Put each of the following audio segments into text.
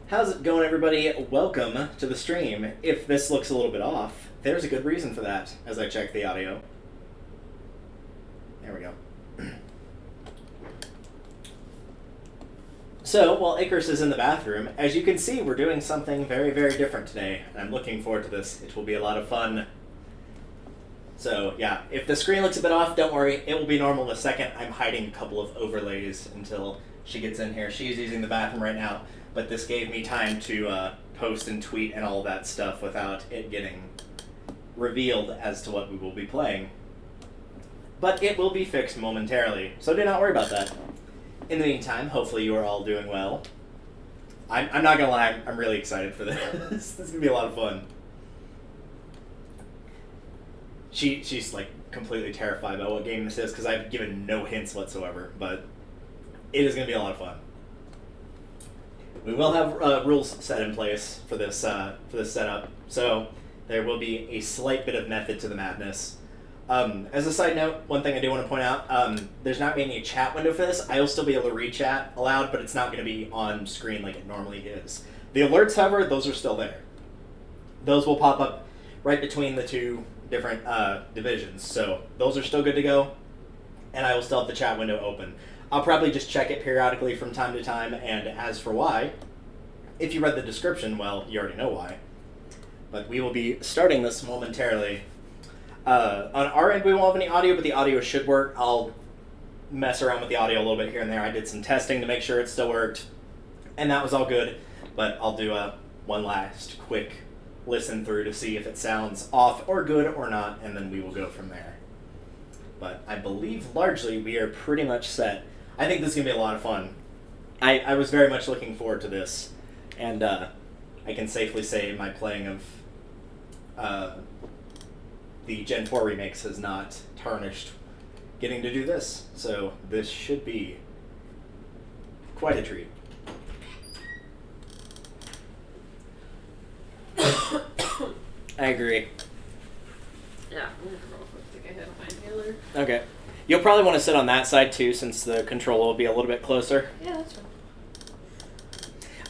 How's it going, everybody? Welcome to the stream. If this looks a little bit off, there's a good reason for that as I check the audio. There we go. So, while Icarus is in the bathroom, as you can see, we're doing something very, very different today, and I'm looking forward to this. It will be a lot of fun. So, yeah, if the screen looks a bit off, don't worry. It will be normal in a second. I'm hiding a couple of overlays until she gets in here. She's using the bathroom right now, but this gave me time to post and tweet and all that stuff without it getting revealed as to what we will be playing. But it will be fixed momentarily, so do not worry about that. In the meantime, hopefully you are all doing well. I'm not gonna lie, I'm really excited for this. This is gonna be a lot of fun. She's like completely terrified about what game this is because I've given no hints whatsoever, but it is gonna be a lot of fun. We will have rules set in place for this setup, so there will be a slight bit of method to the madness. As a side note, one thing I do want to point out, there's not going to be a chat window for this. I will still be able to read chat aloud, but it's not going to be on screen like it normally is. The alerts, however, those are still there. Those will pop up right between the two different divisions, so those are still good to go, and I will still have the chat window open. I'll probably just check it periodically from time to time, and as for why, if you read the description, well, you already know why. But we will be starting this momentarily. On our end, we won't have any audio, but the audio should work. I'll mess around with the audio a little bit here and there. I did some testing to make sure it still worked, and that was all good. But I'll do one last quick listen through to see if it sounds off or good or not, and then we will go from there. But I believe largely we are pretty much set. I think this is going to be a lot of fun. I was very much looking forward to this, and I can safely say my playing of the Gen 4 remakes has not tarnished getting to do this, so this should be quite a treat. I agree. Yeah, I'm gonna real quick think I hit my inhaler. Okay. You'll probably want to sit on that side too, since the controller will be a little bit closer. Yeah, that's fine.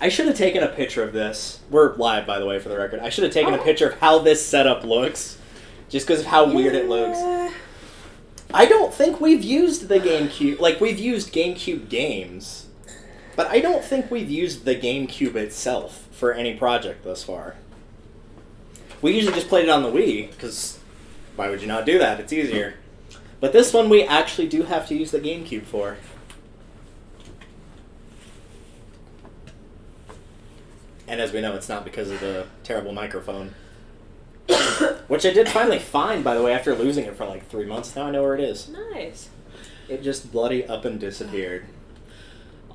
I should have taken a picture of this. We're live, by the way, for the record. I should have taken a picture of how this setup looks, just because of how weird it looks. I don't think we've used the GameCube. Like, we've used GameCube games, but I don't think we've used the GameCube itself for any project thus far. We usually just played it on the Wii, because why would you not do that? It's easier. But this one we actually do have to use the GameCube for. And as we know, it's not because of the terrible microphone. Which I did finally find, by the way, after losing it for like 3 months. Now I know where it is. Nice. It just bloody up and disappeared.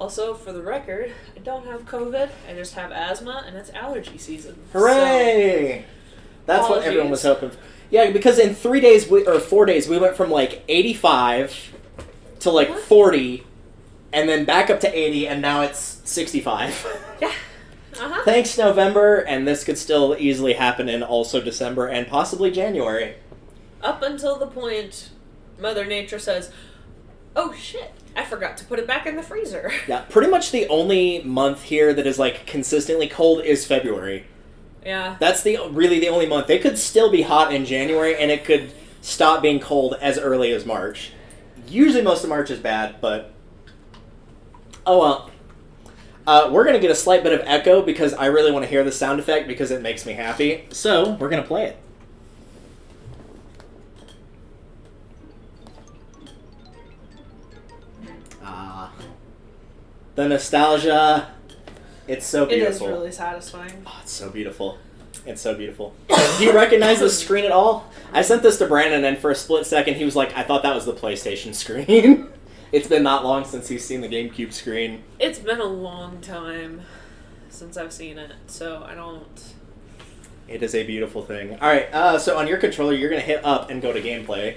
Also, for the record, I don't have COVID. I just have asthma, and it's allergy season. Hooray! So, that's what everyone was hoping for. Yeah, because in 4 days, we went from like 85 to like 40, and then back up to 80, and now it's 65. Yeah. Uh-huh. Thanks, November, and this could still easily happen in also December and possibly January. Up until the point Mother Nature says, oh shit, I forgot to put it back in the freezer. Yeah, pretty much the only month here that is like consistently cold is February. Yeah. That's really the only month. It could still be hot in January, and it could stop being cold as early as March. Usually most of March is bad, but oh well. We're going to get a slight bit of echo because I really want to hear the sound effect because it makes me happy. So, we're going to play it. The nostalgia. It's so beautiful. It is really satisfying. Oh, it's so beautiful. It's so beautiful. Do you recognize the screen at all? I sent this to Brandon, and for a split second, he was like, I thought that was the PlayStation screen. It's been not long since he's seen the GameCube screen. It's been a long time since I've seen it, so I don't... It is a beautiful thing. Alright, so on your controller, you're going to hit up and go to gameplay.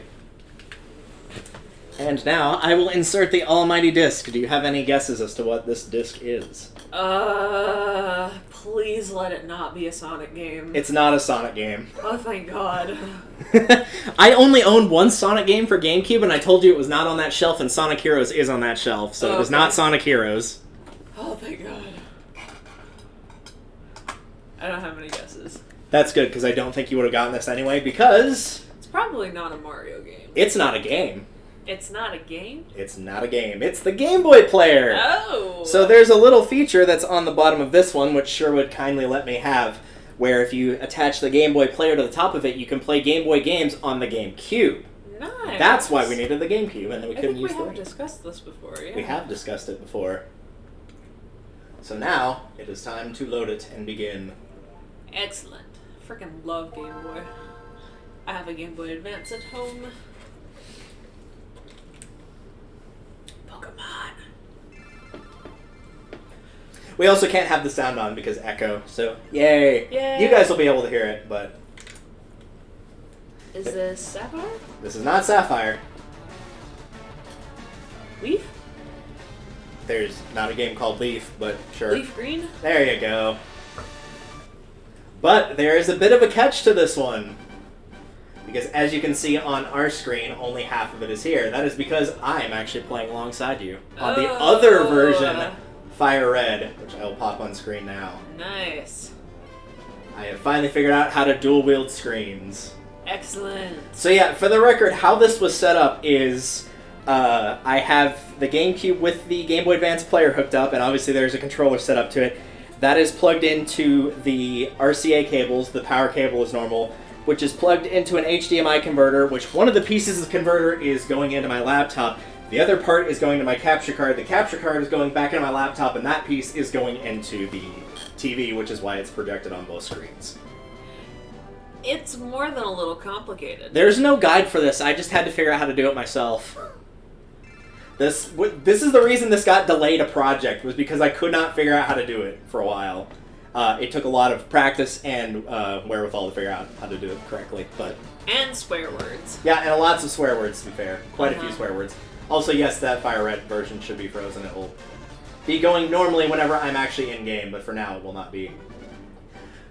And now, I will insert the almighty disc. Do you have any guesses as to what this disc is? Please let it not be a Sonic game. It's not a Sonic game. Oh, thank God. I only own one Sonic game for GameCube, and I told you it was not on that shelf, and Sonic Heroes is on that shelf, so it is not Sonic Heroes. Oh, thank God. I don't have any guesses. That's good, because I don't think you would have gotten this anyway, because... It's probably not a Mario game. It's not a game. It's not a game? It's not a game. It's the Game Boy player! Oh! So there's a little feature that's on the bottom of this one, which Sherwood kindly let me have, where if you attach the Game Boy player to the top of it, you can play Game Boy games on the GameCube. Nice. That's why we needed the GameCube, and then we couldn't use the... we have discussed this before, yeah. We have discussed it before. So now, it is time to load it and begin. Excellent. Freaking love Game Boy. I have a Game Boy Advance at home. Pokemon. We also can't have the sound on because echo, so yay! Yay! You guys will be able to hear it, but... Is this Sapphire? This is not Sapphire. Leaf? There's not a game called Leaf, but sure. LeafGreen? There you go. But there is a bit of a catch to this one. Because as you can see on our screen, only half of it is here. That is because I am actually playing alongside you on the other version, FireRed, which I will pop on screen now. Nice. I have finally figured out how to dual wield screens. Excellent. So yeah, for the record, how this was set up is I have the GameCube with the Game Boy Advance player hooked up, and obviously there's a controller set up to it. That is plugged into the RCA cables. The power cable is normal, which is plugged into an HDMI converter, which one of the pieces of the converter is going into my laptop. The other part is going to my capture card. The capture card is going back into my laptop, and that piece is going into the TV, which is why it's projected on both screens. It's more than a little complicated. There's no guide for this. I just had to figure out how to do it myself. This is the reason this got delayed a project, was because I could not figure out how to do it for a while. It took a lot of practice and wherewithal to figure out how to do it correctly, but... And swear words. Yeah, and lots of swear words, to be fair. Quite a few swear words. Also, yes, that FireRed version should be frozen. It will be going normally whenever I'm actually in-game, but for now it will not be.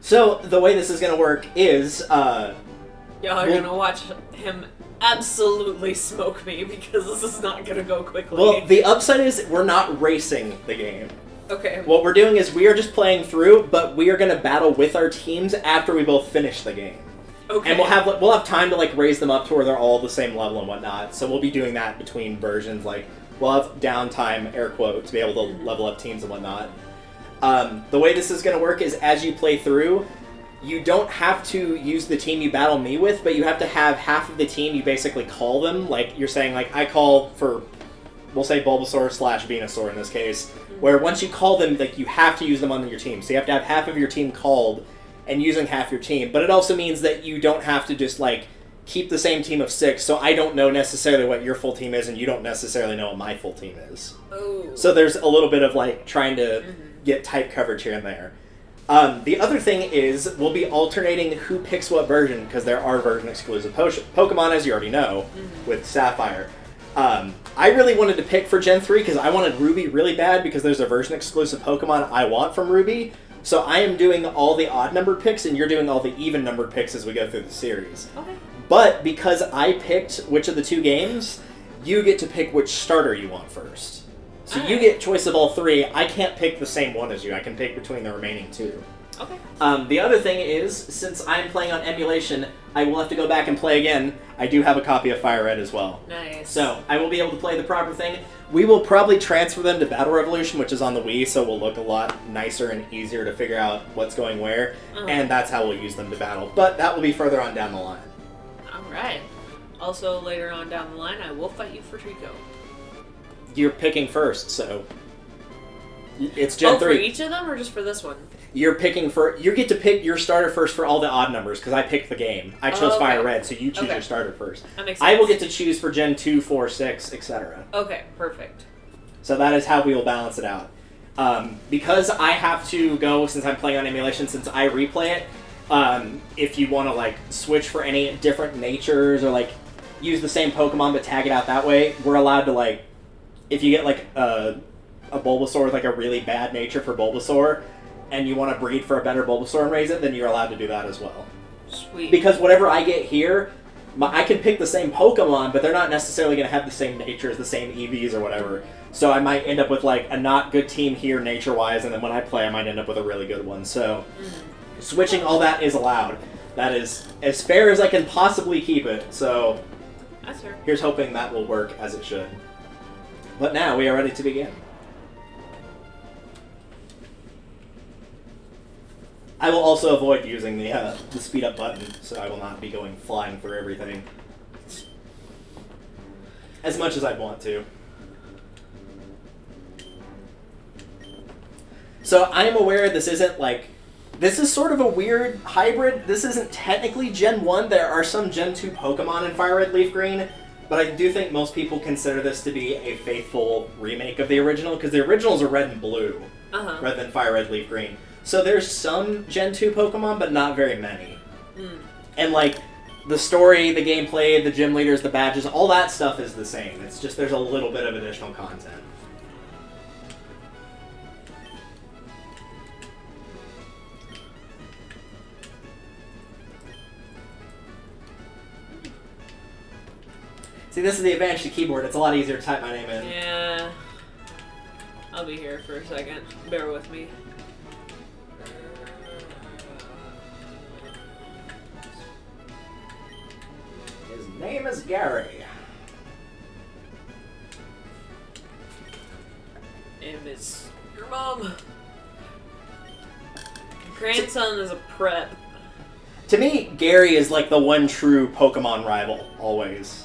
So, the way this is going to work is... Y'all are going to watch him absolutely smoke me, because this is not going to go quickly. Well, the upside is we're not racing the game. Okay. What we're doing is we are just playing through, but we are going to battle with our teams after we both finish the game. Okay. And we'll have time to like raise them up to where they're all the same level and whatnot. So we'll be doing that between versions. Like we'll have downtime, air quote, to be able to level up teams and whatnot. The way this is going to work is as you play through, you don't have to use the team you battle me with, but you have to have half of the team. You basically call them. Like you're saying, like I call for, we'll say Bulbasaur / Venusaur in this case. Where once you call them, like you have to use them on your team. So you have to have half of your team called and using half your team. But it also means that you don't have to just like keep the same team of 6. So I don't know necessarily what your full team is, and you don't necessarily know what my full team is. Oh. So there's a little bit of like trying to get type coverage here and there. The other thing is we'll be alternating who picks what version, because there are version exclusive Pokemon, as you already know, with Sapphire. I really wanted to pick for Gen 3 because I wanted Ruby really bad because there's a version exclusive Pokemon I want from Ruby. So I am doing all the odd numbered picks and you're doing all the even numbered picks as we go through the series. Okay. But because I picked which of the 2 games, you get to pick which starter you want first. So you get choice of all 3. I can't pick the same one as you. I can pick between the remaining 2. Okay. The other thing is, since I'm playing on emulation, I will have to go back and play again. I do have a copy of FireRed as well. Nice. So, I will be able to play the proper thing. We will probably transfer them to Battle Revolution, which is on the Wii, so it will look a lot nicer and easier to figure out what's going where, and that's how we'll use them to battle. But that will be further on down the line. Alright. Also, later on down the line, I will fight you for Trico. You're picking first, so... It's Gen 3. For each of them, or just for this one? You're picking for... You get to pick your starter first for all the odd numbers, because I picked the game. I chose FireRed, so you choose your starter first. That makes sense. I will get to choose for Gen 2, 4, 6, etc. Okay, perfect. So that is how we will balance it out. Because I have to go, since I'm playing on emulation, since I replay it, if you want to like switch for any different natures or like use the same Pokemon but tag it out that way, we're allowed to like... If you get like a Bulbasaur with like a really bad nature for Bulbasaur, and you want to breed for a better Bulbasaur and raise it, then you're allowed to do that as well. Sweet. Because whatever I get here, I can pick the same Pokemon, but they're not necessarily going to have the same natures, the same EVs or whatever. So I might end up with like a not good team here nature-wise, and then when I play, I might end up with a really good one. So Switching all that is allowed. That is as fair as I can possibly keep it, so That's fair. here's hoping that will work as it should. But now we are ready to begin. I will also avoid using the speed up button, so I will not be going flying through everything as much as I'd want to. So I am aware this isn't like... This is sort of a weird hybrid. This isn't technically Gen 1. There are some Gen 2 Pokemon in FireRed, LeafGreen, but I do think most people consider this to be a faithful remake of the original, because the originals are red and blue, rather than FireRed, LeafGreen. So there's some Gen 2 Pokemon, but not very many. And, like, the story, the gameplay, the gym leaders, the badges, all that stuff is the same. It's just there's a little bit of additional content. See, this is the advantage to keyboard. It's a lot easier to type my name in. Yeah. I'll be here for a second. Bear with me. His name is Gary. And it's your mom. Grandson is a prep. To me, Gary is like the one true Pokemon rival, always.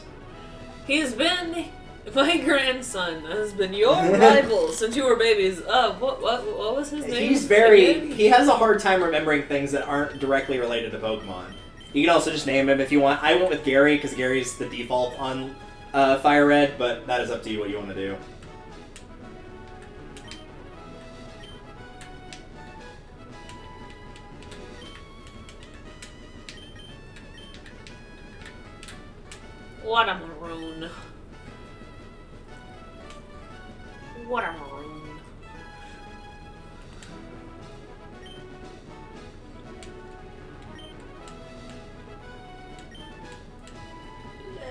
He's been my grandson. Has been your rival since you were babies. What was his name? He's very... He has a hard time remembering things that aren't directly related to Pokemon. You can also just name him if you want. I went with Gary because Gary's the default on FireRed, but that is up to you what you want to do. What a maroon. What a maroon.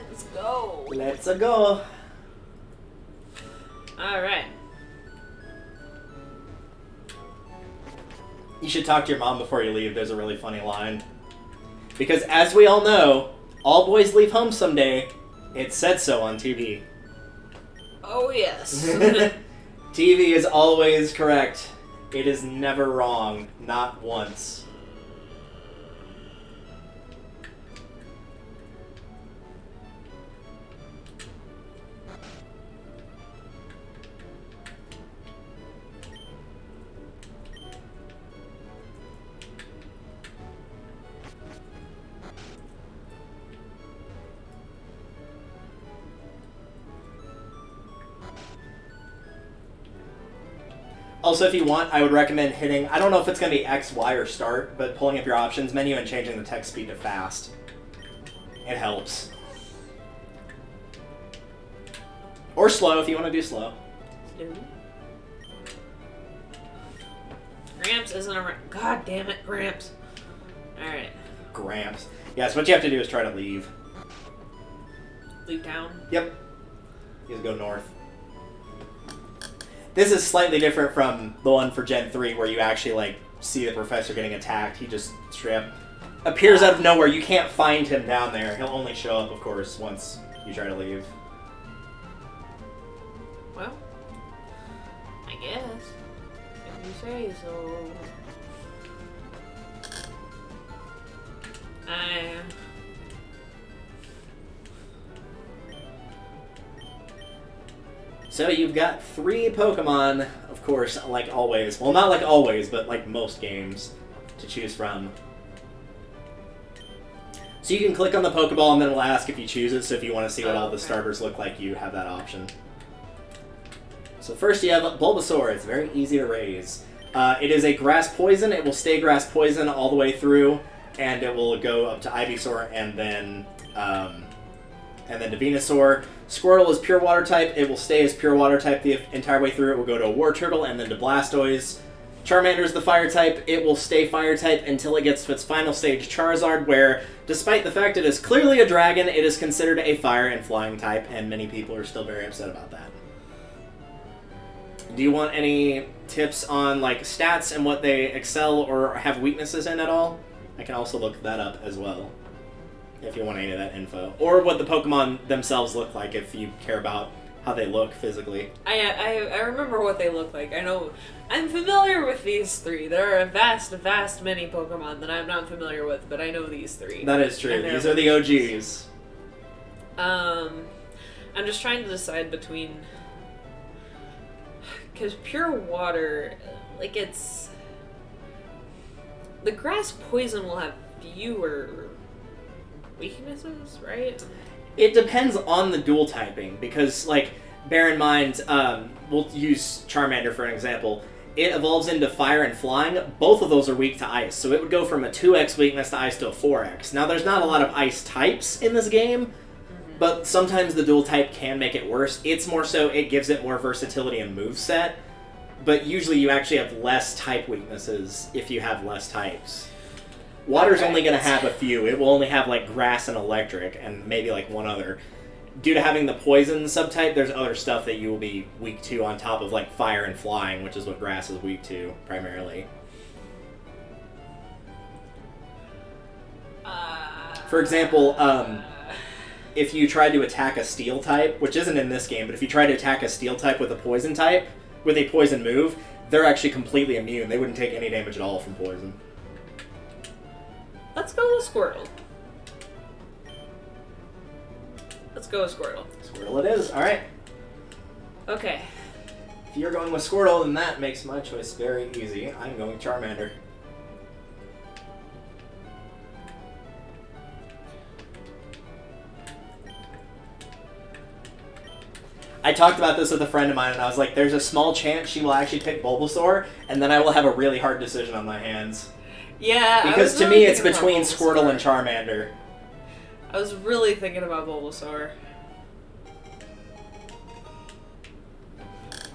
Let's go. Let's go. Alright. You should talk to your mom before you leave. There's a really funny line. Because as we all know, all boys leave home someday. It said so on TV. Oh, yes. TV is always correct. It is never wrong. Not once. Also, if you want, I would recommend hitting, I don't know if it's going to be X, Y, or start, but pulling up your options menu and changing the text speed to fast. It helps. Or slow, if you want to do slow. Gramps isn't around. God damn it, Gramps. Alright. Gramps. Yeah, so what you have to do is try to leave. Leave town? Yep. You just go north. This is slightly different from the one for Gen 3 where you actually, like, see the professor getting attacked. He just straight up appears out of nowhere. You can't find him down there. He'll only show up, of course, once you try to leave. Well, I guess. If you say so. So you've got 3 Pokemon, of course, like always. Well, not like always, but like most games, to choose from. So you can click on the Pokeball and then it'll ask if you choose it, so if you want to see what all the starters look like, you have that option. So first you have Bulbasaur. It's very easy to raise. It is a grass poison. It will stay grass poison all the way through, and it will go up to Ivysaur and then to Venusaur. Squirtle is pure water type. It will stay as pure water type the entire way through. It will go to a War Turtle and then to Blastoise. Charmander is the fire type. It will stay fire type until it gets to its final stage, Charizard, where, despite the fact it is clearly a dragon, it is considered a fire and flying type, and many people are still very upset about that. Do you want any tips on like stats and what they excel or have weaknesses in at all? I can also look that up as well, if you want any of that info. Or what the Pokemon themselves look like, if you care about how they look physically. I remember what they look like. I know... I'm familiar with these three. There are a vast many Pokemon that I'm not familiar with, but I know these three. That is true. These are the OGs. I'm just trying to decide between... Because pure water, like it's... The grass poison will have fewer weaknesses, right? It depends on the dual typing, because, like, bear in mind, we'll use Charmander for an example. It evolves into fire and flying. Both of those are weak to ice, so it would go from a 2x weakness to ice to a 4x. Now, there's not a lot of ice types in this game, but sometimes the dual type can make it worse. It's more so, it gives it more versatility and moveset, but usually you actually have less type weaknesses if you have less types. Water's only going to have a few. It will only have, like, grass and electric, and maybe, like, one other. Due to having the poison subtype, there's other stuff that you will be weak to on top of, like, fire and flying, which is what grass is weak to, primarily. For example, if you try to attack a steel type, which isn't in this game, but if you try to attack a steel type with a poison type, with a poison move, they're actually completely immune. They wouldn't take any damage at all from poison. Let's go with Squirtle. Let's go with Squirtle. Squirtle it is. Alright. Okay. If you're going with Squirtle, then that makes my choice very easy. I'm going Charmander. I talked about this with a friend of mine, and I was like, there's a small chance she will actually pick Bulbasaur, and then I will have a really hard decision on my hands. Yeah, because to me, it's between Squirtle and Charmander. I was really thinking about Bulbasaur.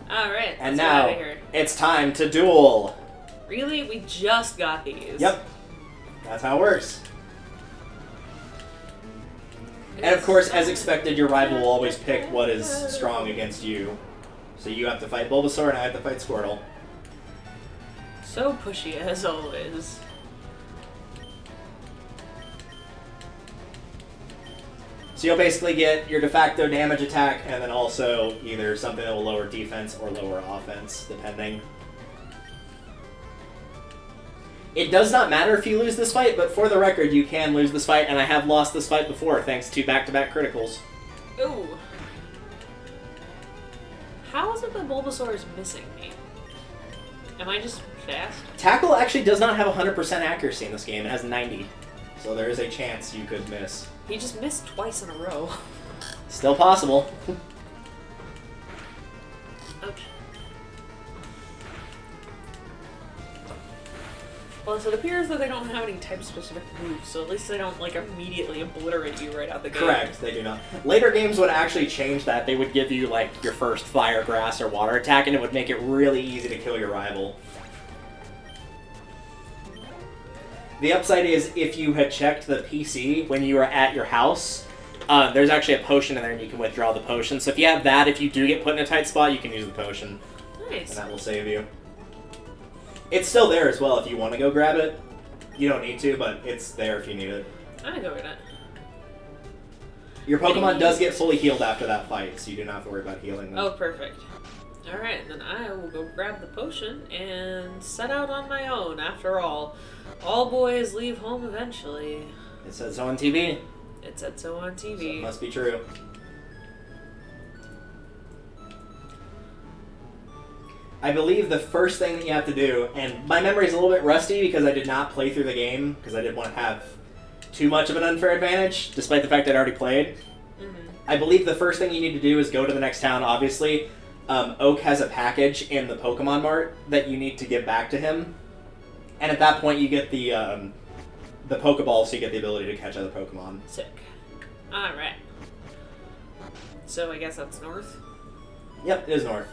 Alright, and let's now, get out of here. It's time to duel. Really? We just got these. Yep. That's how it works. And of course, as expected, your rival will always pick what is strong against you. So you have to fight Bulbasaur, and I have to fight Squirtle. So pushy, as always. So you'll basically get your de facto damage attack, and then also either something that will lower defense or lower offense, depending. It does not matter if you lose this fight, but for the record, you can lose this fight, and I have lost this fight before, thanks to back-to-back criticals. Ooh. How is it that Bulbasaur is missing me? Am I just fast? Tackle actually does not have 100% accuracy in this game. It has 90. So there is a chance you could miss. He just missed twice in a row. Still possible. Ouch. Well, so it appears that they don't have any type-specific moves, so at least they don't, like, immediately obliterate you right out the gate. Correct, they do not. Later games would actually change that. They would give you, like, your first fire, grass, or water attack, and it would make it really easy to kill your rival. The upside is, if you had checked the PC when you were at your house, there's actually a potion in there, and you can withdraw the potion. So if you have that, if you do get put in a tight spot, you can use the potion. Nice. And that will save you. It's still there as well if you want to go grab it. You don't need to, but it's there if you need it. I'm gonna go get it. Your Pokemon does get fully healed after that fight, so you do not have to worry about healing them. Oh, perfect. Alright, then I will go grab the potion and set out on my own. After all boys leave home eventually. It says so on TV. It said so on TV. So it must be true. I believe the first thing that you have to do, and my memory is a little bit rusty because I did not play through the game, because I didn't want to have too much of an unfair advantage, despite the fact that I already played. Mm-hmm. I believe the first thing you need to do is go to the next town, obviously. Oak has a package in the Pokemon Mart that you need to give back to him. And at that point you get the Pokeball, so you get the ability to catch other Pokemon. Sick. Alright. So I guess that's north? Yep, it is north.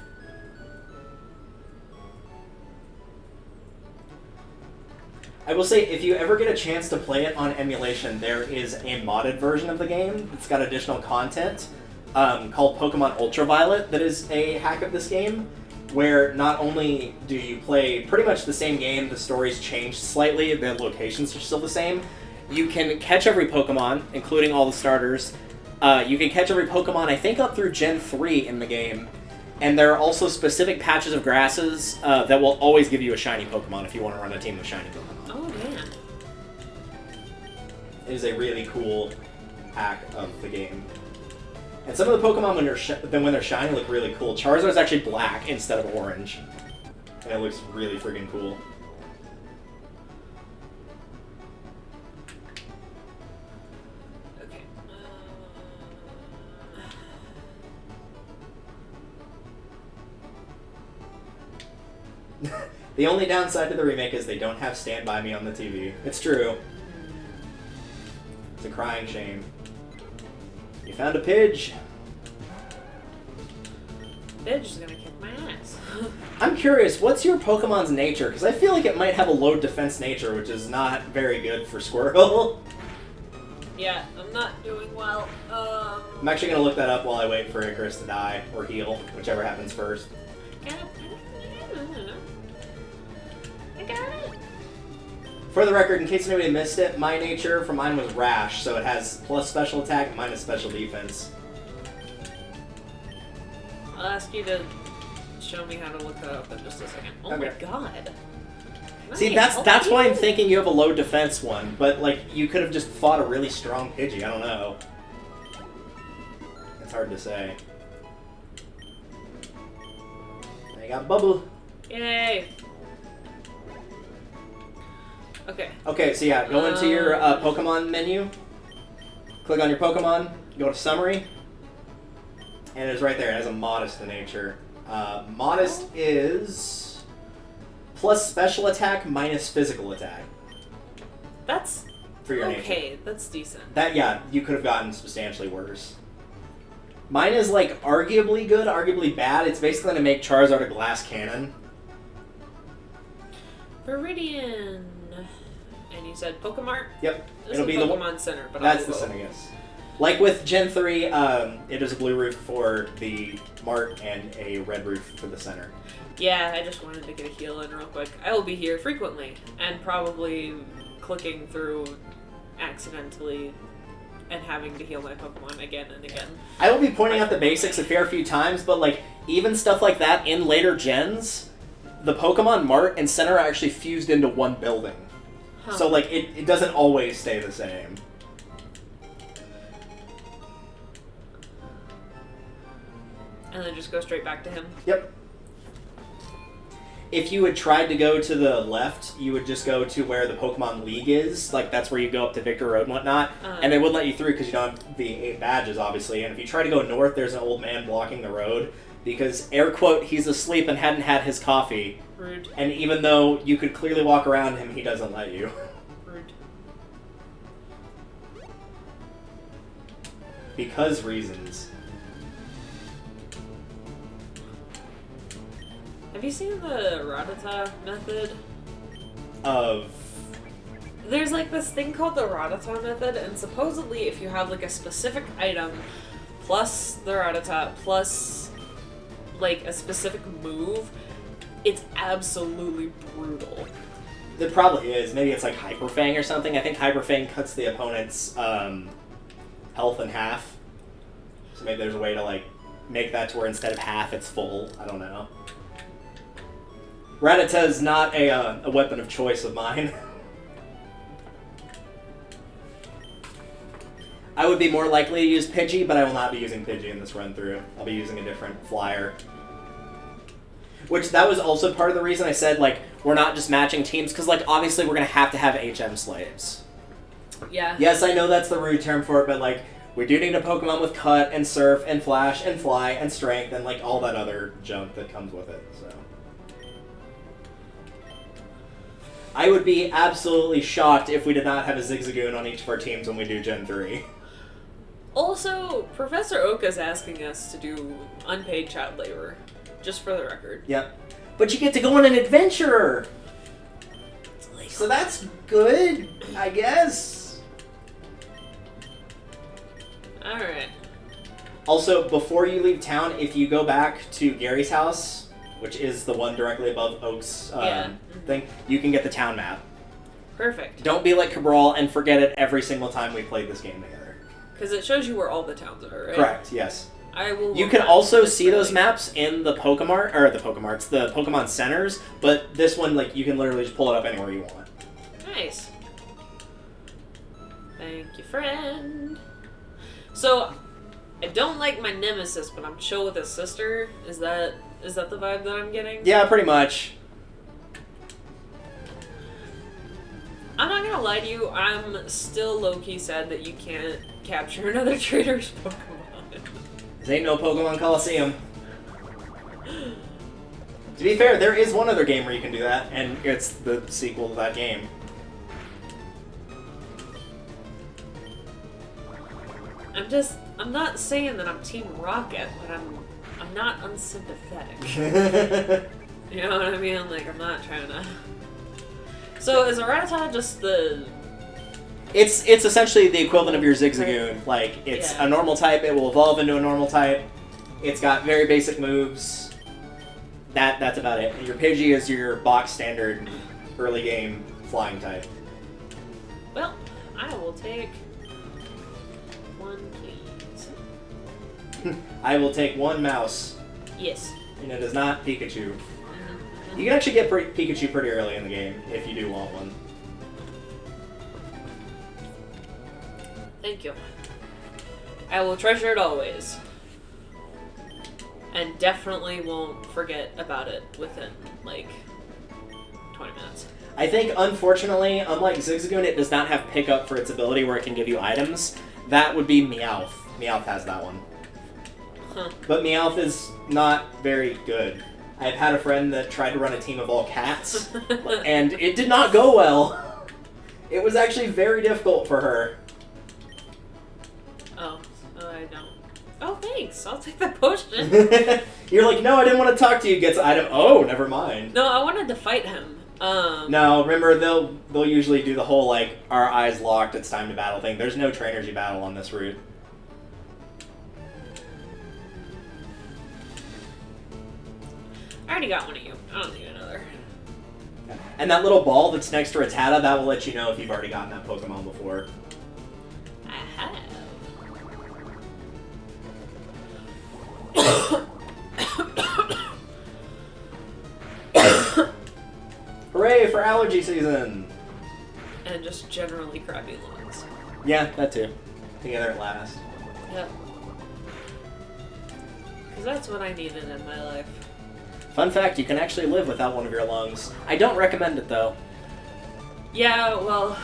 I will say, if you ever get a chance to play it on emulation, there is a modded version of the game that's got additional content called Pokemon Ultraviolet that is a hack of this game. where not only do you play pretty much the same game, the story's changed slightly, the locations are still the same. You can catch every Pokemon, including all the starters. You can catch every Pokemon, I think, up through Gen 3 in the game. And there are also specific patches of grasses that will always give you a shiny Pokemon if you want to run a team of shiny Pokemon. Oh, man. It is a really cool hack of the game. And some of the Pokemon, when they're shiny, look really cool. Charizard's actually black instead of orange. And it looks really friggin' cool. Okay. The only downside to the remake is they don't have Stand By Me on the TV. It's true. It's a crying shame. You found a Pidge. Pidge is gonna kick my ass. I'm curious, what's your Pokemon's nature? Because I feel like it might have a low defense nature, which is not very good for Squirtle. Yeah, I'm not doing well. I'm actually going to look that up while I wait for Icarus to die, or heal, whichever happens first. I got it. For the record, in case anybody missed it, my nature for mine was Rash, so it has plus special attack, minus special defense. I'll ask you to show me how to look that up in just a second. Oh Okay. my god. See, that's why I'm thinking you have a low defense one, but like you could have just fought a really strong Pidgey. I don't know. It's hard to say. Now you got Bubble. Yay. Okay. Okay, so yeah, go into your Pokemon menu. Click on your Pokemon. Go to Summary. And it's right there. It has a Modest in nature. Modest is plus special attack minus physical attack. That's for your nature. Okay, that's decent. That, yeah, you could have gotten substantially worse. Mine is like arguably good, arguably bad. It's basically going to make Charizard a glass cannon. Viridian. And you said Pokemart? Yep. It'll be Pokemon Center, but that's the center, yes. Like with Gen 3, it is a blue roof for the Mart and a red roof for the center. Yeah, I just wanted to get a heal in real quick. I will be here frequently, and probably clicking through accidentally and having to heal my Pokemon again and again. I will be pointing out the basics a fair few times, but like even stuff like that in later gens, the Pokemon Mart and Center are actually fused into one building. Huh. So like it doesn't always stay the same. And then just go straight back to him? Yep. If you had tried to go to the left, you would just go to where the Pokemon League is. Like, that's where you go up to Victor Road and whatnot. And they wouldn't let you through because you don't have the 8 badges, obviously. And if you try to go north, there's an old man blocking the road. Because, air quote, he's asleep and hadn't had his coffee. Rude. And even though you could clearly walk around him, he doesn't let you. Rude. Because reasons. Have you seen the Rattata method? Of... There's like this thing called the Rattata method, and supposedly if you have like a specific item, plus the Rattata, plus like a specific move, it's absolutely brutal. It probably is. Maybe it's like Hyper Fang or something. I think Hyper Fang cuts the opponent's health in half. So maybe there's a way to like make that to where instead of half, it's full. I don't know. Rattata is not a weapon of choice of mine. I would be more likely to use Pidgey, but I will not be using Pidgey in this run-through. I'll be using a different flyer. Which, that was also part of the reason I said, like, we're not just matching teams, because, like, obviously we're going to have HM slaves. Yeah. Yes, I know that's the rude term for it, but, like, we do need a Pokemon with Cut, and Surf, and Flash, and Fly, and Strength, and, like, all that other junk that comes with it, so... I would be absolutely shocked if we did not have a Zigzagoon on each of our teams when we do Gen 3. Also, Professor Oka's asking us to do unpaid child labor, just for the record. Yep. But you get to go on an adventure! So that's good, I guess. Alright. Also, before you leave town, if you go back to Gary's house, which is the one directly above Oak's Yeah. thing, you can get the town map. Perfect. Don't be like Cabral and forget it every single time we played this game together. Because it shows you where all the towns are, right? Correct, yes. I will. You can also see those maps in the the Pokemon centers, but this one, like, you can literally just pull it up anywhere you want. Nice. Thank you, friend. So, I don't like my nemesis, but I'm chill with his sister. Is that the vibe that I'm getting? Yeah, pretty much. I'm not gonna lie to you, I'm still low-key sad that you can't capture another traitor's Pokemon. This ain't no Pokemon Coliseum. To be fair, there is one other game where you can do that, and it's the sequel to that game. I'm not saying that I'm Team Rocket, but I'm not unsympathetic. You know what I mean? Like, I'm not trying to... So, is a Rattata just the... It's essentially the equivalent of your Zigzagoon. Like, it's a normal type, it will evolve into a normal type. It's got very basic moves. That's about it. Your Pidgey is your box standard early game flying type. Well, I will take one, please. I will take one mouse. Yes. And it is not Pikachu. You can actually get Pikachu pretty early in the game if you do want one. Thank you. I will treasure it always. And definitely won't forget about it within, like, 20 minutes. I think, unfortunately, unlike Zigzagoon, it does not have pickup for its ability where it can give you items. That would be Meowth. Meowth has that one. Huh. But Meowth is not very good. I've had a friend that tried to run a team of all cats, and it did not go well. It was actually very difficult for her. Oh, I don't. Oh, thanks. I'll take that potion. You're like, no, I didn't want to talk to you. Gets item. Oh, never mind. No, I wanted to fight him. No, remember, they'll usually do the whole, like, our eyes locked, it's time to battle thing. There's no trainers you battle on this route. I already got one of you. I don't need another. And that little ball that's next to Rattata, that will let you know if you've already gotten that Pokemon before. I have. Hooray for allergy season! And just generally crappy lungs. Yeah, that too. Together at last. Yep. Because that's what I needed in my life. Fun fact, you can actually live without one of your lungs. I don't recommend it, though. Yeah, well,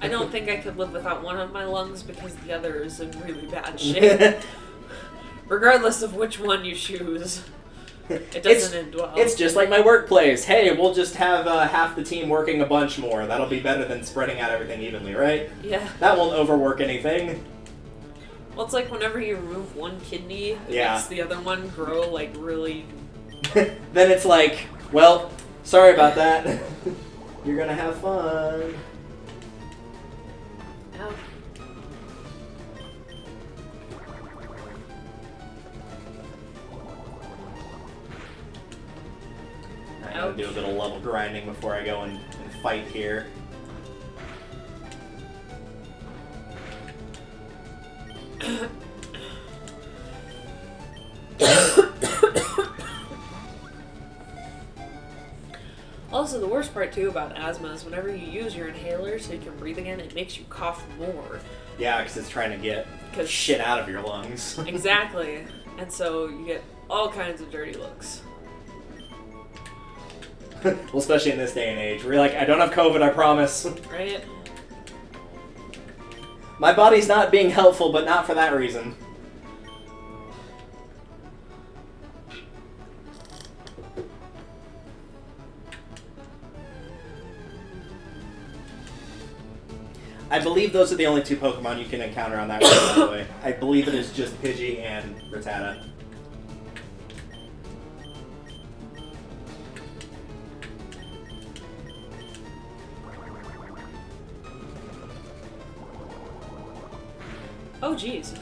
I don't think I could live without one of my lungs because the other is in really bad shape. Regardless of which one you choose, it doesn't end well. It's just like my workplace. Hey, we'll just have half the team working a bunch more. That'll be better than spreading out everything evenly, right? Yeah. That won't overwork anything. Well, it's like whenever you remove one kidney, it makes the other one grow, like, really... Then it's like, well, sorry about that. You're gonna have fun. Ouch. I gotta do a little level grinding before I go and fight here. Also, the worst part, too, about asthma is whenever you use your inhaler so you can breathe again, it makes you cough more. Yeah, because it's trying to get shit out of your lungs. Exactly. And so you get all kinds of dirty looks. Well, especially in this day and age, where you're like, I don't have COVID, I promise. Right? My body's not being helpful, but not for that reason. I believe those are the only two Pokemon you can encounter on that route, by the way. I believe it is just Pidgey and Rattata. Oh, jeez.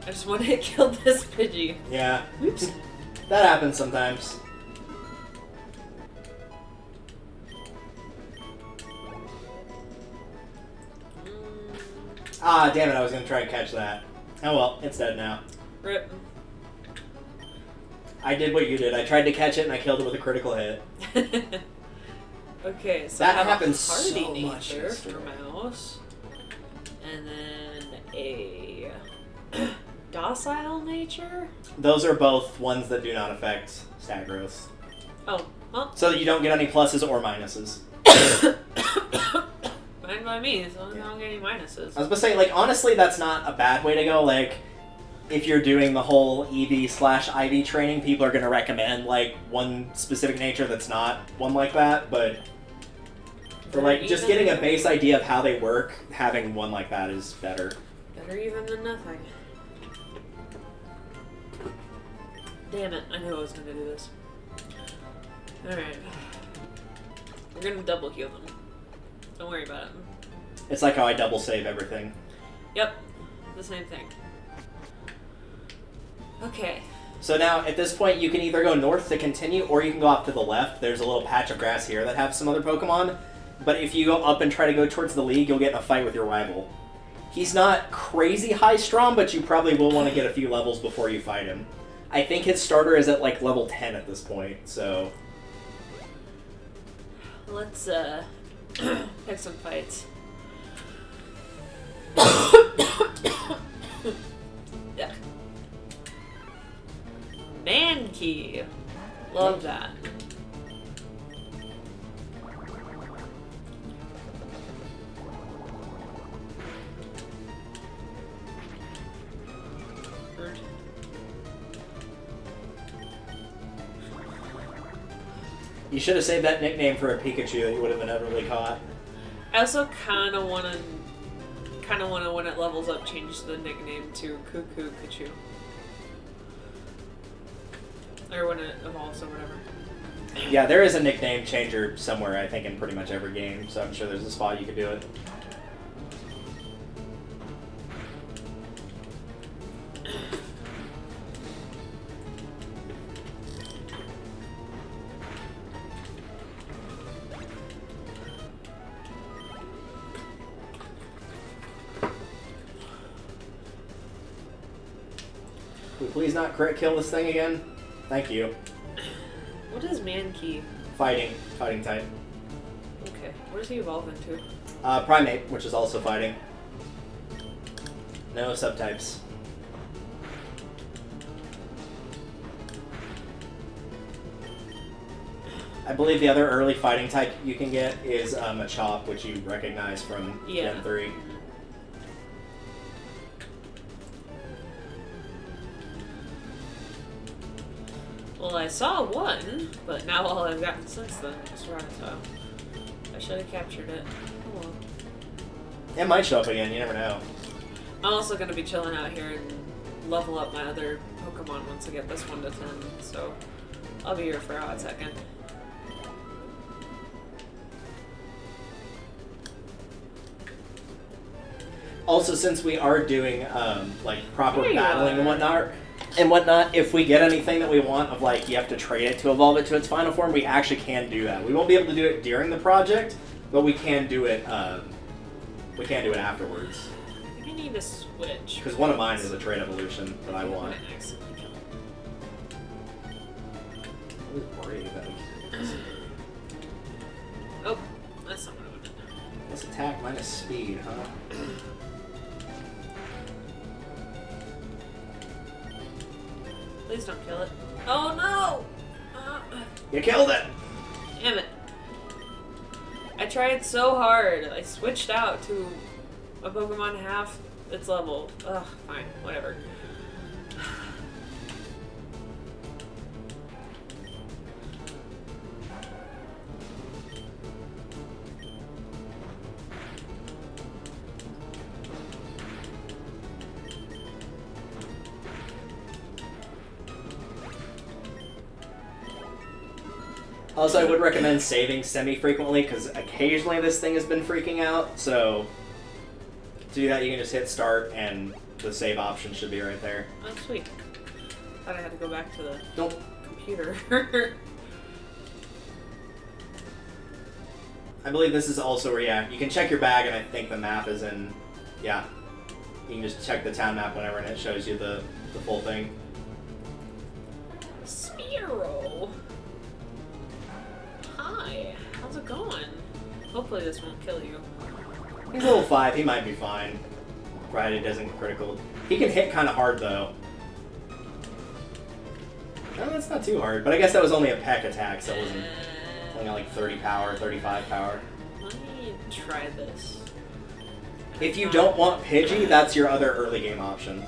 I just wanted to kill this Pidgey. Yeah. Oops. That happens sometimes. Ah, damn it, I was gonna try and catch that. Oh well, it's dead now. Rip. I did what you did. I tried to catch it and I killed it with a critical hit. Okay, so that I have happens a hardy so much nature in for mouse. And then a docile nature? Those are both ones that do not affect stat growth. Oh, well. So that you don't get any pluses or minuses. Fine by me, as long as I don't get any minuses. I was gonna say, like, honestly, that's not a bad way to go. Like, if you're doing the whole EV/IV training, people are gonna recommend, like, one specific nature that's not one like that, but for, like, just getting a base idea of how they work, having one like that is better. Better even than nothing. Damn it, I knew I was gonna do this. Alright. We're gonna double heal them. Don't worry about it. It's like how I double save everything. Yep, the same thing. Okay. So now, at this point, you can either go north to continue, or you can go off to the left. There's a little patch of grass here that have some other Pokemon. But if you go up and try to go towards the league, you'll get in a fight with your rival. He's not crazy high strong, but you probably will want to get a few levels before you fight him. I think his starter is at, like, level 10 at this point, so... Let's, pick some fights. Yeah. Mankey. Love that. You should have saved that nickname for a Pikachu that you would have inevitably caught. I also kind of want to, when it levels up, change the nickname to Cuckoo Kachu. Or when it evolves or whatever. Yeah, there is a nickname changer somewhere, I think, in pretty much every game, so I'm sure there's a spot you could do it. Can we please not crit kill this thing again? Thank you. What is Mankey? Fighting type. Okay, what does he evolve into? Primate, which is also fighting. No subtypes. I believe the other early fighting type you can get is Machop, which you recognize from Gen 3. Well, I saw one, but now all I've gotten since then is Rattata. I should have captured it. Oh well. It might show up again, you never know. I'm also going to be chilling out here and level up my other Pokemon once I get this one to 10, so I'll be here for a hot second. Also, since we are doing like proper battling and whatnot, if we get anything that we want of like you have to trade it to evolve it to its final form, we actually can do that. We won't be able to do it during the project, but we can do it. We can do it afterwards. I think I need to switch. Because one of mine is a trade evolution that I want. Oh, that's not what I wanted. Let's attack minus speed, huh? Please don't kill it. Oh no! You killed it! Damn it. I tried so hard. I switched out to a Pokemon half its level. Ugh, fine, whatever. Also, I would recommend saving semi-frequently, because occasionally this thing has been freaking out, so to do that you can just hit start and the save option should be right there. Oh, sweet. Thought I had to go back to the... Nope. computer. I believe this is also where, yeah, you can check your bag, and I think the map is in, yeah. You can just check the town map whenever, and it shows you the full thing. Spearow. Hi, how's it going? Hopefully this won't kill you. He's level 5, he might be fine. Provided he doesn't critical. He can hit kind of hard, though. No, that's not too hard, but I guess that was only a peck attack, so it wasn't only like 30 power, 35 power. Let me try this. If you don't want Pidgey, that's your other early game option.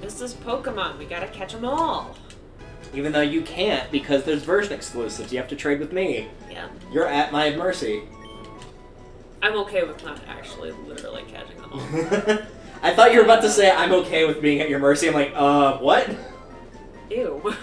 This is Pokemon. We gotta catch them all. Even though you can't, because there's version exclusives. You have to trade with me. Yeah. You're at my mercy. I'm okay with not actually literally catching them all. I thought you were about to say, I'm okay with being at your mercy. I'm like, what? Ew.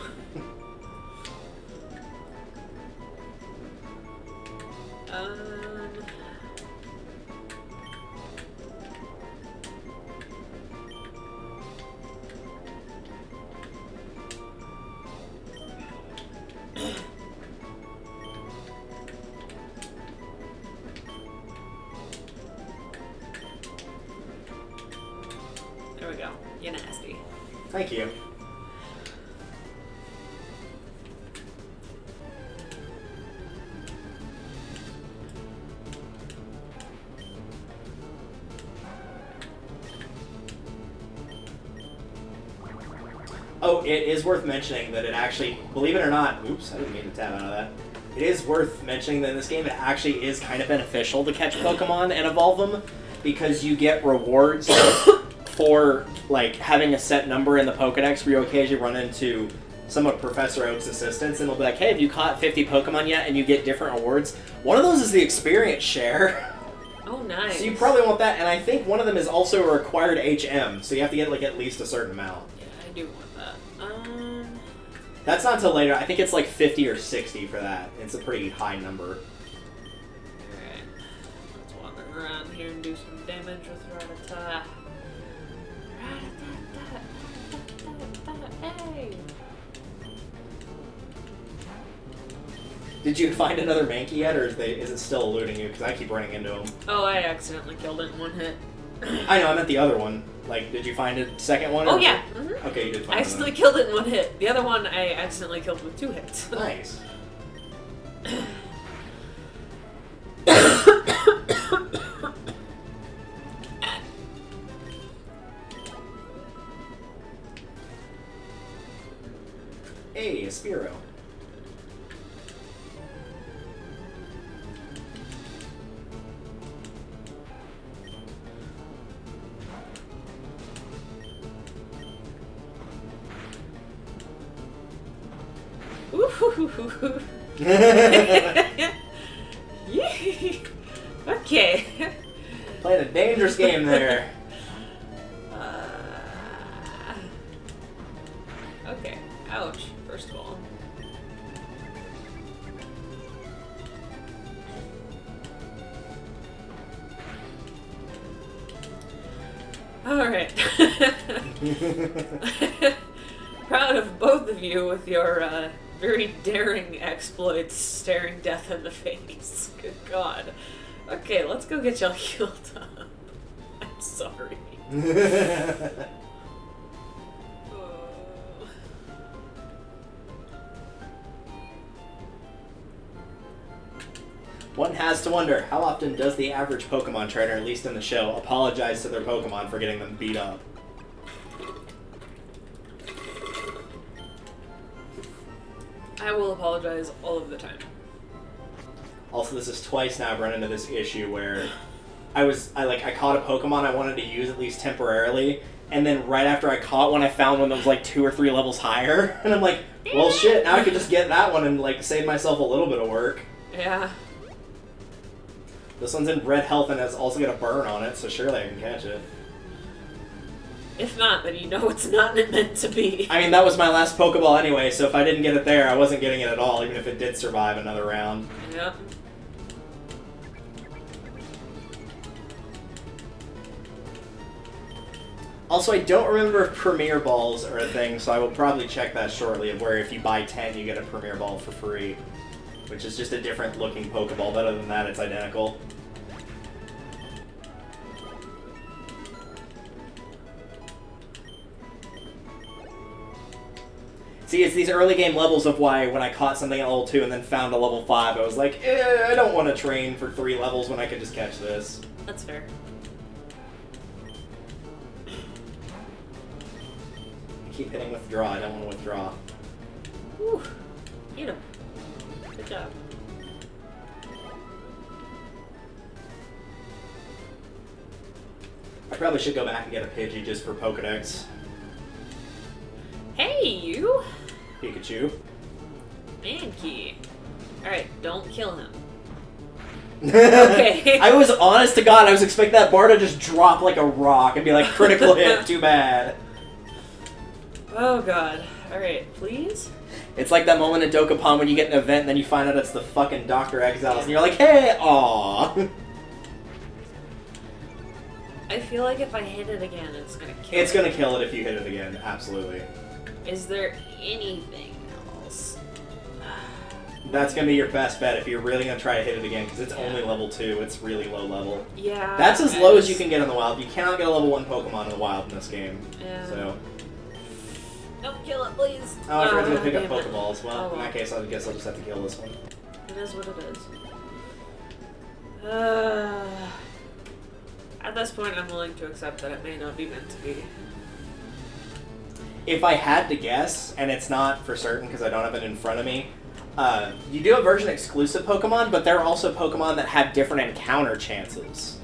There we go. You're nasty. Thank you. Oh, it is worth mentioning that it actually, believe it or not, oops, I didn't mean to tab out of that. It is worth mentioning that in this game it actually is kind of beneficial to catch Pokemon and evolve them, because you get rewards for like having a set number in the Pokedex where you occasionally run into some of Professor Oak's assistants and they'll be like, hey, have you caught 50 Pokemon yet? And you get different awards. One of those is the experience share. Oh, nice. So you probably want that, and I think one of them is also a required HM, so you have to get like at least a certain amount. Yeah, I do want that. That's not until later. I think it's like 50 or 60 for that. It's a pretty high number. Alright. Let's wander around here and do some damage with Rattata. Hey! Did you find another Mankey yet, or is it still eluding you? Because I keep running into him. Oh, I accidentally killed it in one hit. I know, I meant the other one. Like, did you find a second one? Oh, yeah. Mm-hmm. Okay, you did find I accidentally killed it in one hit. The other one I accidentally killed with 2 hits. Nice. Hey, a Spearow. Ooh. Okay. Playing a dangerous game there. Okay. Ouch, first of all. Alright. Proud of both of you with your very daring exploits staring death in the face. Good God. Okay, let's go get y'all healed up. I'm sorry. One has to wonder, how often does the average Pokemon trainer, at least in the show, apologize to their Pokemon for getting them beat up? I will apologize all of the time. Also, this is twice now I've run into this issue where I caught a Pokemon I wanted to use at least temporarily, and then right after I caught one, I found one that was like 2 or 3 levels higher, and I'm like, well shit, now I could just get that one and like save myself a little bit of work. Yeah. This one's in red health and has also got a burn on it, so surely I can catch it. If not, then you know it's not meant to be. I mean, that was my last Pokeball anyway, so if I didn't get it there, I wasn't getting it at all, even if it did survive another round. Yep. Also, I don't remember if Premier Balls are a thing, so I will probably check that shortly, of where if you buy 10, you get a Premier Ball for free. Which is just a different looking Pokeball, but other than that, it's identical. See, it's these early game levels of why when I caught something at level 2 and then found a level 5, I was like, I don't want to train for 3 levels when I could just catch this. That's fair. Keep hitting withdraw, I don't want to withdraw. Whew. You know. Good job. I probably should go back and get a Pidgey just for Pokedex. Hey, you! Pikachu. Mankey. Alright, don't kill him. Okay. I was honest to God, I was expecting that bar to just drop like a rock and be like, critical hit, too bad. Oh god. Alright, please? It's like that moment in Dokapon when you get an event and then you find out it's the fucking Dr. Exiles and you're like, hey, aww. I feel like if I hit it again, it's gonna kill It's gonna kill it if you hit it again, absolutely. Is there anything else? That's gonna be your best bet if you're really gonna try to hit it again, because it's only level 2, it's really low level. Yeah. That's as low as you can get in the wild. You cannot get a level 1 Pokemon in the wild in this game. Yeah. So. Don't kill it, please! Oh, I forgot to pick up damn it. Pokeballs. Well, Oh, well. in that case, I guess I'll just have to kill this one. It is what it is. At this point, I'm willing to accept that it may not be meant to be. If I had to guess, and it's not for certain because I don't have it in front of me, you do have version exclusive Pokemon, but there are also Pokemon that have different encounter chances.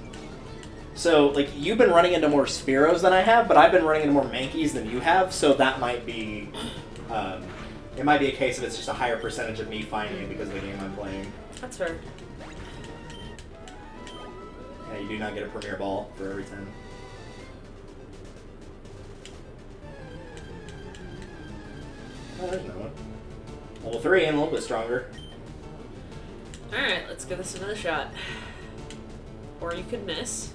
So, like, you've been running into more Spearows than I have, but I've been running into more Mankeys than you have, so that might be, it might be a case of it's just a higher percentage of me finding it because of the game I'm playing. That's fair. Yeah, you do not get a Premier Ball for every 10. Oh, there's no one. Level 3 and a little bit stronger. Alright, let's give this another shot. Or you could miss.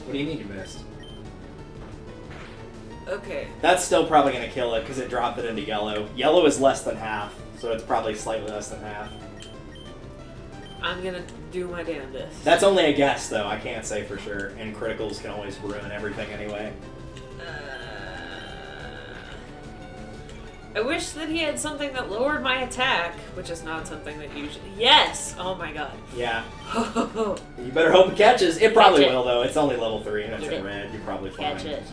What do you mean you missed? Okay. That's still probably going to kill it because it dropped it into yellow. Yellow is less than half, so it's probably slightly less than half. I'm gonna do my damnedest. That's only a guess, though. I can't say for sure. And criticals can always ruin everything anyway. I wish that he had something that lowered my attack, which is not something that usually... Yes! Oh my god. Yeah. You better hope it catches. It probably Catch it. will, though. It's only level 3 and it's Get in it. red. You're probably fine. Catch it.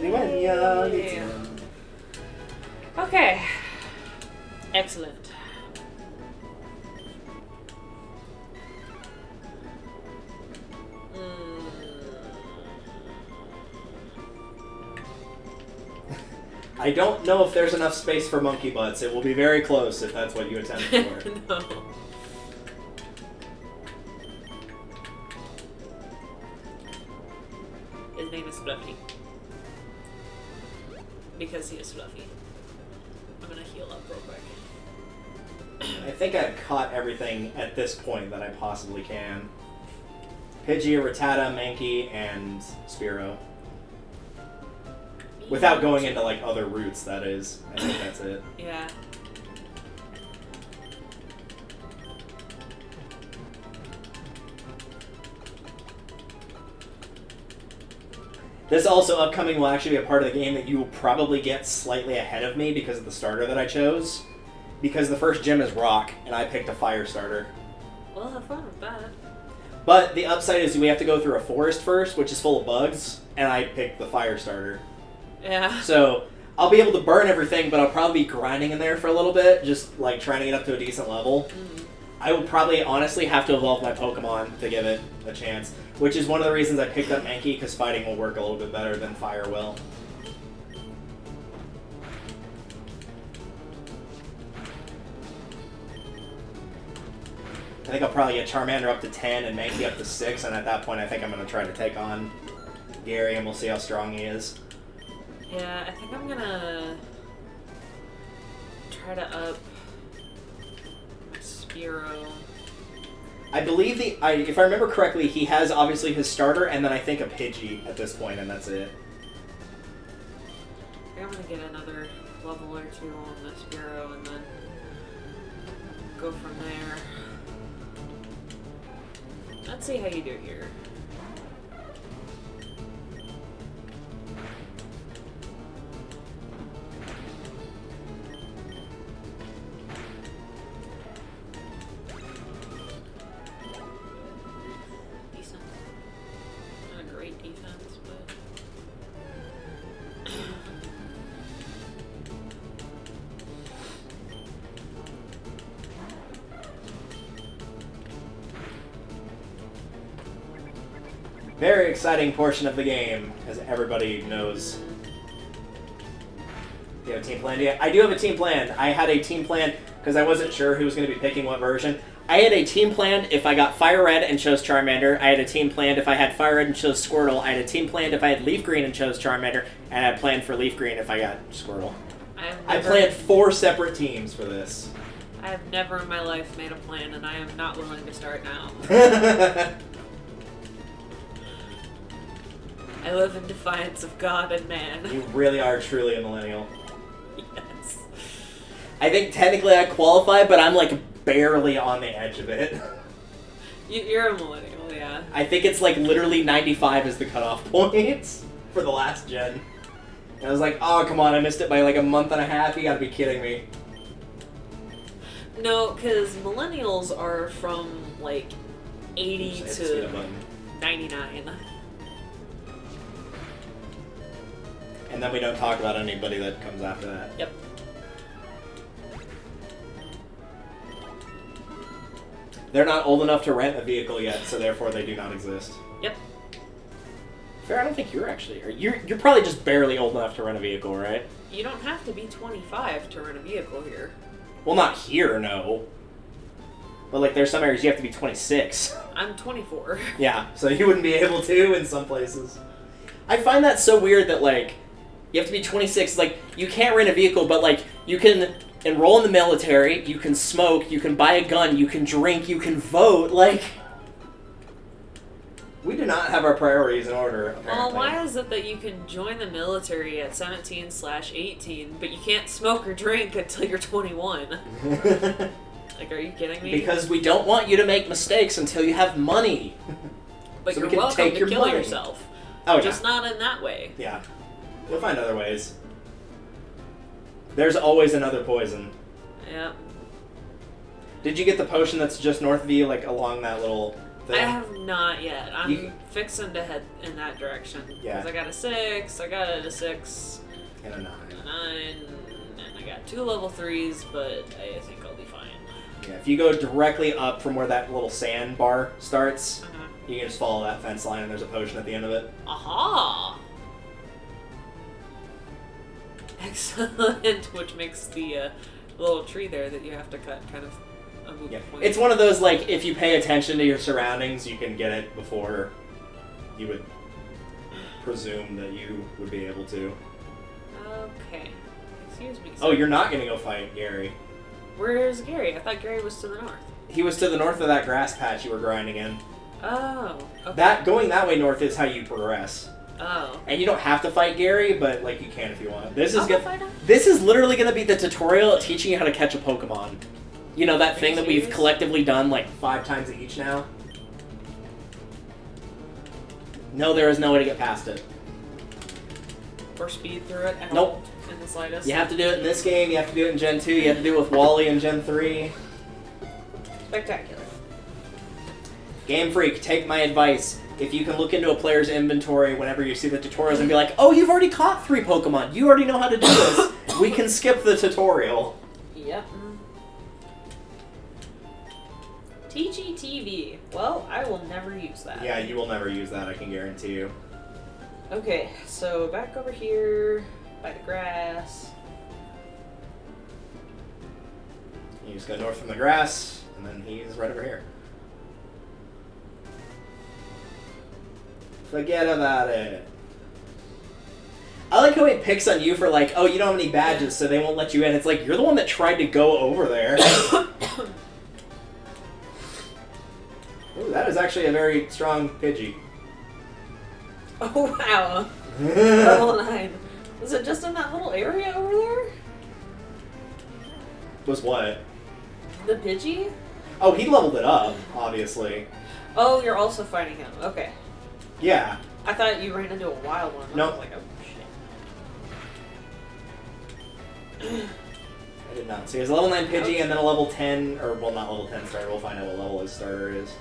Yeah. Okay. Excellent. I don't know if there's enough space for monkey butts. It will be very close if that's what you attempt for. No. His name is Fluffy. Because he is Fluffy. I'm gonna heal up real quick. I think I've caught everything at this point that I possibly can. Pidgey, Rattata, Mankey, and Spearow. Without going into, like, other routes, that is. I think that's it. Yeah. This also upcoming will actually be a part of the game that you will probably get slightly ahead of me because of the starter that I chose. Because the first gym is Rock, and I picked a Fire starter. Well, have fun with that. But the upside is we have to go through a forest first, which is full of bugs, and I picked the Fire starter. Yeah. So, I'll be able to burn everything, but I'll probably be grinding in there for a little bit, just, like, trying to get up to a decent level. Mm. I would probably, honestly, have to evolve my Pokemon to give it a chance, which is one of the reasons I picked up Mankey, because fighting will work a little bit better than Fire will. I think I'll probably get Charmander up to 10 and Mankey up to 6, and at that point I think I'm going to try to take on Gary, and we'll see how strong he is. Yeah, I think I'm gonna try to up Spearow. I believe if I remember correctly, he has obviously his starter, and then I think a Pidgey at this point, and that's it. I'm gonna get another level or two on this bureau, and then go from there. Let's see how you do here. Decent. Not a great defense, but... Very exciting portion of the game, as everybody knows. Do you have a team plan? I do have a team plan. I had a team plan because I wasn't sure who was going to be picking what version. I had a team plan if I got FireRed and chose Charmander. I had a team plan if I had FireRed and chose Squirtle. I had a team plan if I had LeafGreen and chose Charmander. And I had planned for LeafGreen if I got Squirtle. I planned 4 separate teams for this. I have never in my life made a plan, and I am not willing to start now. I live in defiance of God and man. You really are truly a millennial. Yes. I think technically I qualify, but I'm like barely on the edge of it. You're a millennial, yeah. I think it's like literally 95 is the cutoff point for the last gen. And I was like, oh, come on, I missed it by like a month and a half. You gotta be kidding me. No, because millennials are from like 80 to 99. And then we don't talk about anybody that comes after that. Yep. They're not old enough to rent a vehicle yet, so therefore they do not exist. Yep. Fair, I don't think you're actually... You're probably just barely old enough to rent a vehicle, right? You don't have to be 25 to rent a vehicle here. Well, not here, no. But, like, there's some areas you have to be 26. I'm 24. Yeah, so you wouldn't be able to in some places. I find that so weird that, like, you have to be 26. Like, you can't rent a vehicle, but, like, you can enroll in the military, you can smoke, you can buy a gun, you can drink, you can vote, like... We do not have our priorities in order, apparently. Well, why is it that you can join the military at 17/18, but you can't smoke or drink until you're 21? Like, are you kidding me? Because we don't want you to make mistakes until you have money. But so you're we can welcome take to your kill money. yourself. Oh, Just yeah. not in that way. Yeah. You'll find other ways. There's always another poison. Yeah. Did you get the potion that's just north of you, like, along that little thing? I have not yet. I'm fixing to head in that direction. Yeah. Because I got a 6, I got a 6, And a 9. a 9, and I got 2 level 3s, but I think I'll be fine. Yeah, if you go directly up from where that little sand bar starts, Uh-huh. you can just follow that fence line and there's a potion at the end of it. Aha! Excellent, which makes the little tree there that you have to cut kind of a moot point. It's one of those, like, if you pay attention to your surroundings, you can get it before you would presume that you would be able to. Okay. Excuse me. Oh, you're not going to go fight Gary. Where's Gary? I thought Gary was to the north. He was to the north of that grass patch you were grinding in. Oh, okay. Going that way north is how you progress. Oh. And you don't have to fight Gary, but, like, you can if you want. This is fight him? This is literally going to be the tutorial teaching you how to catch a Pokemon. You know, that thing that we've serious? collectively done, like, 5 times each now? No, there is no way to get past it. Or speed through it at Nope. all in the slightest. You have to do it in this game, you have to do it in Gen 2, you have to do it with Wally in Gen 3. Spectacular. Game Freak, take my advice. If you can look into a player's inventory whenever you see the tutorials and be like, oh, you've already caught 3 Pokemon, you already know how to do this, we can skip the tutorial. Yep. TGTV. Well, I will never use that. Yeah, you will never use that, I can guarantee you. Okay, so back over here by the grass. You just go north from the grass, and then he's right over here. Forget about it. I like how he picks on you for like, oh, you don't have any badges, so they won't let you in. It's like, you're the one that tried to go over there. That is actually a very strong Pidgey. Oh, wow. Level 9. Was it just in that little area over there? Was what? The Pidgey? Oh, he leveled it up, obviously. Oh, you're also fighting him. Okay. Yeah. I thought you ran into a wild one. No. I was like, oh, shit. I did not. So he has a level 9 Pidgey and then a level 10, or well, not level 10 starter. We'll find out what level his starter is.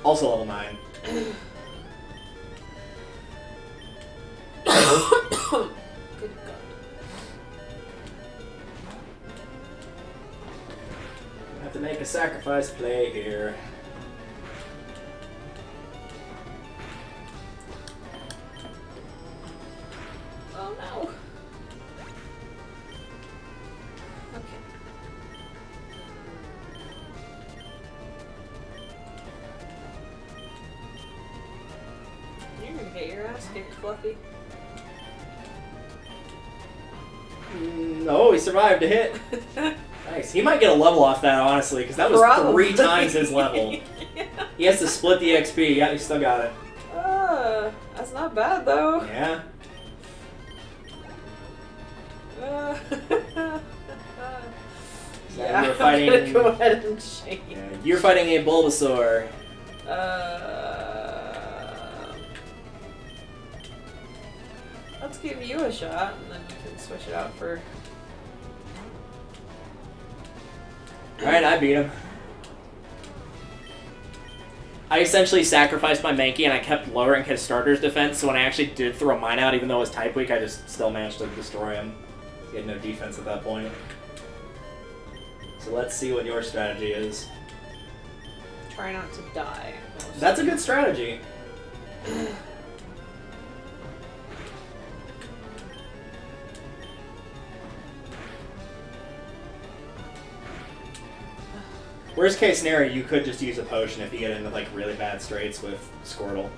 Also level 9. Good God. Have to make a sacrifice play here. Oh no. Okay. You're gonna get your ass kicked, Fluffy. No, he survived a hit. Nice. He might get a level off that, honestly, because that was Probably. 3 times his level. Yeah. He has to split the XP. Yeah, he still got it. That's not bad though. Yeah. So Yeah, you're I'm fighting. gonna go ahead and change. Yeah, you're fighting a Bulbasaur. Let's give you a shot, and then we can switch it out for. Alright, I beat him. I essentially sacrificed my Mankey and I kept lowering his starter's defense, so when I actually did throw mine out, even though it was type weak, I just still managed to destroy him. He had no defense at that point. So let's see what your strategy is. Try not to die. That's a good strategy. Worst case scenario, you could just use a potion if you get into like really bad straits with Squirtle.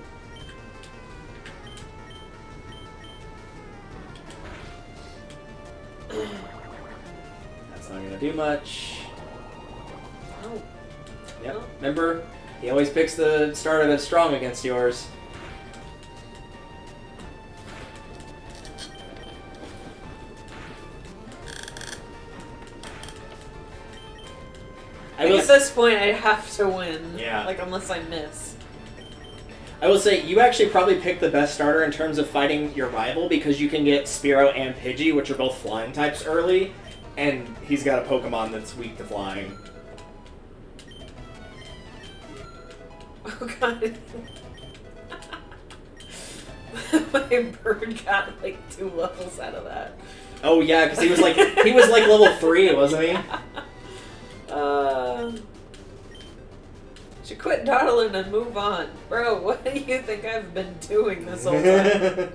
That's not gonna do much. Oh. Yep. No. Remember, he always picks the starter that's strong against yours. At this point, I have to win. Yeah. Like, unless I miss. I will say, you actually probably picked the best starter in terms of fighting your rival because you can get Spearow and Pidgey, which are both flying types early, and he's got a Pokemon that's weak to flying. Oh god. My bird got like 2 levels out of that. Oh yeah, because he was like level 3, wasn't he? Should quit dawdling and move on. Bro, what do you think I've been doing this whole time?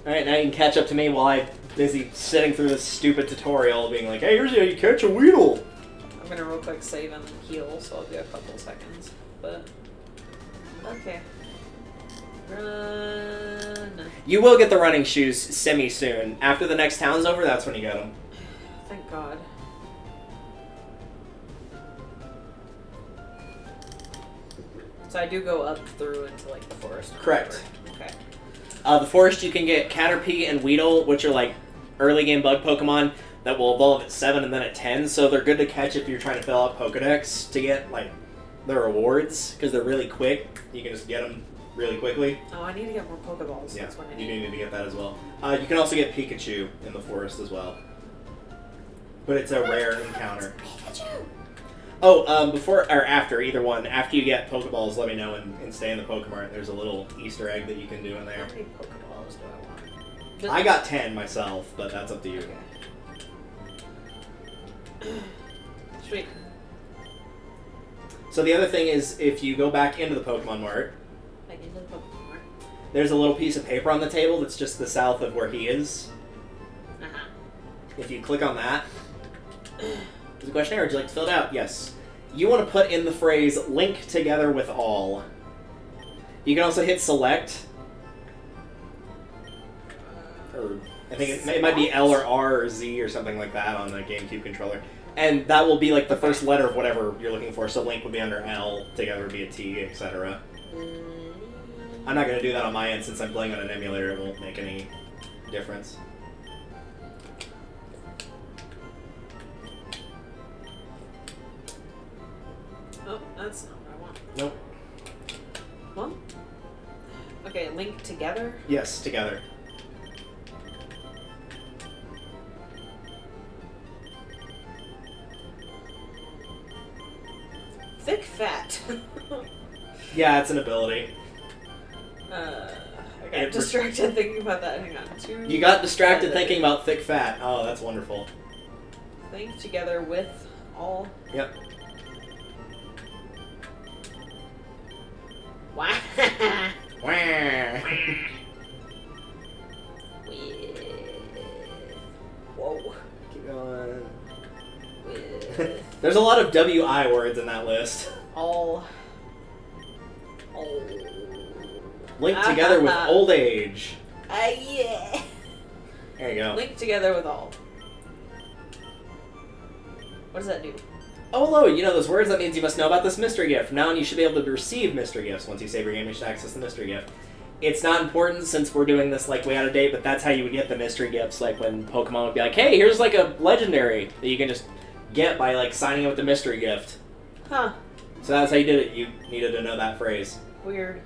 Alright, now you can catch up to me while I'm busy sitting through this stupid tutorial being like, hey, here's how you catch a Weedle! I'm gonna real quick save and heal, so I'll be a couple seconds. But, okay. Run. You will get the running shoes semi-soon. After the next town's over, that's when you get them. Thank God. So I do go up through into like the forest. Correct. Okay. The forest, you can get Caterpie and Weedle, which are like early game bug Pokemon that will evolve at 7 and then at 10, so they're good to catch if you're trying to fill out Pokedex to get like the rewards, because they're really quick. You can just get them really quickly. Oh, I need to get more Pokeballs. Yeah, That's what I you need. do need to get that as well. You can also get Pikachu in the forest as well. But it's a rare encounter. Pikachu! Oh, before or after, either one. After you get Pokeballs, let me know and stay in the Pokemart. There's a little Easter egg that you can do in there. How many Pokeballs do I want? I got 10 myself, but that's up to you. Okay. Sweet. So the other thing is, if you go back into the Pokemon Mart, Back into the Pokemon Mart. there's a little piece of paper on the table that's just the south of where he is. Uh-huh. If you click on that, there's a questionnaire. Would you like to fill it out? Yes. You want to put in the phrase, link together with all. You can also hit select. Or I think it might be L or R or Z or something like that on the GameCube controller. And that will be like the first letter of whatever you're looking for. So Link would be under L, together would be a T, etc. I'm not going to do that on my end since I'm playing on an emulator. It won't make any difference. Oh, that's not what I want. Nope. Well, okay, link together. Yes, together. Thick fat. Yeah, it's an ability. I got distracted thinking about that. Hang on. You got distracted thinking about thick fat. Oh, that's wonderful. Link together with all. Yep. Wow. Whoa. Keep going. With There's a lot of WI words in that list. all. Linked together with old age. Yeah. There you go. Link together with all. What does that do? Oh, hello, you know those words? That means you must know about this mystery gift. From now on, you should be able to receive mystery gifts. Once you save your game, you should access the mystery gift. It's not important since we're doing this like way out of date, but that's how you would get the mystery gifts. Like when Pokemon would be like, hey, here's like a legendary that you can just get by like signing up with the mystery gift. Huh. So that's how you did it. You needed to know that phrase. Weird.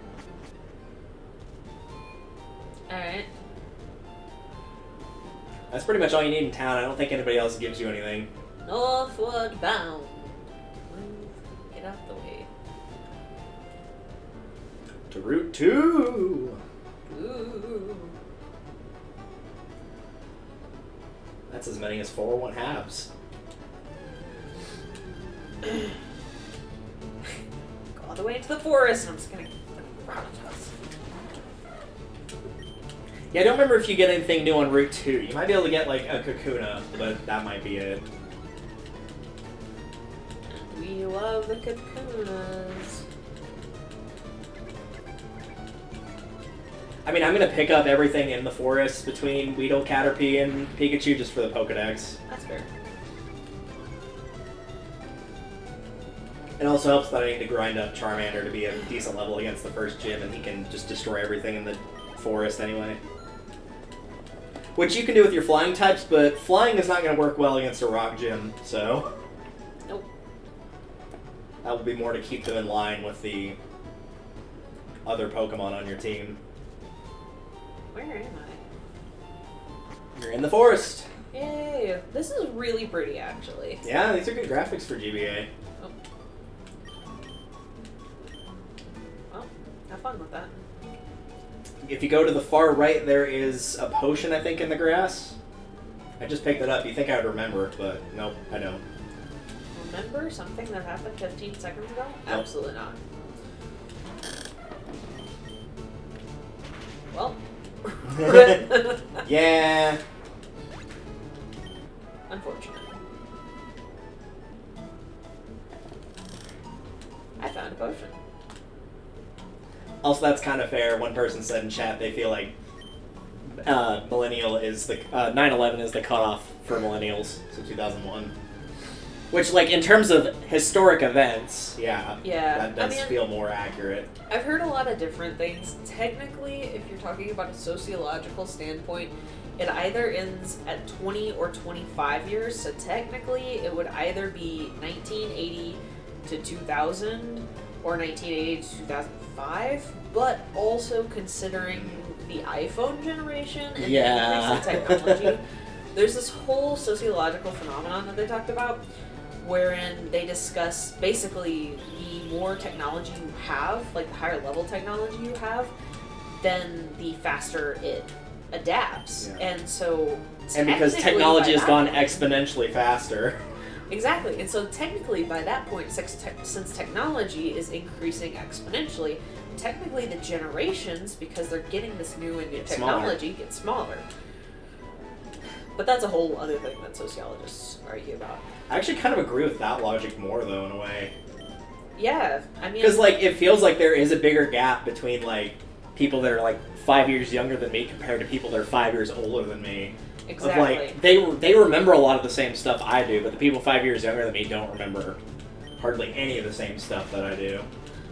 Alright. That's pretty much all you need in town. I don't think anybody else gives you anything. Northward bound. Move. Get out the way. To Route 2! Ooh. That's as many as 4 1/2s. Go all the way into the forest, and I'm just gonna run at us. Yeah, I don't remember if you get anything new on Route 2. You might be able to get, like, a Kakuna, but that might be it. We love the Kakunas. I mean, I'm gonna pick up everything in the forest between Weedle, Caterpie, and Pikachu just for the Pokedex. That's fair. It also helps that I need to grind up Charmander to be a decent level against the first gym, and he can just destroy everything in the forest anyway. Which you can do with your flying types, but flying is not going to work well against a rock gym, so... Nope. That will be more to keep them in line with the other Pokemon on your team. Where am I? You're in the forest! Yay! This is really pretty, actually. Yeah, these are good graphics for GBA. Oh. Well, have fun with that. If you go to the far right, there is a potion, I think, in the grass. I just picked it up. You think I would remember, but nope, I don't. Remember something that happened 15 seconds ago? Nope. Absolutely not. Well. Yeah. Unfortunate. I found a potion. Also, that's kind of fair. One person said in chat they feel like millennial is the 9/11 is the cutoff for millennials, so 2001. Which, like, in terms of historic events, yeah, that does feel more accurate. I've heard a lot of different things. Technically, if you're talking about a sociological standpoint, it either ends at 20 or 25 years. So technically, it would either be 1980 to 2000 or 1980 to 2005. But also considering the iPhone generation and the increase in technology, there's this whole sociological phenomenon that they talked about, wherein they discuss basically the more technology you have, like the higher level technology you have, then the faster it adapts. Yeah. And so... And because technology has gone exponentially faster. Exactly. And so technically by that point, since technology is increasing exponentially, technically the generations, because they're getting this new and new technology, get smaller. But that's a whole other thing that sociologists argue about. I actually kind of agree with that logic more, though, in a way. Yeah, I mean... Because, like, it feels like there is a bigger gap between, like, people that are, like, 5 years younger than me compared to people that are 5 years older than me. Exactly. Of like they remember a lot of the same stuff I do, but the people 5 years younger than me don't remember hardly any of the same stuff that I do.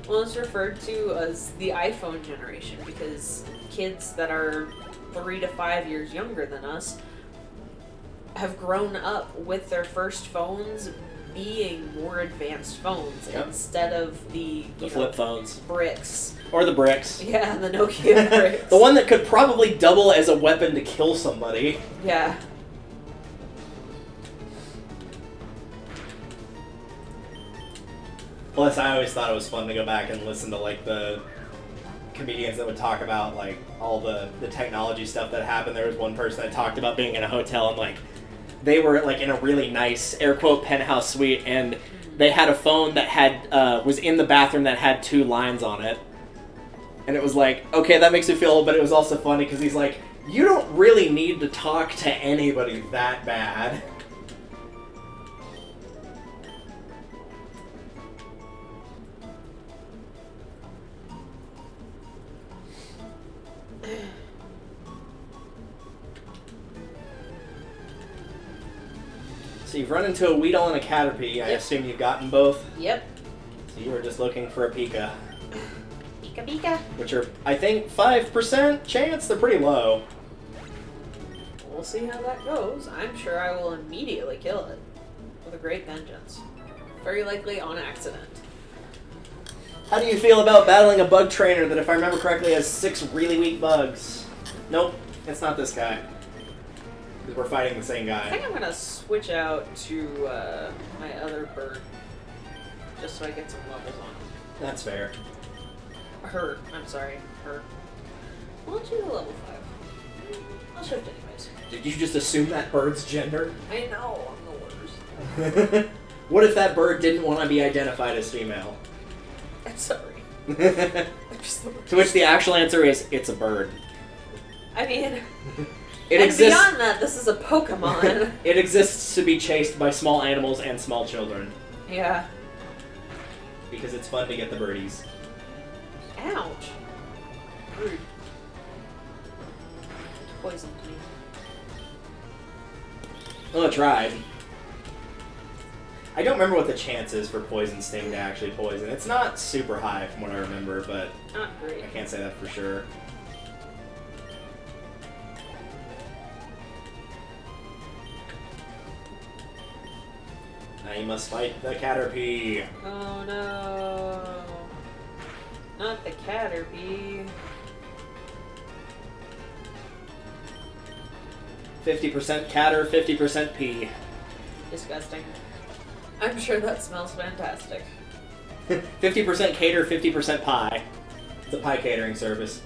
Well, it's referred to as the iPhone generation because kids that are 3 to 5 years younger than us have grown up with their first phones being more advanced phones instead of the flip phones. Bricks. Or the bricks. Yeah, the Nokia bricks. The one that could probably double as a weapon to kill somebody. Yeah. Plus, I always thought it was fun to go back and listen to like the comedians that would talk about like all the technology stuff that happened. There was one person that talked about being in a hotel and like they were like in a really nice air quote penthouse suite and they had a phone that had was in the bathroom that had 2 lines on it. And it was like, okay, that makes me feel old, but it was also funny because he's like, you don't really need to talk to anybody that bad. So you've run into a Weedle and a Caterpie. I assume you've gotten both? Yep. So you were just looking for a Pika. Pika Pika. Which are, I think, 5% chance? They're pretty low. We'll see how that goes. I'm sure I will immediately kill it. With a great vengeance. Very likely on accident. How do you feel about battling a bug trainer that, if I remember correctly, has 6 really weak bugs? Nope, it's not this guy. Because we're fighting the same I guy. think I'm gonna switch out to my other bird. Just so I get some levels on him. That's fair. Her. I'm sorry. Her. Well, she's a level 5. I'll shift anyways. Did you just assume that bird's gender? I know, I'm the worst. What if that bird didn't want to be identified as female? I'm sorry. I'm just the worst. To which the actual answer is, it's a bird. I mean... It and exists. beyond that, this is a Pokemon. It exists to be chased by small animals and small children. Yeah. Because it's fun to get the birdies. Ouch. Rude. Poisoned me. Well, I tried. I don't remember what the chance is for Poison Sting to actually poison. It's not super high from what I remember, but Not great. I can't say that for sure. Now you must fight the Caterpie. Oh no. Not the Caterpie. 50% Catter, 50% Pea. Disgusting. I'm sure that smells fantastic. 50% cater, 50% pie. It's a pie catering service.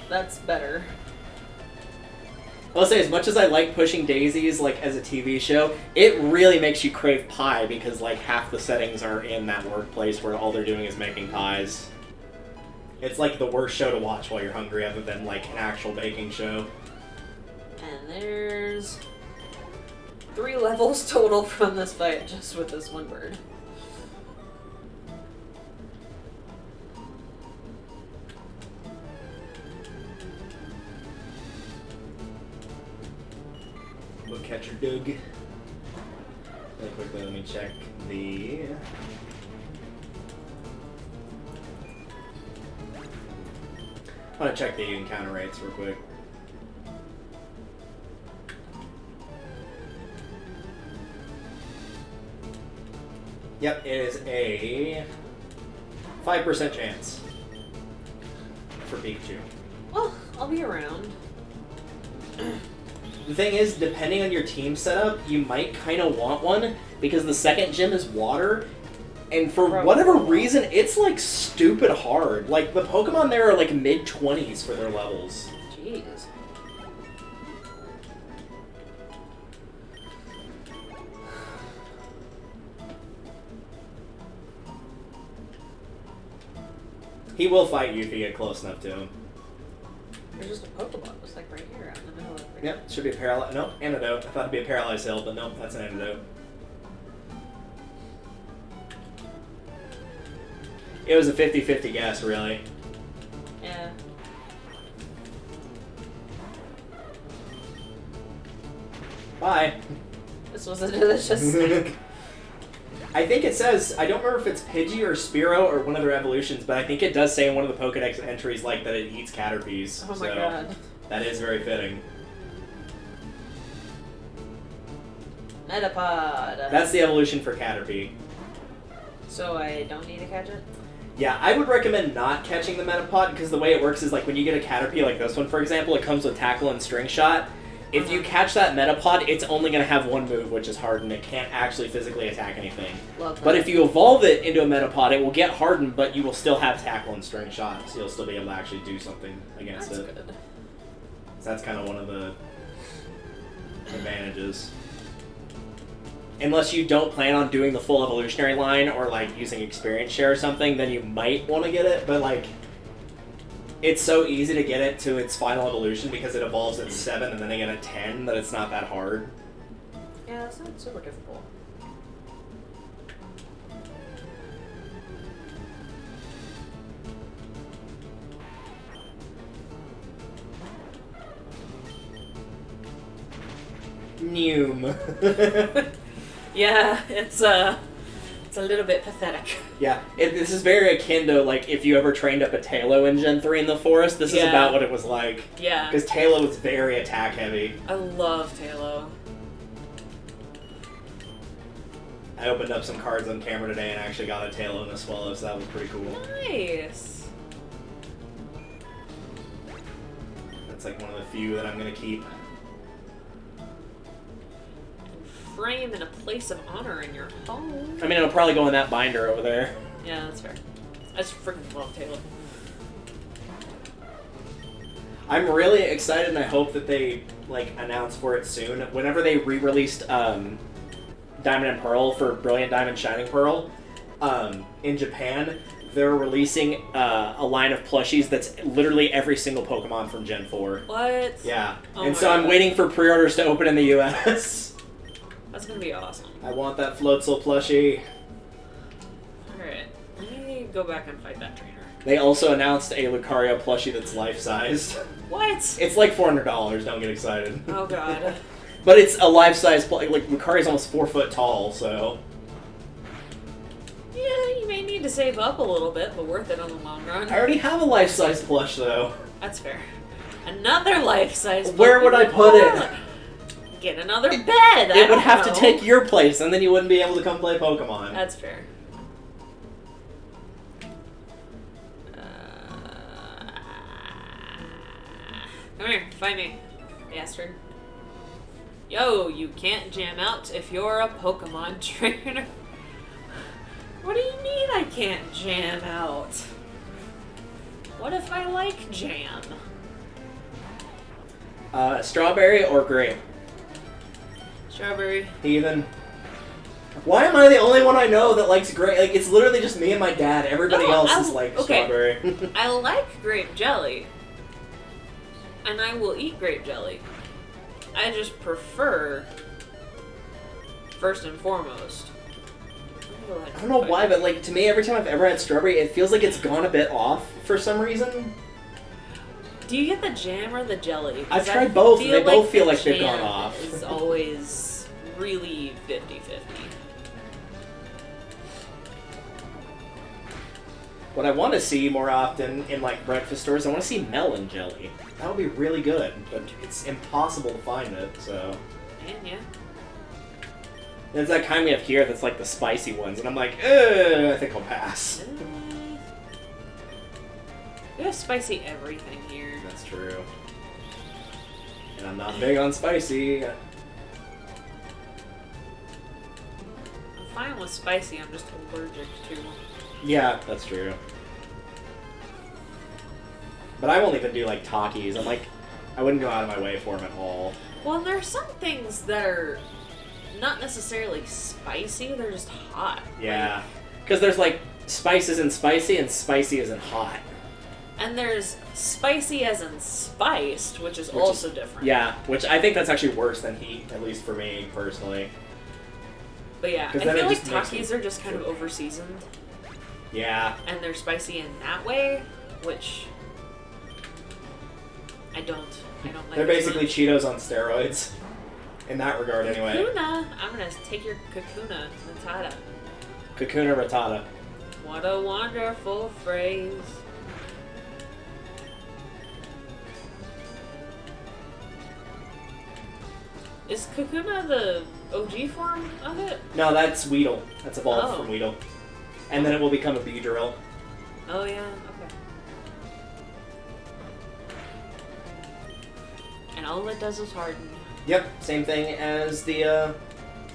That's better. I'll say, as much as I like Pushing Daisies, like, as a TV show, it really makes you crave pie because, like, half the settings are in that workplace where all they're doing is making pies. It's, like, the worst show to watch while you're hungry other than, like, an actual baking show. And there's 3 levels total from this fight just with this one bird. We'll catch your Doug. Really quickly, let me check the... I want to check the encounter rates real quick. Yep, it is a 5% chance for Pikachu. Well, I'll be around. The thing is, depending on your team setup, you might kind of want one, because the second gym is water, and for whatever reason, it's, like, stupid hard. Like, the Pokemon there are, like, mid-20s for their levels. Jeez. He will fight you if you get close enough to him. There's just a Pokemon, just like right here out in the middle of it. Yep, should be a paralyzed... No, antidote. I thought it'd be a paralyzed hill, but no, that's an antidote. It was a 50-50 guess, really. Yeah. Bye. This was a delicious snack. I think it says, I don't remember if it's Pidgey or Spearow or one of their evolutions, but I think it does say in one of the Pokedex entries like that it eats Caterpies. Oh my god. That is very fitting. Metapod. That's the evolution for Caterpie. So I don't need to catch it? Yeah, I would recommend not catching the Metapod because the way it works is like when you get a Caterpie like this one, for example, it comes with Tackle and String Shot. If you catch that Metapod, it's only going to have one move, which is Harden. It can't actually physically attack anything. Love that. But if you evolve it into a Metapod, it will get Hardened, but you will still have Tackle and String Shot, so you'll still be able to actually do something against That's it. good. So that's kind of one of the advantages. Unless you don't plan on doing the full evolutionary line or like using experience share or something, then you might want to get it, but like it's so easy to get it to its final evolution because it evolves at 7 and then again at 10 that it's not that hard. Yeah, that's not super difficult. Noom. Yeah, it's a little bit pathetic. Yeah, this is very akin to, like, if you ever trained up a Tailo in Gen 3 in the forest, this is about what it was like. Yeah. Because Tailo was very attack-heavy. I love Tailo. I opened up some cards on camera today and actually got a Tailo and a Swallow, so that was pretty cool. Nice. That's, like, one of the few that I'm going to keep. Frame in a place of honor in your home. I mean, it'll probably go in that binder over there. Yeah, that's fair. I just freaking love Taylor. I'm really excited, and I hope that they like announce for it soon. Whenever they re-released Diamond and Pearl for Brilliant Diamond, Shining Pearl, in Japan, they're releasing a line of plushies that's literally every single Pokemon from Gen 4. What? Yeah, Oh and my so I'm God. waiting for pre-orders to open in the U.S. That's gonna be awesome. I want that Floatzel plushie. Alright, let me go back and fight that trainer. They also announced a Lucario plushie that's life-sized. What? It's like $400, don't get excited. Oh god. But it's a life-size plushie. Like, Lucario's almost 4 foot tall, so... Yeah, you may need to save up a little bit, but worth it on the long run. I already have a life-size plush, though. That's fair. Another life-size Where would I put it? Get another bed! It would have to take your place, and then you wouldn't be able to come play Pokemon. That's fair. Come here, find me, bastard. Yo, you can't jam out if you're a Pokemon trainer. What do you mean I can't jam out? What if I like jam? Strawberry or grape? Strawberry. Heathen. Why am I the only one I know that likes grape? Like, it's literally just me and my dad. Everybody No, else is like strawberry. I like grape jelly. And I will eat grape jelly. I just prefer, first and foremost. I don't know why, but like, to me, every time I've ever had strawberry, it feels like it's gone a bit off for some reason. Do you get the jam or the jelly? 'Cause I've tried both, and they both feel the like they've gone jam off. is always really 50-50. What I want to see more often in like breakfast stores, I want to see melon jelly. That would be really good, but it's impossible to find it, so... And yeah. There's that kind we have here that's like the spicy ones, and I'm like, I think I'll pass. We have spicy everything here. That's true. And I'm not big on spicy. I'm fine with spicy, I'm just allergic to. Yeah, that's true. But I won't even do like Takis. I'm like, I wouldn't go out of my way for them at all. Well, there are some things that are not necessarily spicy, they're just hot. Yeah. Because there's like spices and spicy isn't hot. And there's spicy as in spiced, which is also different. Yeah, which I think that's actually worse than heat, at least for me personally. But yeah, I 'Cause then feel it like just makes Takis me- are just kind of over-seasoned. Yeah. And they're spicy in that way, which I don't like. They're as basically much. Cheetos on steroids. In that regard, anyway. Kakuna. I'm gonna take your Kakuna Matata. Kakuna Matata. What a wonderful phrase. Is Kakuna the OG form of it? No, that's Weedle. That's evolved Oh. from Weedle. And then it will become a Beedrill. Oh yeah, okay. And all it does is harden. Yep, same thing as the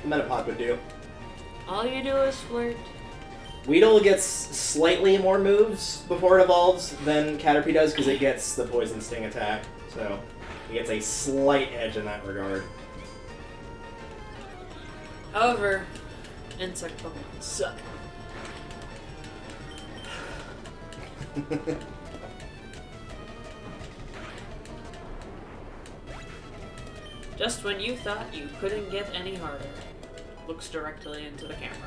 Metapod would do. All you do is flirt. Weedle gets slightly more moves before it evolves than Caterpie does because it gets the Poison Sting attack. So it gets a slight edge in that regard. However, insect Pokemon suck. Just when you thought you couldn't get any harder. Looks directly into the camera.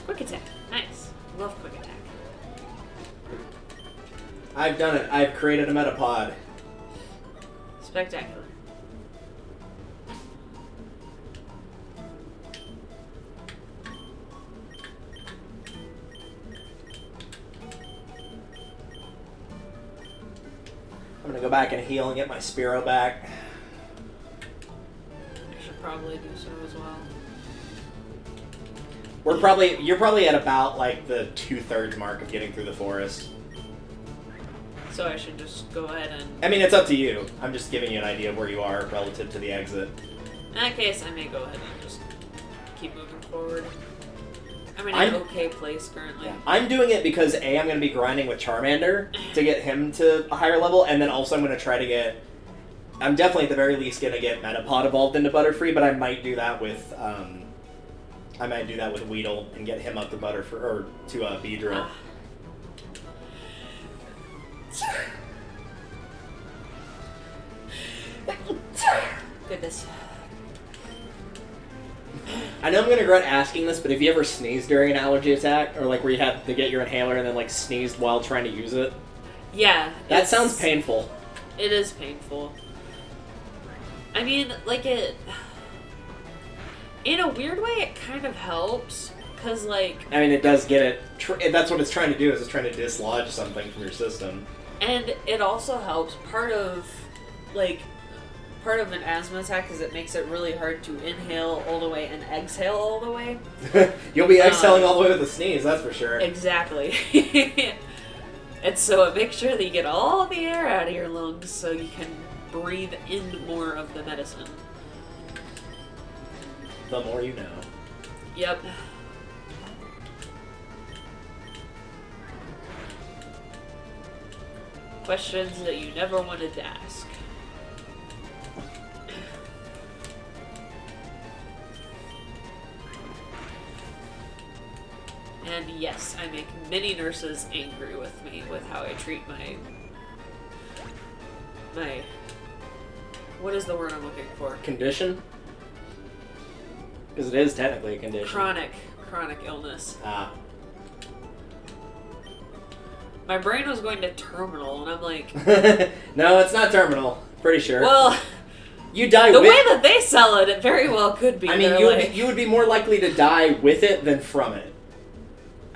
Quick attack. Nice. Love quick attack. I've done it. I've created a Metapod. Spectacular. I'm gonna go back and heal and get my Spearow back. I should probably do so as well. You're probably at about like the 2/3 mark of getting through the forest. So I should just go ahead and... I mean, it's up to you. I'm just giving you an idea of where you are relative to the exit. In that case, I may go ahead and just keep moving forward. I'm in an okay place currently. Yeah. I'm doing it because A, I'm going to be grinding with Charmander to get him to a higher level, and then also I'm going to try to get... I'm definitely at the very least going to get Metapod evolved into Butterfree, but I might do that with... Weedle and get him up to Butterfree, or to Beedrill. Goodness. I know I'm going to regret asking this, but have you ever sneezed during an allergy attack? Or like where you had to get your inhaler and then like sneezed while trying to use it? Yeah. That sounds painful. It is painful. I mean, like it... In a weird way, it kind of helps. Because like... I mean, it does get it... that's what it's trying to do, is it's trying to dislodge something from your system. And it also helps. Part of an asthma attack is it makes it really hard to inhale all the way and exhale all the way. You'll be exhaling all the way with a sneeze, that's for sure. Exactly. And so it makes sure that you get all the air out of your lungs so you can breathe in more of the medicine. The more you know. Yep. Questions that you never wanted to ask. And yes, I make many nurses angry with me with how I treat my... What is the word I'm looking for? Condition? Because it is technically a condition. Chronic illness. Ah. My brain was going to terminal, and I'm like... No, it's not terminal. Pretty sure. Well... You die the with... way that they sell it, it very well could be. I mean, you would be more likely to die with it than from it.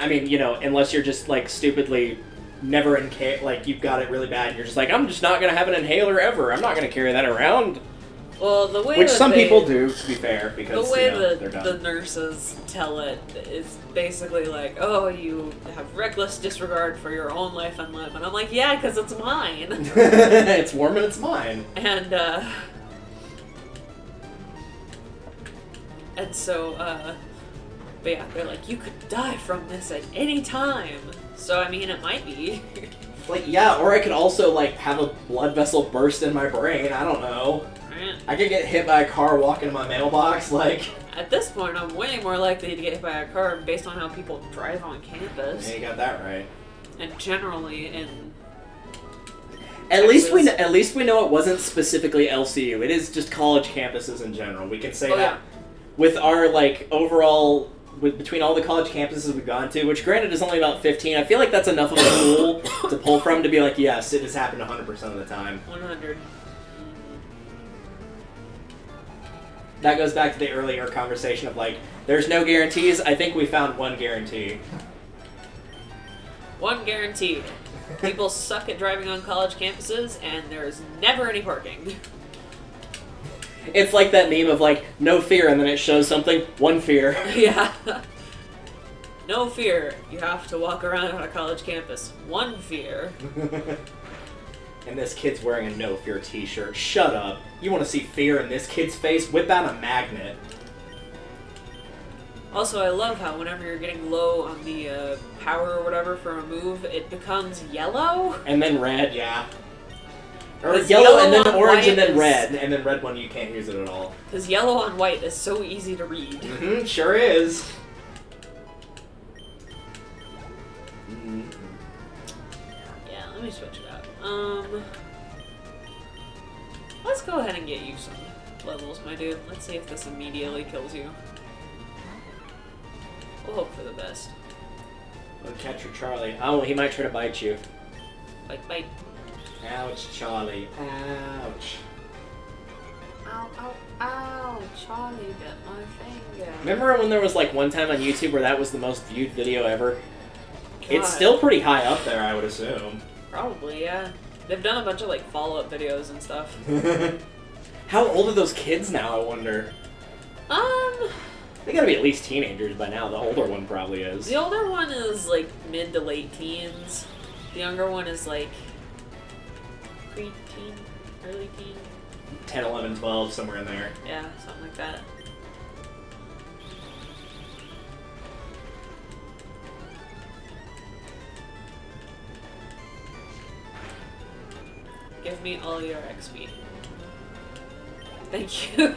I mean, you know, unless you're just, like, stupidly never like, you've got it really bad, and you're just like, I'm just not going to have an inhaler ever. I'm not going to carry that around. Well, the way Which that some people do, to be fair, because, the way you know, they're dumb. the nurses tell it is basically like, oh, you have reckless disregard for your own life and limb. And I'm like, yeah, because it's mine. It's warm and it's mine. And so, but yeah, they're like, you could die from this at any time. So, I mean, it might be. Like, yeah, or I could also, like, have a blood vessel burst in my brain. I don't know. I could get hit by a car walking to my mailbox, like... At this point, I'm way more likely to get hit by a car based on how people drive on campus. Yeah, you got that right. And generally in... At least we know it wasn't specifically LCU. It is just college campuses in general. We can say that yeah. With our, like, overall... between all the college campuses we've gone to, which granted is only about 15, I feel like that's enough of a pool to pull from to be like, yes, it has happened 100% of the time. 100. that goes back to the earlier conversation of, like, there's no guarantees. I think we found one guarantee. One guaranteed. People suck at driving on college campuses, and there's never any parking. It's like that meme of, like, no fear, and then it shows something, one fear. Yeah. No fear. You have to walk around on a college campus. One fear. And this kid's wearing a no fear t-shirt. Shut up. You want to see fear in this kid's face? Whip out a magnet. Also, I love how whenever you're getting low on the power or whatever for a move, it becomes yellow. And then red, yeah. Or Because yellow and then orange white and then is- red. And then red one you can't use it at all. Because yellow on white is so easy to read. Mm-hmm, sure is. Yeah, let me switch it out. Let's go ahead and get you some levels, my dude. Let's see if this immediately kills you. We'll hope for the best. Oh, Catcher Charlie. Oh, he might try to bite you. Bite, bite. Ouch, Charlie. Ouch. Ow, ow, ow. Charlie bit my finger. Remember when there was, like, one time on YouTube where that was the most viewed video ever? God. It's still pretty high up there, I would assume. Probably, yeah. They've done a bunch of, like, follow-up videos and stuff. How old are those kids now, I wonder? They gotta be at least teenagers by now. The older one probably is. The older one is, like, mid to late teens. The younger one is, like, pre-teen, early teen. 10, 11, 12, somewhere in there. Yeah, something like that. Give me all your XP. Thank you.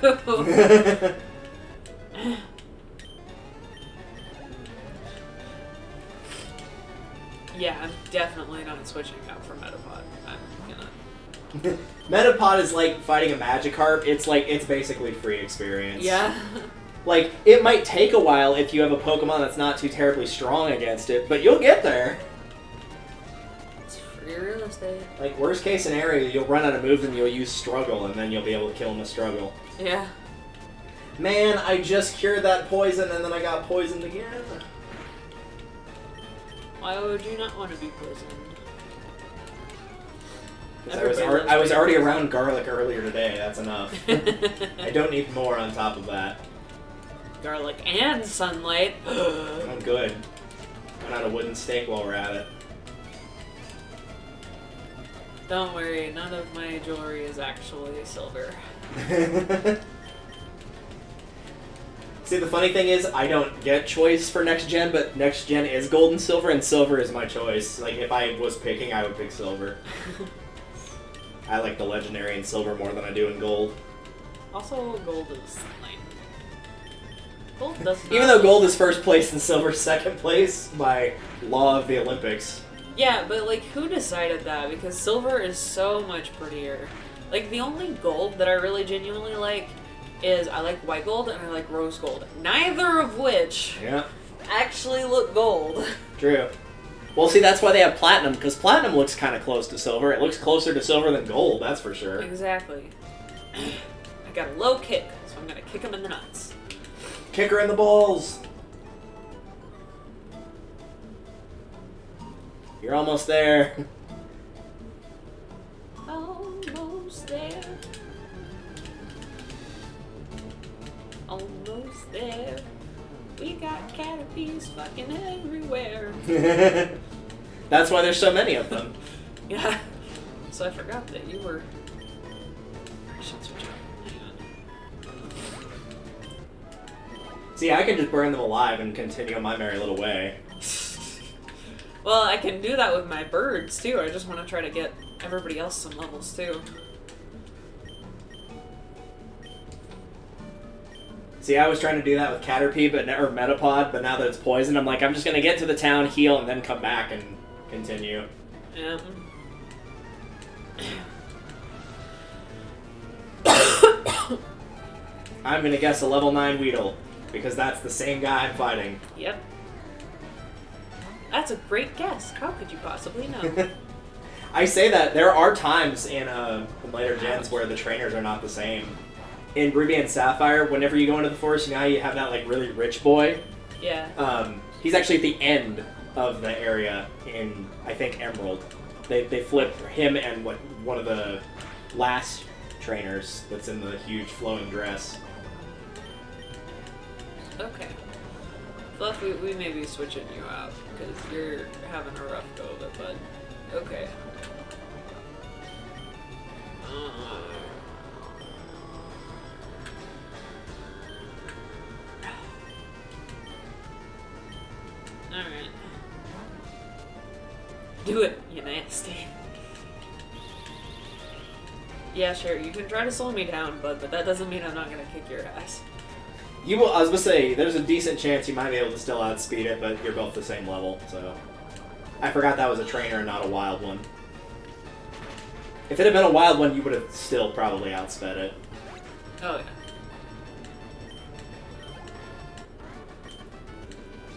Yeah, I'm definitely not switching out for Metapod. I'm gonna... Metapod is like fighting a Magikarp. It's basically free experience. Yeah. Like, it might take a while if you have a Pokemon that's not too terribly strong against it, but you'll get there. It's free real estate. Like, worst case scenario, you'll run out of moves and you'll use Struggle, and then you'll be able to kill him with Struggle. Yeah. Man, I just cured that poison, and then I got poisoned again. Why would you not want to be poisoned? 'Cause I was already around garlic earlier today, that's enough. I don't need more on top of that. Garlic and sunlight. I'm good. Run out a wooden stake while we're at it. Don't worry, none of my jewelry is actually silver. See, the funny thing is, I don't get choice for next gen, but next gen is gold and silver is my choice. Like, if I was picking, I would pick silver. I like the legendary in silver more than I do in gold. Also, gold is like... Gold does not... Even though gold is first place and silver second place by law of the Olympics. Yeah, but like, who decided that? Because silver is so much prettier. Like, the only gold that I really genuinely like is I like white gold and I like rose gold. Neither of which actually look gold. True. Well, see, that's why they have platinum, because platinum looks kind of close to silver. It looks closer to silver than gold, that's for sure. Exactly. I got a low kick, so I'm gonna kick him in the nuts. Kick her in the balls! You're almost there. Almost there. Almost there. We got Caterpies fucking everywhere. That's why there's so many of them. Yeah. So I forgot that you were... I should switch out. Hang on. See, I can just burn them alive and continue on my merry little way. Well, I can do that with my birds, too. I just want to try to get everybody else some levels, too. See, I was trying to do that with Caterpie, or Metapod, but now that it's poison, I'm like, I'm just gonna get to the town, heal, and then come back and continue. Yeah. I'm gonna guess a level 9 Weedle, because that's the same guy I'm fighting. Yep. That's a great guess. How could you possibly know? I say that there are times in later gens where the trainers are not the same. in Ruby and Sapphire, whenever you go into the forest, now you have that like really rich boy. Yeah. He's actually at the end of the area in, I think, Emerald. They flip him and one of the last trainers that's in the huge flowing dress. Okay. Fluff, we may be switching you out, because you're having a rough go of it, but okay. Alright. Do it, you nasty. Yeah, sure, you can try to slow me down, but that doesn't mean I'm not gonna kick your ass. You will. I was gonna say, there's a decent chance you might be able to still outspeed it, but you're both the same level, so... I forgot that was a trainer and not a wild one. If it had been a wild one, you would have still probably outsped it. Oh, yeah.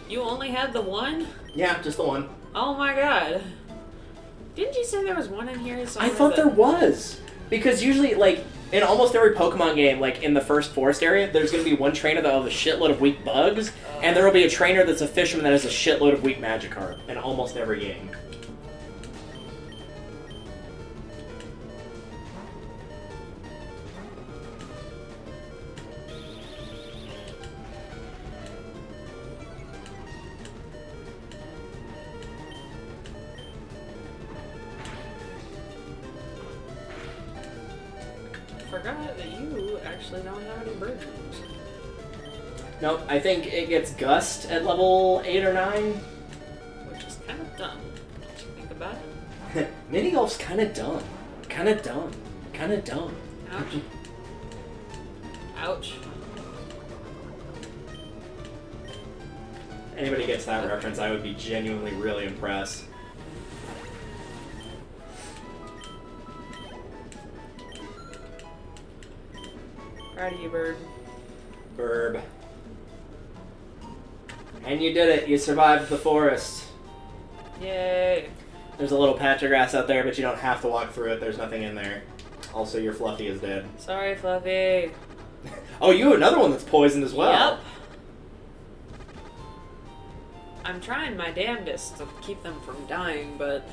You only had the one? Yeah, just the one. Oh my god. Didn't you say there was one in here? I thought there was! Because usually, like, in almost every Pokemon game, like, in the first forest area, there's going to be one trainer that has a shitload of weak bugs, and there will be a trainer that's a fisherman that has a shitload of weak Magikarp in almost every game. Forgot that you actually don't have any bird moves. Nope, I think it gets Gust at level 8 or 9. Which is kind of dumb. Don't you think about it? Mini Golf's kind of dumb. Kind of dumb. Kind of dumb. Ouch. Ouch. Anybody gets that reference, I would be genuinely really impressed. Proud of you, bird. Burb. And you did it. You survived the forest. Yay. There's a little patch of grass out there, but you don't have to walk through it. There's nothing in there. Also, your Fluffy is dead. Sorry, Fluffy. Oh, you have another one that's poisoned as well. Yep. I'm trying my damnedest to keep them from dying, but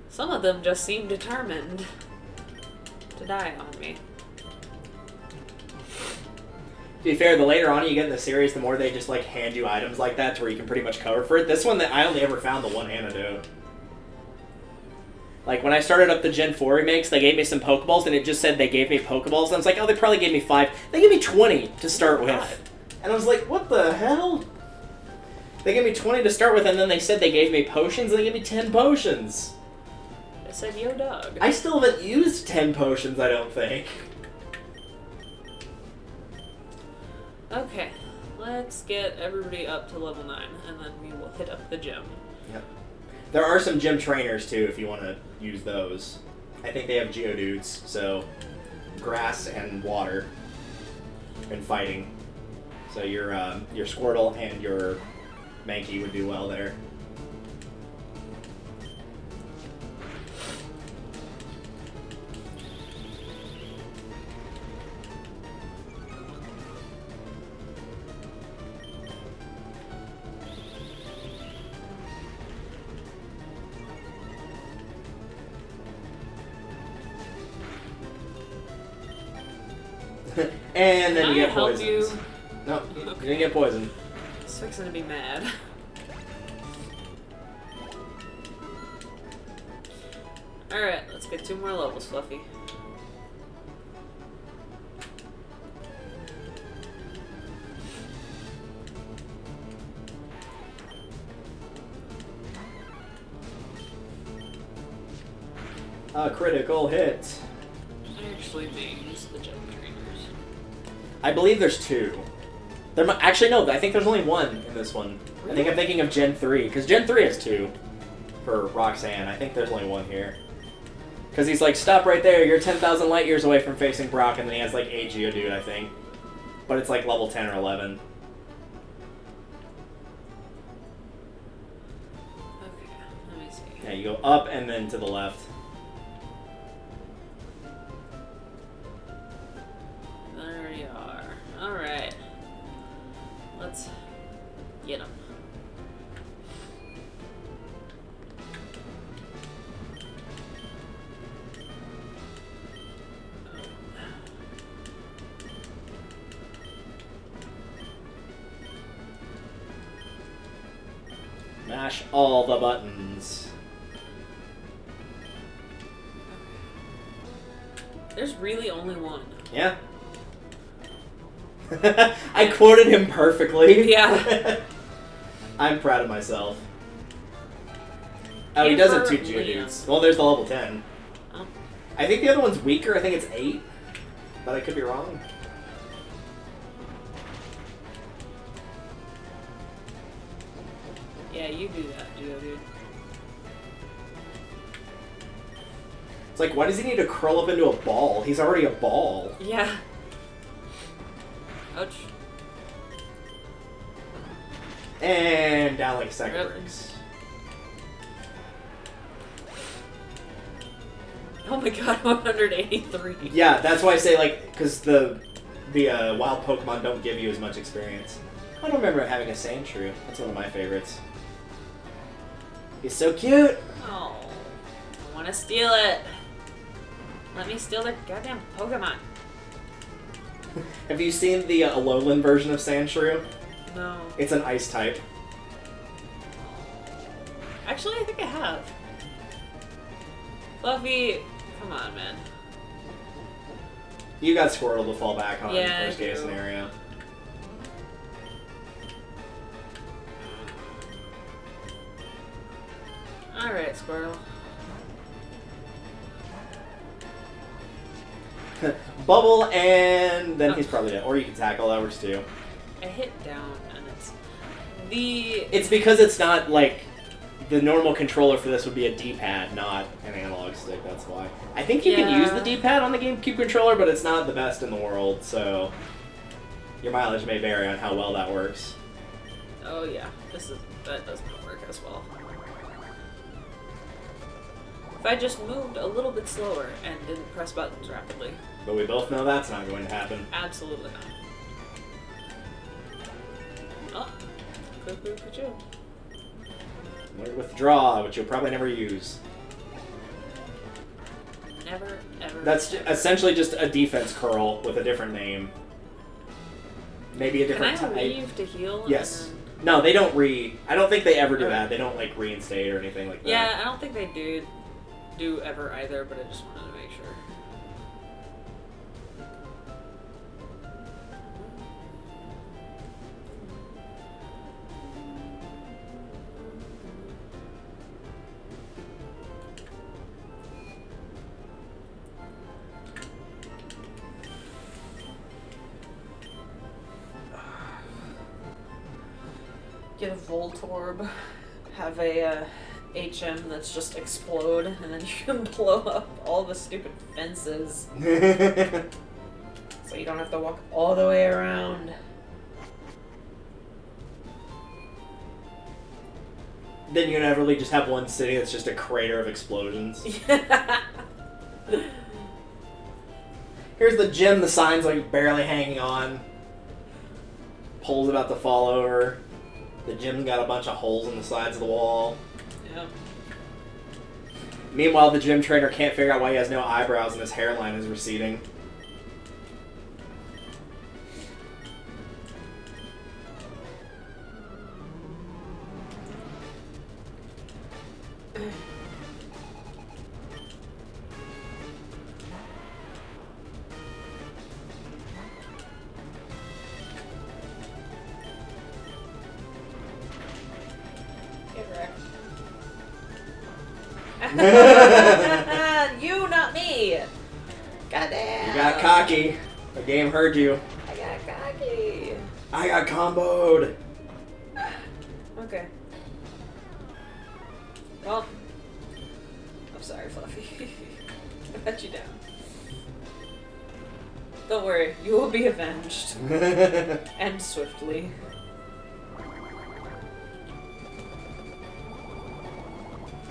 some of them just seem determined to die on me. To be fair, the later on you get in the series, the more they just like hand you items like that to where you can pretty much cover for it. This one, that I only ever found the one antidote. Like when I started up the Gen 4 remakes, they gave me some Pokeballs and it just said they gave me Pokeballs. And I was like, oh, they probably gave me 5. They gave me 20 to start with. And I was like, what the hell? They gave me 20 to start with and then they said they gave me potions and they gave me 10 potions. I said, yo, dog. I still haven't used 10 potions, I don't think. Okay, let's get everybody up to level 9, and then we will hit up the gym. Yep. There are some gym trainers, too, if you want to use those. I think they have Geodudes, so grass and water and fighting. So your Squirtle and your Mankey would do well there. And then Can you I get help poisoned. you? No, you Okay. didn't get poisoned. It's fixing to be mad. Alright, let's get 2 more levels, Fluffy. A critical hit. I actually may use the gym trainers. I believe there's 2. Actually, no, I think there's only 1 in this one. I think I'm thinking of Gen 3, because Gen 3 has 2 for Roxanne. I think there's only 1 here. Because he's like, stop right there, you're 10,000 light years away from facing Brock, and then he has like a Geodude, I think. But it's like level 10 or 11. Okay, let me see. Yeah, you go up and then to the left. Alright. Mash all the buttons. There's really only one. Yeah. I quoted him perfectly. Yeah. I'm proud of myself. Oh, he does have 2 Leo. Geodudes. Well, there's the level 10. Oh. I think the other one's weaker. I think it's 8. But I could be wrong. Yeah, you do that, dude. It's like, why does he need to curl up into a ball? He's already a ball. Yeah. Ouch. And down like second Yep. bricks. Oh my god, 183. Yeah, that's why I say, like, because the wild Pokemon don't give you as much experience. I don't remember having a Sandshrew. That's one of my favorites. He's so cute! Oh. I want to steal it. Let me steal their goddamn Pokemon. Have you seen the Alolan version of Sandshrew? No. It's an ice type. Actually, I think I have. Fluffy, come on, man. You got Squirtle to fall back on Yeah, worst I case do. scenario. Alright, Squirtle. Bubble, and then he's probably dead. Or you can tackle, that works too. I hit down, and it's... It's because it's not, like, the normal controller for this would be a D-pad, not an analog stick, that's why. I think you can use the D-pad on the GameCube controller, but it's not the best in the world, so your mileage may vary on how well that works. Oh yeah, that does not work as well. If I just moved a little bit slower and didn't press buttons rapidly. But we both know that's not going to happen. Absolutely not. Oh, Cuckoo. Learn Withdraw, which you'll probably never use. Never, ever. That's essentially just a defense curl with a different name. Maybe a different Can I type. leave to heal? Yes. And then... No, they don't I don't think they ever do Or- that. They don't, like, reinstate or anything like that. Yeah, I don't think they do ever either, but I just wanted to make sure. Get a Voltorb, have a HM that's just explode, and then you can blow up all the stupid fences. So you don't have to walk all the way around. Then you inevitably just have one city that's just a crater of explosions. Here's the gym, the sign's like barely hanging on. Pole's about to fall over. The gym's got a bunch of holes in the sides of the wall. Yep. Meanwhile, the gym trainer can't figure out why he has no eyebrows and his hairline is receding. You, not me. Goddamn. You got cocky. The game heard you. I got cocky. I got comboed. Okay. Well, I'm sorry, Fluffy. I let you down. Don't worry, you will be avenged. And swiftly.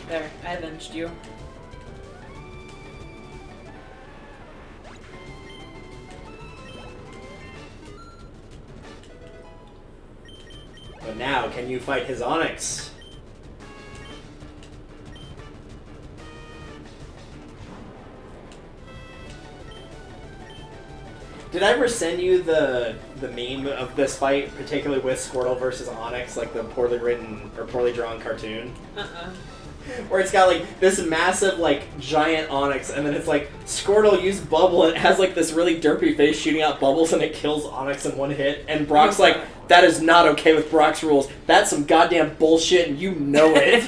There, I avenged you. But now, can you fight his Onyx? Did I ever send you the meme of this fight, particularly with Squirtle versus Onyx, like the poorly written or poorly drawn cartoon? Where it's got like this massive like giant Onyx, and then it's like Squirtle used bubble, and it has like this really derpy face shooting out bubbles, and it kills Onyx in one hit. And Brock's like, that is not okay with Brock's rules. That's some goddamn bullshit, and you know it.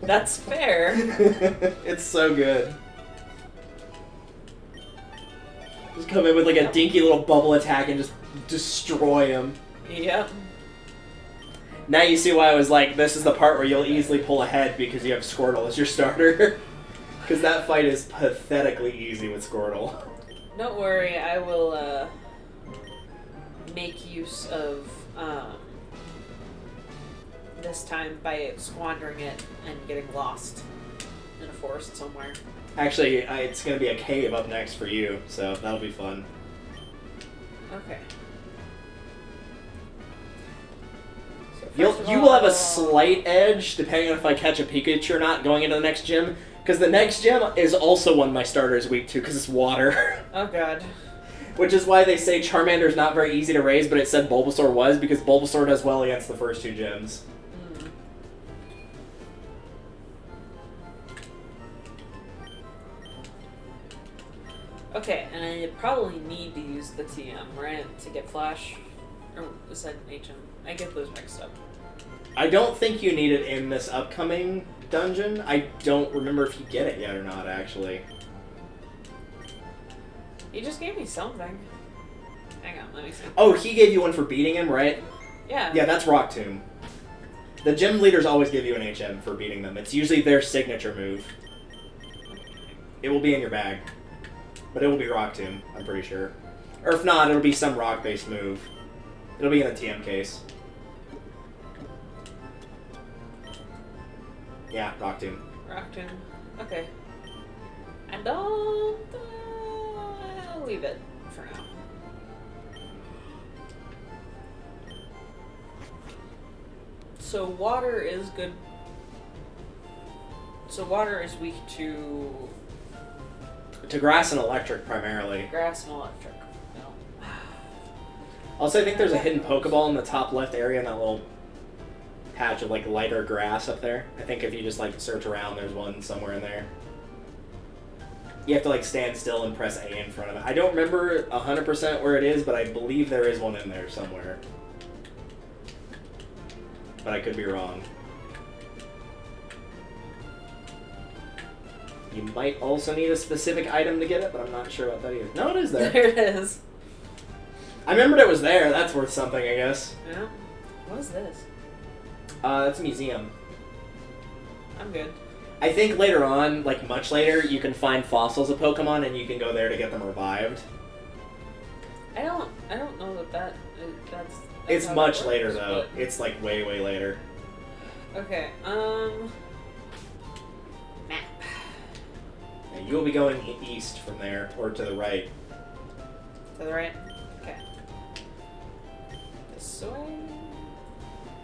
That's fair. It's so good. Just come in with like a dinky little bubble attack and just destroy him. Yep. Now you see why I was like, this is the part where you'll easily pull ahead because you have Squirtle as your starter. Because that fight is pathetically easy with Squirtle. Don't worry, I will make use of this time by squandering it and getting lost in a forest somewhere. Actually, it's going to be a cave up next for you, so that'll be fun. Okay. You will have a slight edge, depending on if I catch a Pikachu or not, going into the next gym. Because the next gym is also one of my starters weak to, because it's water. Oh god. Which is why they say Charmander is not very easy to raise, but it said Bulbasaur was, because Bulbasaur does well against the first two gyms. Mm. Okay, and I probably need to use the TM, right, to get Flash? Or is that an HM? I get those mixed up. I don't think you need it in this upcoming dungeon. I don't remember if you get it yet or not, actually. He just gave me something. Hang on, let me see. Oh, he gave you one for beating him, right? Yeah. Yeah, that's Rock Tomb. The gym leaders always give you an HM for beating them. It's usually their signature move. It will be in your bag. But it will be Rock Tomb, I'm pretty sure. Or if not, it'll be some rock-based move. It'll be in the TM case. Yeah, Rock Tomb. Rock Tomb. Okay. And I'll leave it for now. So water is good. So water is weak to To grass and electric, primarily. grass and electric. No. Also, I think there's a hidden Pokeball in the top left area in that little patch of, like, lighter grass up there. I think if you just, like, search around, there's one somewhere in there. You have to, like, stand still and press A in front of it. I don't remember 100% where it is, but I believe there is one in there somewhere. But I could be wrong. You might also need a specific item to get it, but I'm not sure about that either. No, it is there. There it is. I remembered it was there. That's worth something, I guess. Yeah. What is this? It's a museum. I'm good. I think later on, like much later, you can find fossils of Pokemon and you can go there to get them revived. I don't know that's It's how much that later works, though. It's like way, way later. Okay, map. Yeah, you'll be going east from there, or to the right. To the right? Okay. This way?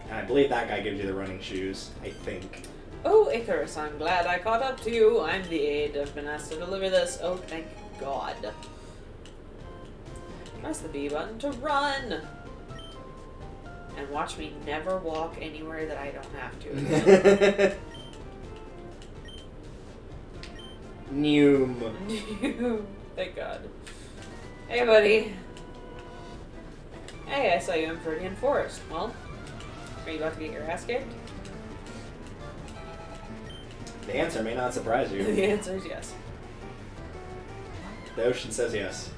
And I believe that guy gives you the running shoes, I think. Oh, Icarus, I'm glad I caught up to you. I'm the aide. I've been asked to deliver this. Oh, thank God. Press the B button to run. And watch me never walk anywhere that I don't have to again. Noom. Thank God. Hey, buddy. Hey, I saw you in Viridian Forest. Well, are you about to get your ass kicked? The answer may not surprise you. The answer is yes. The ocean says yes.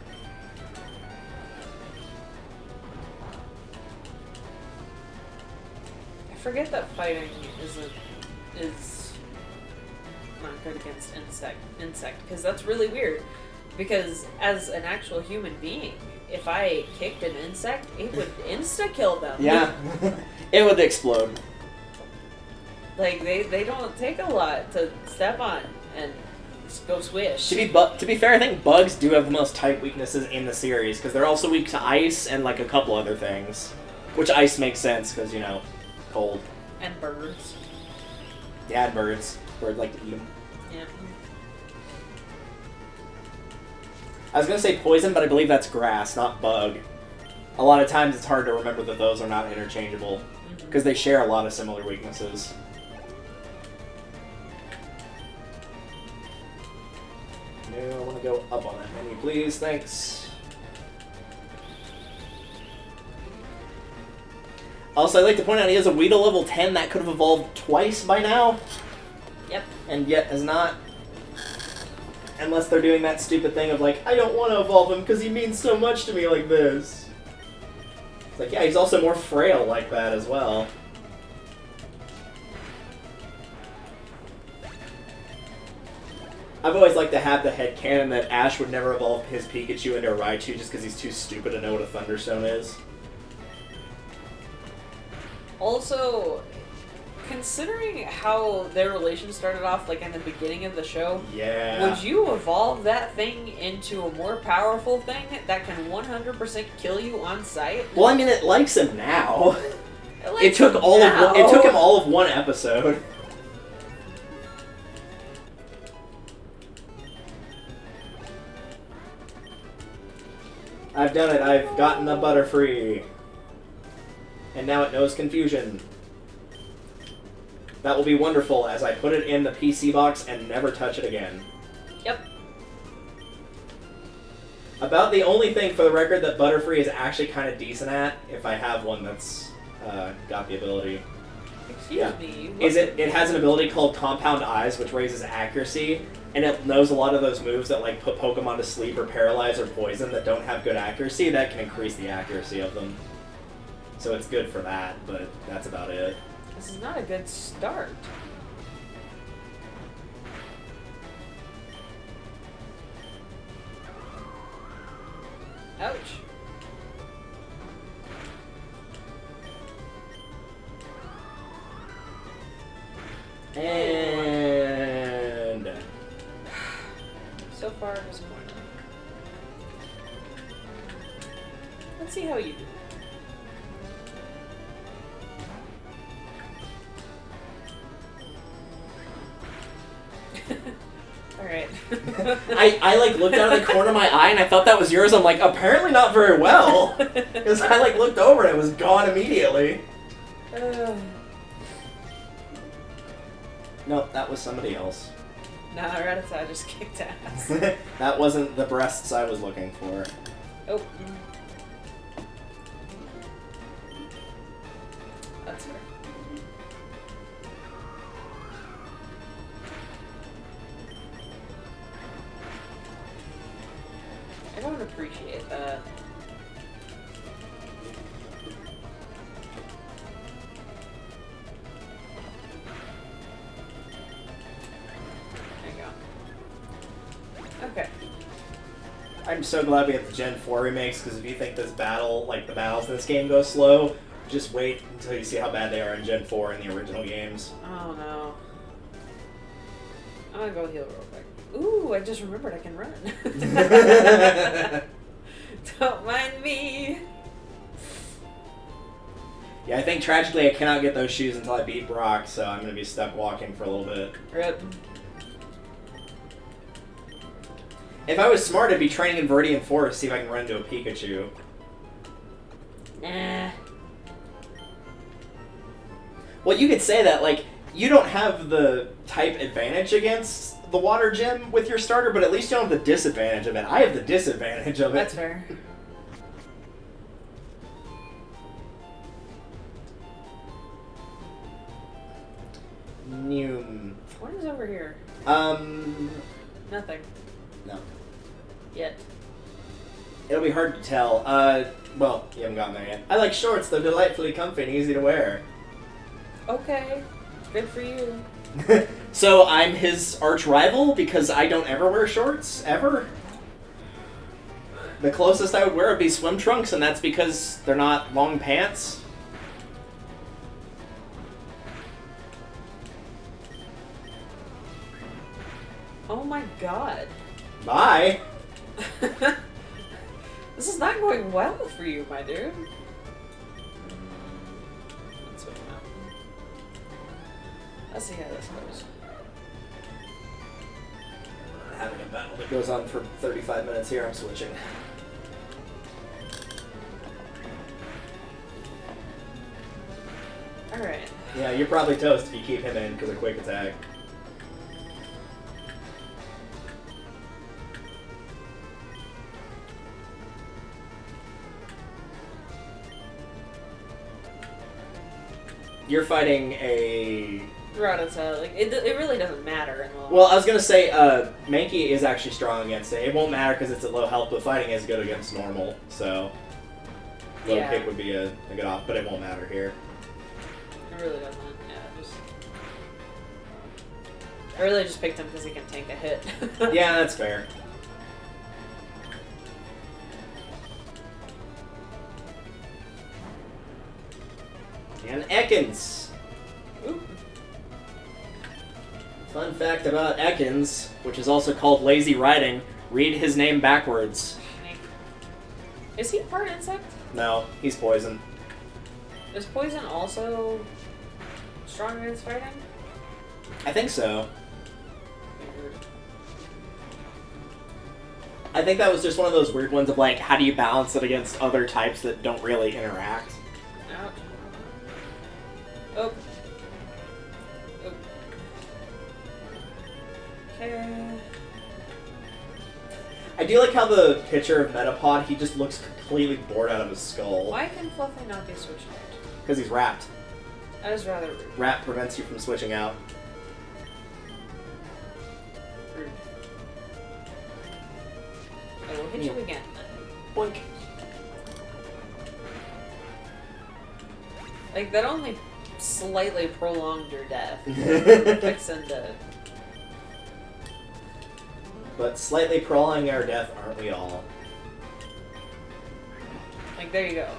I forget that fighting is not good against insect, because that's really weird. Because as an actual human being, if I kicked an insect, it would insta-kill them. Yeah. It would explode. Like, they don't take a lot to step on and go swish. To be fair, I think bugs do have the most type weaknesses in the series, because they're also weak to ice and, like, a couple other things. Which ice makes sense, because, you know, cold. And birds. Yeah, and birds. Birds like to eat them. Yeah. I was gonna say poison, but I believe that's grass, not bug. A lot of times it's hard to remember that those are not interchangeable, because they share a lot of similar weaknesses. No, I want to go up on that menu, please. Thanks. Also, I'd like to point out he has a Weedle level 10 that could have evolved twice by now. Yep. And yet has not. Unless they're doing that stupid thing of like, I don't want to evolve him because he means so much to me like this. It's like, yeah, he's also more frail like that as well. I've always liked to have the headcanon that Ash would never evolve his Pikachu into a Raichu just because he's too stupid to know what a Thunderstone is. Also, considering how their relation started off, like, in the beginning of the show, yeah, would you evolve that thing into a more powerful thing that can 100% kill you on sight? Well, I mean, it likes him now. It took him all of one episode. I've done it. I've gotten the Butterfree. And now it knows confusion. That will be wonderful as I put it in the PC box and never touch it again. Yep. About the only thing, for the record, that Butterfree is actually kind of decent at, if I have one that's got the ability. Excuse me. Is it has an ability called Compound Eyes, which raises accuracy, and it knows a lot of those moves that like put Pokemon to sleep or paralyze or poison that don't have good accuracy. That can increase the accuracy of them. So it's good for that, but that's about it. This is not a good start. Ouch. And so far, disappointing. Let's see how you do. Alright. I like looked out of the corner of my eye and I thought that was yours. I'm like, apparently not very well. Because I like looked over and it was gone immediately. Nope, that was somebody else. Nah, Rattata just kicked ass. That wasn't the breasts I was looking for. Oh. That's fair. I don't appreciate that. There you go. Okay. I'm so glad we have the Gen 4 remakes, because if you think this battle, like the battles in this game go slow, just wait until you see how bad they are in Gen 4 in the original games. Oh no. I'm gonna go heal real quick. Ooh, I just remembered I can run. Don't mind me. Yeah, I think tragically I cannot get those shoes until I beat Brock, so I'm going to be stuck walking for a little bit. Rip. If I was smart, I'd be training in Viridian Forest, see if I can run into a Pikachu. Nah. Well, you could say that, like, you don't have the type advantage against the water gym with your starter, but at least you don't have the disadvantage of it. I have the disadvantage of it. That's fair. Noom. What is over here? Nothing. No. Yet. It'll be hard to tell. Well, you haven't gotten there yet. I like shorts. They're delightfully comfy and easy to wear. Okay. Good for you. So I'm his arch rival because I don't ever wear shorts, ever. The closest I would wear would be swim trunks, and that's because they're not long pants. Oh my god. Bye. This is not going well for you, my dude. Let's switch him out. Let's see how this goes. having a battle that goes on for 35 minutes here. I'm switching. Alright. Yeah, you're probably toast if you keep him in because of quick attack. You're fighting a... Rattata, like, it really doesn't matter in the long Well, I was going to say, Mankey is actually strong against it. It won't matter because it's at low health, but fighting is good against normal, so... Low kick would be a good op, but it won't matter here. It really doesn't, I really just picked him because he can tank a hit. Yeah, that's fair. And Ekans. Ooh. Fun fact about Ekans, which is also called lazy writing, read his name backwards. Is he part insect? No, he's poison. Is poison also strong against fighting? I think so. Weird. I think that was just one of those weird ones of like, how do you balance it against other types that don't really interact? Ouch. Oh. Oh. Okay. I do like how the picture of Metapod, he just looks completely bored out of his skull. Why can Fluffy not be switched out? Because he's wrapped. That is rather rude. Wrap prevents you from switching out. Rude. I will hit you again. Boink. Like, that only slightly prolonged your death. Vixen did. But slightly prolonging our death, aren't we all? Like, there you go.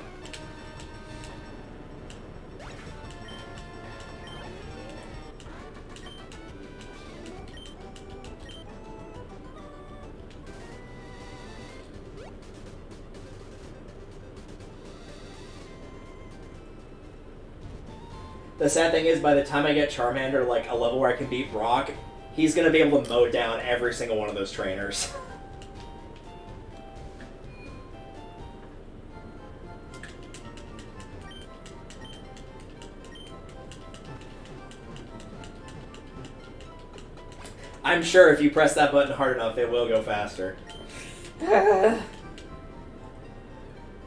The sad thing is, by the time I get Charmander, like, a level where I can beat Brock, he's gonna be able to mow down every single one of those trainers. I'm sure if you press that button hard enough, it will go faster. I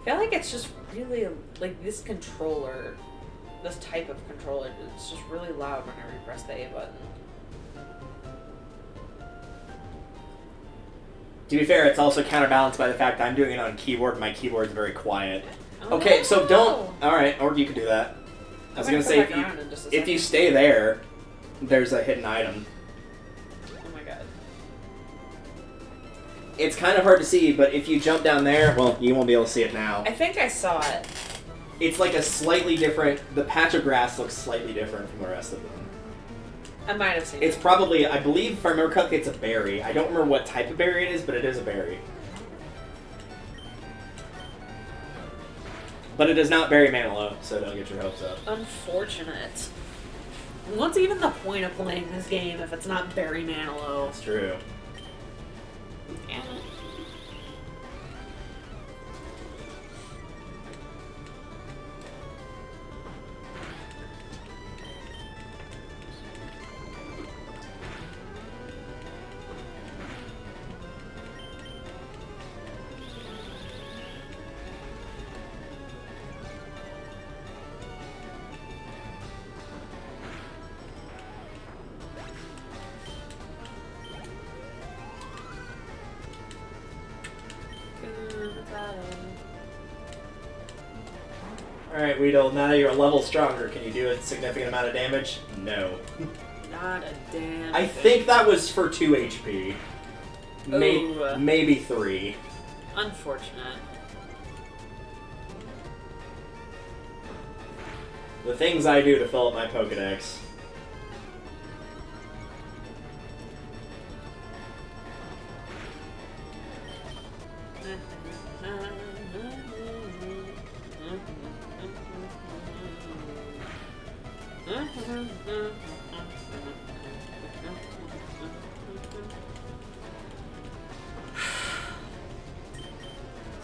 feel like it's just really, like, this controller, this type of controller, it's just really loud whenever you press the A button. To be fair, it's also counterbalanced by the fact that I'm doing it on keyboard. My keyboard's very quiet. Okay, so don't... Alright, or you could do that. I was gonna say, if you stay there, there's a hidden item. Oh my god. It's kind of hard to see, but if you jump down there, well, you won't be able to see it now. I think I saw it. It's like a slightly different... The patch of grass looks slightly different from the rest of them. I might have seen it. It's probably... I believe, if I remember correctly, it's a berry. I don't remember what type of berry it is, but it is a berry. But it is not berry Manilow, so don't get your hopes up. Unfortunate. What's even the point of playing this game if it's not Barry Manilow? That's true. Damn it. Alright, Weedle, now that you're a level stronger, can you do a significant amount of damage? No. Not a damn I thing. think that was for 2 HP. Ooh. Maybe 3. Unfortunate. The things I do to fill up my Pokedex.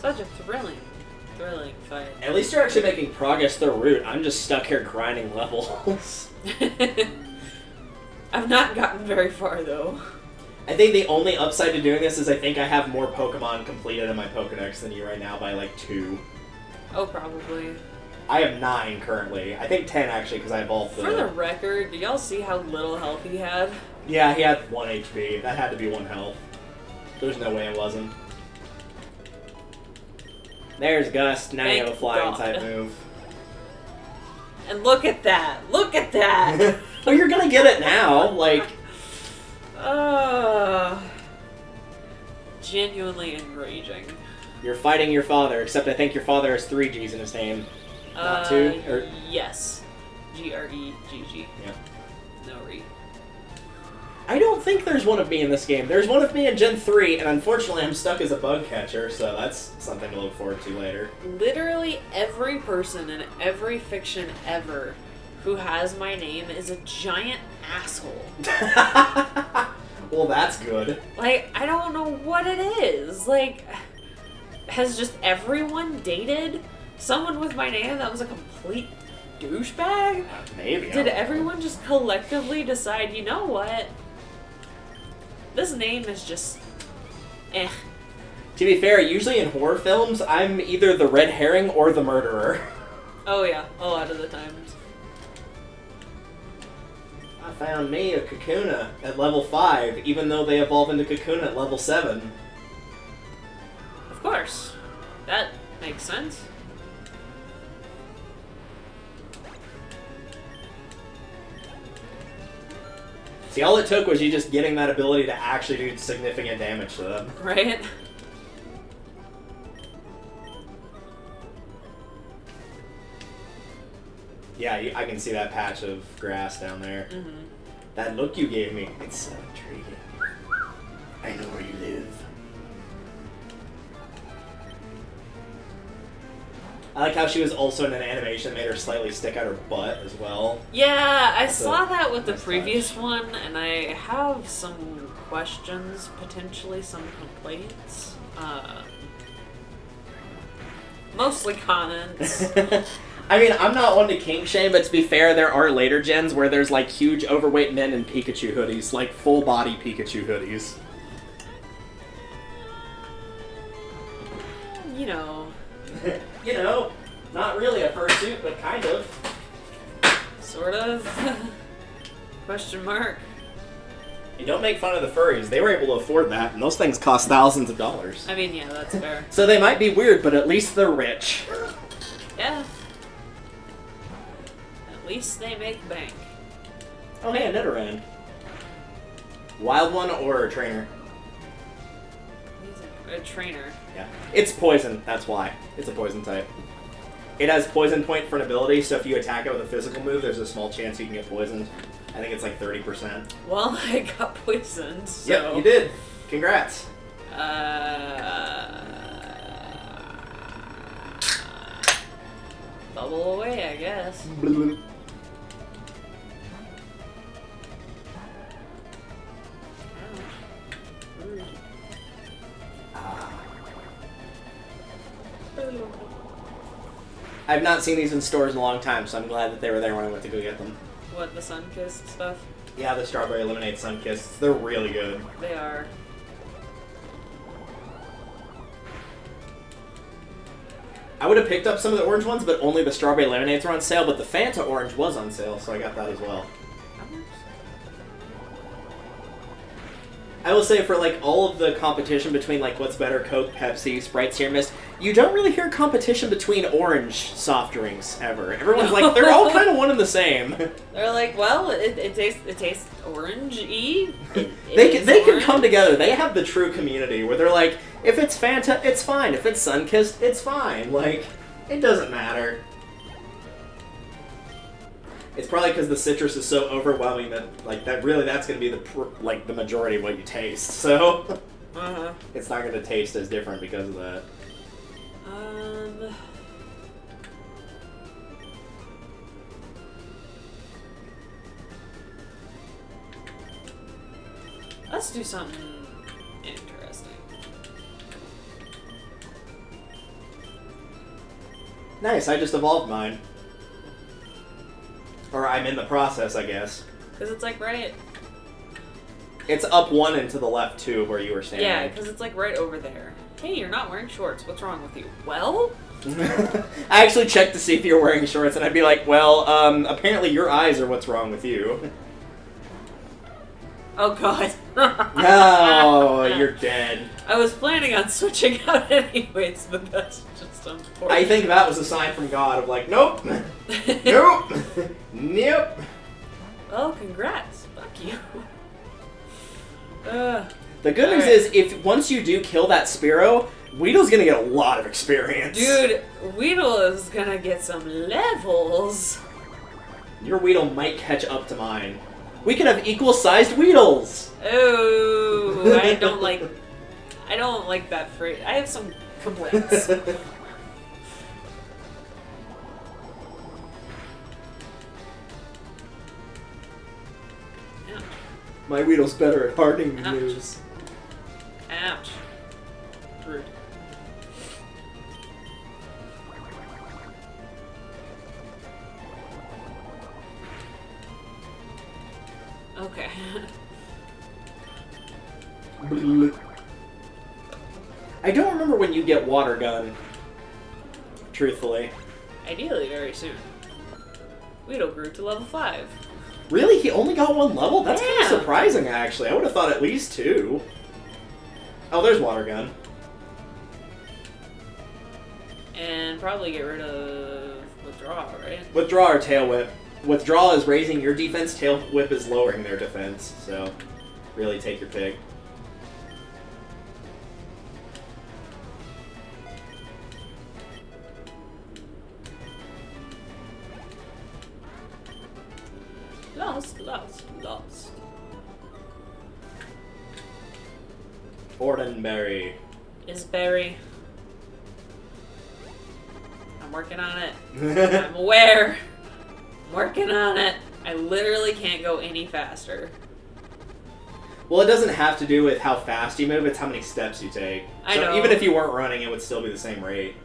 Such a thrilling fight. At least you're actually making progress through route. I'm just stuck here grinding levels. I've not gotten very far, though. I think the only upside to doing this is I think I have more Pokemon completed in my Pokedex than you right now by like 2. Oh, probably. I have 9 currently. I think 10 actually because I evolved the... For the record, do y'all see how little health he had? Yeah, he had 1 HP. That had to be 1 health. There's no way it wasn't. There's Gust. Now you have a flying type move. And look at that! Look at that! Well, you're gonna get it now. Like... Genuinely enraging. You're fighting your father, except I think your father has 3 G's in his name. Not 2? Or... Yes. G-R-E-G-G. Yeah. No re. I don't think there's one of me in this game. There's one of me in Gen 3, and unfortunately I'm stuck as a bug catcher, so that's something to look forward to later. Literally every person in every fiction ever who has my name is a giant asshole. Well, that's good. Like, I don't know what it is. Like, has just everyone dated someone with my name that was a complete douchebag? Maybe. Did everyone just collectively decide, you know what? This name is just... eh. To be fair, usually in horror films, I'm either the red herring or the murderer. Oh yeah, a lot of the times. I found me a Kakuna at level 5, even though they evolve into Kakuna at level 7. Of course. That makes sense. See, all it took was you just getting that ability to actually do significant damage to them. Right? Yeah, I can see that patch of grass down there. Mm-hmm. That look you gave me, it's so intriguing. I know where you live. I like how she was also in an animation that made her slightly stick out her butt as well. Yeah, I That's saw that with the nice previous touch. one, and I have some questions, potentially some complaints. Mostly comments. I mean, I'm not one to kink shame, but to be fair, there are later gens where there's like huge overweight men in Pikachu hoodies, like full body Pikachu hoodies. You know. You know, not really a fursuit, but kind of. Sort of. Question mark. You don't make fun of the furries. They were able to afford that, and those things cost thousands of dollars. I mean, yeah, that's fair. So they might be weird, but at least they're rich. Yeah. At least they make bank. Oh, hey, a Nidoran. Wild one or a trainer? A trainer. Yeah. It's poison, that's why. It's a poison type. It has poison point for an ability, so if you attack it with a physical move, there's a small chance you can get poisoned. I think it's like 30%. Well, I got poisoned, so... Yep, you did. Congrats. Bubble away, I guess. I've not seen these in stores in a long time, so I'm glad that they were there when I went to go get them. What, the sun-kissed stuff? Yeah, the Strawberry Lemonade Sunkissed. They're really good. They are. I would have picked up some of the orange ones, but only the Strawberry Lemonades were on sale, but the Fanta Orange was on sale, so I got that as well. I will say for like all of the competition between like what's better, Coke, Pepsi, Sprite, Sierra Mist, you don't really hear competition between orange soft drinks ever. Everyone's like, they're all kind of one and the same. They're like, well, it tastes orange-y. They can come together. They have the true community where they're like, if it's Fanta, it's fine. If it's Sunkissed, it's fine. Like, it doesn't matter. It's probably because the citrus is so overwhelming that, like, that's going to be the majority of what you taste. So, it's not going to taste as different because of that. Let's do something interesting. Nice, I just evolved mine. Or I'm in the process, I guess. Because it's like right... It's up 1 and to the left 2 where you were standing. Yeah, because it's like right over there. Hey, you're not wearing shorts. What's wrong with you? Well? I actually checked to see if you were wearing shorts, and I'd be like, well, apparently your eyes are what's wrong with you. Oh, God. No, you're dead. I was planning on switching out anyways, but that's just unfortunate. I think that was a sign from God of like, nope, nope, nope. Well, congrats. Fuck you. The good news is, if once you do kill that Spearow, Weedle's gonna get a lot of experience. Dude, Weedle is gonna get some levels. Your Weedle might catch up to mine. We could have equal-sized Weedles. Oh, I don't like that phrase. I have some complaints. My Weedle's better at hardening Ouch. moves. Ouch. Rude. Okay. I don't remember when you get Water Gun. Truthfully. Ideally, very soon. Weedle grew to level 5. Really? He only got 1 level? That's kind Yeah. of surprising, actually. I would have thought at least 2. Oh, there's Water Gun. And probably get rid of Withdraw, right? Withdraw or Tail Whip. Withdraw is raising your defense, Tail Whip is lowering their defense. So, really take your pick. Lost. Bordenberry. Is Berry. I'm working on it. I'm aware. I'm working on it. I literally can't go any faster. Well, it doesn't have to do with how fast you move, it's how many steps you take. I So know. even if you weren't running, it would still be the same rate.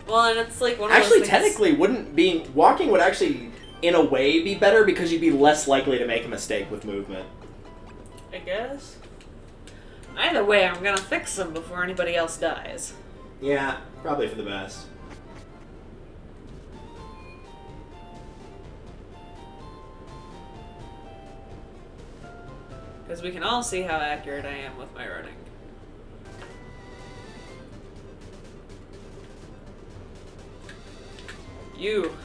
Well, and it's like one of Actually, those things... technically, walking would actually, in a way, be better because you'd be less likely to make a mistake with movement. I guess. Either way, I'm gonna fix them before anybody else dies. Yeah, probably for the best. Because we can all see how accurate I am with my running. You.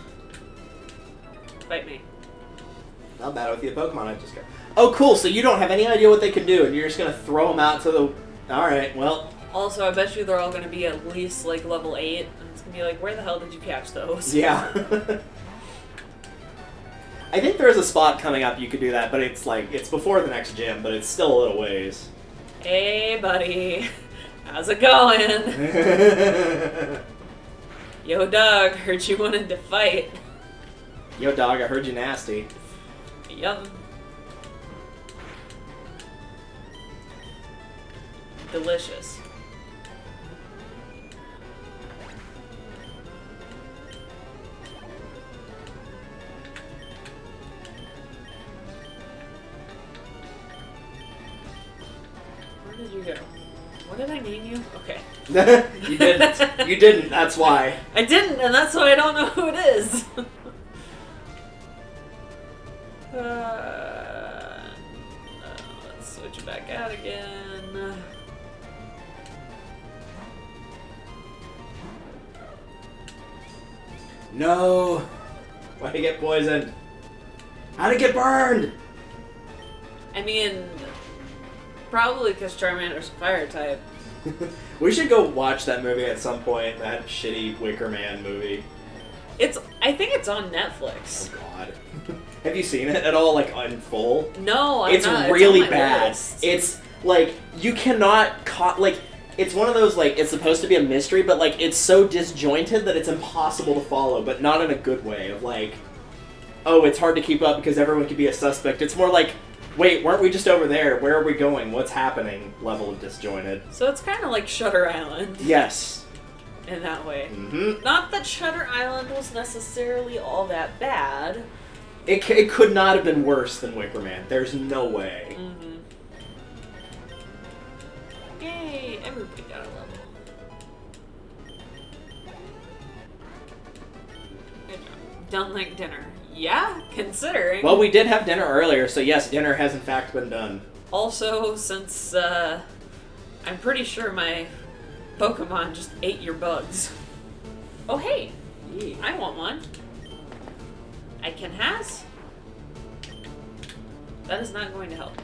Fight me. Not bad with the Pokemon I just got. Oh, cool, so you don't have any idea what they can do, and you're just gonna throw them out to the... Alright, well... Also, I bet you they're all gonna be at least, like, level 8. And it's gonna be like, where the hell did you catch those? Yeah. I think there's a spot coming up you could do that, but it's like, it's before the next gym, but it's still a little ways. Hey, buddy. How's it going? Yo, dog, heard you wanted to fight. Yo, dog, I heard you nasty. Yum. Delicious. Where did you go? What did I name you? Okay. You didn't. You didn't, that's why. I didn't, and that's why I don't know who it is. Let's switch back out again. No. Why'd he get poisoned? How'd he get burned? I mean, probably because Charmander's a fire type. We should go watch that movie at some point, that shitty Wicker Man movie. I think it's on Netflix. Oh god. Have you seen it at all, like, in full? No, It's not. really It's on my bad. list. It's, like, you cannot... like, it's one of those, like, it's supposed to be a mystery, but, like, it's so disjointed that it's impossible to follow, but not in a good way, of, like, oh, it's hard to keep up because everyone could be a suspect. It's more like, wait, weren't we just over there? Where are we going? What's happening? Level of disjointed. So it's kind of like Shutter Island. Yes. in that way. Mm-hmm. Not that Shutter Island was necessarily all that bad. It could not have been worse than Wicker Man. There's no way. Mm-hmm. Yay, everybody got a level. Good job. Don't like dinner. Yeah, considering. Well, we did have dinner earlier, so yes, dinner has in fact been done. Also, since I'm pretty sure my Pokemon just ate your bugs. Oh, hey, Yeah. I want one. I can has. That is not going to help.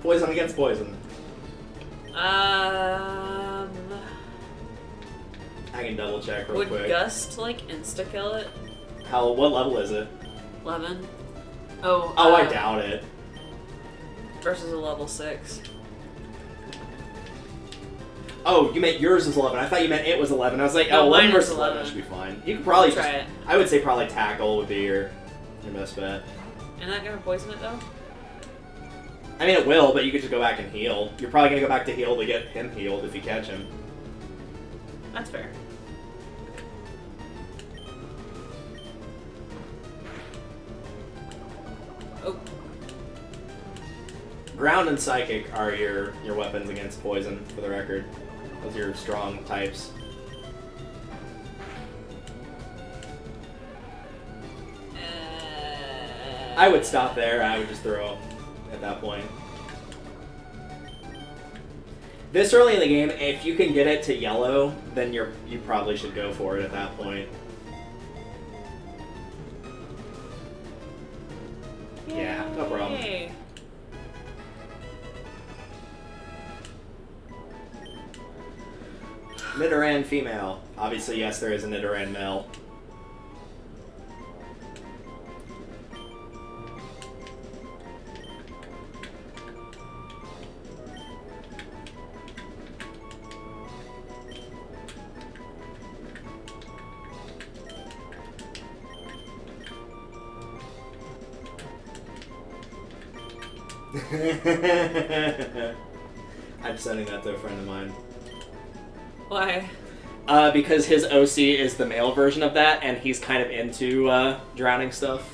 Poison against poison. I I can double check real would quick. Gust like insta kill it? What level is it? 11. Oh. I doubt it. Versus a level 6. Oh, you meant yours was 11. I thought you meant it was 11. I was like, No, oh, 11 mine is versus 11 11. should be fine. You could probably Try it. I would say probably tackle would be your best bet. Isn't that gonna poison it though? I mean, it will, but you could just go back and heal. You're probably gonna go back to heal to get him healed if you catch him. That's fair. Oh. Ground and Psychic are your weapons against poison, for the record. Those are your strong types. I would stop there. I would just throw up at that point. This early in the game, if you can get it to yellow, then you probably should go for it at that point. Yeah, no problem. Yay. Nidoran female. Obviously, yes, there is a Nidoran male. I'm sending that to a friend of mine. Why? Because his OC is the male version of that, and he's kind of into drowning stuff.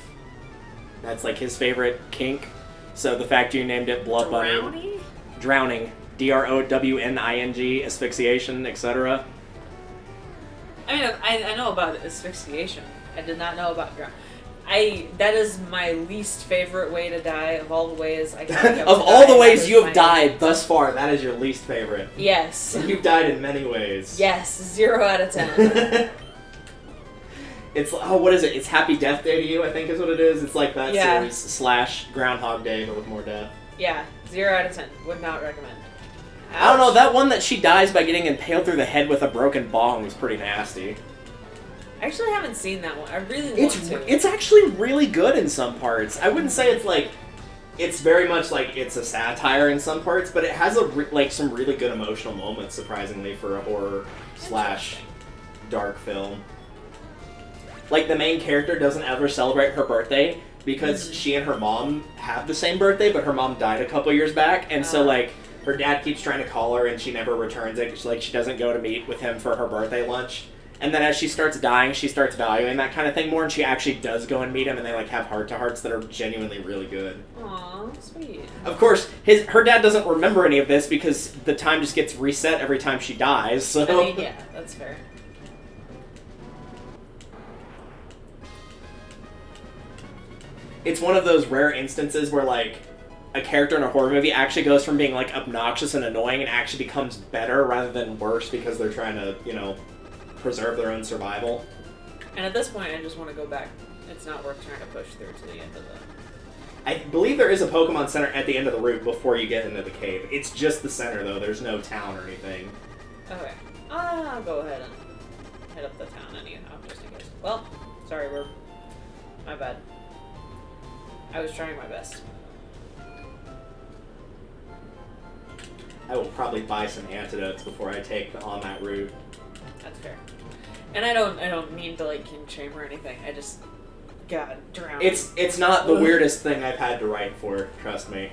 That's like his favorite kink. So the fact you named it Blood Bunny. Drowny? Drowning. DROWNING, asphyxiation, etc. I mean, I know about asphyxiation. I did not know about drowning. That is my least favorite way to die of all the ways I can think Of to all die, the that ways is you have my- died thus far, that is your least favorite. Yes. You've died in many ways. Yes, 0 out of 10. It's, what is it? It's Happy Death Day to You, I think is what it is. It's like that Yeah. series / Groundhog Day, but with more death. Yeah, 0 out of 10. Would not recommend. I don't know, Ouch. that one that she dies by getting impaled through the head with a broken bong was pretty nasty. I actually haven't seen that one. I really want to. It's actually really good in some parts. I wouldn't say it's like, it's very much like it's a satire in some parts, but it has some really good emotional moments, surprisingly, for a horror / dark film. Like, the main character doesn't ever celebrate her birthday because she and her mom have the same birthday, but her mom died a couple years back, and so, like, her dad keeps trying to call her and she never returns it. She doesn't go to meet with him for her birthday lunch. And then as she starts dying, she starts valuing that kind of thing more, and she actually does go and meet him, and they like have heart-to-hearts that are genuinely really good. Aw, sweet. Of course, her dad doesn't remember any of this because the time just gets reset every time she dies. So I mean, yeah, that's fair. it's one of those rare instances where like a character in a horror movie actually goes from being like obnoxious and annoying and actually becomes better rather than worse because they're trying to, preserve their own survival. And at this point, I just want to go back. It's not worth trying to push through to the end of the... I believe there is a Pokemon Center at the end of the route before you get into the cave. It's just the center, though. There's no town or anything. Okay. I'll go ahead and head up the town anyhow, just in case. Well, sorry, my bad. I was trying my best. I will probably buy some antidotes before I take on that route. That's fair. And I don't mean to like king shame or anything. I just got drowned. It's not the weirdest thing I've had to write for, trust me.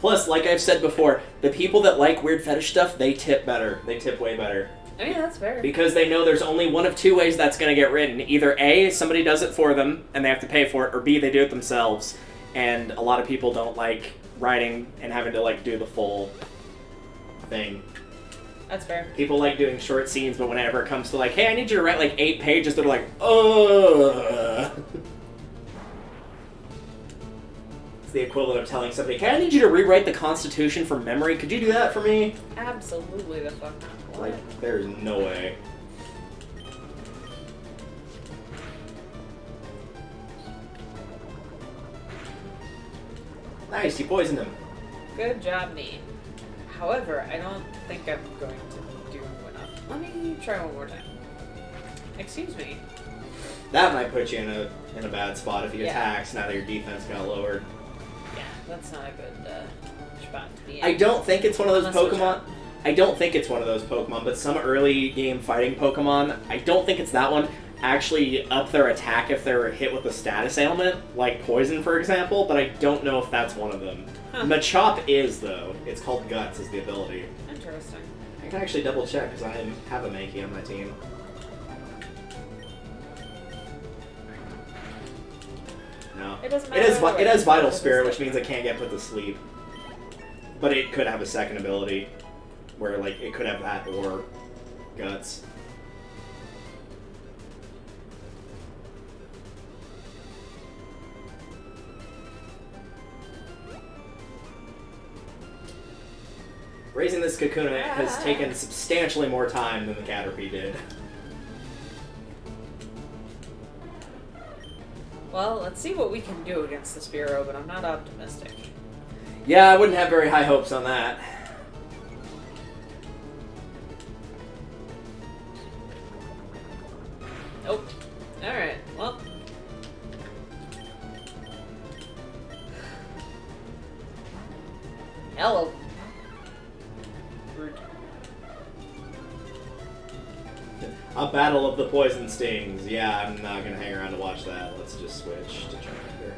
Plus, like I've said before, the people that like weird fetish stuff, they tip better. They tip way better. I mean, that's fair. Because they know there's only one of two ways that's going to get written. Either A, somebody does it for them and they have to pay for it, or B, they do it themselves. And a lot of people don't like writing and having to like do the full thing. That's fair. People like doing short scenes, but whenever it comes to like, hey, I need you to write like 8 pages, they're like, ugh. It's the equivalent of telling somebody, hey, I need you to rewrite the Constitution from memory. Could you do that for me? Absolutely the fuck not. What? Like, there's no way. Nice, you poisoned him. Good job, me. However, I don't think I'm going to do enough. Let me try one more time. Excuse me. That might put you in a bad spot if he Yeah. attacks now that your defense got lowered. Yeah, that's not a good spot to be in. I don't think it's one of those Unless we're Pokemon. I don't think it's one of those Pokemon, but some early game fighting Pokemon, I don't think it's that one, actually up their attack if they're hit with a status ailment, like Poison, for example, but I don't know if that's one of them. Huh. Machop is, though. It's called Guts, is the ability. Interesting. I can actually double check, because I have a Mankey on my team. No. It doesn't matter. It has Vital Spirit, which means it can't get put to sleep. But it could have a second ability, where like it could have that or Guts. Raising this Kakuna has taken substantially more time than the Caterpie did. Well, let's see what we can do against the Spearow, but I'm not optimistic. Yeah, I wouldn't have very high hopes on that. Nope. Alright, well. Hello. Rude. A battle of the poison stings. Yeah, I'm not gonna hang around to watch that. Let's just switch to Charmander.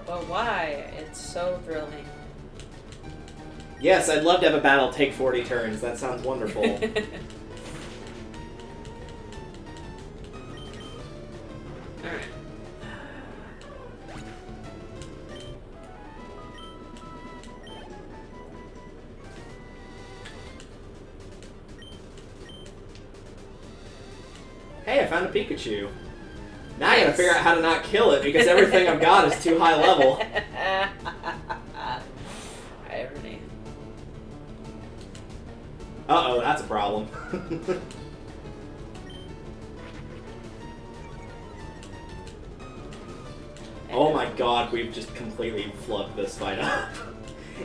But why? It's so thrilling. Yes, I'd love to have a battle take 40 turns. That sounds wonderful. Alright. Hey, I found a Pikachu. Now I gotta figure out how to not kill it because everything I've got is too high level. Irony. Uh-oh, that's a problem. Oh my god, we've just completely flubbed this fight up.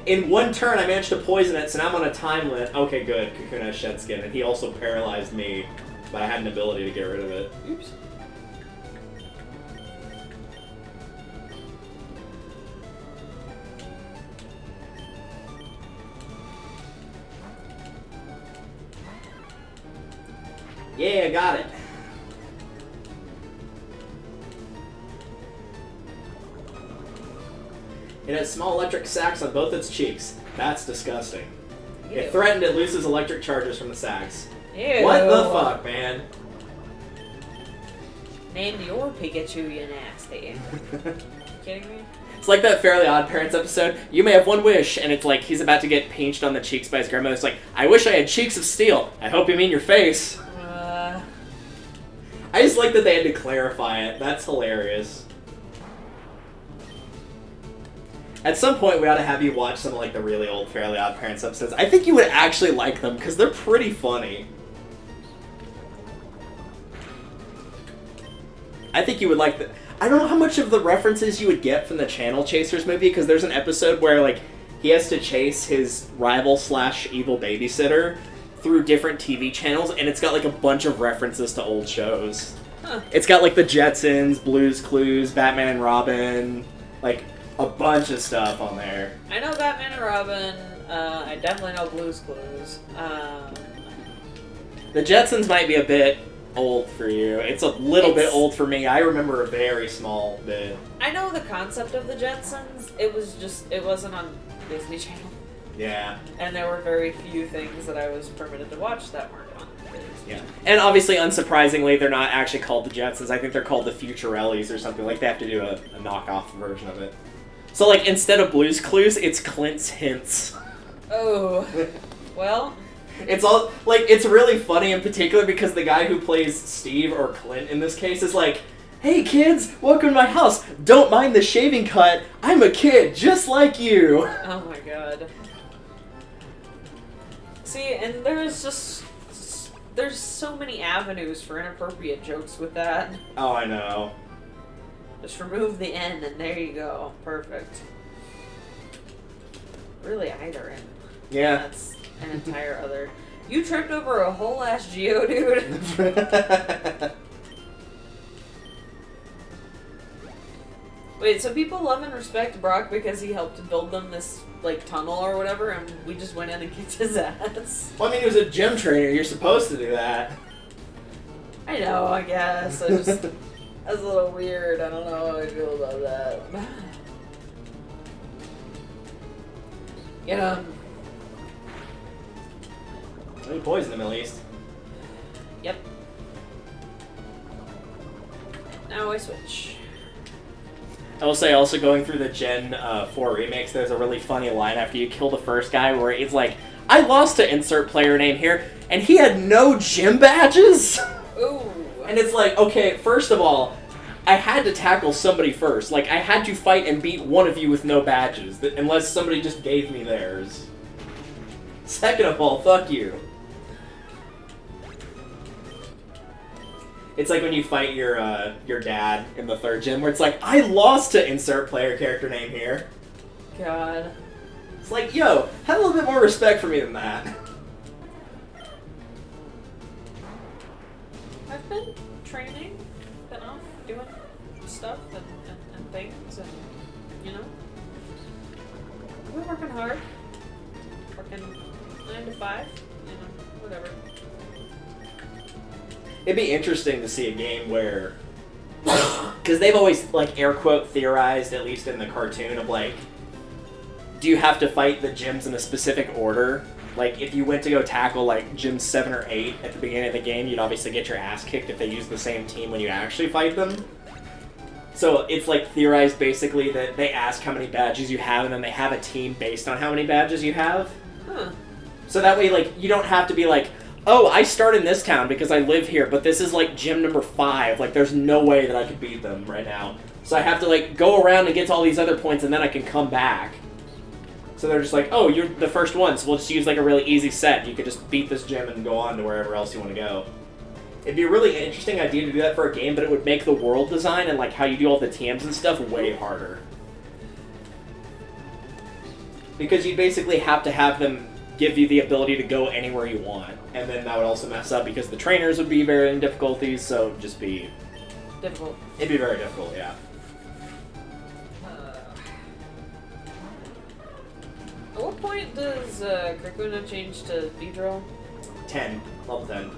In one turn, I managed to poison it, so now I'm on a time limit. Okay, good. Kakuna has Shed Skin, and he also paralyzed me, but I had an ability to get rid of it. Oops. Yeah, got it. It has small electric sacs on both its cheeks. That's disgusting. If Ew. threatened, it loses electric charges from the sacs. Ew. What the fuck, man? Name your Pikachu, you nasty. Kidding me? It's like that Fairly Odd Parents episode. You may have one wish, and it's like he's about to get pinched on the cheeks by his grandmother. It's like, I wish I had cheeks of steel. I hope you mean your face. I just like that they had to clarify it. That's hilarious. At some point, we ought to have you watch some of like the really old Fairly Odd Parents episodes. I think you would actually like them because they're pretty funny. I think you would like the. I don't know how much of the references you would get from the Channel Chasers movie because there's an episode where like he has to chase his rival / evil babysitter through different TV channels, and it's got like a bunch of references to old shows. Huh. It's got like the Jetsons, Blue's Clues, Batman and Robin, like a bunch of stuff on there. I know Batman and Robin. I definitely know Blue's Clues. The Jetsons might be a bit old for you. It's a little bit old for me. I remember a very small bit. I know the concept of the Jetsons. It wasn't on Disney Channel. Yeah. And there were very few things that I was permitted to watch that weren't on Disney Channel. And obviously, unsurprisingly, they're not actually called the Jetsons. I think they're called the Futurellis or something. Like, they have to do a knockoff version of it. So, like, instead of Blue's Clues, it's Clint's Hints. Oh. Well... It's all, like, it's really funny in particular because the guy who plays Steve, or Clint in this case, is like, "Hey kids, welcome to my house. Don't mind the shaving cut. I'm a kid just like you." Oh my god. See, and there's so many avenues for inappropriate jokes with that. Oh, I know. Just remove the N and there you go. Perfect. Really, either N. Yeah. That's an entire other. You tripped over a whole ass Geodude. Wait, so people love and respect Brock because he helped build them this, like, tunnel or whatever, and we just went in and kicked his ass? Well, I mean, he was a gym trainer. You're supposed to do that. I know, I guess. That's a little weird. I don't know how I feel about that. Yeah. He poisoned him, at least. Yep. Now I switch. I will say, also going through the Gen 4 remakes, there's a really funny line after you kill the first guy where it's like, "I lost to insert player name here, and he had no gym badges?" Ooh. And it's like, okay, first of all, I had to tackle somebody first. Like, I had to fight and beat one of you with no badges, unless somebody just gave me theirs. Second of all, fuck you. It's like when you fight your dad in the third gym, where it's like, "I lost to insert player character name here." God. It's like, yo, have a little bit more respect for me than that. I've been training, been off, doing stuff and things, and, you know, we're working hard. Working 9 to 5, you know, whatever. It'd be interesting to see a game where, because they've always, like, air quote theorized, at least in the cartoon, of like, do you have to fight the gyms in a specific order? Like, if you went to go tackle, like, gym 7 or 8 at the beginning of the game, you'd obviously get your ass kicked if they use the same team when you actually fight them. So it's, like, theorized, basically, that they ask how many badges you have, and then they have a team based on how many badges you have. Huh. So that way, like, you don't have to be like, "Oh, I start in this town because I live here, but this is, like, gym number 5. Like, there's no way that I could beat them right now. So I have to, like, go around and get to all these other points, and then I can come back." So they're just like, "Oh, you're the first one, so we'll just use, like, a really easy set. You could just beat this gym and go on to wherever else you want to go." It'd be a really interesting idea to do that for a game, but it would make the world design and, like, how you do all the TMs and stuff way harder. Because you basically have to have them give you the ability to go anywhere you want. And then that would also mess up because the trainers would be very in difficulties, so it'd just be... Difficult. It'd be very difficult, yeah. At what point does Kakuna change to Beedrill? 10. Level 10.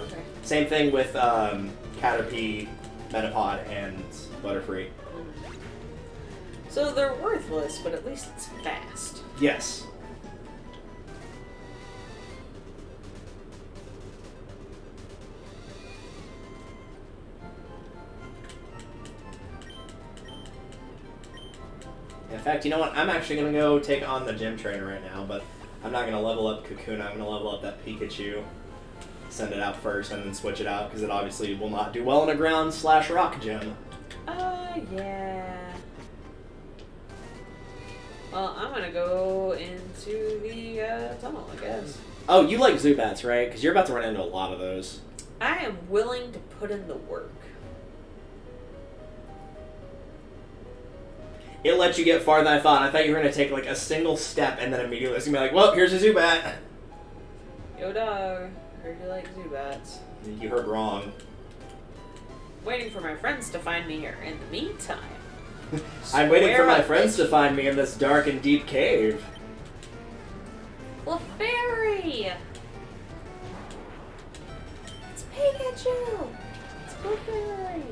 Okay. Same thing with Caterpie, Metapod, and Butterfree. So they're worthless, but at least it's fast. Yes. In fact, you know what? I'm actually going to go take on the gym trainer right now, but I'm not going to level up Kakuna. I'm going to level up that Pikachu, send it out first, and then switch it out, because it obviously will not do well in a ground/rock gym. Yeah. Well, I'm going to go into the tunnel, I guess. Oh, you like Zubats, right? Because you're about to run into a lot of those. I am willing to put in the work. It let you get farther than I thought. I thought you were going to take, like, a single step, and then immediately it's going to be like, well, here's a Zubat. Yo, dog. Heard you like Zubats. You heard wrong. Waiting for my friends to find me here. In the meantime... I'm waiting for my up, friends to find me in this dark and deep cave. Clefairy! It's Pikachu! It's Clefairy!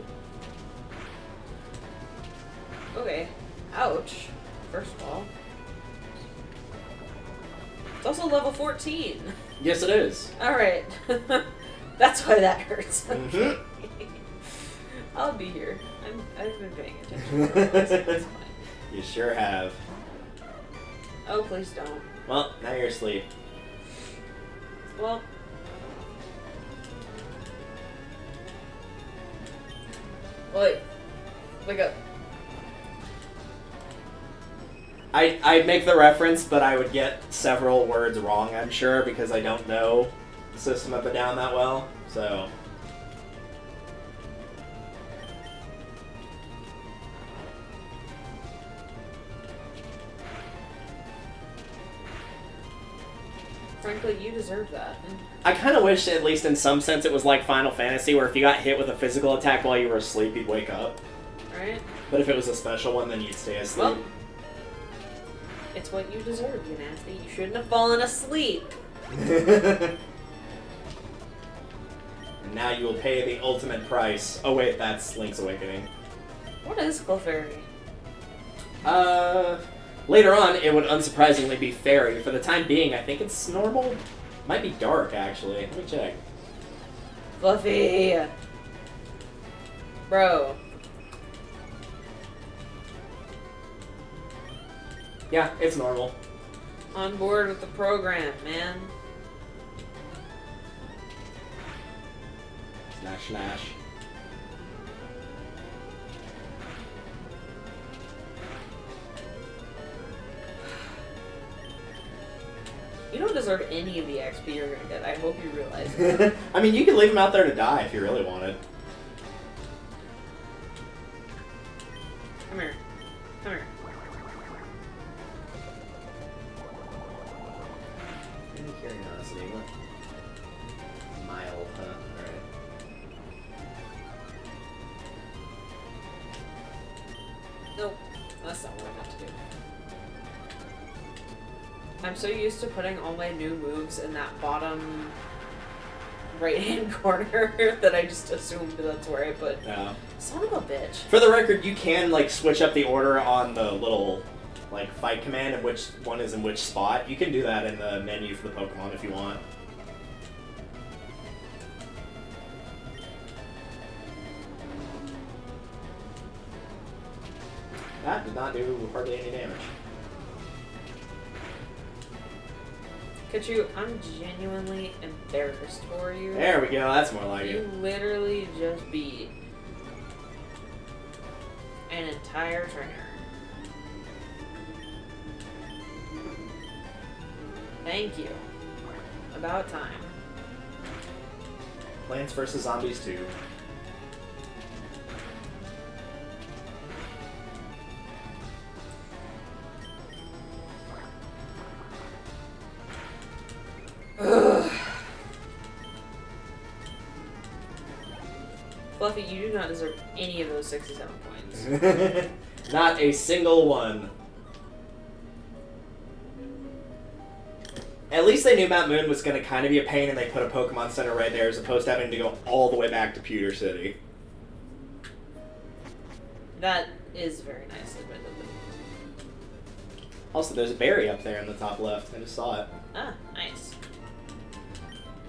Okay. Ouch. First of all. It's also level 14. Yes, it is. Alright. That's why that hurts. Mm-hmm. I'll be here. I've been paying attention. It's fine. You sure have. Oh, please don't. Well, now you're asleep. Well. Wait. Wake up. I'd make the reference, but I would get several words wrong, I'm sure, because I don't know the system up and down that well, so... Frankly, you deserve that. I kind of wish, at least in some sense, it was like Final Fantasy, where if you got hit with a physical attack while you were asleep, you'd wake up. Right? But if it was a special one, then you'd stay asleep. Well, it's what you deserve, you nasty. You shouldn't have fallen asleep. And now you will pay the ultimate price. Oh wait, that's Link's Awakening. What is Clefairy? Later on, it would unsurprisingly be Fairy. For the time being, I think it's normal. Might be dark, actually. Let me check. Fluffy! Bro. Yeah, it's normal. On board with the program, man. Snash, snash. You don't deserve any of the XP you're gonna get. I hope you realize that. I mean, you could leave him out there to die if you really wanted. Come here. Come here. Any curiosity? What? Mild, huh? Alright. Nope. That's not what I meant to do. I'm so used to putting all my new moves in that bottom right-hand corner that I just assumed that's where I put. Yeah. Son of a bitch. For the record, you can like switch up the order on the little like fight command of which one is in which spot. You can do that in the menu for the Pokemon if you want. That did not do hardly any damage. Kachu, I'm genuinely embarrassed for you. There we go, that's more like You it. literally just beat an entire trainer. Thank you. About time. Plants vs. Zombies 2. Ugh. Fluffy, you do not deserve any of those 67 points. Not a single one. At least they knew Mount Moon was going to kind of be a pain and they put a Pokemon Center right there as opposed to having to go all the way back to Pewter City. That is very nice, admittedly. Also, there's a berry up there in the top left. I just saw it. Ah, nice.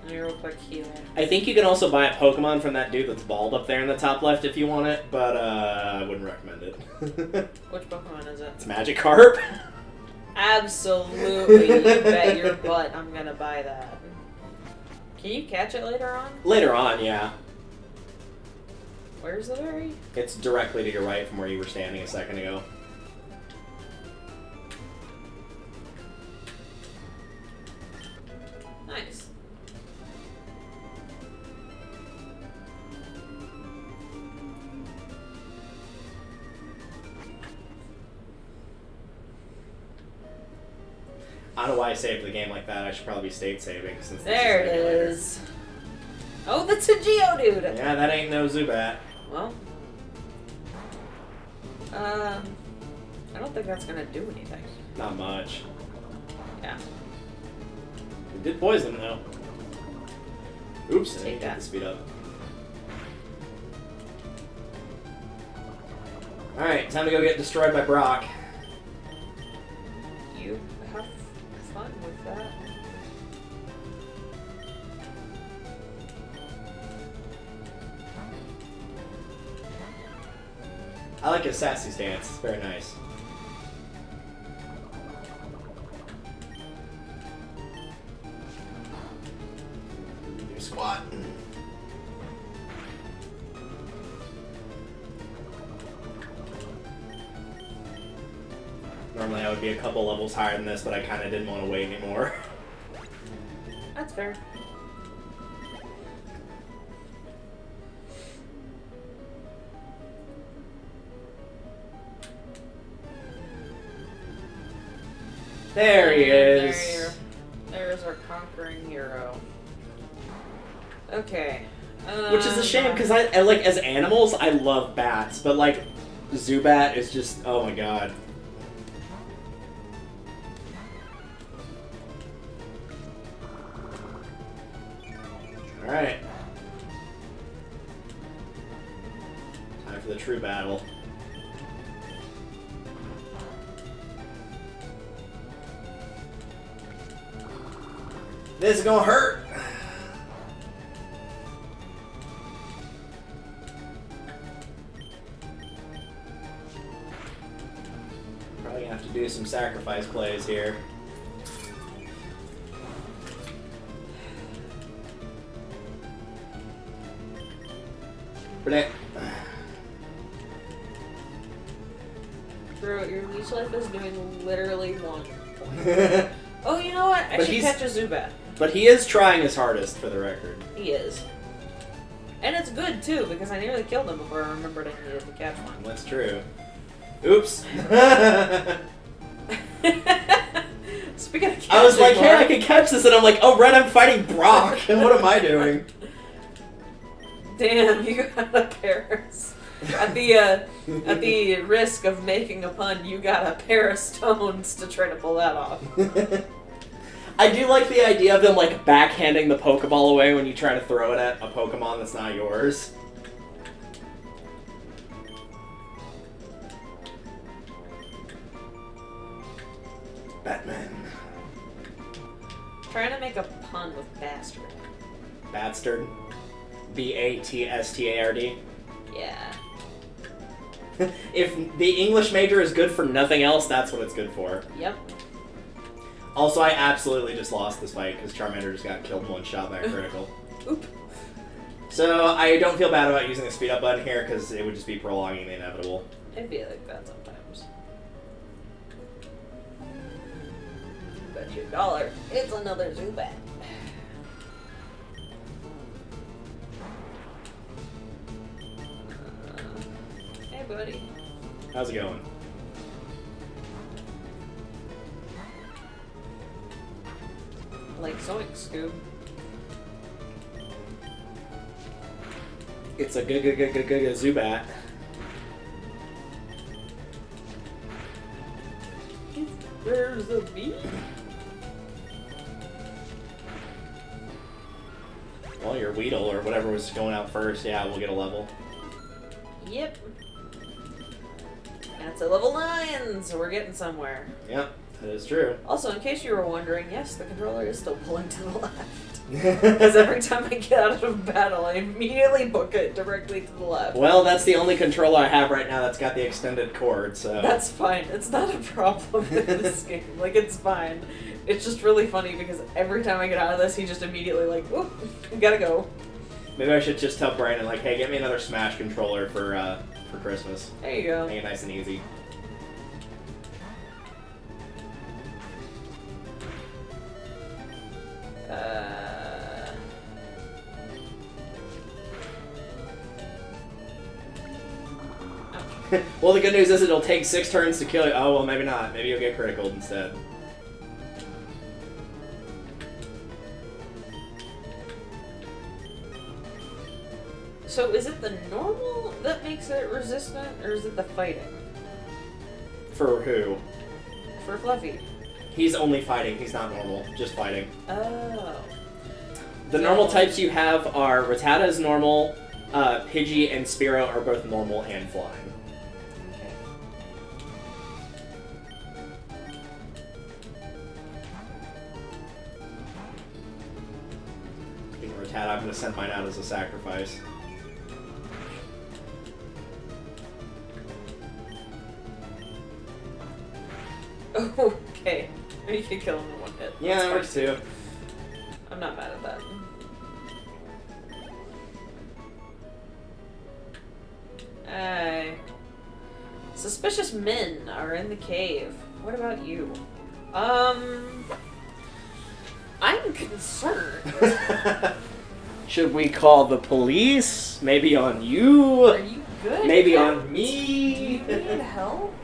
Let me real quick heal. I think you can also buy a Pokemon from that dude that's bald up there in the top left if you want it, but I wouldn't recommend it. Which Pokemon is it? It's Magikarp. Absolutely. You bet your butt I'm gonna buy that. Can you catch it later on? Later on, yeah. Where's the berry? It's directly to your right from where you were standing a second ago. Nice. I don't know why I saved the game like that. I should probably be state saving since There this it is later. is. Oh, that's a Geodude! Yeah, that ain't no Zubat. Well. I don't think that's gonna do anything. Not much. Yeah. It did poison though. Oops, I Take didn't get that. the speed up. Alright, time to go get destroyed by Brock. You have fun with that. I like his sassy stance. It's very nice. Do squat. Normally I would be a couple levels higher than this, but I kind of didn't want to wait anymore. That's fair. There he is. There's our conquering hero. Okay. Which is a shame, because I like, as animals, I love bats, but like, Zubat is just, oh my god. Alright. Time for the true battle. This is gonna hurt! Probably gonna have to do some sacrifice plays here. Predict. Bro, your leech life is doing literally one point. Oh, you know what? I But should he's- catch a Zubat. But he is trying his hardest, for the record. He is. And it's good, too, because I nearly killed him before I remembered I needed to catch one. That's true. Oops. Speaking of catching I was like, hey, I one- can catch this, and I'm like, oh, Red, I'm fighting Brock. And what am I doing? Damn, you got a Paris. At the risk of making a pun, you got a pair of stones to try to pull that off. I do like the idea of them, like, backhanding the Pokeball away when you try to throw it at a Pokemon that's not yours. Batman. Trying to make a pun with bastard. Batstard. B-A-T-S-T-A-R-D. Yeah. If the English major is good for nothing else, that's what it's good for. Yep. Also, I absolutely just lost this fight because Charmander just got killed in one shot by a critical. Oop. So I don't feel bad about using the speed up button here because it would just be prolonging the inevitable. It'd be like that sometimes. Bet you $1. It's another Zubat. Hey, buddy. How's it going? Like Zoink, Scoob. It's a Zubat. There's a bee. Well, your Weedle or whatever was going out first, yeah, we'll get a level. Yep. That's a level 9, so we're getting somewhere. Yep, that is true. Also, in case you were wondering, yes, the controller is still pulling to the left. Because every time I get out of battle, I immediately book it directly to the left. Well, that's the only controller I have right now that's got the extended cord, so... That's fine. It's not a problem with this game. Like, it's fine. It's just really funny because every time I get out of this, he just immediately like, whoop, gotta go. Maybe I should just tell Brandon, like, hey, get me another Smash controller for Christmas. There you go. Make it nice and easy. Well, the good news is it'll take 6 turns to kill you. Oh, well, maybe not. Maybe you'll get critical instead. So is it the normal that makes it resistant, or is it the fighting? For who? For Fluffy. He's only fighting. He's not normal. Just fighting. Oh. The normal types you have are Rattata is normal, Pidgey and Spearow are both normal and flying. Okay. Speaking of Rattata, I'm going to send mine out as a sacrifice. Okay. You can kill him in one hit. Yeah, that works too. I'm not mad at that. Hey. Suspicious men are in the cave. What about you? I'm concerned. Should we call the police? Maybe on you? Are you good? Maybe Kat? on me? Do you need help?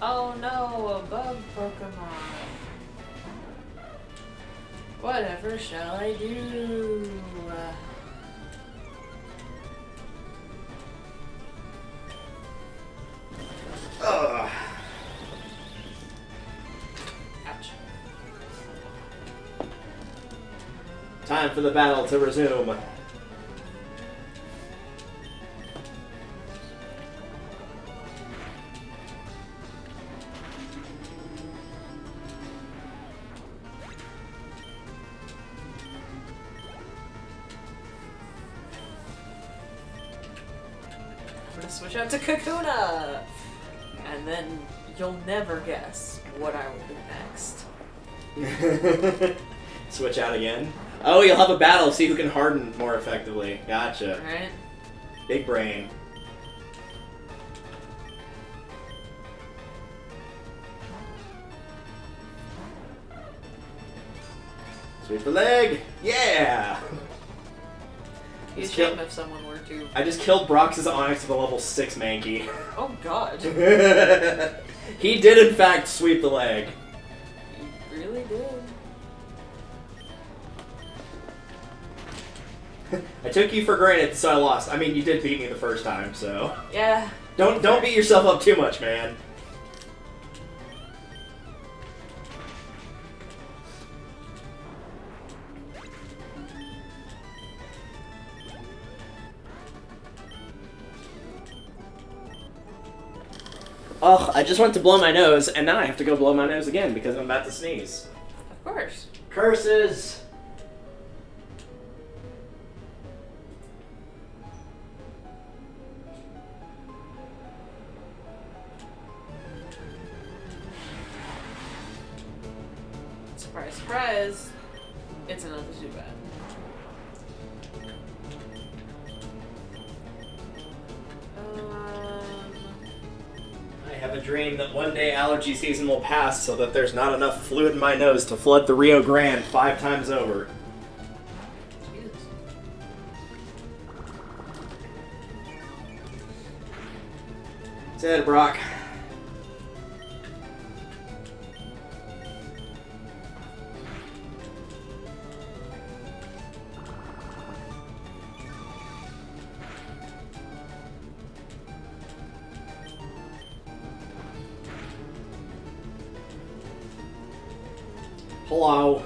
Oh no, a bug Pokemon. Whatever shall I do? Ugh. Ouch. Time for the battle to resume. I'm gonna switch out to Kakuna! And then you'll never guess what I will do next. Switch out again. Oh, you'll have a battle, see who can harden more effectively. Gotcha. Alright? Big brain. Sweep the leg! Yeah! Be a Let's shame kill- if someone were to. I just killed Brox's Onyx with a level 6 Mankey. Oh god. He did in fact sweep the leg. You really did. I took you for granted, so I lost. I mean, you did beat me the first time, so Yeah. don't beat yourself up too much, man. Ugh, I just went to blow my nose, and now I have to go blow my nose again because I'm about to sneeze. Of course. Curses! Surprise, surprise. It's another Zubat. I have a dream that one day allergy season will pass so that there's not enough fluid in my nose to flood the Rio Grande 5 times over. Jesus. Say it, Brock. Hello.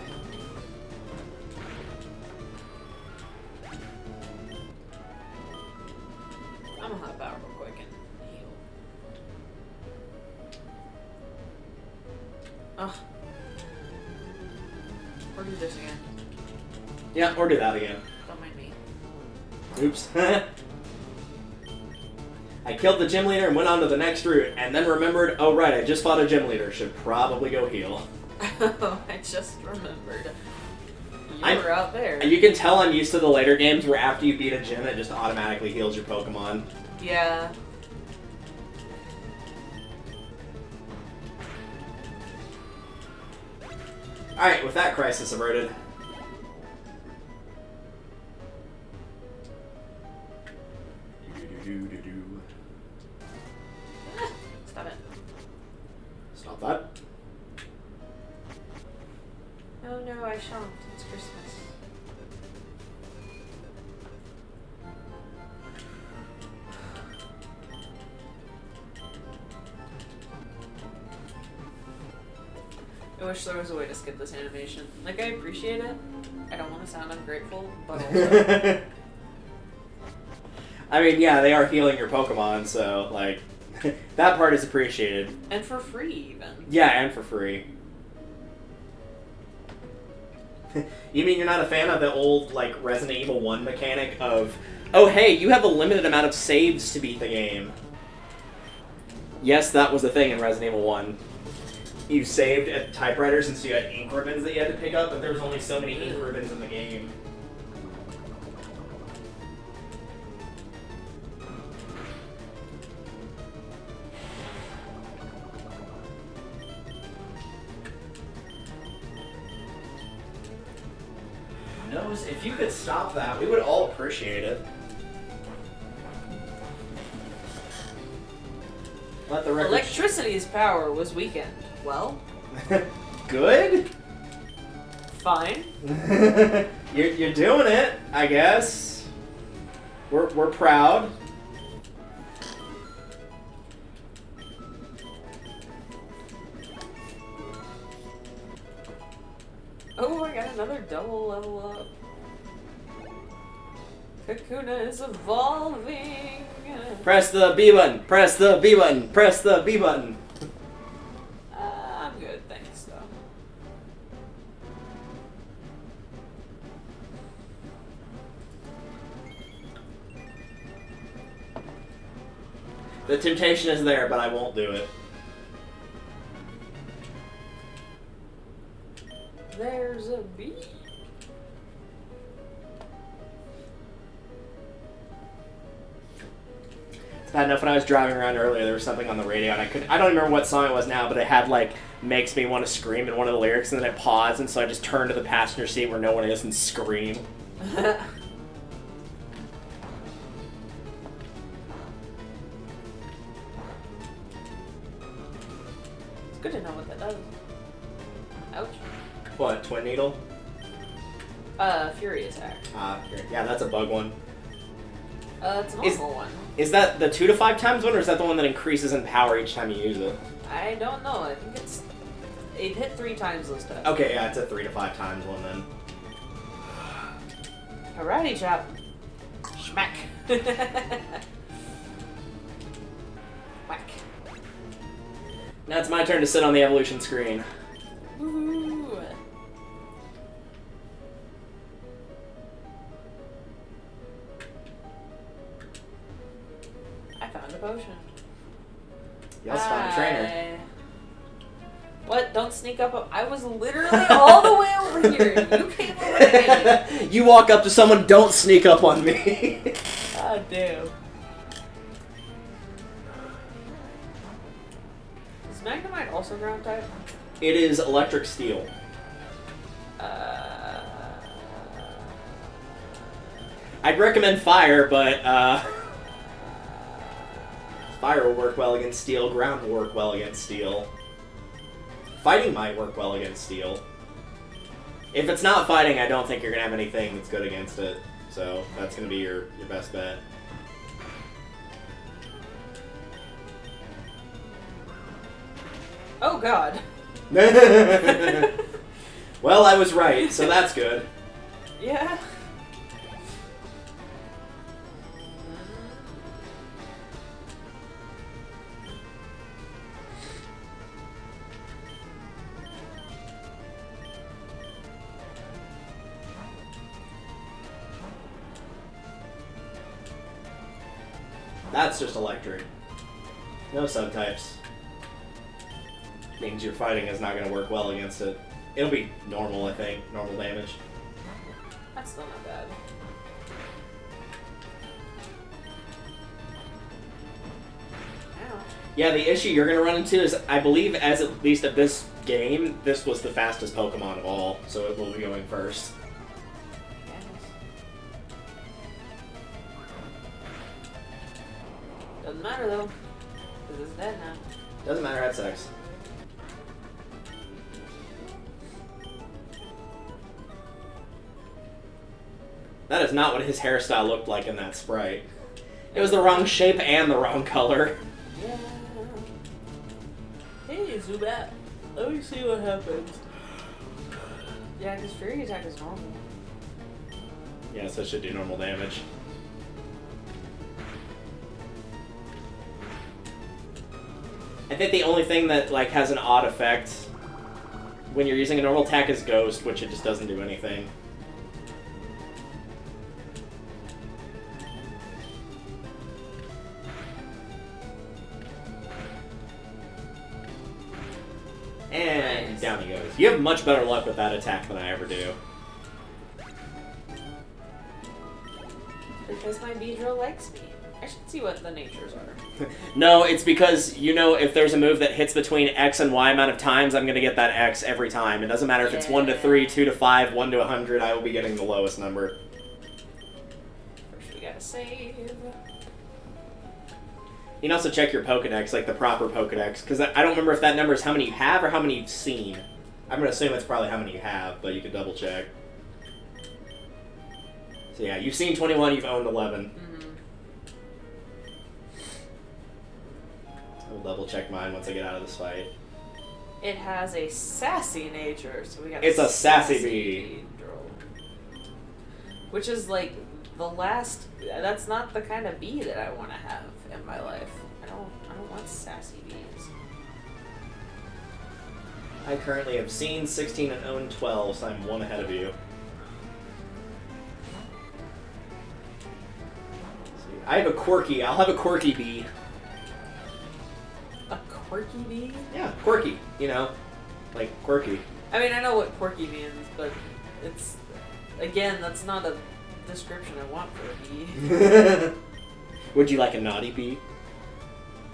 I'm gonna hop out real quick and heal. Ugh. Or do this again. Yeah, or do that again. Don't mind me. Oops. I killed the gym leader and went on to the next route, and then remembered, oh right, I just fought a gym leader. Should probably go heal. I just remembered. You were out there. You can tell I'm used to the later games where after you beat a gym, it just automatically heals your Pokemon. Yeah. Alright, with that crisis averted. Stop it. Stop that. Oh no, I shan't. It's Christmas. I wish there was a way to skip this animation. Like, I appreciate it. I don't want to sound ungrateful, but also... I mean, yeah, they are healing your Pokemon, so, like, that part is appreciated. And for free, even. Yeah, and for free. You mean you're not a fan of the old, like, Resident Evil 1 mechanic of, oh, hey, you have a limited amount of saves to beat the game? Yes, that was the thing in Resident Evil 1. You saved at typewriters, and so you had ink ribbons that you had to pick up, but there was only so many ink ribbons in the game. Knows if you could stop that, we would all appreciate it. Let the record. Electricity's power was weakened. Well, good. Fine. You're doing it, I guess. We're proud. Oh, I got another double level up. Kakuna is evolving. Press the B button. Press the B button. Press the B button. I'm good, thanks, though. The temptation is there, but I won't do it. There's a bee. It's bad enough when I was driving around earlier, there was something on the radio, and I don't remember what song it was now, but it had, like, makes me want to scream in one of the lyrics, and then it paused, and so I just turned to the passenger seat where no one is and scream. It's good to know what that does. Ouch. What, Twin Needle? Fury attack. Yeah, that's a bug one. It's a normal one. Is that the 2 to 5 times one, or is that the one that increases in power each time you use it? I don't know. I think it hit 3 times this time. Okay, yeah, it's a 3 to 5 times one then. Alrighty, chap. Schmack. Whack. Now it's my turn to sit on the evolution screen. Woohoo. I found a potion. You also found a trainer. What? Don't sneak up. I was literally all the way over here. You came over to me. You walk up to someone, don't sneak up on me. God damn. Is Magnemite also ground type? It is electric steel. I'd recommend fire, but fire will work well against steel, ground will work well against steel. Fighting might work well against steel. If it's not fighting, I don't think you're going to have anything that's good against it. So that's going to be your best bet. Oh god. Well, I was right, so that's good. Yeah. That's just electric. No subtypes. Means your fighting is not going to work well against it. It'll be normal, I think. Normal damage. That's still not bad. Ow. Yeah, the issue you're going to run into is, I believe, as at least at this game, this was the fastest Pokemon of all, so it will be going first. Doesn't matter though, because it's dead now. Doesn't matter, had sex. That is not what his hairstyle looked like in that sprite. It was the wrong shape and the wrong color. Yeah. Hey, Zubat. Let me see what happens. Yeah, because Fury Attack is normal. Yeah, so it should do normal damage. I think the only thing that like has an odd effect when you're using a normal attack is Ghost, which it just doesn't do anything. And Nice. down he goes. You have much better luck with that attack than I ever do. Because my Beedrill likes me. I should see what the natures are. No, it's because, you know, if there's a move that hits between X and Y amount of times, I'm going to get that X every time. It doesn't matter if it's 1 to 3, 2 to 5, 1 to 100, I will be getting the lowest number. First we gotta save. You can also check your Pokedex, like the proper Pokedex, because I don't remember if that number is how many you have or how many you've seen. I'm going to assume it's probably how many you have, but you can double check. So yeah, you've seen 21, you've owned 11. I'll double check mine once I get out of this fight. It has a sassy nature, so we got It's a sassy bee. Beedrill. Which is like the last. That's not the kind of bee that I want to have in my life. I don't want sassy bees. I currently have seen 16 and owned 12, so I'm one ahead of you. I have a quirky. I'll have a quirky bee. A quirky bee? Yeah, quirky. You know, like quirky. I mean, I know what quirky means, but it's again, that's not a description I want for a bee. Would you like a naughty bee?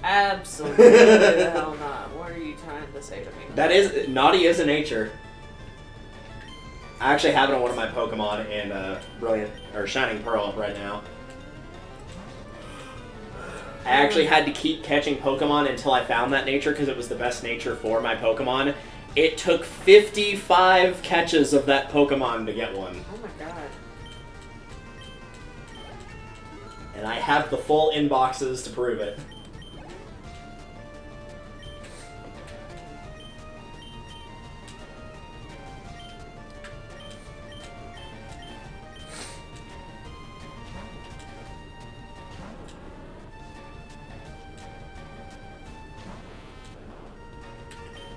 Absolutely the hell not. What are you trying to say to me? That is naughty is a nature. I actually have it on one of my Pokemon in Brilliant or Shining Pearl right now. I actually had to keep catching Pokemon until I found that nature because it was the best nature for my Pokemon. It took 55 catches of that Pokemon to get one. Oh my god. And I have the full inboxes to prove it.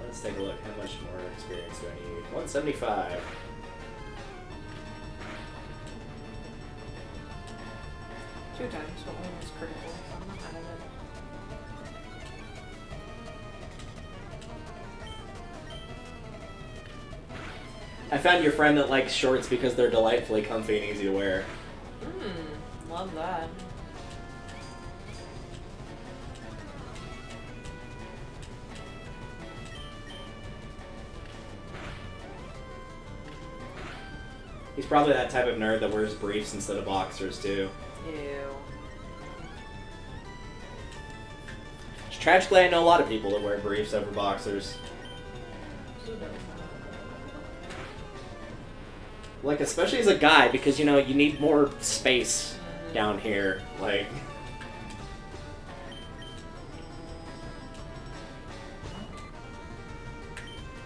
Let's take a look. How much more experience do I need? 175. Two times, so almost critical. So I'm not mad at it. I found your friend that likes shorts because they're delightfully comfy and easy to wear. Love that. He's probably that type of nerd that wears briefs instead of boxers, too. Ew. Tragically, I know a lot of people that wear briefs over boxers. Like, especially as a guy, because, you know, you need more space down here. Like...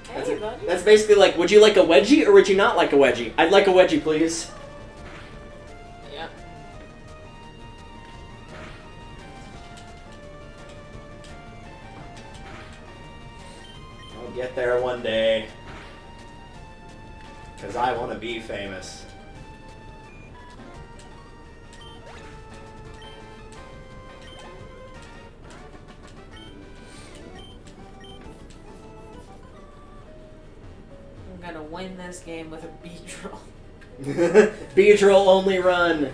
Hey, buddy. That's basically like, would you like a wedgie or would you not like a wedgie? I'd like a wedgie, please. Yeah. I'll get there one day. Because I want to be famous. I'm gonna win this game with a Beedrill. Beedrill only run.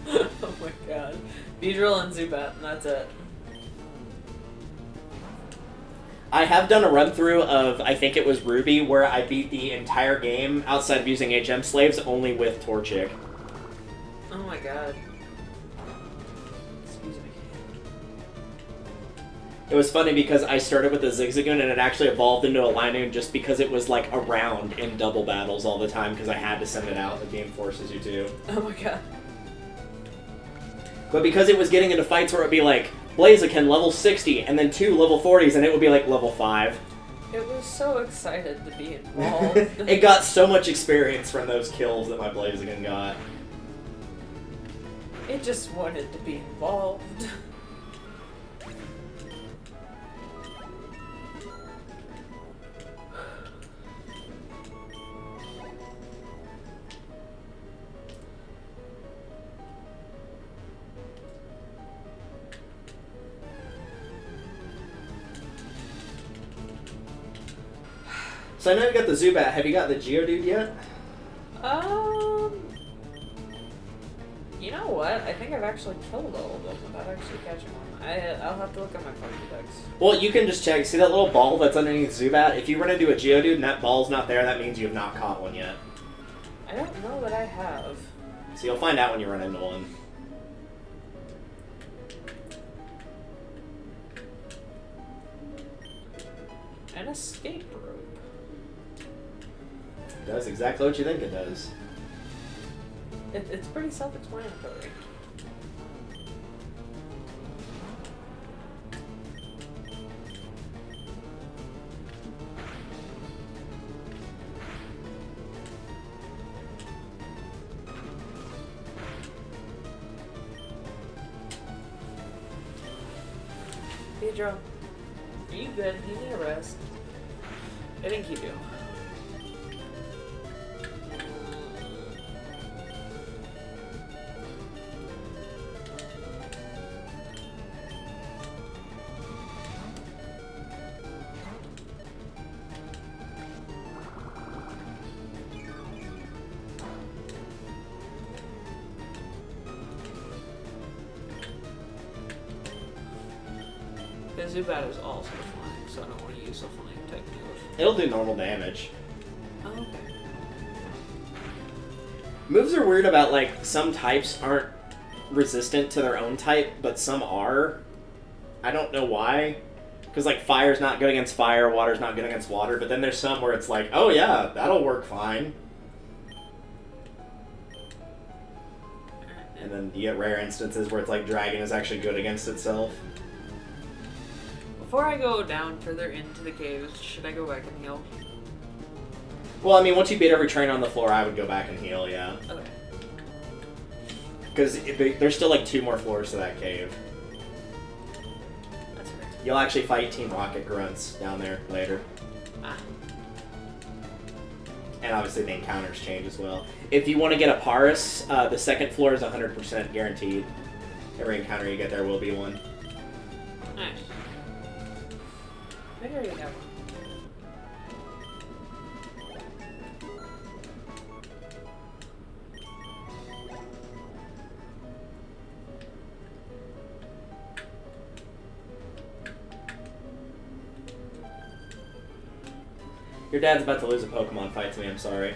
Oh my god. Beedrill and Zubat, and that's it. I have done a run through of, I think it was Ruby, where I beat the entire game outside of using HM slaves only with Torchic. Oh my god. Excuse me. It was funny because I started with a Zigzagoon and it actually evolved into a Linoon just because it was like around in double battles all the time because I had to send it out. The game forces you to. Oh my god. But because it was getting into fights where it would be like, Blaziken level 60 and then 2 level 40s and it would be like level 5. It was so excited to be involved. It got so much experience from those kills that my Blaziken got. It just wanted to be involved. So I know you got the Zubat. Have you got the Geodude yet? You know what? I think I've actually killed all of them without actually catching one. I'll have to look at my Pokédex. Well, you can just check. See that little ball that's underneath Zubat? If you run into a Geodude and that ball's not there, that means you have not caught one yet. I don't know that I have. So you'll find out when you run into one. An escape rope. It does exactly what you think it does. It's pretty self-explanatory. Pedro, are you good? You need a rest. I think you do. The Zubat is also flying, so I don't want to use a flying type move. It'll do normal damage. Oh, okay. Moves are weird about, like, some types aren't resistant to their own type, but some are. I don't know why. Because, like, fire's not good against fire, water's not good against water, but then there's some where it's like, oh yeah, that'll work fine. And then you get rare instances where it's like dragon is actually good against itself. Before I go down further into the caves, should I go back and heal? Well, I mean, once you beat every train on the floor, I would go back and heal, yeah. Okay. Because there's still like 2 more floors to that cave. That's fair. You'll actually fight Team Rocket Grunts down there later. Ah. And obviously the encounters change as well. If you want to get a Paris, the second floor is 100% guaranteed. Every encounter you get there will be one. Nice. I already have one. Your dad's about to lose a Pokemon fight to me, I'm sorry.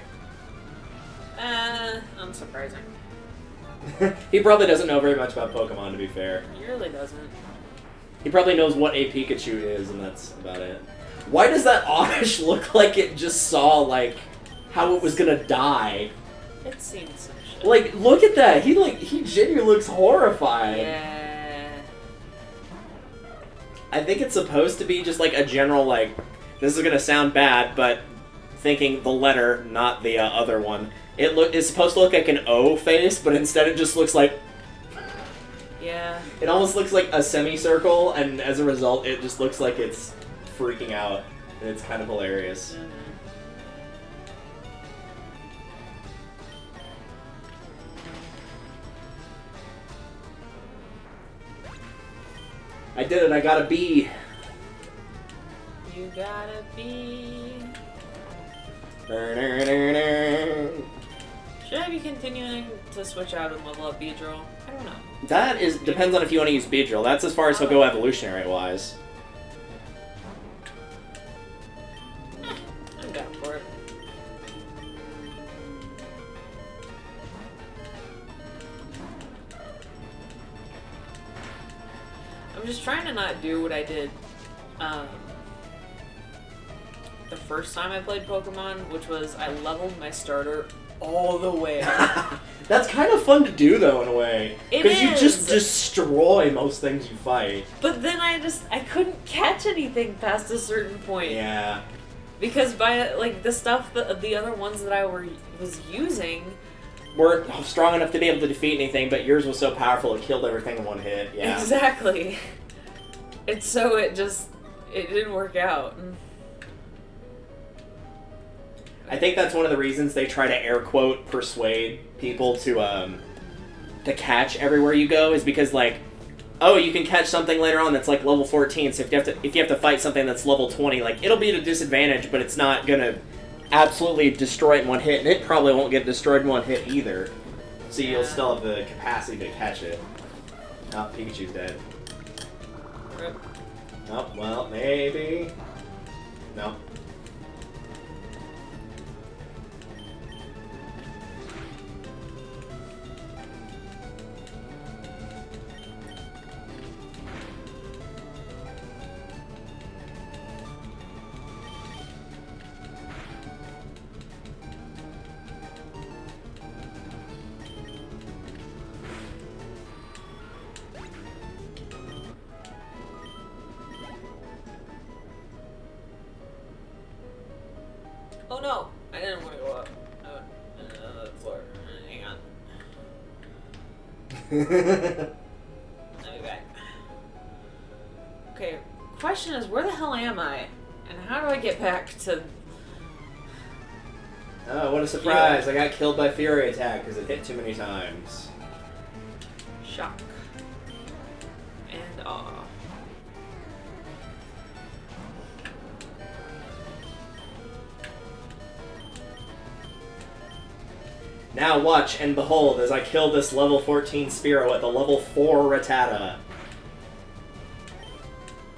Unsurprising. He probably doesn't know very much about Pokemon, to be fair. He really doesn't. He probably knows what a Pikachu is, and that's about it. Why does that Oddish look like it just saw, like, how it was gonna die? It's seen some shit. Like, look at that! He genuinely looks horrified. Yeah. I think it's supposed to be just, like, a general, like, this is gonna sound bad, but thinking the letter, not the other one. It's supposed to look like an O face, but instead it just looks like... Yeah. It almost looks like a semicircle, and as a result, it just looks like it's freaking out. And it's kind of hilarious. Mm-hmm. I did it, I got a B. You gotta be. Should I be continuing to switch out and level up Beedrill? I don't know. That depends on if you want to use Beedrill. That's as far as he'll go evolutionary-wise. I'm down for it. I'm just trying to not do what I did the first time I played Pokemon, which was I leveled my starter all the way. That's kind of fun to do, though, in a way. It Because you is. just destroy most things you fight. But then I couldn't catch anything past a certain point. Yeah. Because by, like, the stuff, the other ones that I was using... Weren't strong enough to be able to defeat anything, but yours was so powerful it killed everything in one hit. Yeah. Exactly. And so it didn't work out. I think that's one of the reasons they try to air quote persuade people to catch everywhere you go, is because, like, oh, you can catch something later on that's like level 14, so if you have to fight something that's level 20, like, it'll be at a disadvantage, but it's not gonna absolutely destroy it in one hit, and it probably won't get destroyed in one hit either. So you'll still have the capacity to catch it. Oh, Pikachu's dead. Rip. Oh, well, maybe. No. Oh no! I didn't want to go up. The floor. Hang on. I'll be back. Okay, question is, where the hell am I? And how do I get back to... Oh, what a surprise. I got killed by Fury Attack because it hit too many times. Shock. And awe. Now watch and behold as I kill this level 14 Spearow with a level 4 Rattata.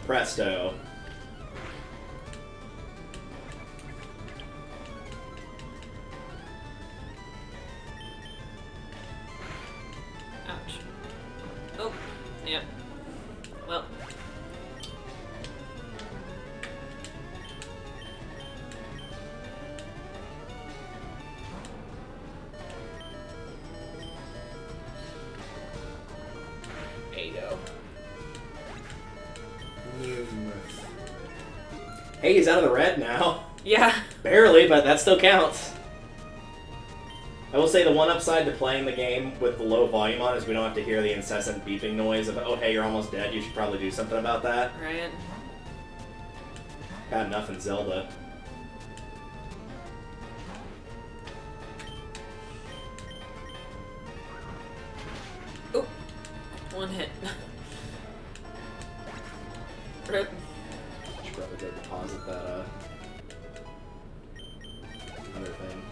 Presto. Ouch. Oh, yeah. Well. There you go. Hey, he's out of the red now. Yeah. Barely, but that still counts. I will say the one upside to playing the game with the low volume on is we don't have to hear the incessant beeping noise of, oh hey, you're almost dead, you should probably do something about that. Right. Got enough in Zelda. Oh. One hit. Rip. Should probably go deposit that, other thing.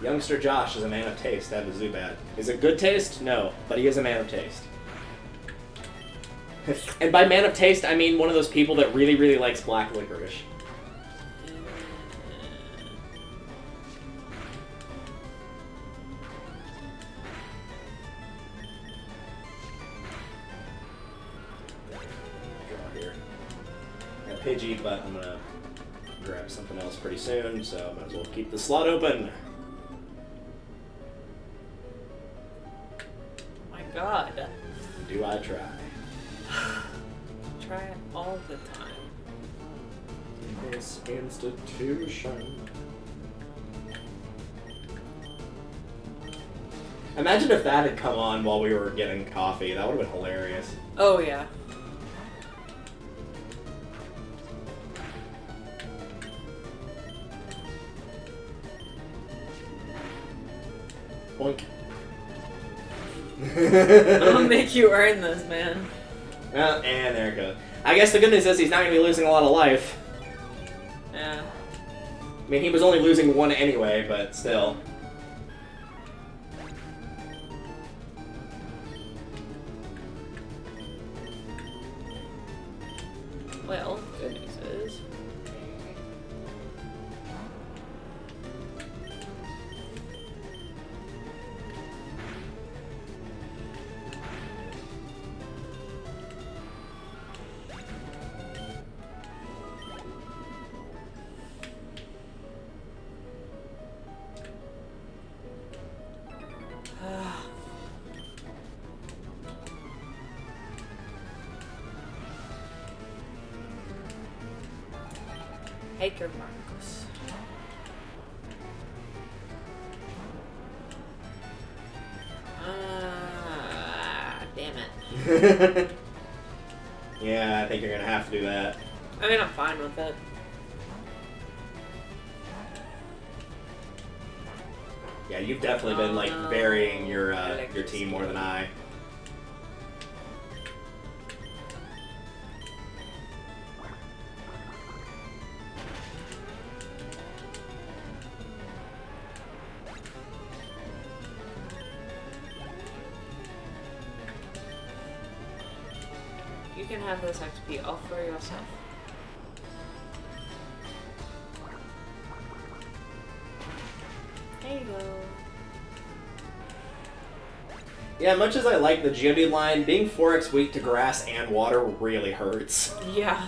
Youngster Josh is a man of taste out of Zubat. Is it good taste? No, but he is a man of taste. And by man of taste, I mean one of those people that really, really likes black licorice. Draw here. Got Pidgey, but I'm gonna grab something else pretty soon, so I might as well keep the slot open. My God. Do I try? Try it all the time. This institution. Imagine if that had come on while we were getting coffee. That would have been hilarious. Oh, yeah. Boink. I'll make you earn this, man. Well, and there it goes. I guess the good news is he's not going to be losing a lot of life. Yeah. I mean, he was only losing one anyway, but still. Well, good news is... Haker Marcus. Damn it. Yeah, I think you're gonna have to do that. I mean, I'm fine with it. Yeah, you've definitely been like varying your team more than I. You can have this XP all for yourself. There you go. Yeah, much as I like the Geodude line, being 4x weak to grass and water really hurts. Yeah.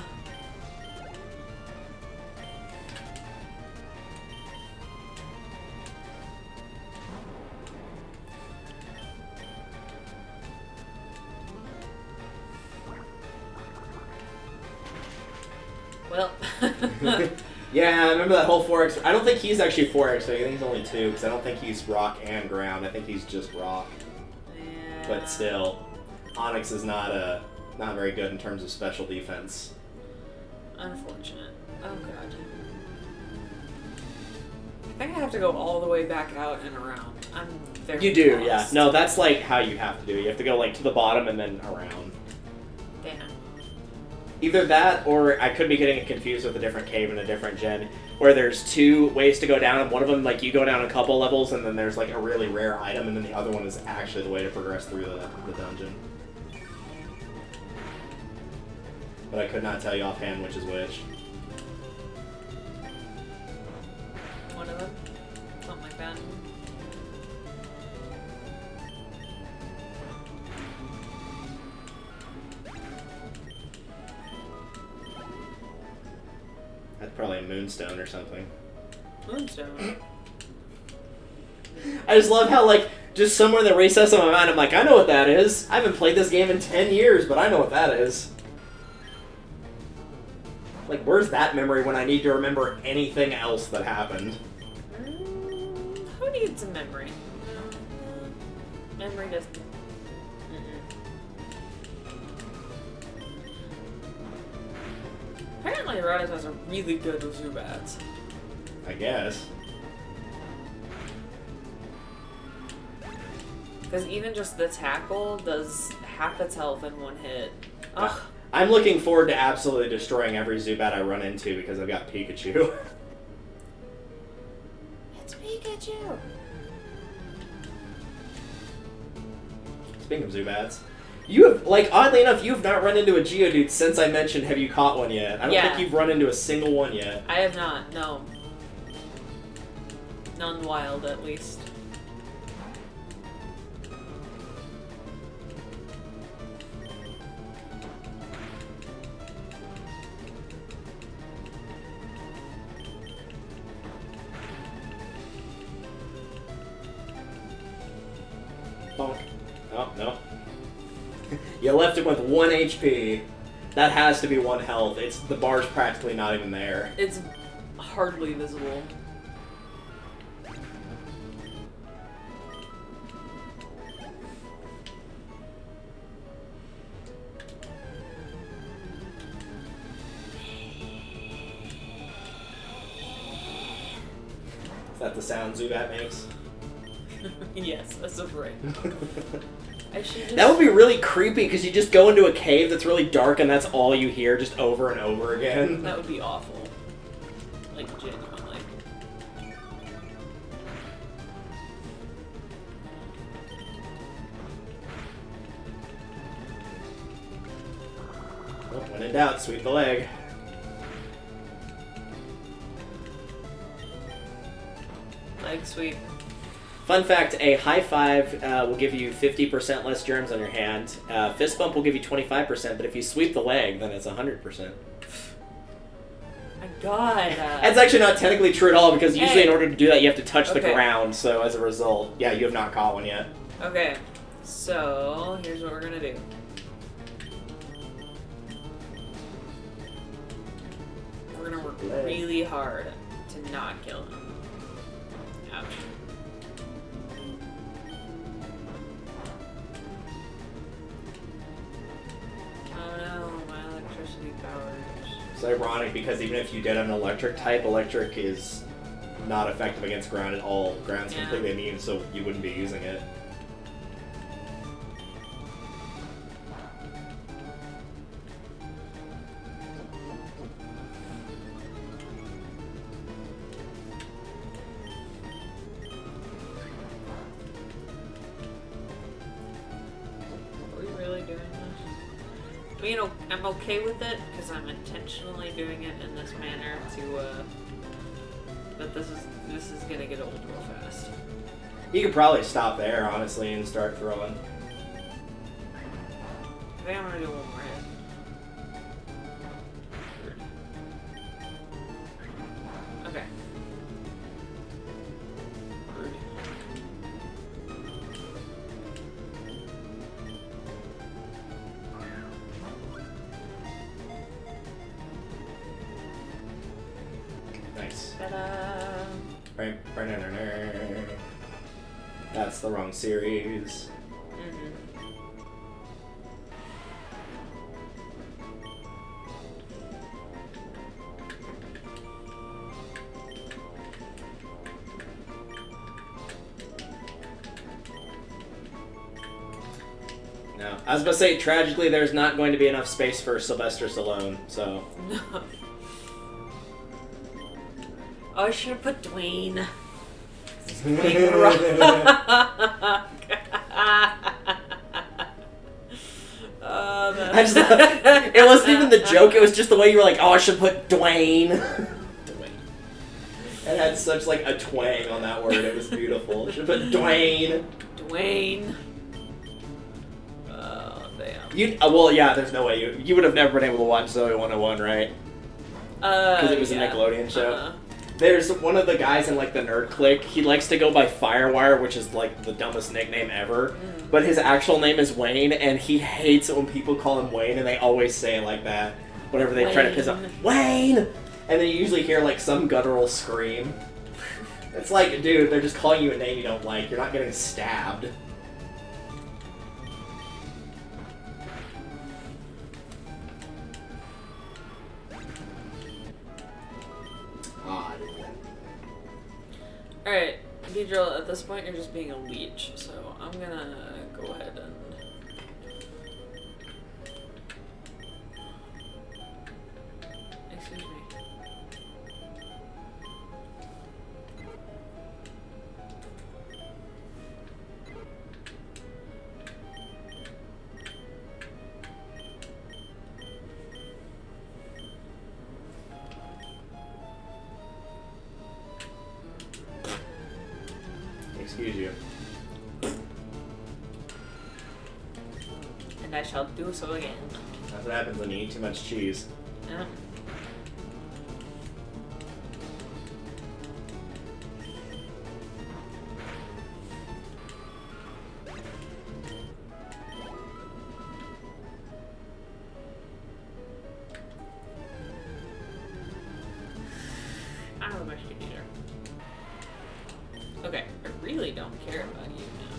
Well. Yeah, I remember that whole 4x. I don't think he's actually 4x, so I think he's only 2, because I don't think he's rock and ground. I think he's just rock. Yeah. But still, Onyx is not very good in terms of special defense. Unfortunate. Oh god. I think I have to go all the way back out and around. I'm very You do, lost. yeah. No, that's like how you have to do it. You have to go like to the bottom and then around. Damn. Either that, or I could be getting it confused with a different cave in a different gen, where there's 2 ways to go down, and one of them, like, you go down a couple levels, and then there's, like, a really rare item, and then the other one is actually the way to progress through the dungeon. But I could not tell you offhand which is which. One of them? Something like that. That's probably a moonstone or something. Moonstone. I just love how, like, just somewhere in the recess of my mind, I'm like, I know what that is. I haven't played this game in 10 years, but I know what that is. Like, where's that memory when I need to remember anything else that happened? Who needs a memory? Memory doesn't. Apparently, Rattatas are really good with Zubats. I guess. Because even just the tackle does half its health in one hit. Ugh. I'm looking forward to absolutely destroying every Zubat I run into because I've got Pikachu. It's Pikachu! Speaking of Zubats, you have, like, oddly enough, you have not run into a Geodude since I mentioned have you caught one yet. I don't think you've run into a single one yet. I have not, no. None wild, at least. Bonk. Oh, no. You left him with 1 HP. That has to be 1 health. The bar's practically not even there. It's hardly visible. Is that the sound Zubat makes? Yes, as of right. I should just... That would be really creepy because you just go into a cave that's really dark and that's all you hear just over and over again. That would be awful. Like, genuinely. Well, when in doubt, sweep the leg. Leg sweep. Fun fact, a high five will give you 50% less germs on your hand. Fist bump will give you 25%, but if you sweep the leg, then it's 100%. My god. That's actually not technically true at all because usually in order to do that you have to touch the Okay. ground, so as a result, yeah, you have not caught one yet. Okay, so here's what we're gonna do. We're gonna really hard to not kill him. Ouch. Oh no, my electricity powers. It's ironic because even if you did an electric type, electric is not effective against ground at all. Ground's completely immune, so you wouldn't be using it. I mean, I'm okay with it because I'm intentionally doing it in this manner to, but this is gonna get old real fast. You could probably stop there, honestly, and start throwing. I think I'm gonna do one more hit. Okay. Nice. Ta-da! That's the wrong series. No. I was about to say, tragically, there's not going to be enough space for Sylvester Stallone, so... No. Oh, I should have put Dwayne. It wasn't even the joke, it was just the way you were like, oh, I should put Dwayne. It had such like a twang on that word, it was beautiful. I should put Dwayne. Dwayne. Oh, damn. Well, yeah, there's no way. You would have never been able to watch Zoe 101, right? Because it was a Nickelodeon show. There's one of the guys in like the Nerd Clique. He likes to go by Firewire, which is like the dumbest nickname ever. But his actual name is Wayne, and he hates it when people call him Wayne, and they always say it like that whenever they try to piss off Wayne. And then you usually hear like some guttural scream. It's like, dude, they're just calling you a name you don't like. You're not getting stabbed. Alright, Deidre, at this point you're just being a leech, so I'm gonna go ahead and... Excuse me. Excuse you. And I shall do so again. That's what happens when you eat too much cheese. Yeah. I don't know much to do there. Okay, I really don't care about you now.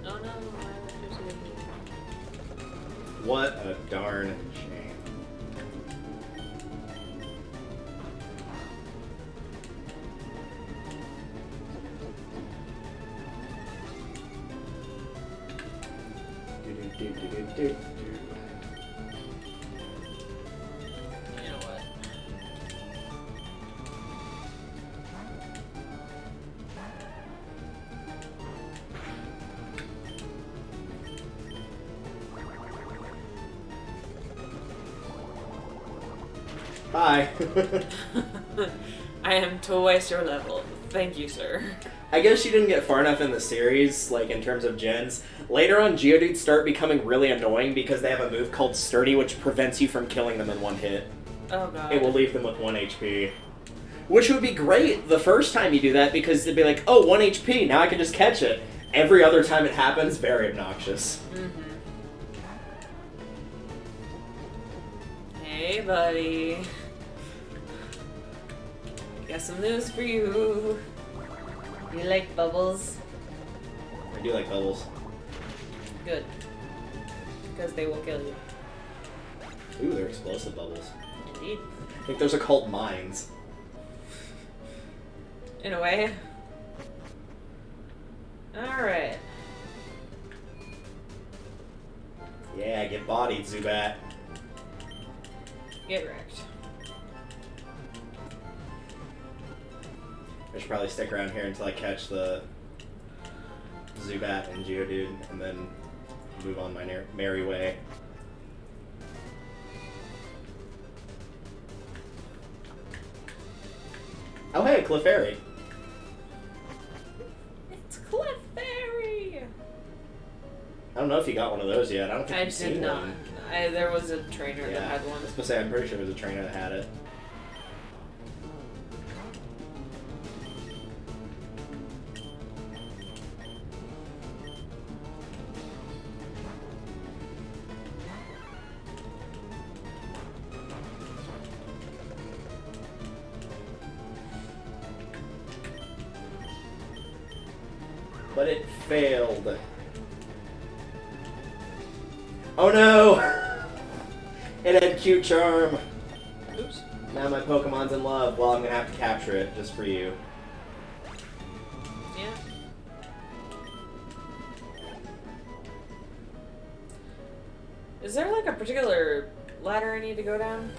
Oh no, my electricity. What a darn shame. Do. You know what? Hi. I am twice your level. Thank you, sir. I guess you didn't get far enough in the series, like in terms of gens. Later on, Geodudes start becoming really annoying because they have a move called Sturdy, which prevents you from killing them in one hit. Oh god. It will leave them with 1 HP. Which would be great the first time you do that because they'd be like, oh, 1 HP, now I can just catch it. every other time it happens, very obnoxious. Mm-hmm. Hey, buddy. Got some news for you. You like bubbles? I do like bubbles. Good. Because they will kill you. Ooh, they're explosive bubbles. Indeed. I think those are called mines. In a way. Alright. Yeah, get bodied, Zubat. Get wrecked. I should probably stick around here until I catch the Zubat and Geodude, and then move on my merry way. Oh hey, Clefairy! It's Clefairy! I don't know if you got one of those yet. I don't think I you've seen did not. one. There was a trainer Yeah, that had I one. was supposed to say, I'm pretty sure there was a trainer that had it. But it failed. Oh no! It had cute charm. Oops. Now my Pokemon's in love. Well, I'm gonna have to capture it just for you. Yeah. Is there like a particular ladder I need to go down?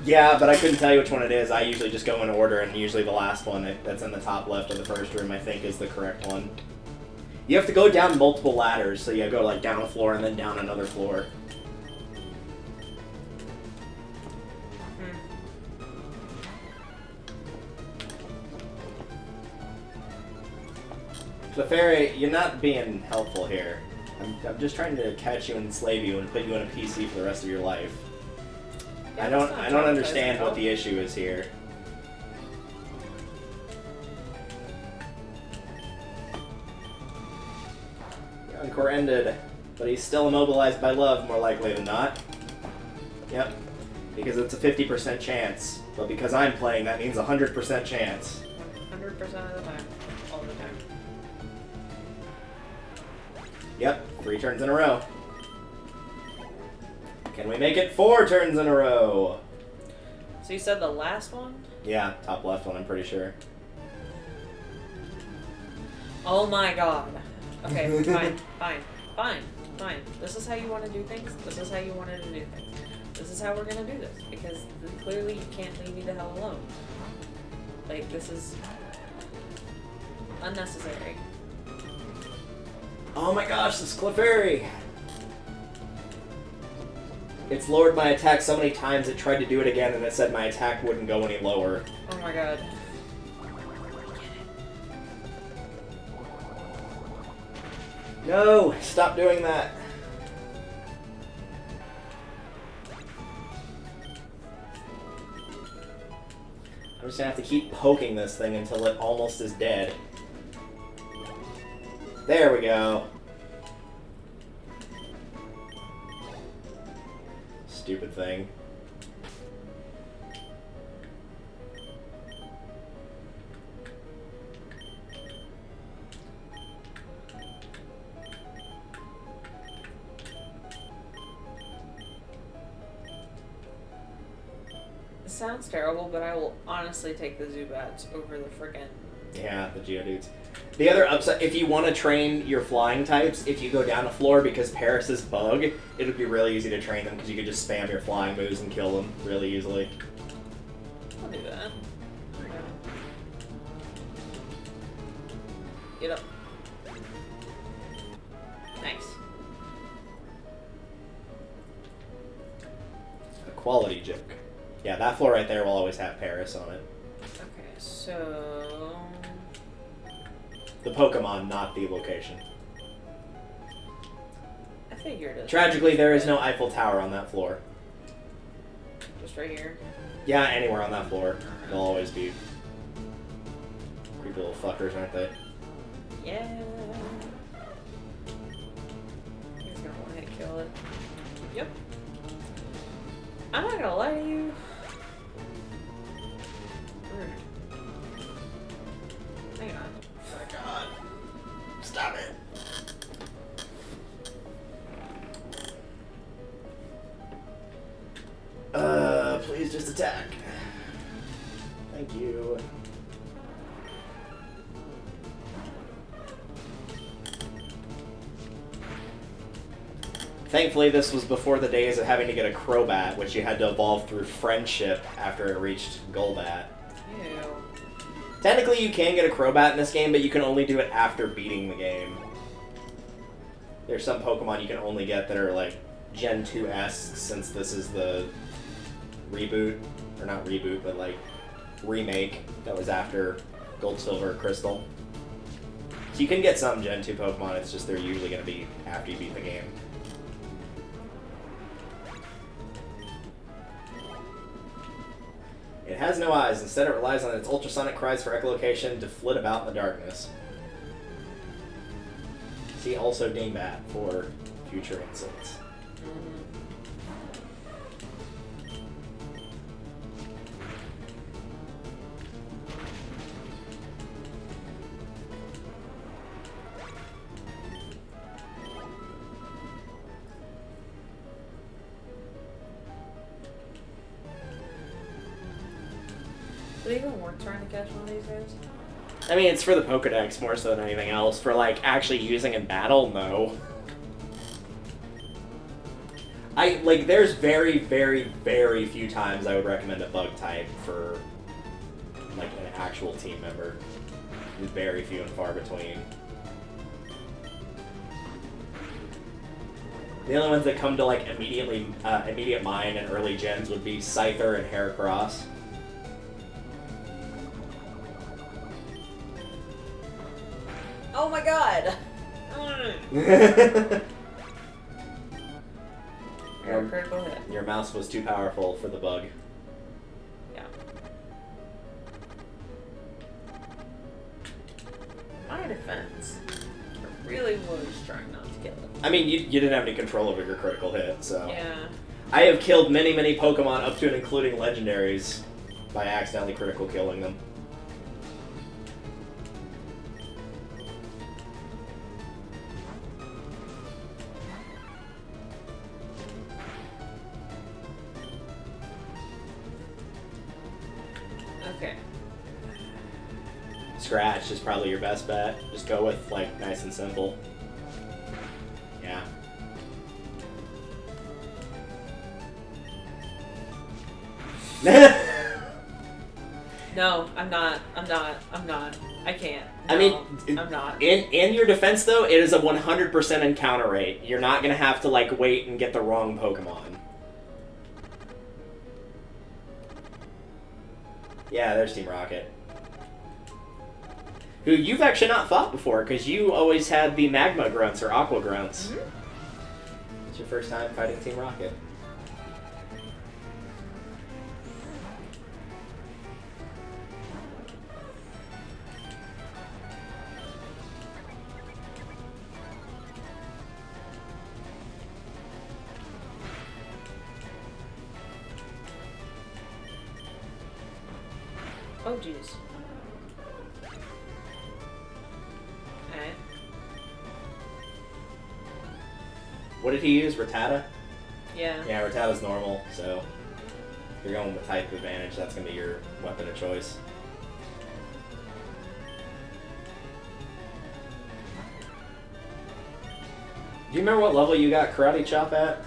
Yeah, but I couldn't tell you which one it is. I usually just go in order, and usually the last one that's in the top left of the first room, I think, is the correct one. You have to go down multiple ladders, so you go like down a floor and then down another floor. Clefairy, you're not being helpful here. I'm just trying to catch you and enslave you and put you in a PC for the rest of your life. Yeah, I don't understand what the issue is here. The encore ended, but he's still immobilized by love, more likely than not. Yep, because it's a 50% chance, but because I'm playing, that means a 100% chance. 100% of the time. All the time. Yep, 3 turns in a row. Can we make it 4 turns in a row? So you said the last one? Yeah, top left one, I'm pretty sure. Oh my god. Okay, fine. This is how you want to do things. This is how you wanted to do things. This is how we're gonna do this. Because clearly you can't leave me the hell alone. Like, this is unnecessary. Oh my gosh, this Clefairy! It's lowered my attack so many times it tried to do it again and it said my attack wouldn't go any lower. Oh my god. No! Stop doing that! I'm just gonna have to keep poking this thing until it almost is dead. There we go. Stupid thing. It sounds terrible, but I will honestly take the Zubats over the frickin'. Yeah, the Geodudes. The other upside, if you want to train your flying types, if you go down a floor because Paris is bug, it would be really easy to train them because you could just spam your flying moves and kill them really easily. I'll do that. Get up. Nice. A quality joke. Yeah, that floor right there will always have Paris on it. Okay, so... The Pokemon, not the location. I figured it. Tragically, there is no Eiffel Tower on that floor. Just right here. Yeah, anywhere on that floor. They'll always be creepy little fuckers, aren't they? Yeah. He's gonna one-hit kill it. Yep. I'm not gonna lie to you. Rude. Hang on. Oh my god. Stop it. Please just attack. Thank you. Thankfully, this was before the days of having to get a Crobat, which you had to evolve through friendship after it reached Golbat. Ew. Technically, you can get a Crobat in this game, but you can only do it after beating the game. There's some Pokemon you can only get that are like Gen 2-esque, since this is the reboot, or not reboot, but like remake that was after Gold, Silver, Crystal. So you can get some Gen 2 Pokemon, it's just they're usually going to be after you beat the game. It has no eyes, instead it relies on its ultrasonic cries for echolocation to flit about in the darkness. See also Dingbat for future insults. Is it even worth trying to catch one of these guys? I mean, it's for the Pokedex more so than anything else. For, like, actually using in battle, no. There's very, very, very few times I would recommend a bug type for, like, an actual team member. Very few and far between. The only ones that come to, like, immediate mind and early gens would be Scyther and Heracross. Oh my god! Critical hit. Your mouse was too powerful for the bug. Yeah. My defense, I really was trying not to kill it. I mean, you didn't have any control over your critical hit, so... Yeah. I have killed many, many Pokemon, up to and including legendaries, by accidentally critical killing them. Okay. Scratch is probably your best bet. Just go with, like, nice and simple. Yeah. No, I'm not. I can't. I No, mean, I'm not. in your defense, though, it is a 100% encounter rate. You're not going to have to, like, wait and get the wrong Pokemon. Yeah, there's Team Rocket. Who you've actually not fought before, because you always had the Magma Grunts or Aqua Grunts. Mm-hmm. It's your first time fighting Team Rocket. Oh jeez. Okay. What did he use? Rattata? Yeah. Yeah, Rattata's normal, so if you're going with type advantage, that's going to be your weapon of choice. Do you remember what level you got Karate Chop at?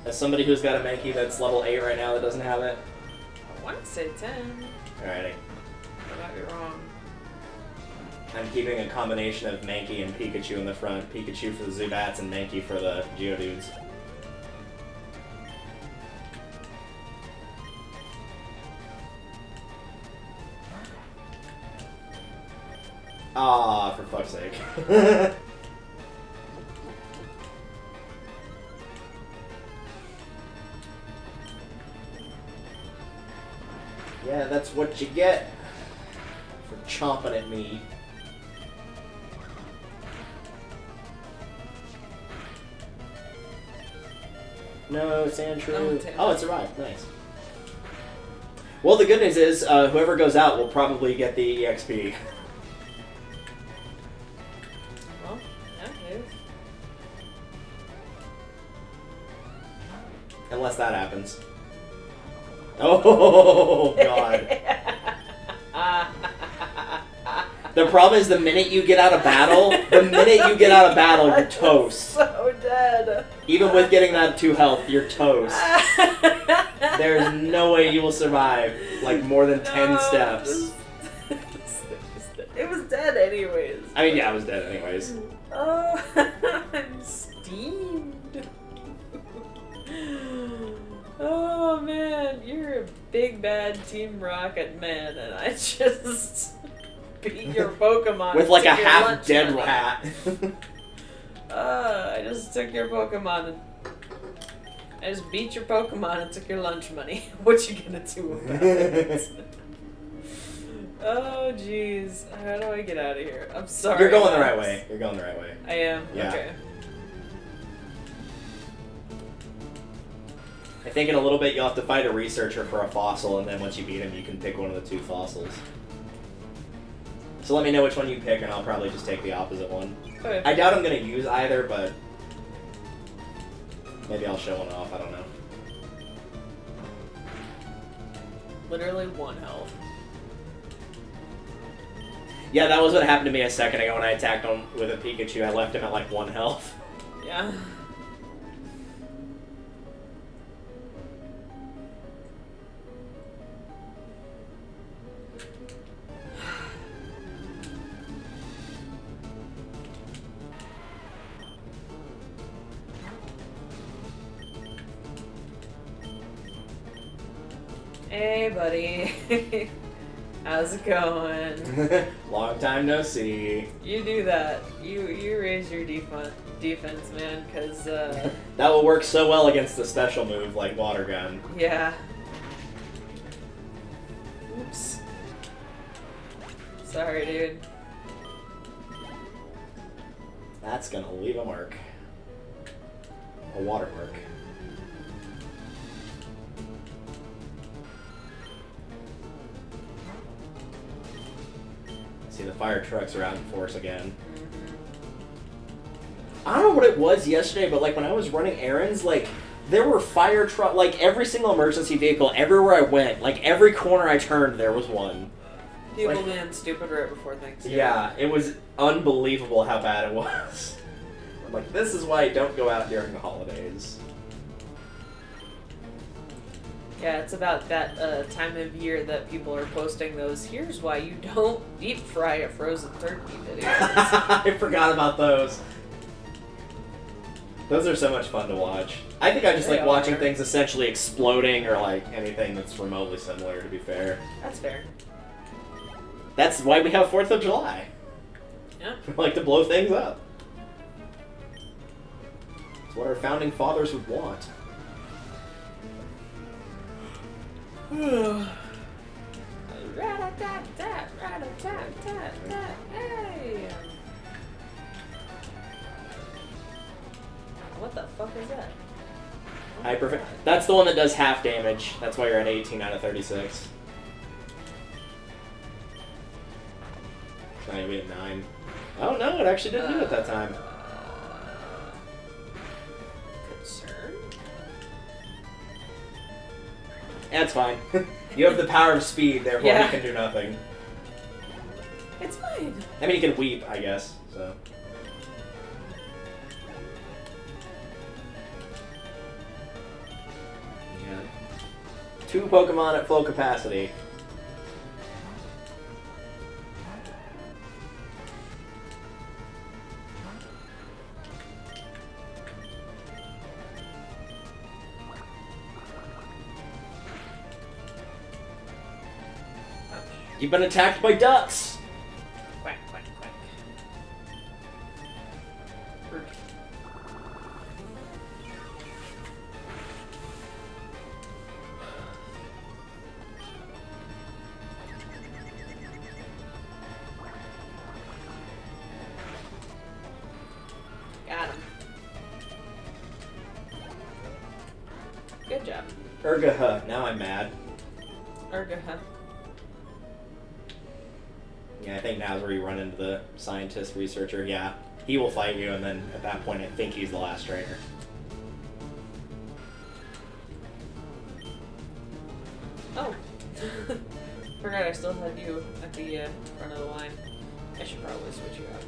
As somebody who's got a Mankey that's level 8 right now that doesn't have it? I want to say 10. Alrighty. I might be wrong. I'm keeping a combination of Mankey and Pikachu in the front. Pikachu for the Zubats and Mankey for the Geodudes. Ah, for fuck's sake. Yeah, that's what you get for chomping at me. No, Sandshrew. damn. Oh, it survived. Nice. Well, the good news is, whoever goes out will probably get the EXP. Well, yeah, it is. Unless that happens. Oh, God. The problem is the minute you get out of battle, you're toast. So dead. Even with getting that 2 health, you're toast. There's no way you will survive, like, more than 10 steps. It was dead anyways. I mean, yeah, I was dead anyways. Oh, I'm steamed. Oh man, you're a big bad Team Rocket man, and I just beat your Pokemon With like a took your lunch half-dead money. rat. I just took your Pokemon and I just beat your Pokemon and took your lunch money. What you gonna do about it? Oh jeez, how do I get out of here? I'm sorry. You're going the Max. right way. You're going the right way. I am? Yeah. Okay. I think in a little bit you'll have to fight a researcher for a fossil, and then once you beat him, you can pick one of the 2 fossils. So let me know which one you pick, and I'll probably just take the opposite one. Okay. I doubt I'm going to use either, but maybe I'll show one off. I don't know. Literally 1 health. Yeah, that was what happened to me a second ago when I attacked him with a Pikachu. I left him at like 1 health. Yeah. Hey, buddy. How's it going? Long time no see. You do that. You raise your defense, man, because, That will work so well against the special move like Water Gun. yeah. Oops. Sorry, dude. That's gonna leave a mark. A watermark. See, the fire trucks are out in force again. I don't know what it was yesterday, but like when I was running errands, like there were fire truck, like every single emergency vehicle, everywhere I went, like every corner I turned, there was one. People Like- being stupid right before Thanksgiving. Yeah, it was unbelievable how bad it was. I'm like, this is why I don't go out during the holidays. Yeah, it's about that time of year that people are posting those, here's why you don't deep fry a frozen turkey videos. I forgot about those. Those are so much fun to watch. I think I just They like watching are. things essentially exploding or like anything that's remotely similar, to be fair. That's fair. That's why we have 4th of July. Yeah. We like to blow things up. It's what our founding fathers would want. Rat-a-tat-tat, rat-a-tat-tat-tat, hey! What the fuck is that? That's the one that does half damage. That's why you're at 18 out of 36. Now you're at 9. Oh no, it actually didn't do it that time. Concern? That's fine. You have the power of speed, therefore Yeah. you can do nothing. It's fine. I mean, you can weep, I guess, so. Yeah. 2 Pokemon at full capacity. You've been attacked by ducks! Quack, quack, quack. Rude. Got him. Urgaha. Now I'm mad. Urgaha. Yeah, I think now's where you run into the scientist researcher. Yeah, he will fight you, and then at that point, I think he's the last trainer. Oh. Forgot I still had you at the front of the line. I should probably switch you out.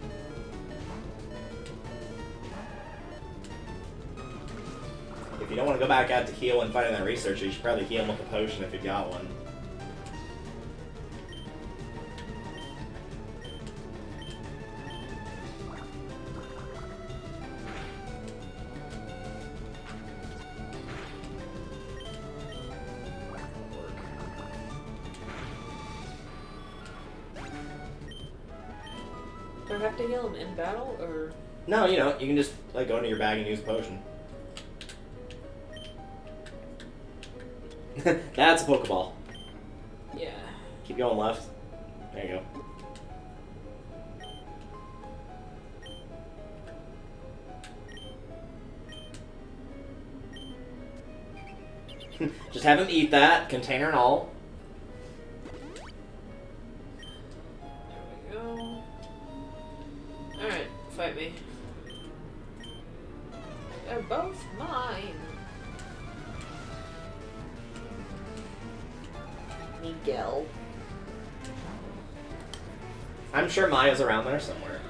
If you don't want to go back out to heal and fight that researcher, you should probably heal him with a potion if you got one. Do I have to heal him in battle, or...? No, you know, you can just like go into your bag and use a potion. That's a Pokeball. Yeah. Keep going left. There you go. Just have him eat that, container and all. There we go. Alright, fight me. They're both mine. Miguel. I'm sure Maya's around there somewhere.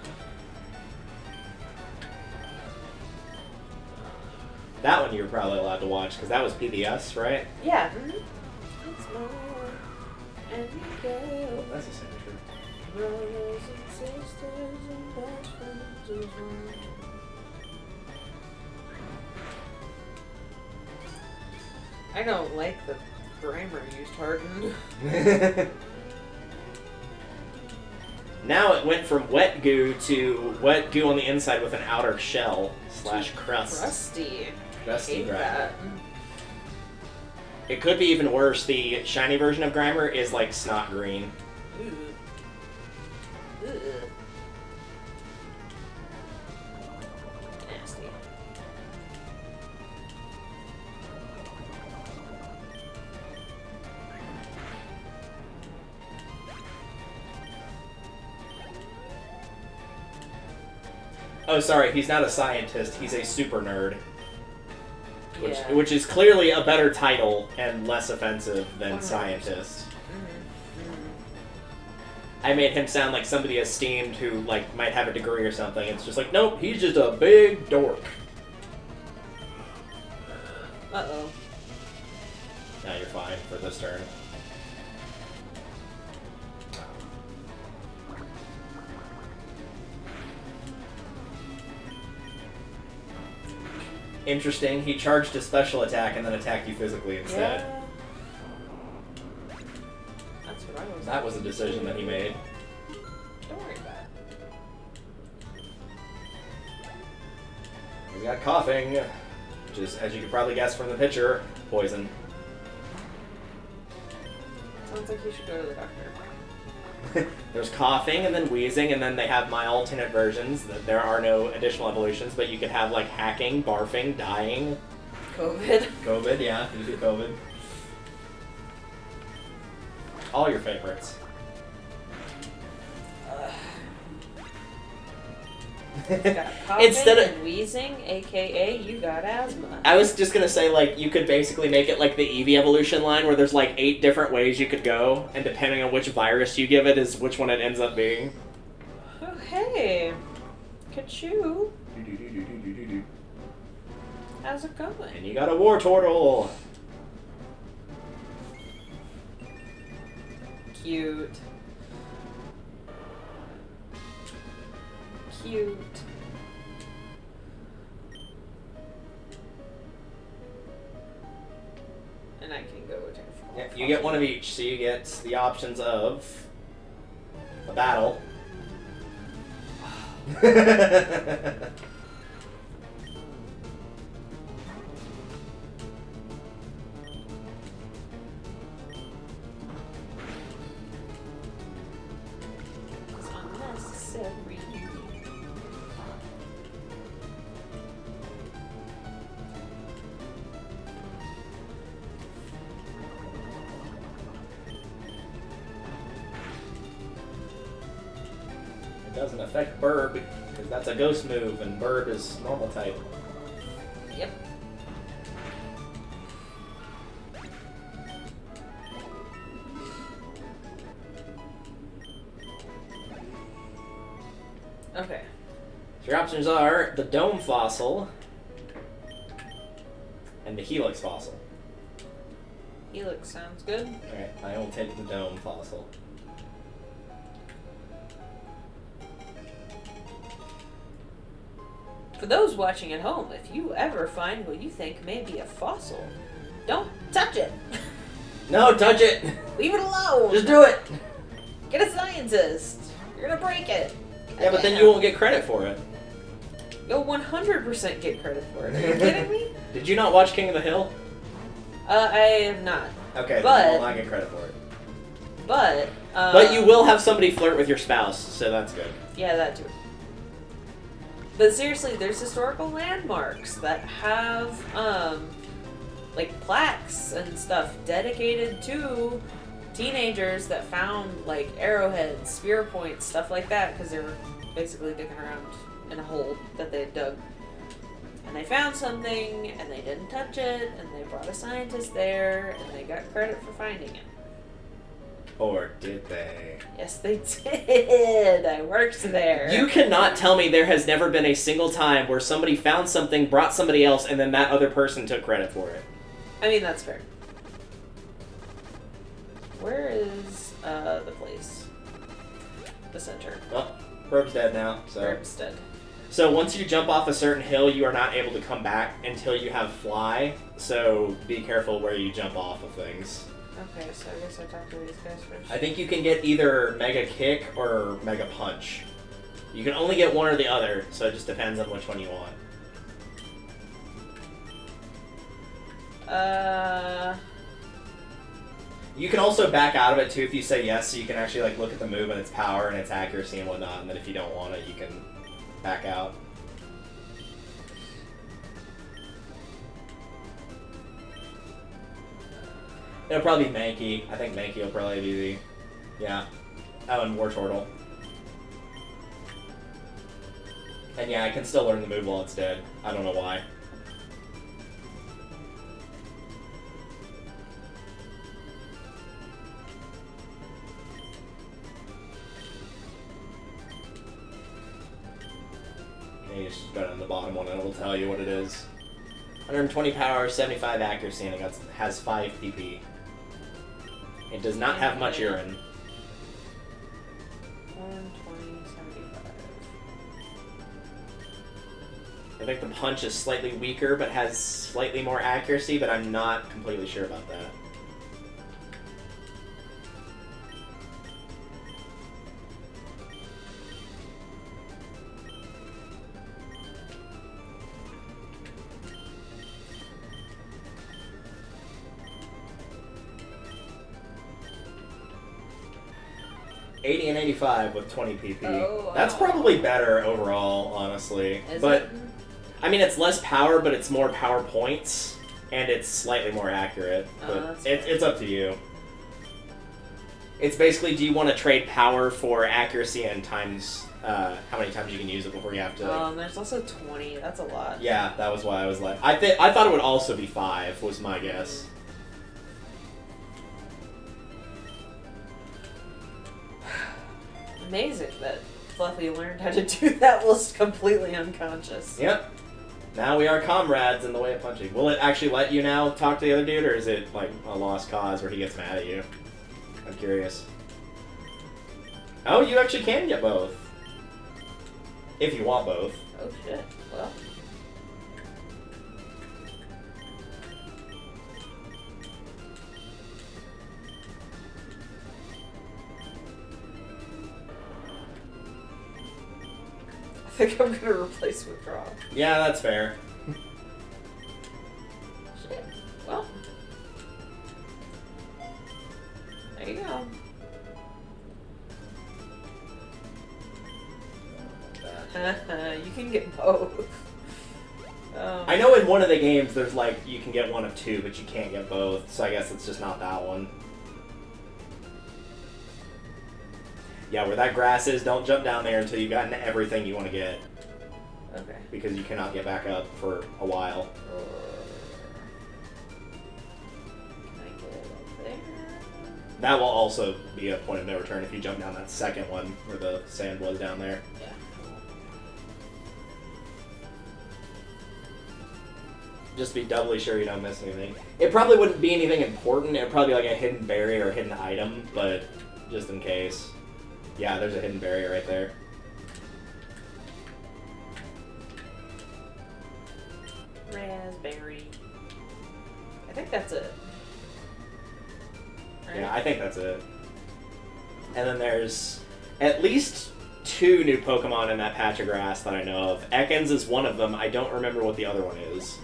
That one you were probably allowed to watch, because that was PBS, right? Yeah. It's more and Miguel. Oh, that's a signature. Brothers and sisters and best friends as one. I don't like the grammar used, Harden. Now it went from wet goo to wet goo on the inside with an outer shell / crust. Crusty. Crusty Hate Grimer. that. It could be even worse. The shiny version of Grimer is like snot green. Ugh. Ugh. Nasty. Oh, sorry, he's not a scientist. He's a super nerd. Yeah. Which is clearly a better title and less offensive than 100%. scientist. Mhm. I made him sound like somebody esteemed who like might have a degree or something. It's just like, nope, he's just a big dork. Uh-oh. Now you're fine for this turn. Interesting. He charged a special attack and then attacked you physically instead. Yeah. That's what I was. That was a decision that he made. Don't worry about it. He's got coughing, which is, as you could probably guess from the picture, poison. Sounds like you should go to the doctor. There's coughing and then wheezing, and then they have my alternate versions. There are no additional evolutions, but you could have like hacking, barfing, dying. COVID. COVID, yeah, you do COVID. All your favorites. Got coughing Instead of, and wheezing, aka you got asthma. I was just gonna say, like, you could basically make it like the Eevee evolution line, where there's like 8 different ways you could go, and depending on which virus you give it is which one it ends up being. Oh hey, Kachu, how's it going? And you got a war turtle. Cute. Cute. And I can go attack. Yeah, you get one of each, so you get the options of a battle. It's unnecessary. doesn't affect Burb, because that's a ghost move, and Burb is normal type. Yep. Okay. So your options are the Dome Fossil and the Helix Fossil. Helix sounds good. Alright, I will take the Dome Fossil. For those watching at home, if you ever find what you think may be a fossil, don't touch it. No, touch it! Leave it alone. Just do it! Get a scientist. You're gonna break it. Yeah, but then you won't get credit for it. You'll 100% get credit for it. Are you kidding me? Did you not watch King of the Hill? I have not. Okay, But- then you will not get credit for it. But you will have somebody flirt with your spouse, so that's good. Yeah, that too. But seriously, there's historical landmarks that have, like, plaques and stuff dedicated to teenagers that found, like, arrowheads, spear points, stuff like that, because they were basically digging around in a hole that they had dug. And they found something, and they didn't touch it, and they brought a scientist there, and they got credit for finding it. Or did they? Yes, they did! I worked there. You cannot tell me there has never been a single time where somebody found something, brought somebody else, and then that other person took credit for it. I mean, that's fair. Where is the place? The center. Well, Burb's dead now, so... Burb's dead. So once you jump off a certain hill, you are not able to come back until you have fly, so be careful where you jump off of things. Okay, so I guess I talk to these guys first. I think you can get either Mega Kick or Mega Punch. You can only get one or the other, so it just depends on which one you want. You can also back out of it too if you say yes, so you can actually like look at the move and its power and its accuracy and whatnot, and then if you don't want it, you can back out. It'll probably be Mankey. I think Mankey will probably be the... Yeah. Oh, and Wartortle. And yeah, I can still learn the move while it's dead. I don't know why. You just go down the bottom one and it'll tell you what it is. 120 power, 75 accuracy, and it has 5 PP. It does not have much urine. 120, 75. I think the punch is slightly weaker, but has slightly more accuracy, but I'm not completely sure about that. $80 and $85 with 20 PP. Oh, That's wow. probably better overall, honestly. Is but it? I mean, it's less power, but it's more power points, and it's slightly more accurate. But that's it's up to you. It's basically, do you want to trade power for accuracy and times how many times you can use it before you have to? Like, There's also 20. That's a lot. yeah, that was why I was like, I thought it would also be 5. Was my guess. Amazing that Fluffy learned how to do that whilst completely unconscious. Yep. Now we are comrades in the way of punching. Will it actually let you now talk to the other dude, or is it like a lost cause where he gets mad at you? I'm curious. Oh, you actually can get both. If you want both. Oh shit. Well. I think I'm gonna replace withdraw. Yeah, that's fair. Shit. Well. There you go. You can get both. I know in one of the games there's like, you can get one of two, but you can't get both, so I guess it's just not that one. Yeah, where that grass is, don't jump down there until you've gotten everything you want to get. Okay. Because you cannot get back up for a while. Can I get up there? That will also be a point of no return if you jump down that second one where the sand was down there. Yeah. Just be doubly sure you don't miss anything. It probably wouldn't be anything important. It would probably be like a hidden berry or a hidden item, but just in case. Yeah, there's a hidden berry right there. Raspberry. I think that's it. Right? Yeah, I think that's it. And then there's at least 2 new Pokemon in that patch of grass that I know of. Ekans is one of them. I don't remember what the other one is.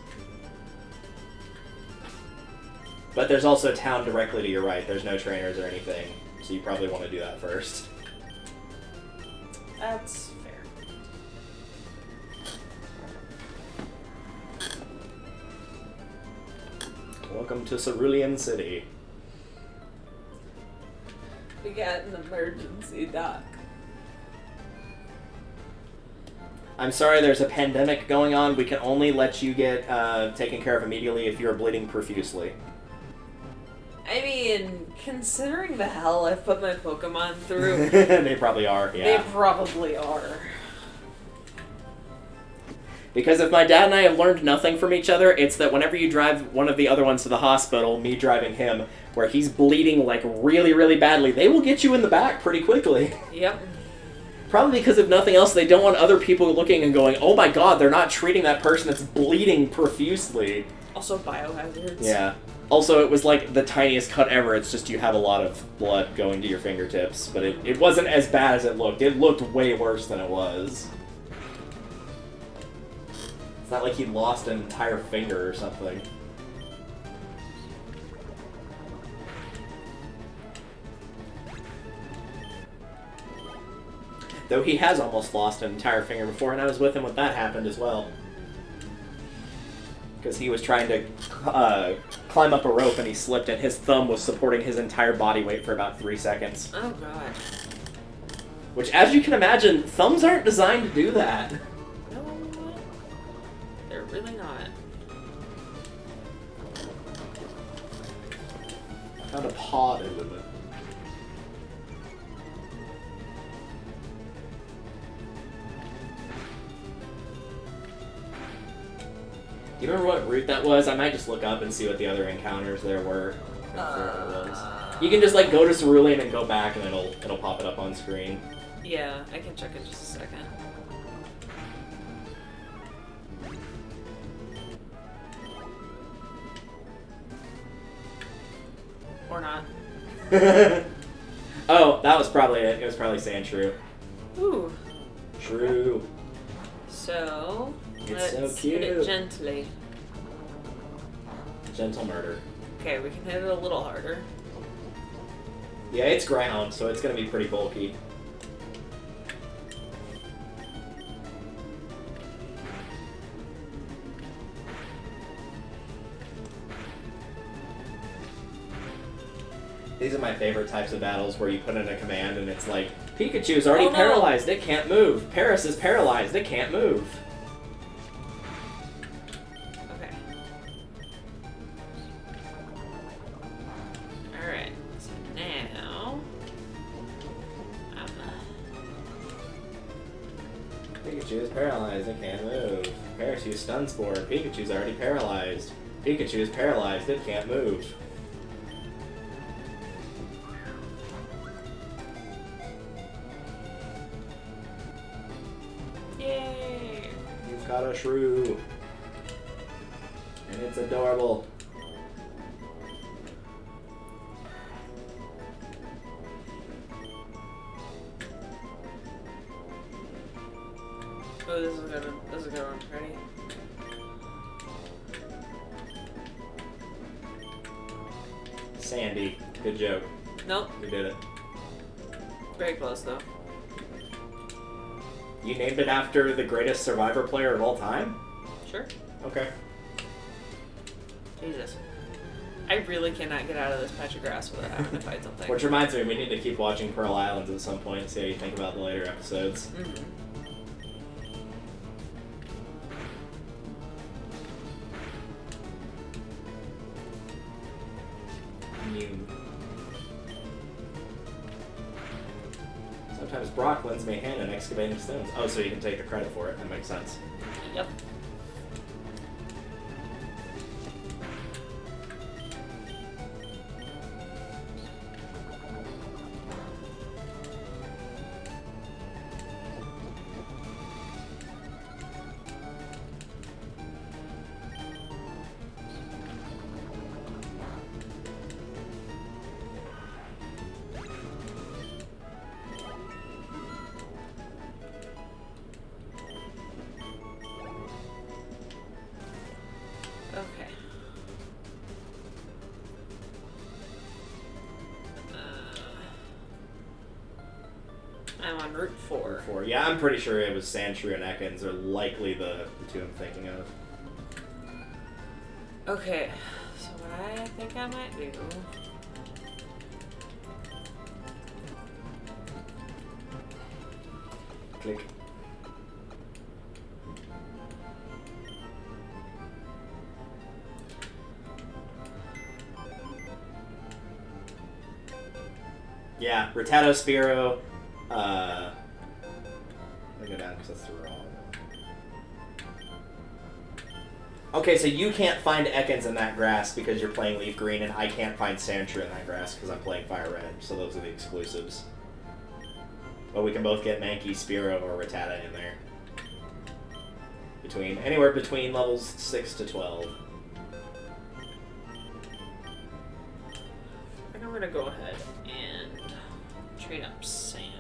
But there's also a town directly to your right. There's no trainers or anything, so you probably want to do that first. That's fair. Welcome to Cerulean City. We got an emergency doc. I'm sorry, there's a pandemic going on. We can only let you get taken care of immediately if you're bleeding profusely. I mean, considering the hell I've put my Pokemon through, They probably are, yeah. they probably are. Because if my dad and I have learned nothing from each other, it's that whenever you drive one of the other ones to the hospital, me driving him, where he's bleeding like really, really badly, they will get you in the back pretty quickly. Yep. Probably because if nothing else, they don't want other people looking and going, oh my god, they're not treating that person that's bleeding profusely. Also biohazards. Yeah. Also, it was like the tiniest cut ever. It's just you have a lot of blood going to your fingertips. But it wasn't as bad as it looked. It looked way worse than it was. It's not like he lost an entire finger or something. Though he has almost lost an entire finger before, and I was with him when that happened as well. Because he was trying to climb up a rope and he slipped and his thumb was supporting his entire body weight for about 3 seconds. Oh god. Which, as you can imagine, thumbs aren't designed to do that. No, they're really not. I found a pod in the... You remember what route that was? I might just look up and see what the other encounters there were. You can just like go to Cerulean and go back, and it'll pop it up on screen. Yeah, I can check in just a second. Or not. Oh, that was probably it. It was probably Sandshrew. Ooh. Shrew. So, It's so let's cute. hit it gently. Gentle murder. Okay, we can hit it a little harder. Yeah, it's ground, so it's gonna be pretty bulky. These are my favorite types of battles where you put in a command and it's like, Pikachu's already Oh, no. paralyzed, it can't move. Paris is paralyzed, it can't move. Okay. Alright, so now... Pikachu is paralyzed, it can't move. Paris used Stun Spore, Pikachu's already paralyzed. Pikachu is paralyzed, it can't move. Yay! You've got a shrew. And it's adorable. Oh, this is good. This is a good one. Ready? Sandy. Good joke. Nope. We did it. Very close, though. You named it after the greatest Survivor player of all time? Sure. Okay. Jesus. I really cannot get out of this patch of grass without having to fight something. Which reminds me, we need to keep watching Pearl Islands at some point and see how you think about the later episodes. Mm-hmm. Sometimes Brock lends me a hand in excavating stones. Oh, so you can take the credit for it. That makes sense. Yep. Okay. I'm on Route 4. Yeah, I'm pretty sure it was Sandshrew and Ekans are likely the two I'm thinking of. Okay, so what I think I might do... Click. Yeah, Rattata, Spearow. Let me go down because that's the wrong one. Okay, so you can't find Ekans in that grass because you're playing LeafGreen, and I can't find Sandshrew in that grass because I'm playing FireRed, so those are the exclusives. But we can both get Mankey, Spearow, or Rattata in there. Anywhere between levels 6 to 12. I think I'm gonna go ahead and trade up Sandra.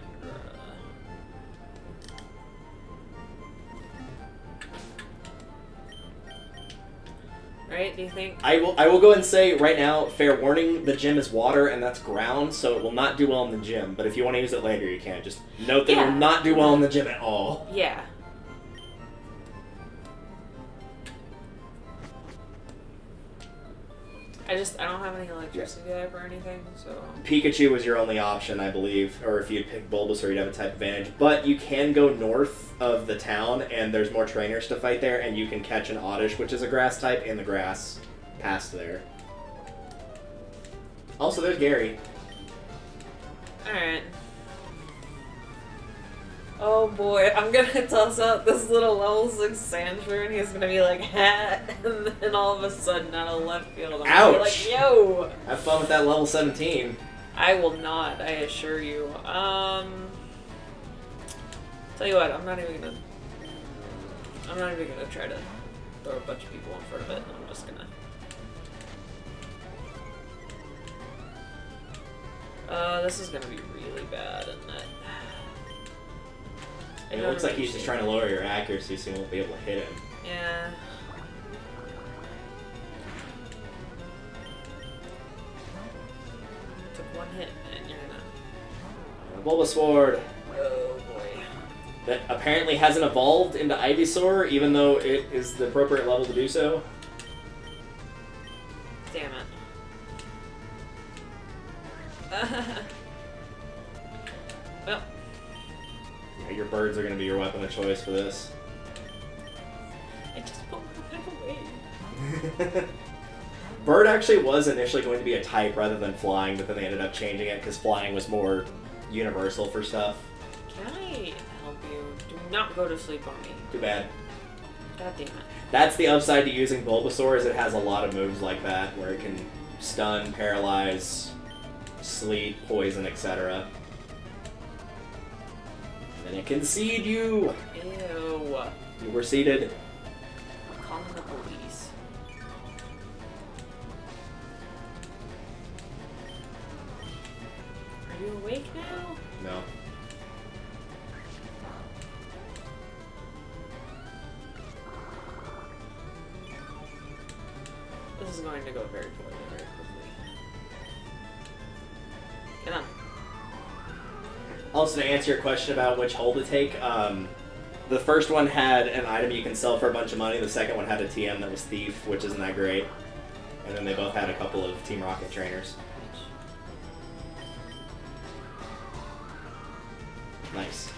Right? Do you think? I will go and say right now, fair warning, the gym is water and that's ground, so it will not do well in the gym. But if you want to use it later, you can. Just note that it will not do well in the gym at all. Yeah. I don't have any electricity type or anything, so... Pikachu was your only option, I believe. Or if you pick Bulbasaur, you'd have a type advantage. But you can go north of the town, and there's more trainers to fight there, and you can catch an Oddish, which is a grass type, in the grass past there. Also, there's Gary. Alright. Oh boy, I'm gonna toss out this little level 6 Sandshrew, and he's gonna be like, ha! And then all of a sudden, out of left field, I'm gonna be like, yo! Have fun with that level 17. I will not, I assure you. Tell you what, I'm not even gonna try to throw a bunch of people in front of it. I'm just gonna... this is gonna be really bad, isn't it? And it looks like he's just trying to lower your accuracy so you won't be able to hit him. Yeah. Took one hit and you're gonna... Bulbasaur. Oh boy. That apparently hasn't evolved into Ivysaur, even though it is the appropriate level to do so. Damn it. Well. Yeah, your birds are going to be your weapon of choice for this. I just won't run away. Bird actually was initially going to be a type rather than flying, but then they ended up changing it because flying was more universal for stuff. Can I help you? Do not go to sleep on me. Too bad. God damn it. That's the upside to using Bulbasaur, is it has a lot of moves like that, where it can stun, paralyze, sleep, poison, etc. And it can seed you! Ew. You were seeded. I'm calling the police. Are you awake now? No. This is going to go very poorly very quickly. Get on. Also, to answer your question about which hole to take, the first one had an item you can sell for a bunch of money. The second one had a TM that was Thief, which isn't that great. And then they both had a couple of Team Rocket trainers. Nice.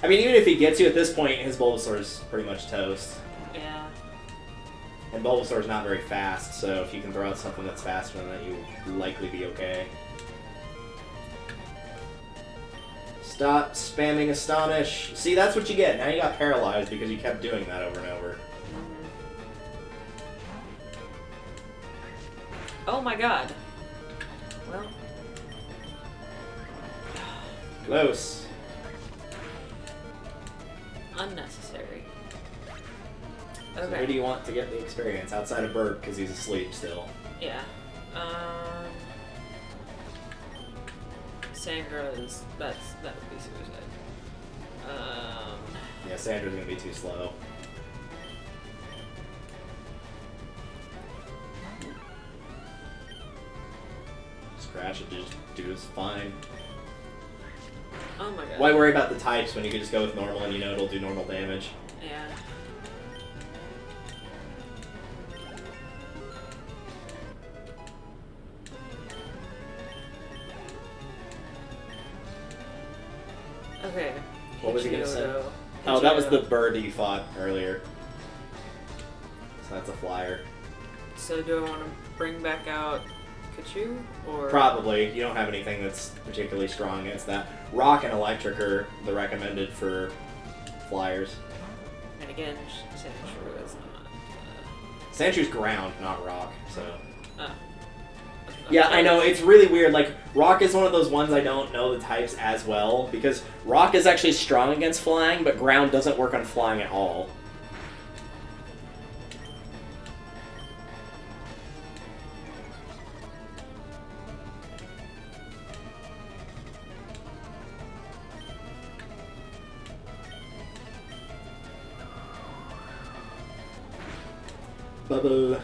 I mean, even if he gets you at this point, his Bulbasaur's pretty much toast. Yeah. And Bulbasaur's not very fast, so if you can throw out something that's faster than that, you'll likely be okay. Stop spamming Astonish. See, that's what you get. Now you got paralyzed because you kept doing that over and over. Oh my god. Well. Close. Unnecessary. So Okay. who do you want to get the experience outside of Bird because he's asleep still? Yeah. Sandra's that would be suicide. Yeah, Sandra's gonna be too slow. Scratch it, just do is fine. Oh my god. Why worry about the types when you can just go with normal and you know it'll do normal damage? Yeah. Okay. What was he gonna say? Pidgeotto. Oh, that was the Pidgeotto. bird you fought earlier. So that's a flyer. So do I want to bring back out Kachu or Probably. You don't have anything that's particularly strong against that. Rock and electric are the recommended for flyers. And again, Sandshrew is not. Sandshrews ground, not rock, so. Oh. Yeah, I know, it's really weird. Like, rock is one of those ones I don't know the types as well, because rock is actually strong against flying, but ground doesn't work on flying at all. Bubba.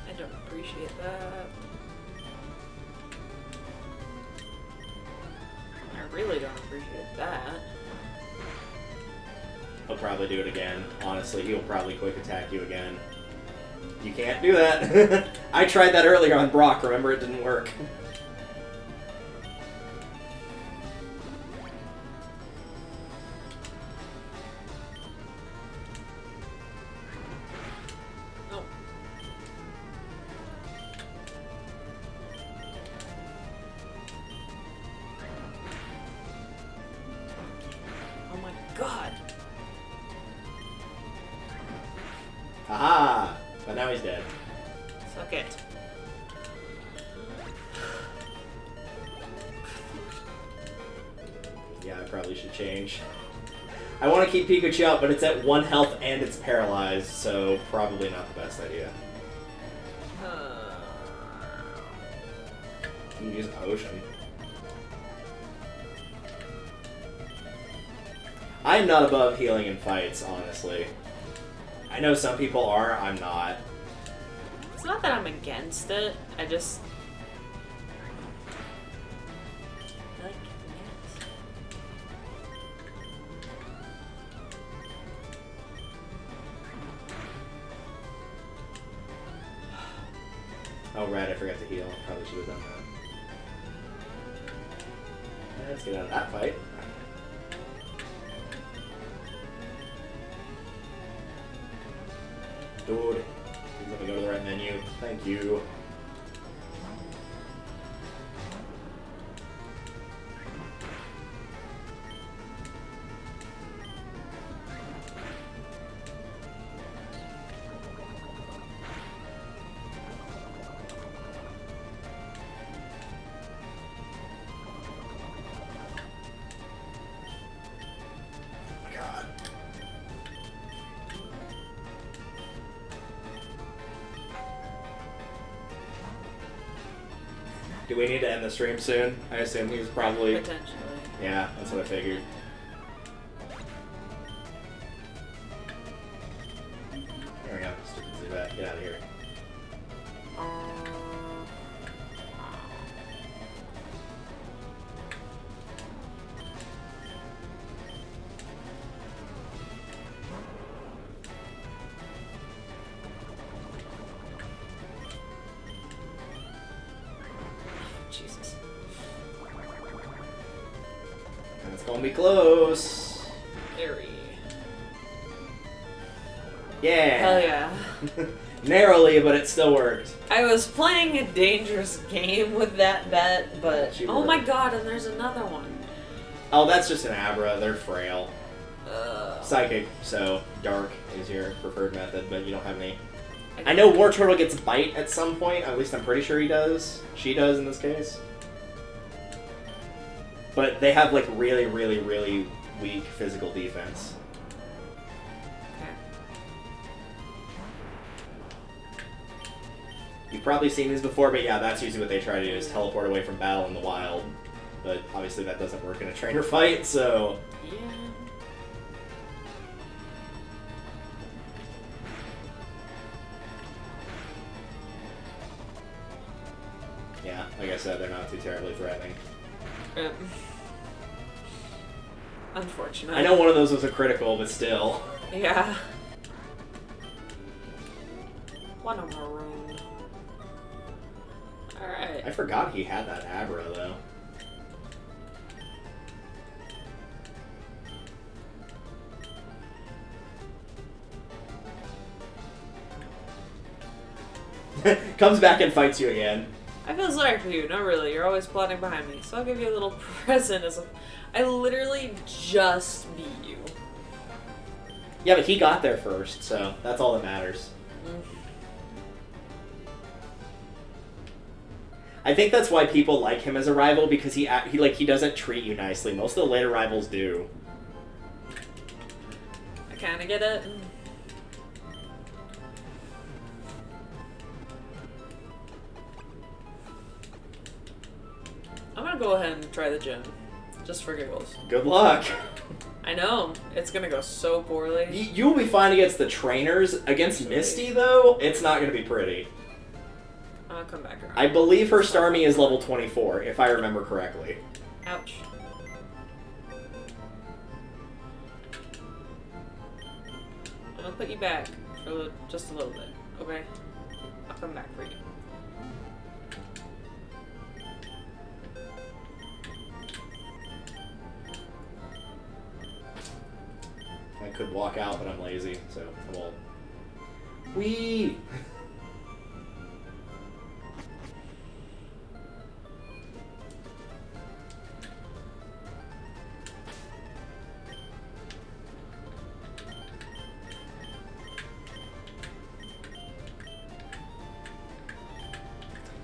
I don't appreciate that. I really don't appreciate that. He'll probably do it again. Honestly, he'll probably quick attack you again. You can't do that. I tried that earlier on Brock, remember it didn't work. Oh. Oh my god. Haha! But now he's dead. Suck it. Yeah, I probably should change. I want to keep Pikachu out, but it's at 1 health and it's paralyzed, so probably not the best idea. You can use a potion. I am not above healing in fights, honestly. I know some people are, I'm not. It's not that I'm against it, I just... like, yes. Oh, right, I forgot to heal. Probably should have done that. Let's get out of that fight. Dude, please let me go to the right menu. Thank you. God. Do we need to end the stream soon? I assume he's probably... Potentially. Yeah, that's what I figured. There we go. Stupid Zubat. Get out of here. gonna be close. Very. Yeah. Hell yeah. Narrowly, but it still worked. I was playing a dangerous game with that bet, but You oh were. my god, and there's another one. Oh, that's just an Abra. They're frail. Ugh. Psychic, so dark is your preferred method, but you don't have any. I know War Turtle gets bite at some point. At least I'm pretty sure he does. She does in this case. But they have like really, really, really weak physical defense. Okay. You've probably seen these before, but yeah, that's usually what they try to do is teleport away from battle in the wild. But obviously that doesn't work in a trainer fight, so... Yeah. Yeah, like I said, they're not too terribly threatening. Unfortunate. I know one of those was a critical, but still. Yeah. One of maroon. Alright. I forgot he had that Abra, though. Comes back and fights you again. I feel sorry for you. Not really. You're always plotting behind me. So I'll give you a little present as a... I literally just beat you. Yeah, but he got there first, so that's all that matters. I think that's why people like him as a rival, because he doesn't treat you nicely. Most of the later rivals do. I kind of get it. I'm gonna go ahead and try the gym. Just for giggles. Good luck. I know. It's gonna go so poorly. You will be fine against the trainers. Against Misty, though, it's not going to be pretty. I'll come back around. I believe her Starmie is level 24, if I remember correctly. Ouch. I'm gonna put you back for just a little bit, okay? I'll come back for you. I could walk out, but I'm lazy, so I won't. Whee!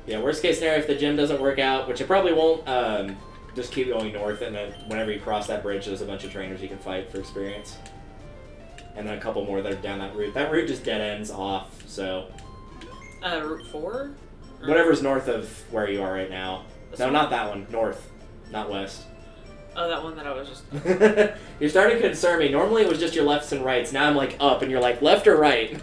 Yeah, worst case scenario, if the gym doesn't work out, which it probably won't, just keep going north, and then whenever you cross that bridge, there's a bunch of trainers you can fight for experience. And then a couple more that are down that route. That route just dead ends off, so... Route 4? Whatever's north of where you are right now. This No, one? not that one. North, not west. Oh, that one that I was just... You're starting to concern me. Normally it was just your lefts and rights. Now I'm like up, and you're like left or right.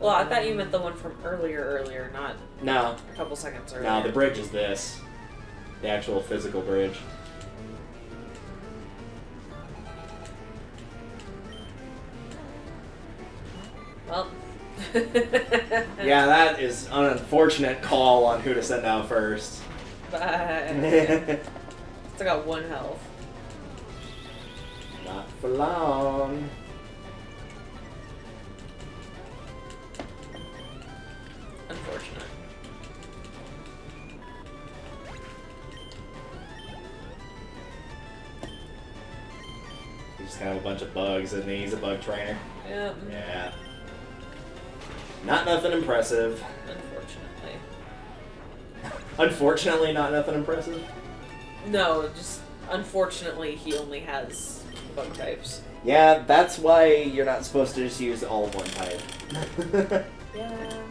Well, I thought you meant the one from earlier, not No, a couple seconds earlier. no, the bridge is this. The actual physical bridge. Well... Yeah, that is an unfortunate call on who to send out first. Bye. Still got 1 health. Not for long. Unfortunate. He's just kind of a bunch of bugs, and he's a bug trainer. Yep. Yeah. Not nothing impressive. Unfortunately. Unfortunately, not nothing impressive. No, just unfortunately he only has bug types. Yeah, that's why you're not supposed to just use all of one type. Yeah.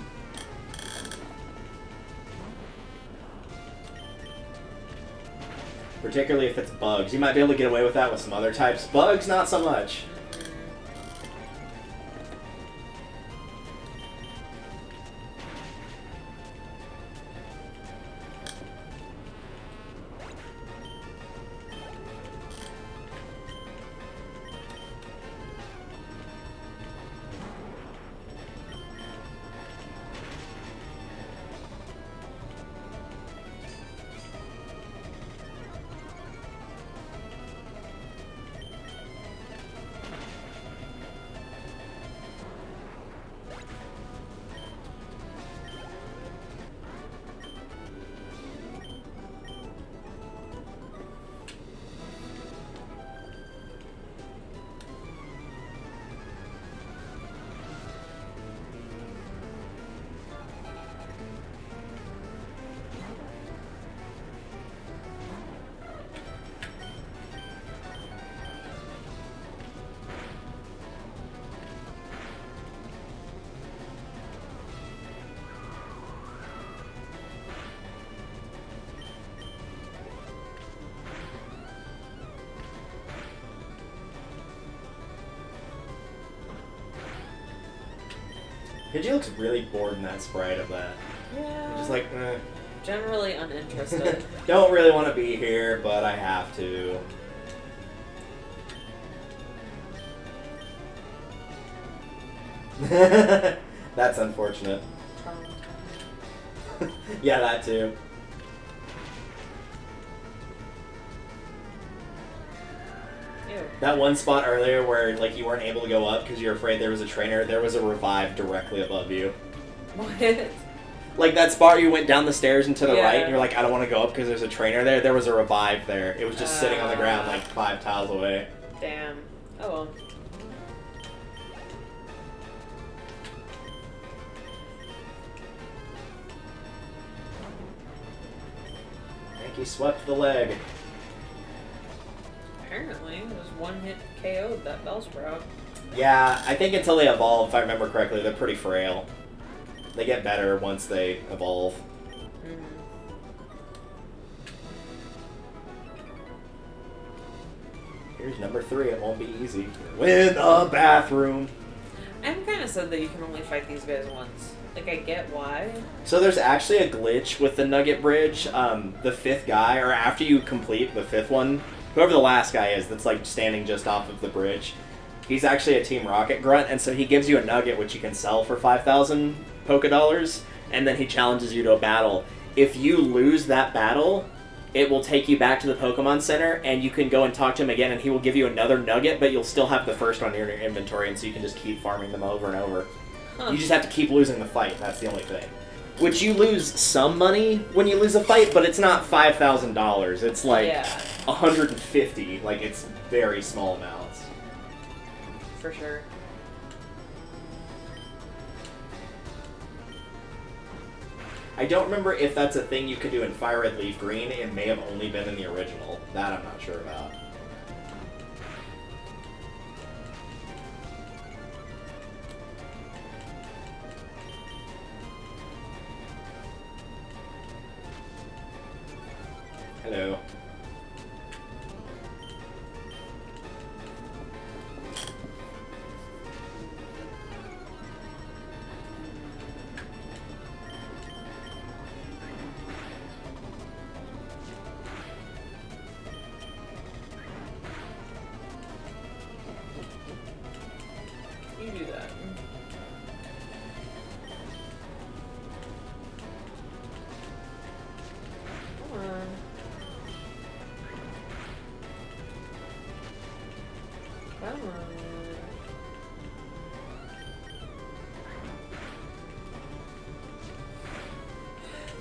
Particularly if it's bugs. You might be able to get away with that with some other types. Bugs, not so much. Pidgey looks really bored in that sprite of that. Yeah. Just like, generally uninterested. don't really want to be here, but I have to. That's unfortunate. Yeah, that too. Ew. That one spot earlier where like you weren't able to go up because you're afraid there was a trainer, there was a revive directly above you. What? Like that spot where you went down the stairs and to the Yeah. right and you're like, I don't want to go up because there's a trainer there. There was a revive there. It was just sitting on the ground like 5 tiles away. Damn. Oh well. He swept the leg. Apparently, it was one hit KO'd that Bellsprout. Yeah, I think until they evolve, if I remember correctly, they're pretty frail. They get better once they evolve. Mm-hmm. Here's number 3. It won't be easy. Win the bathroom. I'm kind of sad that you can only fight these guys once. Like, I get why. So there's actually a glitch with the Nugget Bridge. The 5th guy, or after you complete the 5th one, whoever the last guy is that's like standing just off of the bridge, he's actually a Team Rocket grunt, and so he gives you a nugget which you can sell for 5,000 Poké Dollars, and then he challenges you to a battle. If you lose that battle, it will take you back to the Pokemon Center, and you can go and talk to him again, and he will give you another nugget, but you'll still have the first one in your inventory, and so you can just keep farming them over and over. Huh. You just have to keep losing the fight, that's the only thing. Which you lose some money when you lose a fight, but it's not $5,000. It's like 150. Like, it's very small amounts. For sure. I don't remember if that's a thing you could do in FireRed LeafGreen. It may have only been in the original. That I'm not sure about. Hello. You do that. Come on. Come on.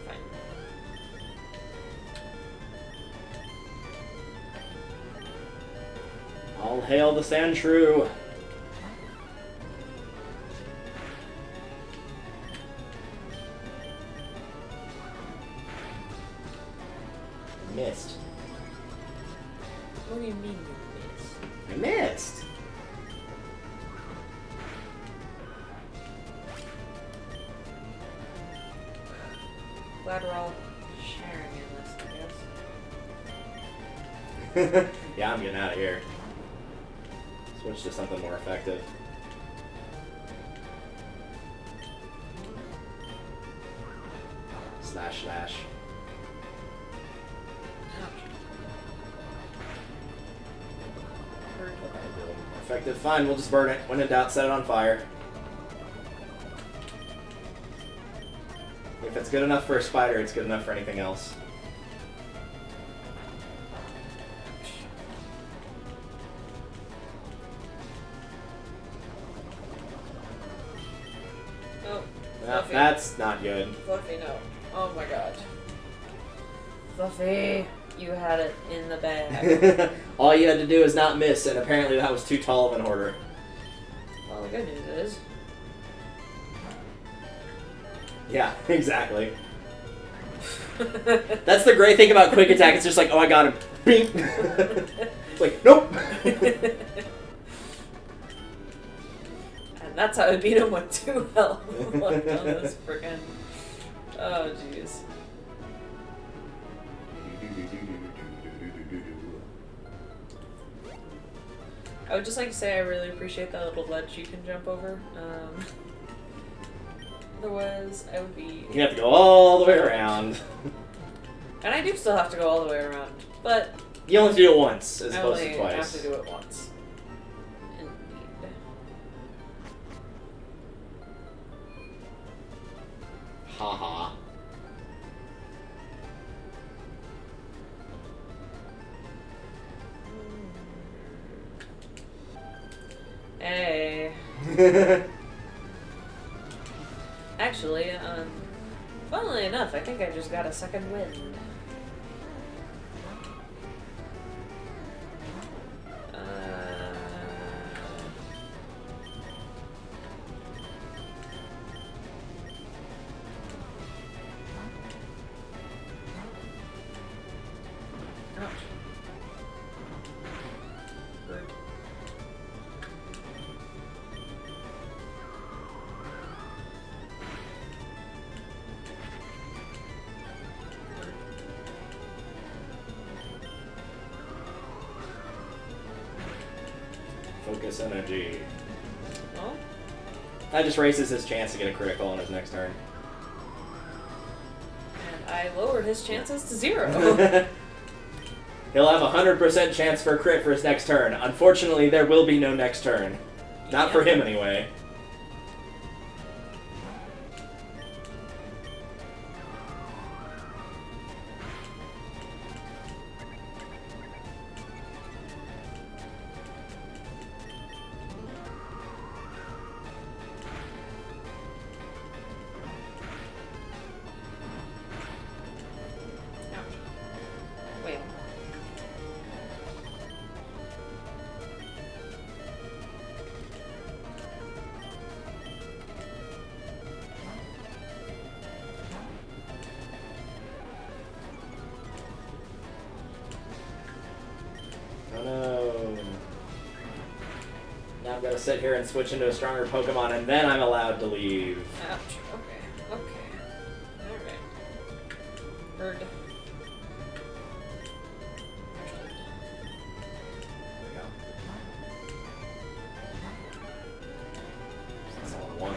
Fine. All hail the Sandshrew. Missed. What do you mean you missed? I missed. Glad we're all sharing in this, I guess. Yeah, I'm getting out of here. Switch to something more effective. Slash slash. Hurt. Effective, fine, we'll just burn it. When in doubt, set it on fire. If it's good enough for a spider, it's good enough for anything else. Oh, No, Fluffy. that's not good. Fluffy, no. Oh my god. Fluffy, you had it in the bag. All you had to do is not miss, and apparently that was too tall of an order. Well, the good news is... Yeah, exactly. That's the great thing about Quick Attack, it's just like, oh, I got him. Bing! It's like, nope! And that's how I beat him with 2 health left on this frickin'... Oh, jeez. I would just like to say I really appreciate that little ledge you can jump over. Otherwise, I would be... You have to go all the way around. And I do still have to go all the way around, but... You only have to do it once, as I opposed only to twice. have to do it once. Indeed. Haha. Hey. Actually, funnily enough, I think I just got a second wind. Ouch. Rude. Focus energy. Well, That just raises his chance to get a critical on his next turn. and I lowered his chances to 0. He'll have a 100% chance for a crit for his next turn. Unfortunately, there will be no next turn. Not for him, anyway. Wait. Oh no. Now I've got to sit here and switch into a stronger Pokemon, and then I'm allowed to leave. Ouch. Okay. Okay. Alright. Heard. That's all I want.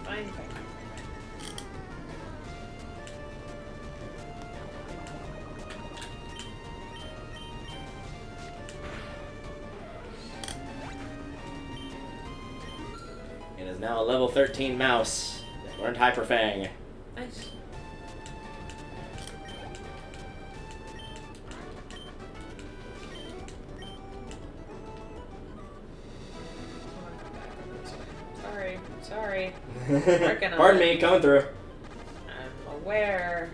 Fine. It is now a level 13 mouse that learned Hyper Fang. Nice. Sorry. Working on Pardon it. me, coming through. I'm aware.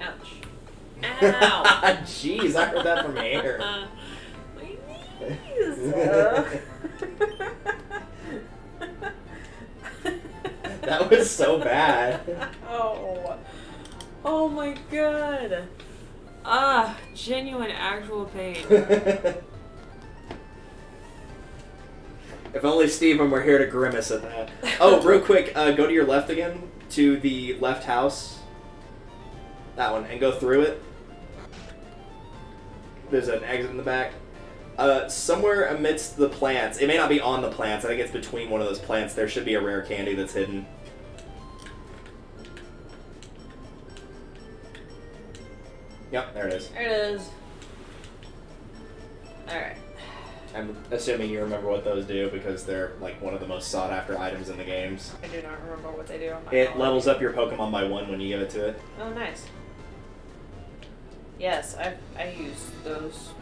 Ouch. Ow! Jeez, I heard that from here. My knees! That was so bad. Oh. Oh my god. Ah, genuine actual pain. If only Steven were here to grimace at that. Oh, real quick, go to your left again, to the left house. That one, and go through it. There's an exit in the back. Somewhere amidst the plants, it may not be on the plants, I think it's between one of those plants, there should be a rare candy that's hidden. Yep, there it is. There it is. Alright. I'm assuming you remember what those do because they're like one of the most sought after items in the games. I do not remember what they do. I'm not It gonna levels lie. up your Pokemon by 1 when you give it to it. Oh, nice. Yes, I use those.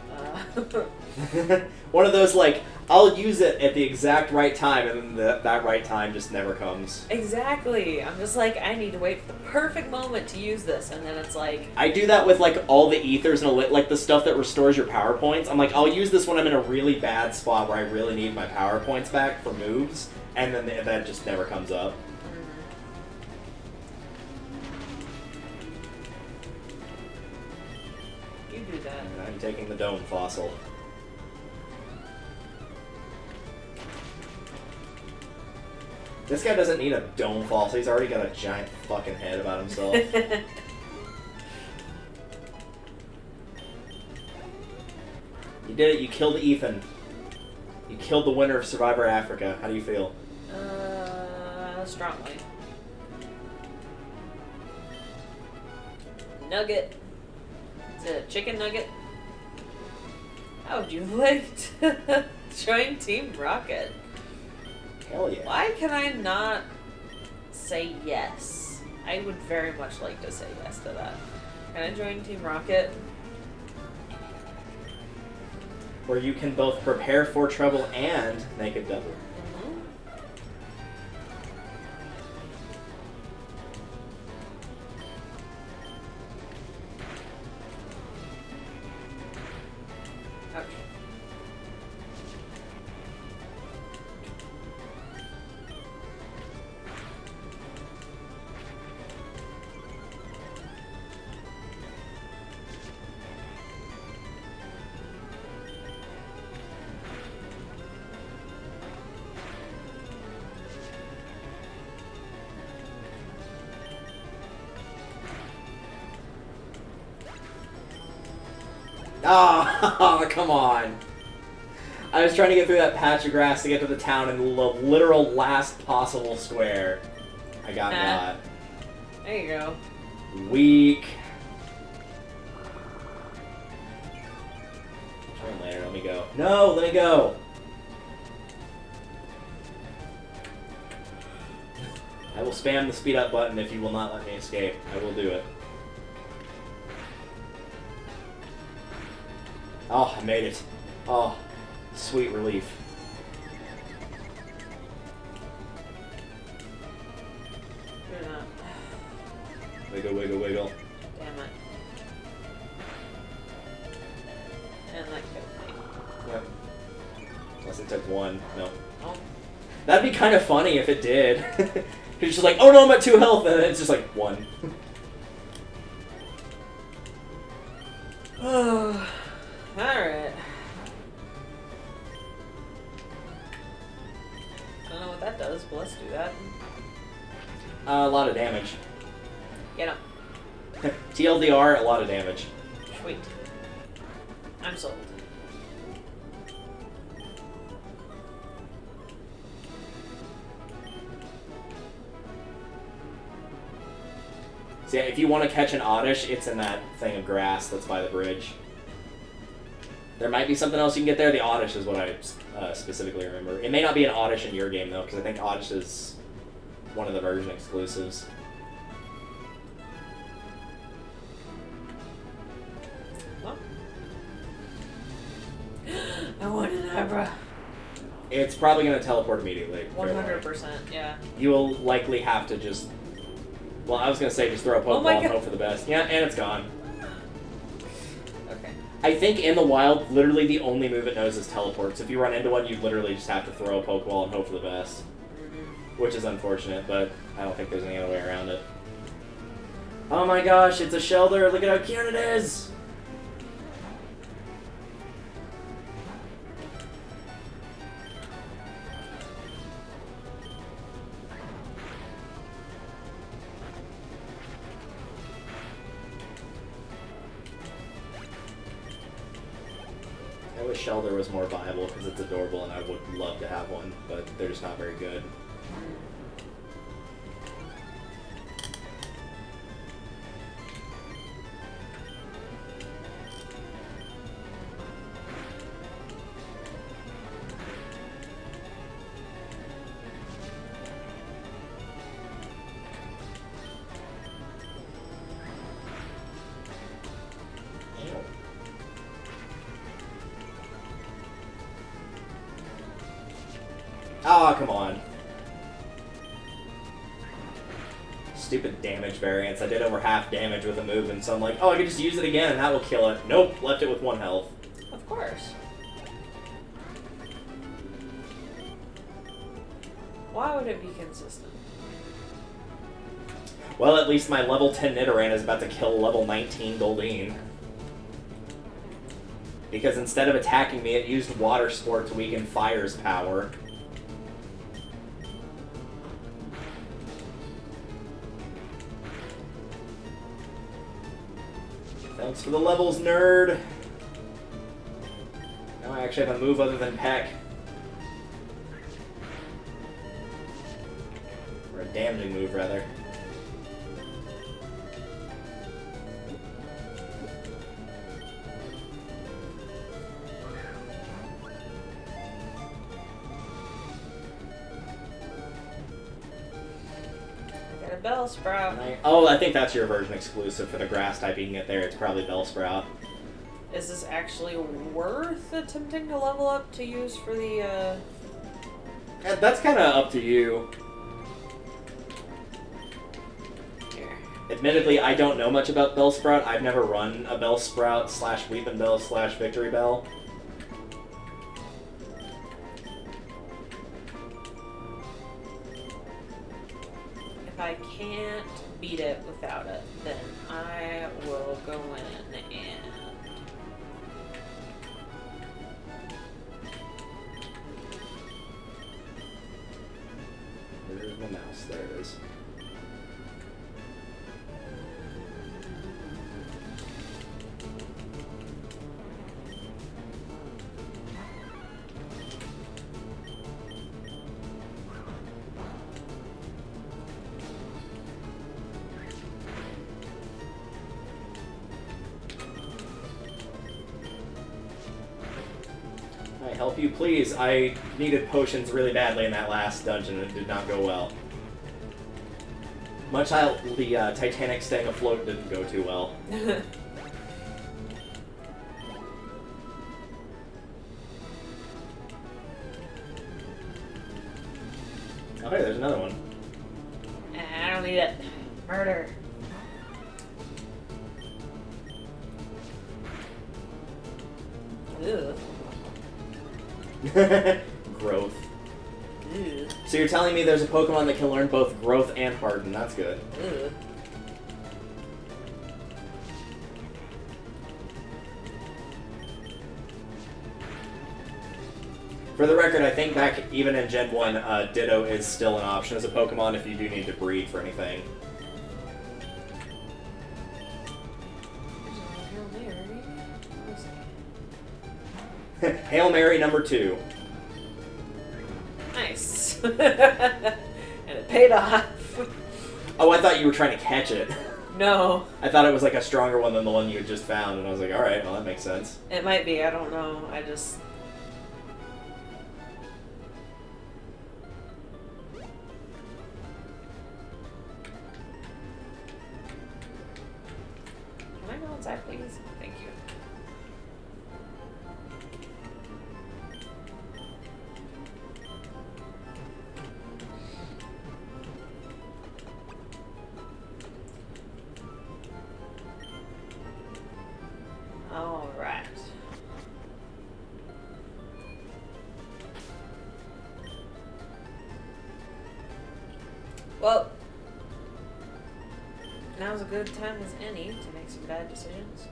One of those, like, I'll use it at the exact right time, and then that right time just never comes. Exactly. I'm just like, I need to wait for the perfect moment to use this, and then it's like... I do that with, like, all the ethers and like the stuff that restores your power points. I'm like, I'll use this when I'm in a really bad spot where I really need my power points back for moves, and then that just never comes up. You do that. And I'm taking the dome fossil. This guy doesn't need a dome fossil. He's already got a giant fucking head about himself. You did it. You killed Ethan. You killed the winner of Survivor Africa. How do you feel? Strongly. Nugget. It's a chicken nugget. How would you like to join Team Rocket? Hell yeah. Why can I not say yes? I would very much like to say yes to that. Can I join Team Rocket? Where you can both prepare for trouble and make a double. Mm-hmm. Ouch. Oh, come on. I was trying to get through that patch of grass to get to the town in the literal last possible square. I got got. There you go. Weak. Turn later, let me go. No, let me go. I will spam the speed up button if you will not let me escape. I will do it. Oh, I made it. Oh, sweet relief. You're not. Wiggle, wiggle, wiggle. Damn it. And that killed me. Yep. Unless it took one. No. Oh. That'd be kind of funny if it did. He's just like, oh no, I'm at 2 health, and then it's just like 1. Oh. Alright. I don't know what that does, but let's do that. A lot of damage. Get him. TLDR, a lot of damage. Sweet. I'm sold. So yeah, if you want to catch an Oddish, it's in that thing of grass that's by the bridge. There might be something else you can get there. The Oddish is what I specifically remember. It may not be an Oddish in your game, though, because I think Oddish is one of the version exclusives. Well. I want an Abra. It's probably going to teleport immediately. 100%, yeah. You will likely have to just... Well, I was going to say just throw a Pokeball and hope for the best. Yeah, and it's gone. Okay. I think in the wild, literally the only move it knows is teleport. So if you run into one, you literally just have to throw a Pokeball and hope for the best. Mm-hmm. Which is unfortunate, but I don't think there's any other way around it. Oh my gosh, it's a Shelter! Look at how cute it is! I wish Shelter was more viable because it's adorable and I would love to have one, but they're just not very good. Oh, come on. Stupid damage variance. I did over half damage with a move, and so I'm like, oh, I can just use it again, and that will kill it. Nope, left it with 1 health. Of course. Why would it be consistent? Well, at least my level 10 Nidoran is about to kill level 19 Goldeen. Because instead of attacking me, it used Water Sport to weaken Fire's power. Thanks for the levels, nerd! Now I actually have a move other than Peck. Or a damaging move, rather. Bellsprout. Oh, I think that's your version exclusive for the grass type. You can get there. It's probably Bellsprout. Is this actually worth attempting to level up to use for the, That's kind of up to you. Here. Admittedly, I don't know much about Bellsprout. I've never run a Bellsprout / Weepin' Bell / Victory Bell. If I can't beat it without it, then I will go in and... Where's my mouse? There it is. Help you, please. I needed potions really badly in that last dungeon, and it did not go well. Much how the Titanic staying afloat didn't go too well. Oh, hey, there's another one. I don't need it. Murder. Ugh. Growth. Ugh. So you're telling me there's a Pokemon that can learn both Growth and Harden. That's good. Ugh. For the record, I think back even in Gen 1, Ditto is still an option as a Pokemon if you do need to breed for anything. Hail Mary number 2. Nice. And it paid off. Oh, I thought you were trying to catch it. No. I thought it was like a stronger one than the one you had just found, and I was like, alright, well, that makes sense. It might be, I don't know. I just... Can I go inside, please? Thank you. Alright. Well, now's a good time as any to make some bad decisions.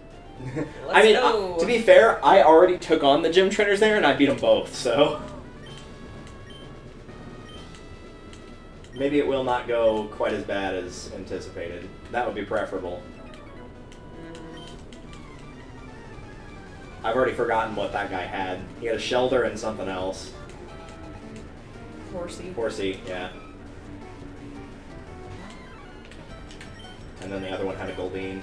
I mean, go. to be fair, I already took on the gym trainers there, and I beat them both, so... Maybe it will not go quite as bad as anticipated. That would be preferable. I've already forgotten what that guy had. He had a Shelter and something else. Horsey, yeah. And then the other one had a Goldeen.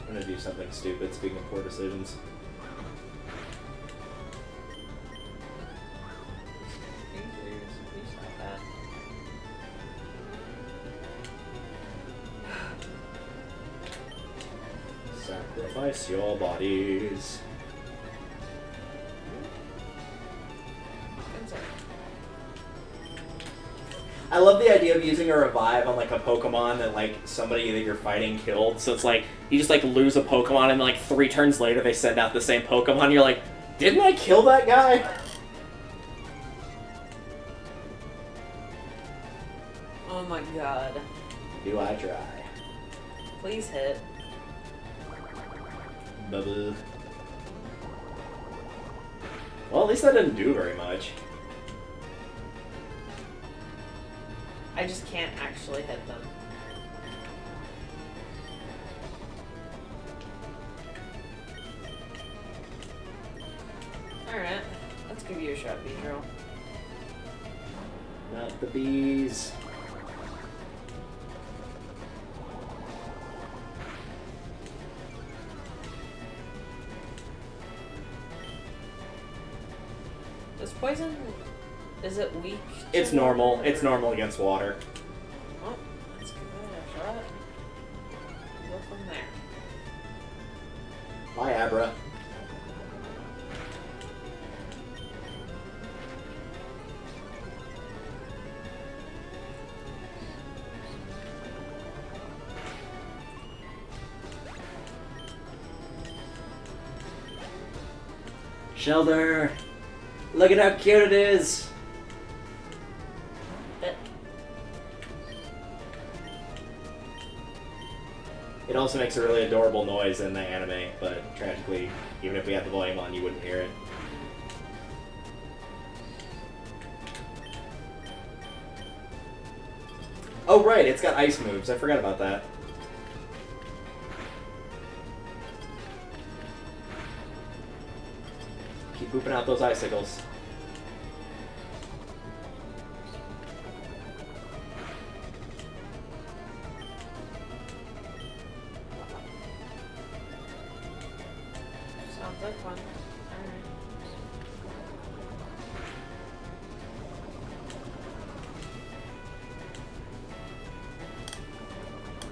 I'm gonna do something stupid, speaking of poor decisions. Sacrifice your bodies. I love the idea of using a revive on like a Pokemon that like somebody that you're fighting killed. So it's like you just like lose a Pokemon and like 3 turns later they send out the same Pokemon. You're like, didn't I kill that guy? god. Do I try? Please hit. Bubba. Well, at least that didn't do very much. I just can't actually hit them. Alright, let's give you a shot, Beedrill. Not the bees. Is poison... is it weak? It's normal. It's normal against water. Well, let's give that a shot. Go from there. Bye, Abra. Shelter! Look at how cute it is! It also makes a really adorable noise in the anime, but tragically, even if we had the volume on, you wouldn't hear it. Oh right, it's got ice moves. I forgot about that. Keep pooping out those icicles. Sounds like fun.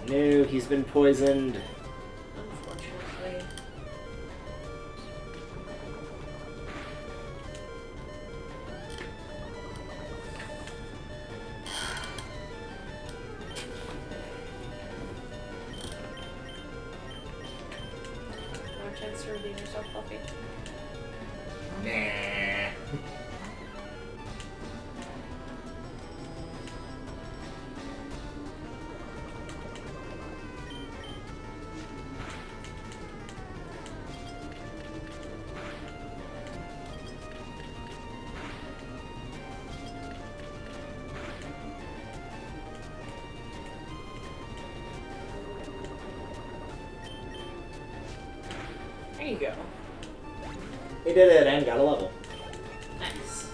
Alright. No, he's been poisoned. Unfortunately. No chance to redeem yourself, Fluffy. Nah. There you go. He did it and got a level. Nice.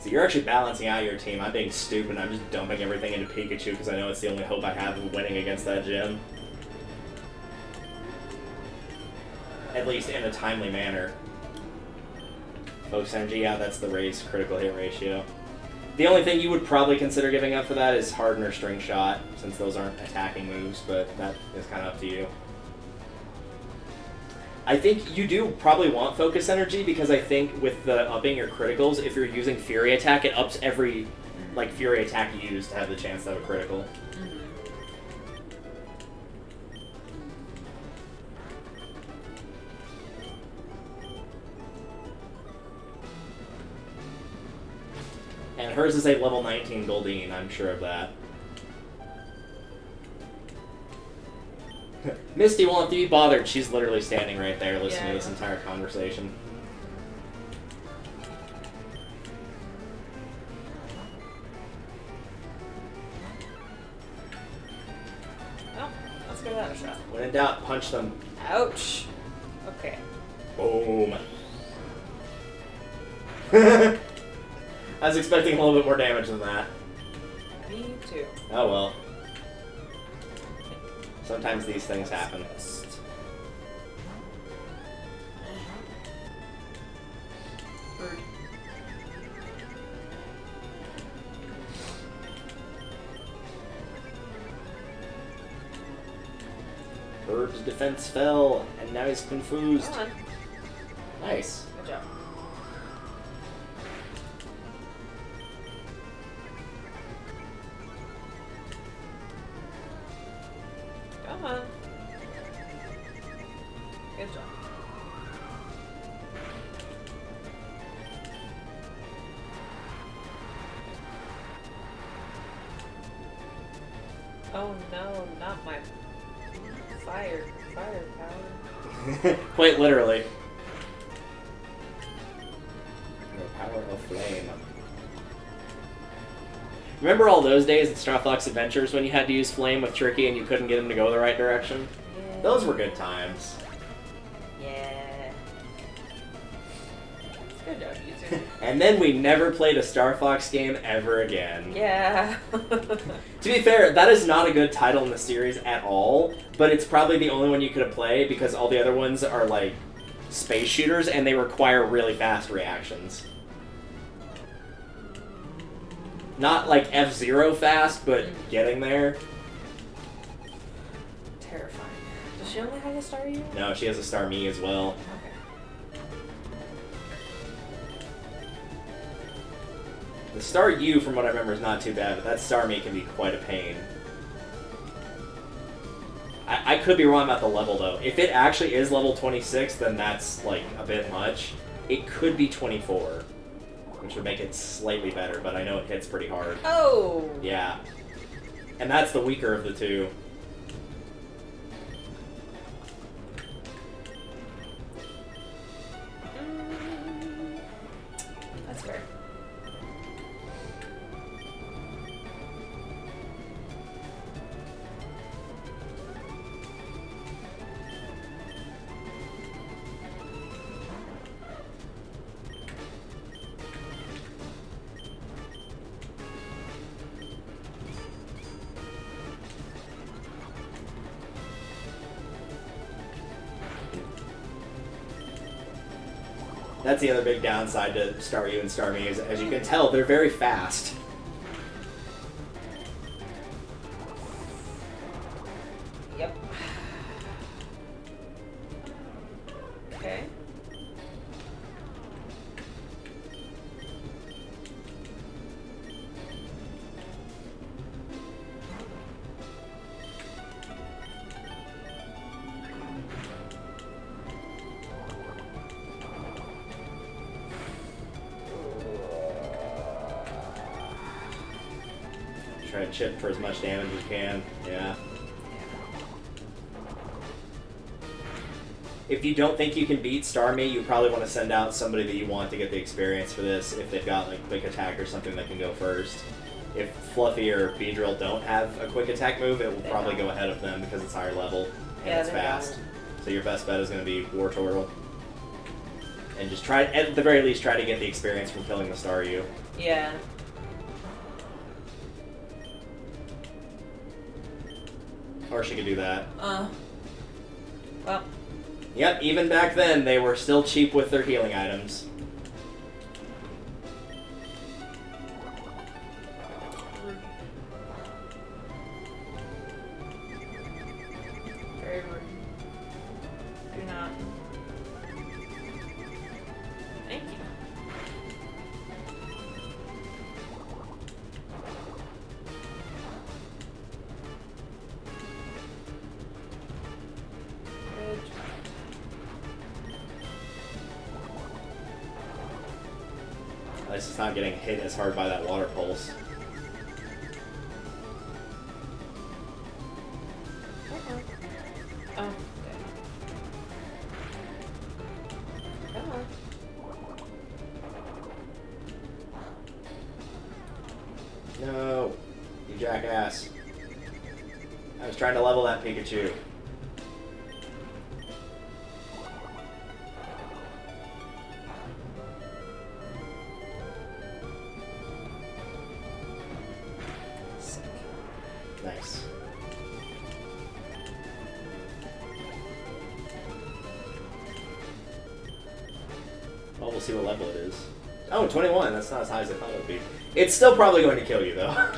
So you're actually balancing out your team. I'm being stupid. I'm just dumping everything into Pikachu because I know it's the only hope I have of winning against that gym. At least in a timely manner. Focus energy, yeah, that's the raise critical hit ratio. The only thing you would probably consider giving up for that is Harden or String Shot, since those aren't attacking moves, but that is kind of up to you. I think you do probably want Focus Energy because I think with the upping your criticals, if you're using Fury Attack, it ups every Fury Attack you use to have the chance to have a critical. And hers is a level 19 Goldeen, I'm sure of that. Misty won't have to be bothered. She's literally standing right there listening to this entire conversation. Well, let's give that a shot. When in doubt, punch them. Ouch. Okay. Boom. I was expecting a little bit more damage than that. Me too. Oh well. Sometimes these things happen. Bird. Bird's defense fell, and now he's confused. Come on. Nice. Good job. Come on. Good job. Oh no, not my fire power. Quite literally. The power of flame. Remember all those days in Star Fox Adventures when you had to use flame with Tricky and you couldn't get him to go the right direction? Yeah. Those were good times. Yeah. Good job, you two. And then we never played a Star Fox game ever again. Yeah. To be fair, that is not a good title in the series at all, but it's probably the only one you could play because all the other ones are like space shooters and they require really fast reactions. Not like F-Zero fast, but getting there. Terrifying. Does she only have a star U? No, she has a Star Me as well. Okay. The Star U, from what I remember, is not too bad, but that Star Me can be quite a pain. I could be wrong about the level, though. If it actually is level 26, then that's, like, a bit much. It could be 24, which would make it slightly better, but I know it hits pretty hard. Oh! Yeah. And that's the weaker of the two. That's fair. That's the other big downside to Star U and Star Me, is, as you can tell, they're very fast. Yep. Okay. Try to chip for as much damage as you can. Yeah. If you don't think you can beat Star Me, you probably want to send out somebody that you want to get the experience for this. If they've got like quick attack or something that can go first. If Fluffy or Beedrill don't have a quick attack move, it will probably go ahead of them because it's higher level and Yeah, it's they fast. don't. So your best bet is going to be War Turtle. And just try, at the very least, try to get the experience from killing the Star U. Yeah. Or she could do that. Well. Yep, even back then, they were still cheap with their healing items. Very rude. Do not. Thank you. Good job. At least it's not getting hit as hard by that water pulse. Oh, okay. Come on. No, you jackass. I was trying to level that Pikachu. Sick. Nice. Well, we'll see what level it is. Oh, 21. That's not as high as I thought it would be. It's still probably going to kill you, though.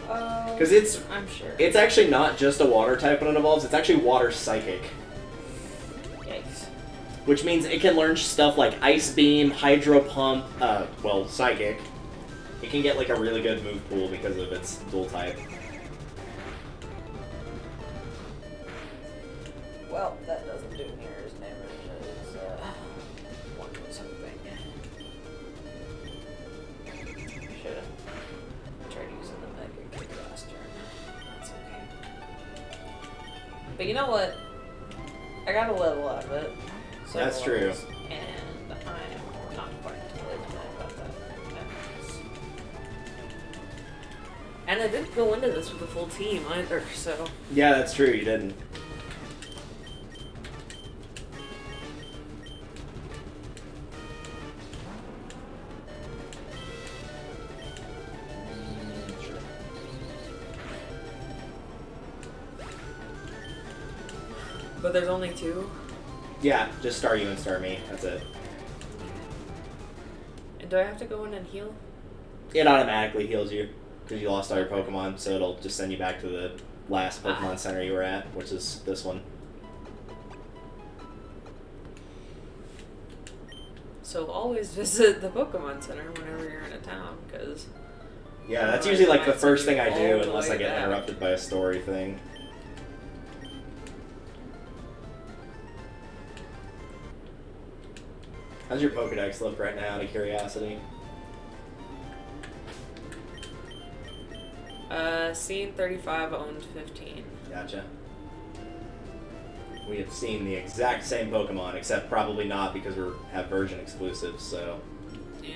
Because I'm sure. it's actually not just a water type when it evolves. It's actually water psychic. Yikes. Which means it can learn stuff like Ice Beam, Hydro Pump, well, Psychic. It can get like a really good move pool because of its dual type. Well, that doesn't do near as damage as one was hoping. Should've tried using the Mega Kick last turn. That's okay. But you know what? I got a level out of it. That's true. And I'm not quite totally mad about that. And I didn't go into this with a full team either, so... Yeah, that's true, you didn't. But there's only 2? Yeah, just star you and star me. That's it. And do I have to go in and heal? It automatically heals you because you lost all your Pokemon, so it'll just send you back to the last Pokemon Center you were at, which is this one. So always visit the Pokemon Center whenever you're in a town, because... Yeah, that's usually like the first thing I do, all the unless I way get back. interrupted by a story thing. How's your Pokedex look right now, out of curiosity? Seen 35, owned 15. Gotcha. We have seen the exact same Pokemon, except probably not because we have version exclusives, so... Yeah.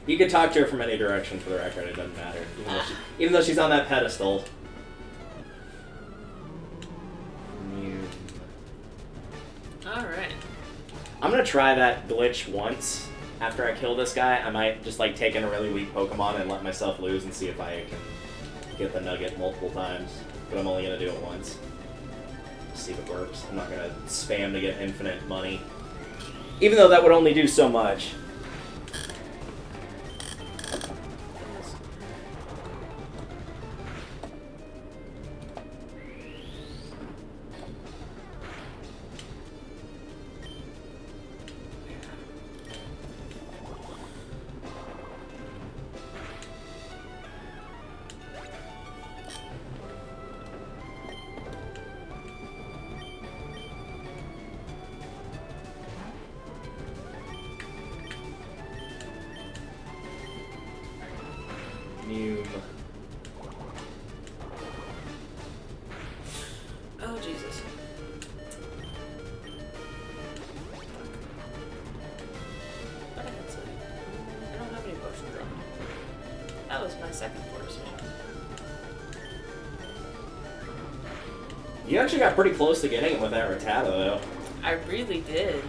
You can talk to her from any direction, for the record, it doesn't matter. Even though she's on that pedestal. Alright. I'm gonna try that glitch once. After I kill this guy, I might just like take in a really weak Pokemon and let myself lose and see if I can get the nugget multiple times. But I'm only gonna do it once. See if it works. I'm not gonna spam to get infinite money. Even though that would only do so much. Oh, Jesus. What did I say? I don't have any potions on. That was my second force. You actually got pretty close to getting it with that Rattata, though. I really did.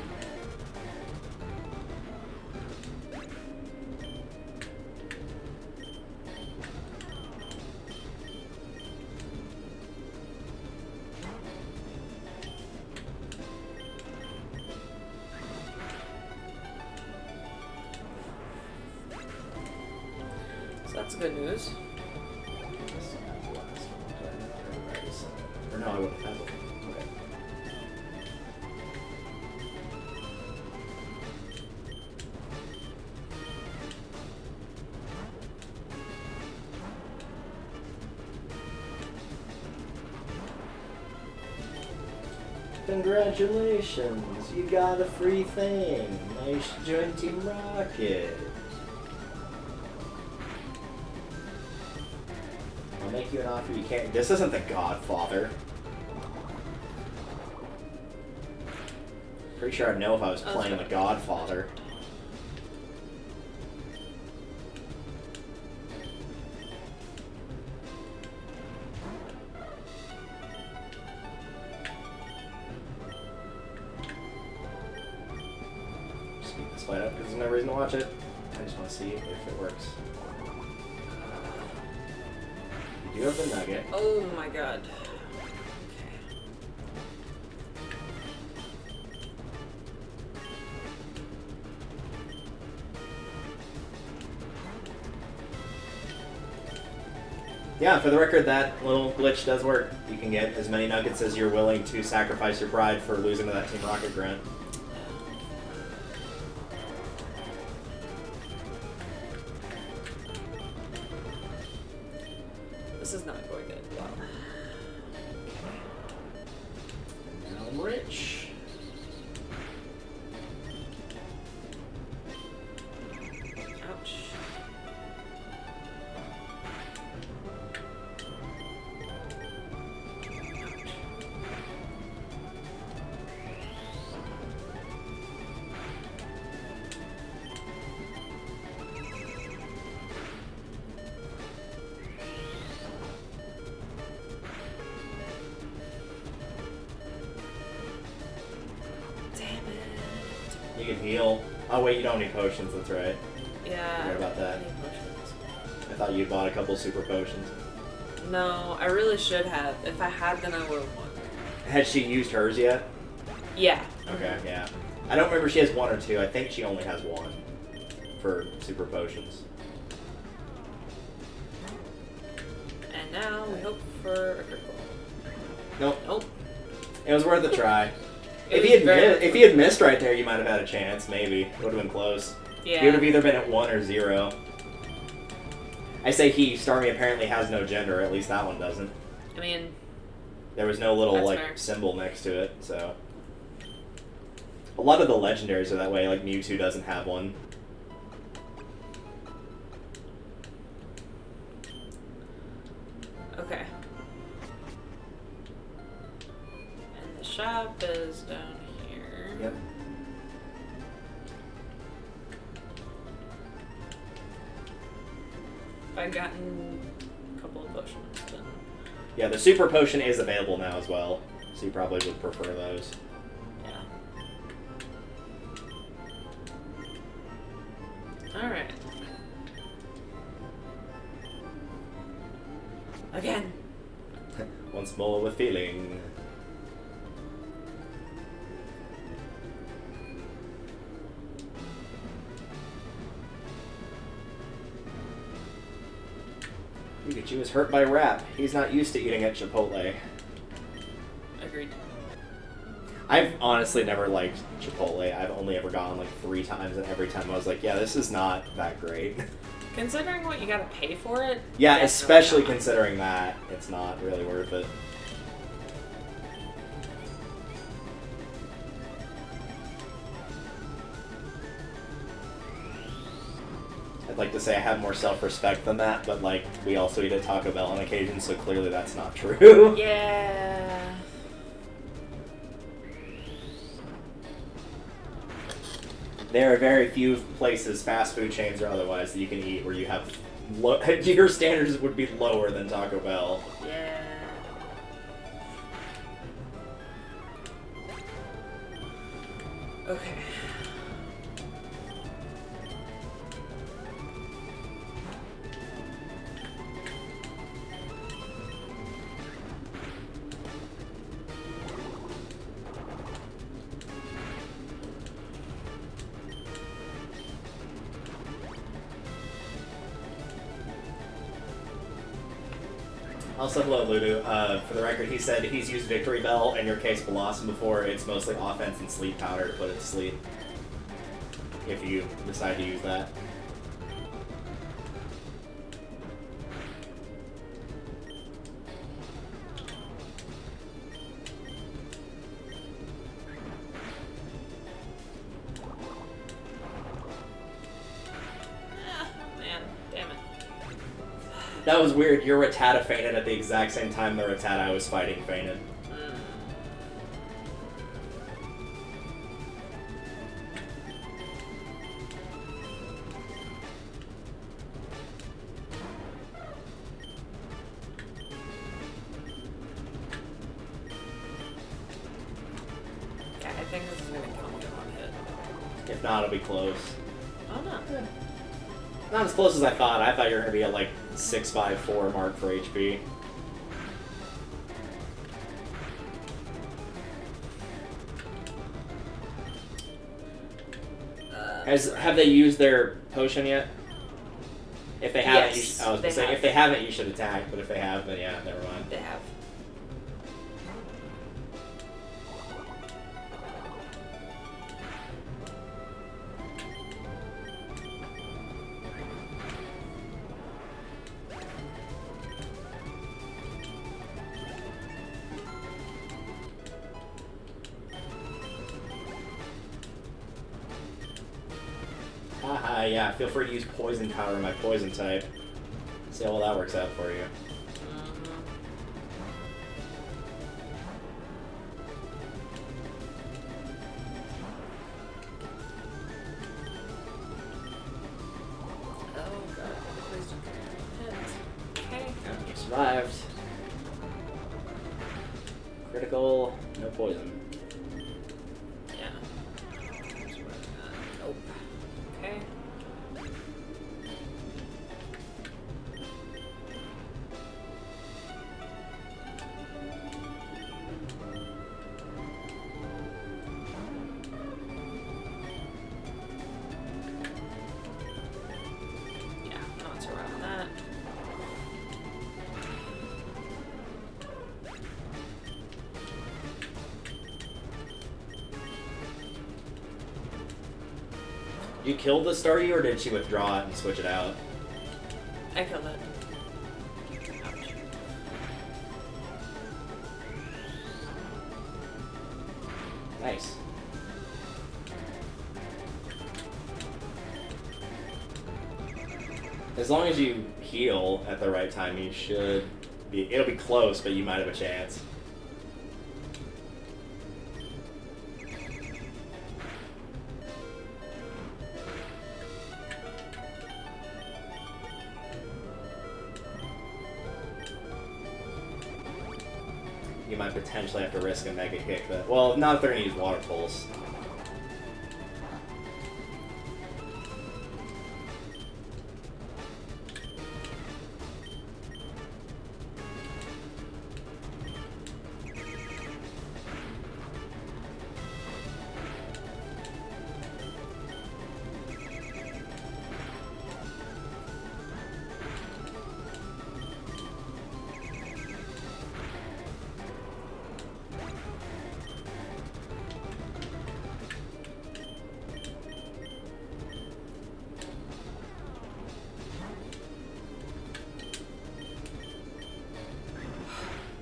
That's good news. Or no, I would have had one. Okay. Congratulations, you got a free thing. Nice join Team Rocket. I'll make you an offer you can't. This isn't the Godfather. Pretty sure I'd know if I was playing the Godfather. Speed this fight up because there's no reason to watch it. I just want to see if it works. You have the nugget. Oh my god. Yeah, for the record, that little glitch does work. You can get as many nuggets as you're willing to sacrifice your pride for losing to that Team Rocket grunt. This is not going good. Wow. Now You can heal. Oh wait, you don't need potions, that's right. Yeah. Forgot about that. I need potions. I thought you bought a couple super potions. No, I really should have. If I had, then I would have won. Has she used hers yet? Yeah. Okay, yeah. I don't remember if she has 1 or 2. I think she only has 1 for super potions. And now we hope for a critical. Nope. Nope. It was worth a try. It If he had missed right there, you might have had a chance, maybe. It would have been close. Yeah. He would have either been at 1 or 0. I say he. Starmie apparently has no gender, at least that one doesn't. I mean... There was no little, That's like, fair. symbol next to it, so... A lot of the legendaries are that way, like Mewtwo doesn't have one. Okay. And the shop is down here. Yep. If I'd gotten a couple of potions, then... Yeah, the super potion is available now as well, so you probably would prefer those. Yeah. Alright. Again. Once more with feeling. Pikachu is hurt by rap. He's not used to eating at Chipotle. Agreed. I've honestly never liked Chipotle. I've only ever gone like 3 times, and every time I was like, yeah, this is not that great. Considering what you gotta pay for it. Yeah, definitely especially not. considering that, it's not really worth it. I'd like to say I have more self-respect than that, but like, we also eat at Taco Bell on occasion, so clearly that's not true. Yeah. There are very few places, fast food chains or otherwise, that you can eat where you have your standards would be lower than Taco Bell. Yeah. Okay. Also, hello, Ludo. For the record, he said he's used Victory Bell, in your case, Blossom, before. It's mostly offense and sleep powder to put it to sleep. If you decide to use that. Ah, man, damn it. That was weird. Your Rattata fainted at the exact same time the Rattata I was fighting fainted. Yeah, I think this is gonna come to one hit. If not, it'll be close. Oh no. Not as close as I thought. I thought you were going to be at like 654 mark for HP. Have they used their potion yet? If they haven't, Yes, I was they gonna say have. if they haven't, you should attack. But if they have, then yeah, never mind. They have. Haha, yeah. Feel free to use poison counter my poison type. See how well that works out for you. Oh god, please don't hit. Okay. You survived. Critical, no poison. Yeah. You killed the Staryu, or did she withdraw it and switch it out? I killed it. Nice. As long as you heal at the right time, you should be. It'll be close, but you might have a chance. You might potentially have to risk a Mega Kick, but well, not if they're gonna use Water Pulse.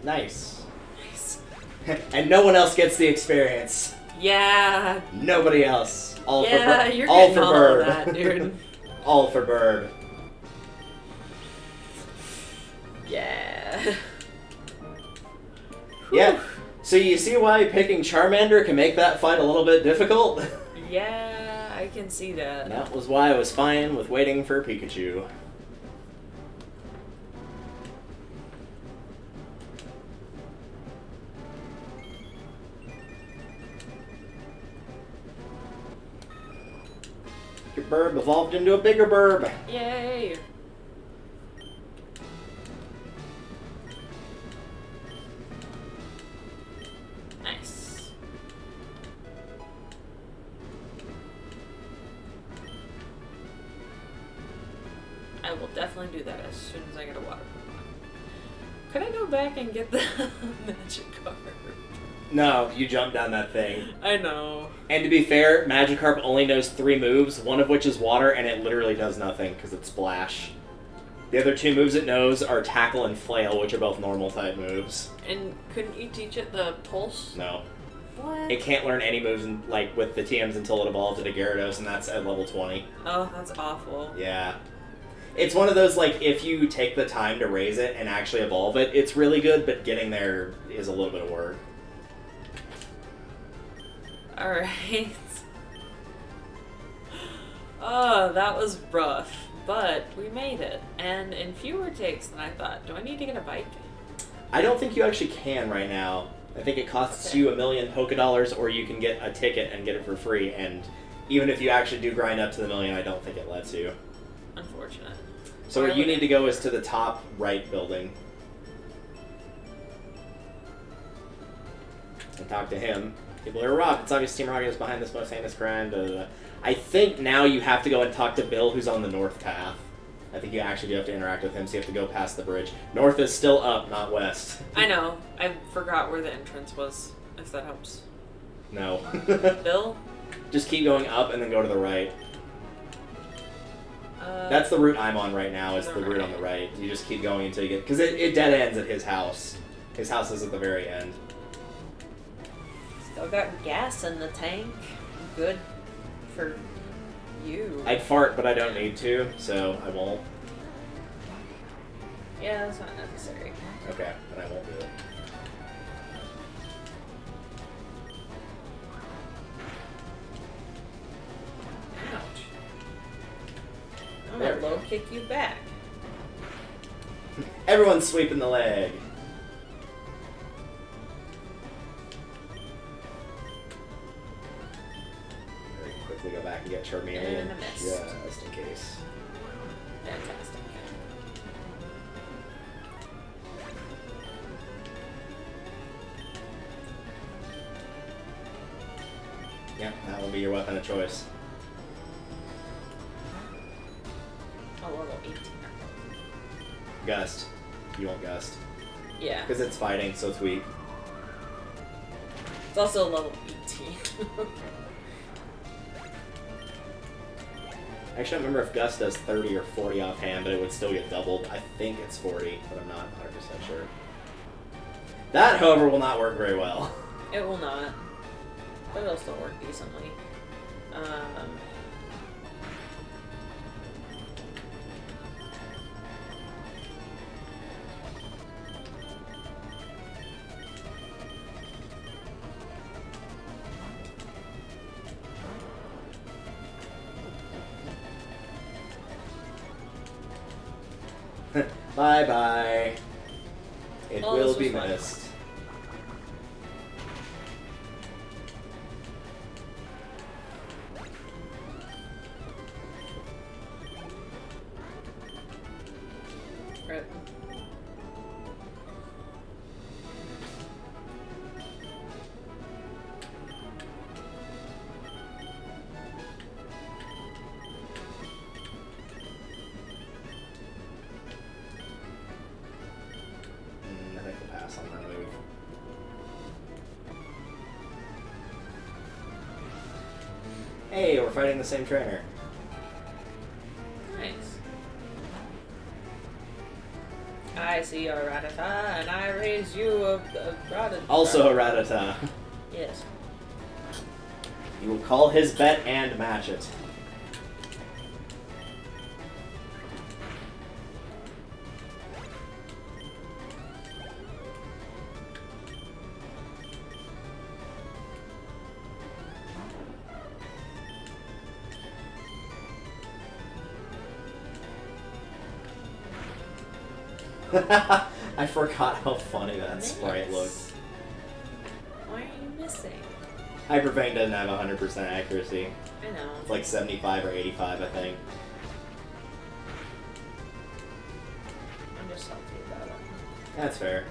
Nice. Nice. And no one else gets the experience. Yeah. Nobody else. All Yeah, for you're all getting for all Bird. of that, dude. All for Bird. Yeah. Yeah. So you see why picking Charmander can make that fight a little bit difficult? Yeah, I can see that. That was why I was fine with waiting for Pikachu. Your burb evolved into a bigger burb. Yay. Nice. I will definitely do that as soon as I get a water Pokemon. Could I go back and get the Magikarp? No, you jumped down that thing. I know. And to be fair, Magikarp only knows 3 moves, one of which is water, and it literally does nothing because it's Splash. The other 2 moves it knows are Tackle and Flail, which are both normal type moves. And couldn't you teach it the Pulse? No. What? It can't learn any moves like with the TMs until it evolves into Gyarados, and that's at level 20. Oh, that's awful. Yeah. It's one of those, like, if you take the time to raise it and actually evolve it, it's really good, but getting there is a little bit of work. Alright. Oh, that was rough. But we made it. And in fewer takes than I thought. Do I need to get a bike? I don't think you actually can right now. I think it costs Okay. you $1 million Pokédollars, or you can get a ticket and get it for free, and even if you actually do grind up to the $1 million, I don't think it lets you. Unfortunate. So where you need to go is to the top right building. And talk to him. People are rock. It's obvious Team Rocket is behind this most heinous crime. Blah, blah, blah. I think now you have to go and talk to Bill, who's on the north path. I think you actually do have to interact with him, so you have to go past the bridge. North is still up, not west. I know. I forgot where the entrance was, if that helps. No. Bill? Just keep going up and then go to the right. That's the route I'm on right now, is the route on the right. You just keep going until you get... Because it dead ends at his house. His house is at the very end. Still got gas in the tank. Good for you. I'd fart, but I don't need to, so I won't. Yeah, that's not necessary. Okay, then I won't do it. Ouch. I'm There gonna we low go. kick you back. Everyone's sweeping the leg. Very quickly go back and get Charmander, And a miss. just in case. Fantastic. Yep, that will be your weapon of choice. Oh, level 18. Gust. You want Gust. Yeah. Because it's fighting, so it's weak. It's also level 18. Actually, I don't remember if Gus does 30 or 40 offhand, but it would still get doubled. I think it's 40, but I'm not 100% sure. That, however, will not work very well. It will not. But it'll still work decently. Bye-bye. It Oh, will this be was fun. missed. Right. I think we'll pass on that move. Hey, we're fighting the same trainer. Nice. I see your Rattata, and I raise you a Rattata. Also a Rattata. Yes. You will call his bet and match it. I forgot how funny that sprite looked. Why are you missing? Hyperfang doesn't have 100% accuracy. I know. It's like 75 or 85, I think. I'm just salty about it. That's fair.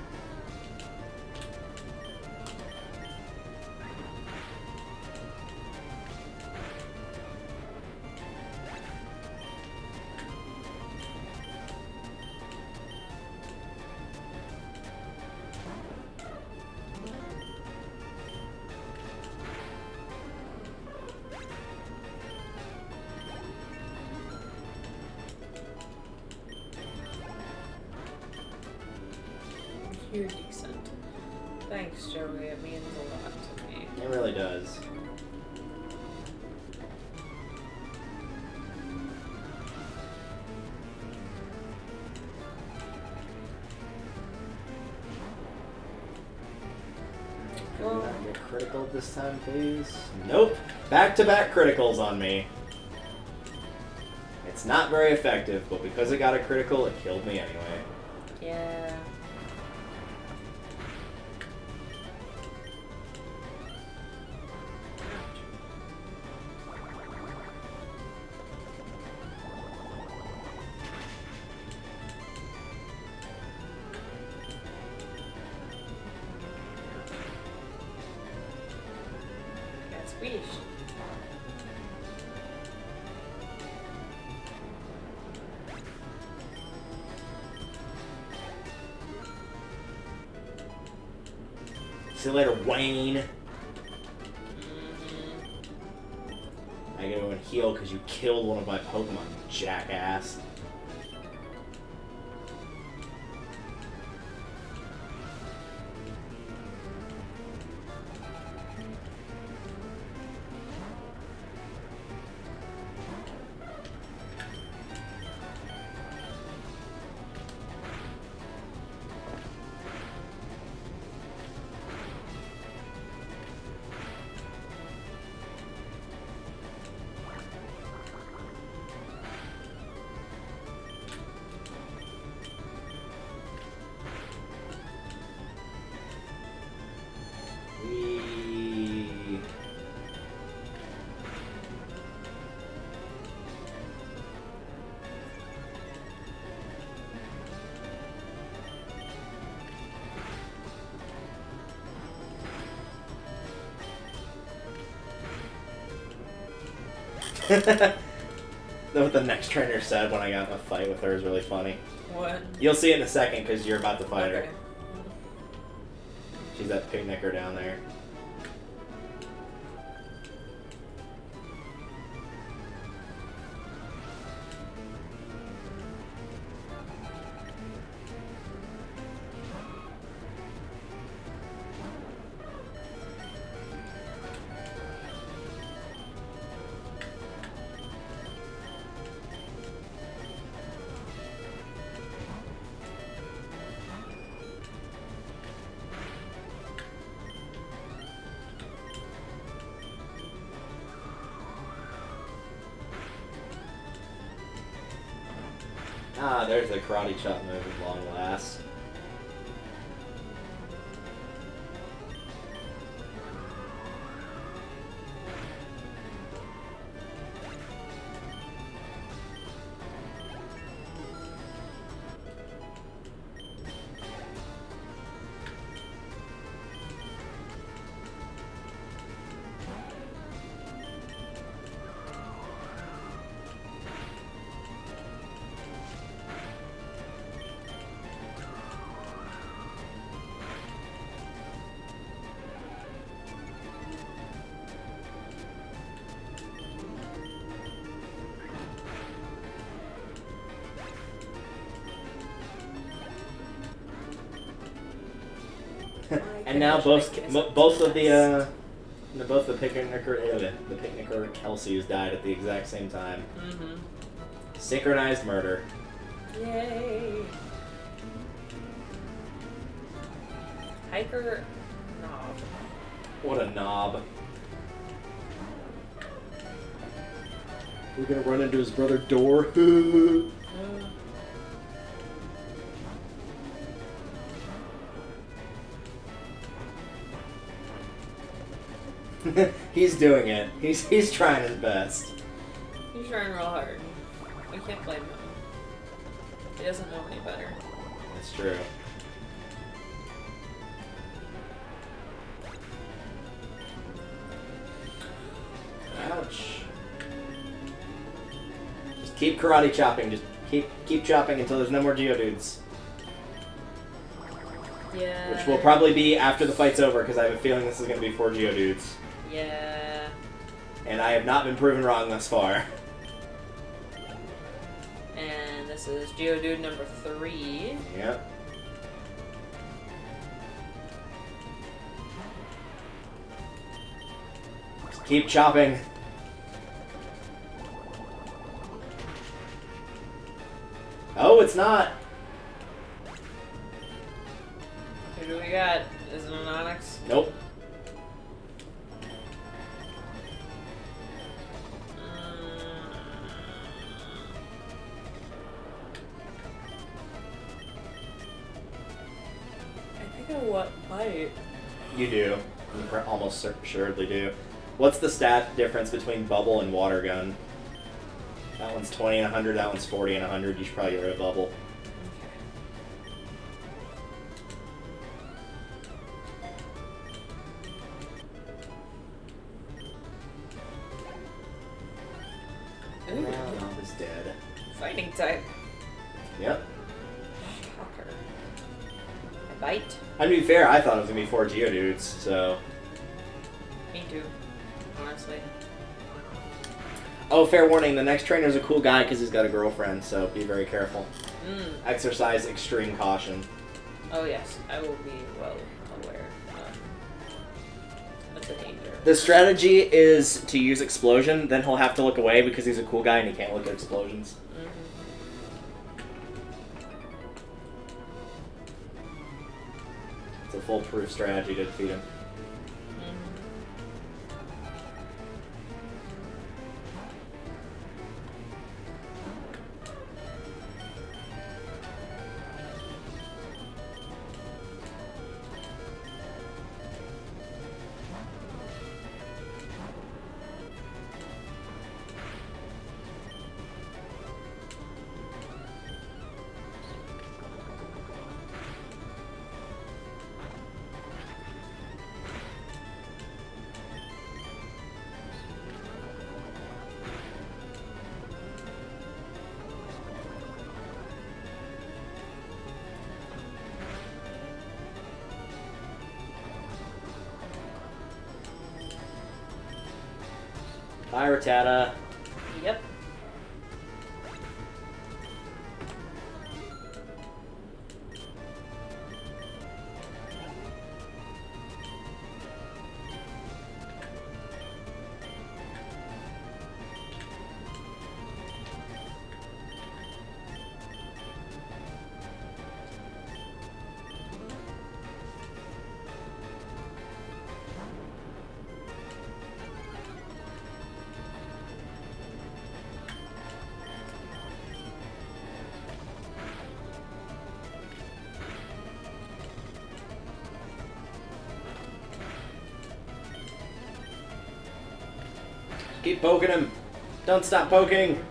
You're decent. Thanks, Joey. It means a lot to me. It really does. Can we not get critical this time, please? Nope. Back-to-back criticals on me. It's not very effective, but because it got a critical, it killed me anyway. Yeah. Got squeezed. See you later, Wayne. I gotta go and heal because you killed one of my Pokemon, jackass. Whee. What the next trainer said when I got in a fight with her is really funny. What? You'll see it in a second because you're about to fight Okay. her. She's that picnicker down there. Ah, there's the karate chop move at long last. And now both of the picnicker Kelseys died at the exact same time. Mm-hmm. Synchronized murder. Yay! Hiker knob. What a knob. We're gonna run into his brother Door. He's doing it. He's trying his best. He's trying real hard. We can't blame him. He doesn't know any better. That's true. Ouch. Just keep karate chopping. Just keep chopping until there's no more Geodudes. Yeah. Which will probably be after the fight's over, because I have a feeling this is going to be 4 Geodudes. Yeah. And I have not been proven wrong thus far. And this is Geodude number 3. Yep. Just keep chopping. Oh, it's not. Who do we got? Is it an Onyx? Nope. I think I what might. You do. You almost assuredly do. What's the stat difference between Bubble and Water Gun? That one's 20 and 100, that one's 40 and 100. You should probably get rid of Bubble. Ooh. Knob is dead. Fighting type. Yep. Shocker. I bite. I mean, to be fair, I thought it was going to be 4 Geodudes, so... Me too. Honestly. Oh, fair warning, the next trainer's a cool guy because he's got a girlfriend, so be very careful. Exercise extreme caution. Oh yes, I will be well aware of the danger. The strategy is to use explosion, then he'll have to look away because he's a cool guy and he can't look at explosions. It's a foolproof strategy to defeat him. Bye, Rattata. Yep. Keep poking him. Don't stop poking.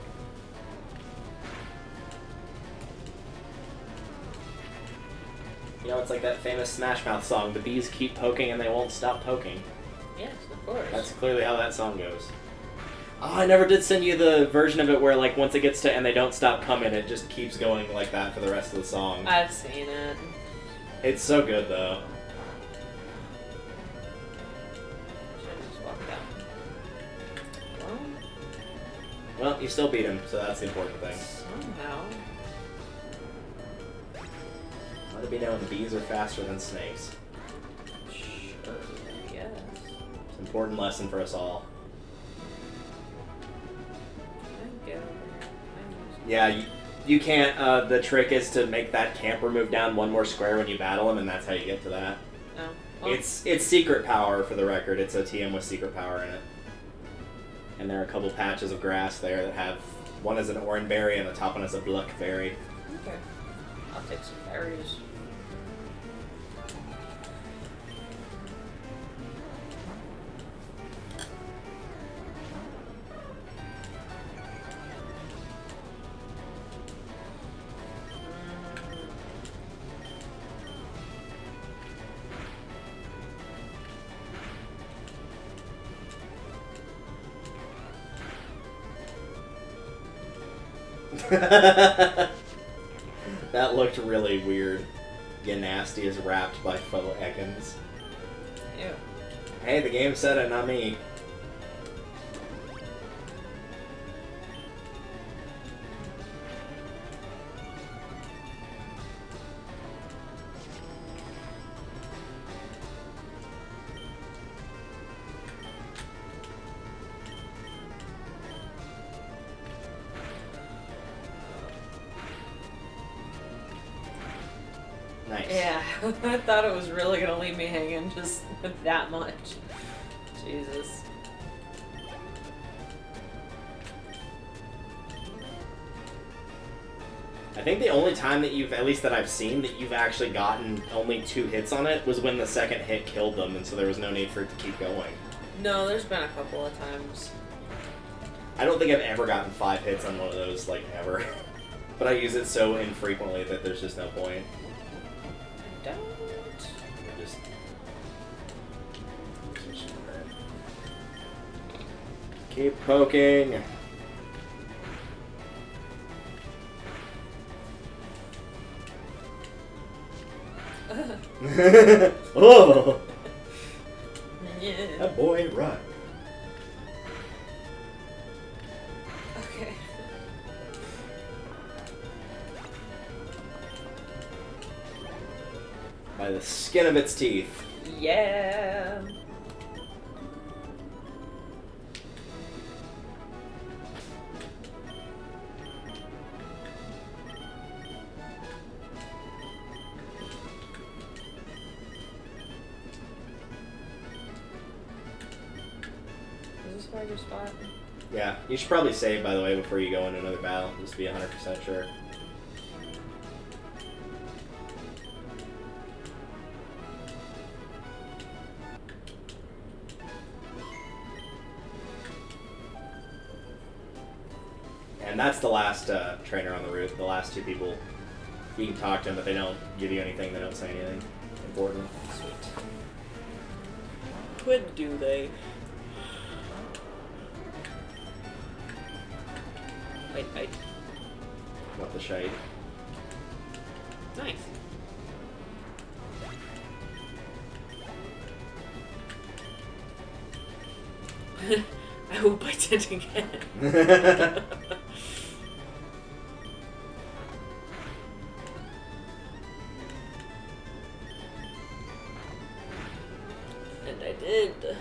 You know, it's like that famous Smash Mouth song, the bees keep poking and they won't stop poking. Yes, of course. That's clearly how that song goes. Oh, I never did send you the version of it where, like, once it gets to and they don't stop coming, it just keeps going like that for the rest of the song. I've seen it. It's so good, though. Should I just walk down? Well, you still beat him, so that's the important thing. Somehow. Let it be known, bees are faster than snakes. Sure, yes. It's an important lesson for us all. Get over here. Yeah, you can't, the trick is to make that camper move down one more square when you battle him, and that's how you get to that. No. Well, It's secret power, for the record. It's a TM with secret power in it. And there are a couple patches of grass there that have, one is an orange berry and the top one is a blackberry. okay. I'll take some berries. That looked really weird. Ganasty is wrapped by faux Ekans. Ew. Hey, the game said it, not me. Nice. Yeah, I thought it was really gonna leave me hanging just that much. Jesus. I think the only time that you've, at least that I've seen, that you've actually gotten only 2 hits on it was when the second hit killed them, and so there was no need for it to keep going. No, there's been a couple of times. I don't think I've ever gotten 5 hits on one of those, like, ever. But I use it so infrequently that there's just no point. Don't. I just... Keep poking. Oh! Yeah. That boy run. Okay. By the skin of its teeth. Yeah. Is this where I just fought? Yeah, you should probably save, by the way, before you go into another battle, just to be 100% sure. And that's the last trainer on the route. The last 2 people, you can talk to them, but they don't give you anything. They don't say anything important. Sweet. When do they? Wait. What the shite? Nice. I hope I did again. And I did.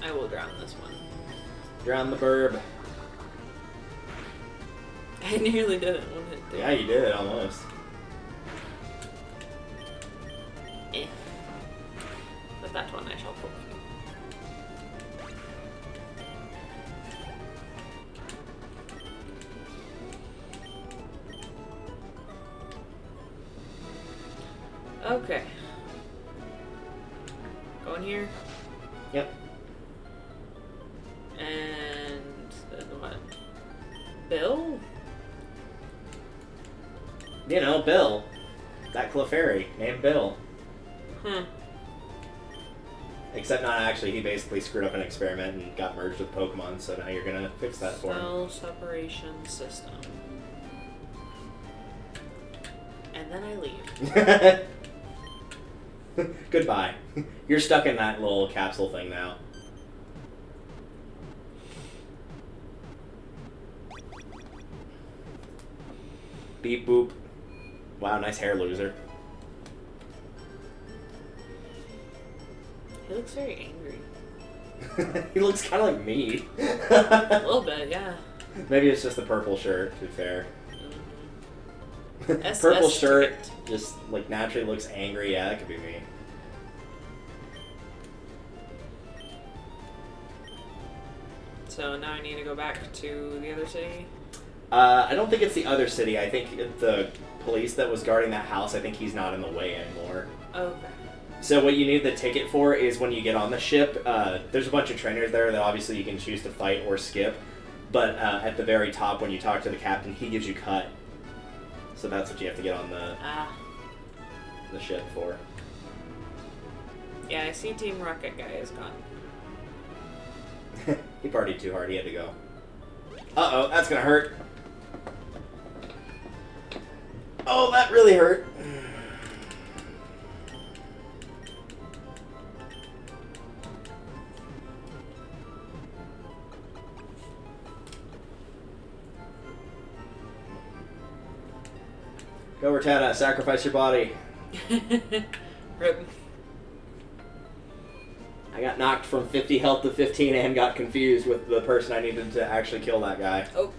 I will drown this one. Drown the burb. I nearly did it when it did. Yeah, you did, almost. Eh. But that one I shall poke. Okay. Go in here. Yep. And then what? Bill? You know, Bill. That Clefairy named Bill. Except not actually, he basically screwed up an experiment and got merged with Pokemon, so now you're gonna fix that for him. Cell separation system. And then I leave. Goodbye. You're stuck in that little capsule thing now. Beep boop. Wow, nice hair, loser. He looks very angry. He looks kind of like me. A little bit, yeah. Maybe it's just the purple shirt, to be fair. SS Purple shirt, ticket. just like naturally looks angry. Yeah, that could be me. So now I need to go back to the other city. I don't think it's the other city. I think the police that was guarding that house, I think he's not in the way anymore. Okay. So what you need the ticket for is when you get on the ship, there's a bunch of trainers there that obviously you can choose to fight or skip. But at the very top, when you talk to the captain, he gives you cut. So that's what you have to get on the ship for. Yeah, I see Team Rocket guy is gone. He partied too hard. He had to go. Uh-oh, that's gonna hurt. Oh, that really hurt. Go, Rattata, sacrifice your body. Rip. I got knocked from 50 health to 15 and got confused with the person I needed to actually kill that guy. Oh.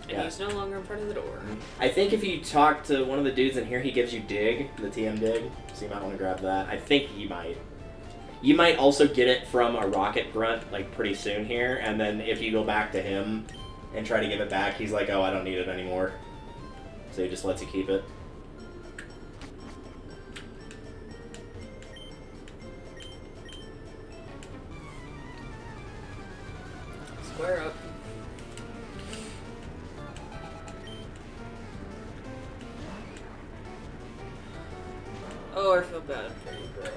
And Yeah. he's no longer in front of the door. I think if you talk to one of the dudes in here, he gives you dig, the TM dig, so you might want to grab that. I think you might. You might also get it from a rocket grunt, like, pretty soon here, and then if you go back to him and try to give it back, he's like, oh, I don't need it anymore. So he just lets you keep it. Square up. Oh, I feel bad for you, bro.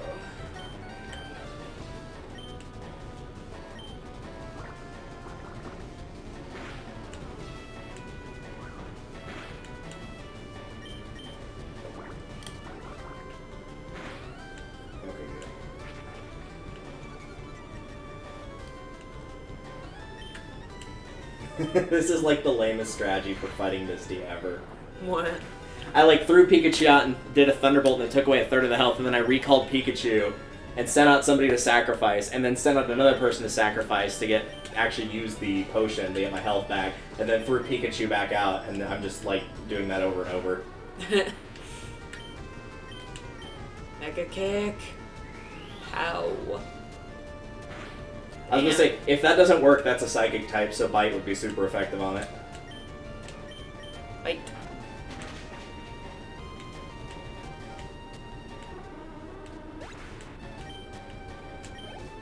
This is like the lamest strategy for fighting Misty ever. What? I like threw Pikachu out and did a Thunderbolt and it took away a third of the health, and then I recalled Pikachu and sent out somebody to sacrifice, and then sent out another person to sacrifice to actually use the potion to get my health back, and then threw Pikachu back out, and I'm just like doing that over and over. Mega kick. How? I was gonna say, if that doesn't work, that's a psychic type, so Bite would be super effective on it. Bite.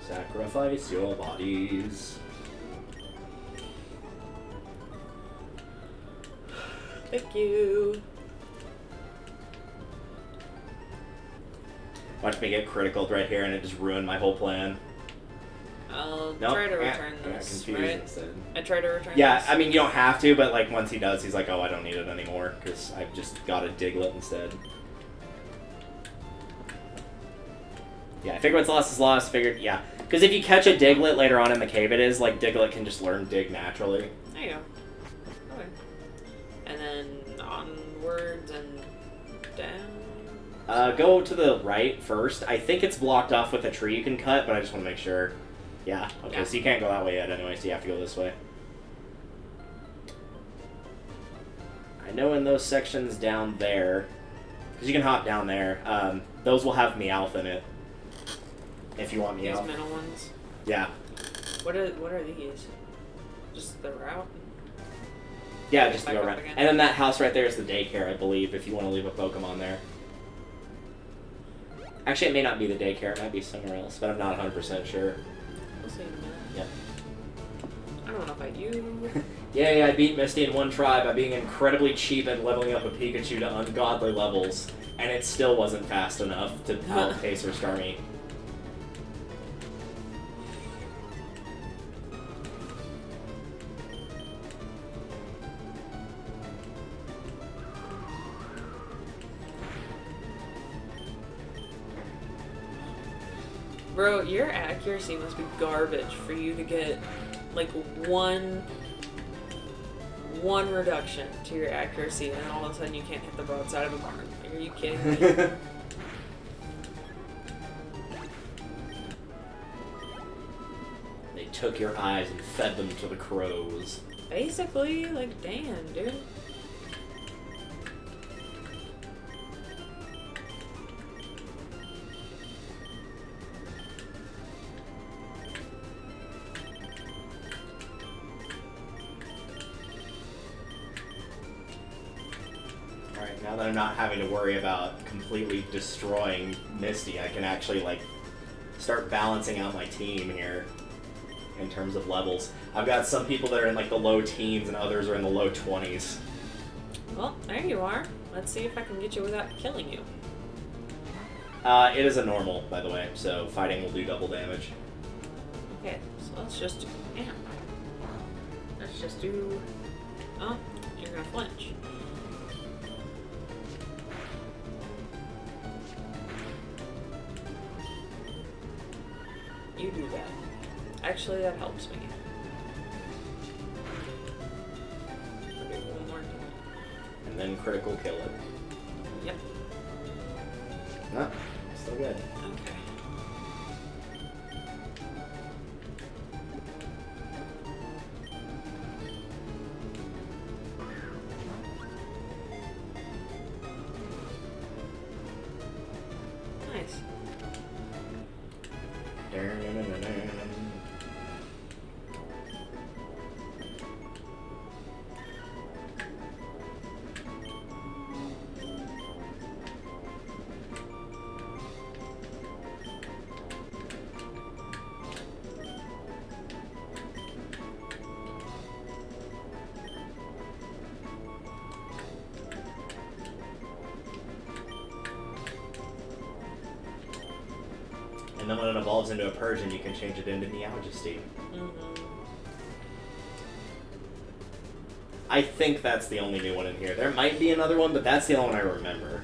Sacrifice your bodies. Thank you. Watch me get critical right here, and it just ruined my whole plan. I'll Nope. try to return I got this, confused right? instead. I try to return Yeah, this. I mean, you don't have to, but like once he does, he's like, oh, I don't need it anymore, because I've just got a Diglett instead. Yeah, I figured what's lost is lost, figured, yeah. Because if you catch a Diglett later on in the cave, it is, like, Diglett can just learn Dig naturally. There you go. Okay. And then onwards and down. Go to the right first. I think it's blocked off with a tree you can cut, but I just want to make sure. Yeah, okay, Yeah. so you can't go that way yet anyway, so you have to go this way. I know in those sections down there, because you can hop down there, those will have Meowth in it. If you want These Meowth. middle ones. Yeah. What are these? Just the route? Yeah, just to Back go up around. again. And then that house right there is the daycare, I believe, if you want to leave a Pokemon there. Actually, it may not be the daycare. It might be somewhere else, but I'm not 100% sure. We'll see in a minute. Yep. I don't want to fight you. Yay, I beat Misty in one try by being incredibly cheap and leveling up a Pikachu to ungodly levels, and it still wasn't fast enough to outpace or Starmie. Bro, your accuracy must be garbage for you to get like one reduction to your accuracy and then all of a sudden you can't hit the broadside of a barn. Like, are you kidding me? They took your eyes and fed them to the crows. Basically, like, damn, dude. Alright, now that I'm not having to worry about completely destroying Misty, I can actually, like, start balancing out my team here in terms of levels. I've got some people that are in, like, the low teens and others are in the low 20s. Well, there you are. Let's see if I can get you without killing you. It is a normal, by the way, so fighting will do double damage. Okay, so let's just do... Yeah. Let's just do... Oh, you're gonna flinch. You do that. Actually, that helps me. I'll do one more time. And then critical kill it. Yep. No, still good. Okay. Nice. And then when it evolves into a Persian, you can change it into Meowjesty. Mm-hmm. I think that's the only new one in here. There might be another one, but that's the only one I remember.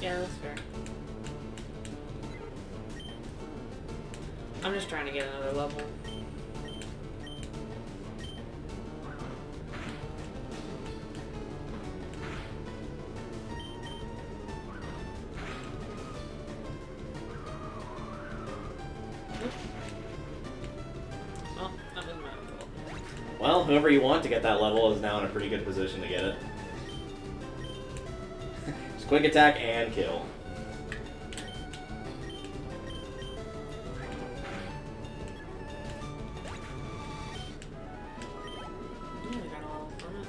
Yeah, that's fair. I'm just trying to get another level. Well, that was my fault. Well, whoever you want to get that level is now in a pretty good position to get it. Just quick attack and kill. Yeah, I got a level from it.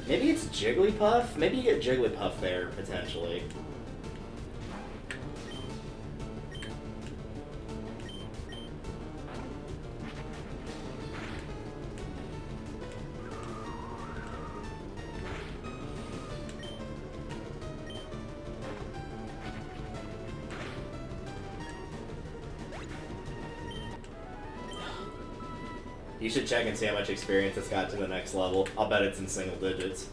Maybe it's Jigglypuff? Maybe you get Jigglypuff there, potentially. You should check and see how much experience it's got to the next level. I'll bet it's in single digits.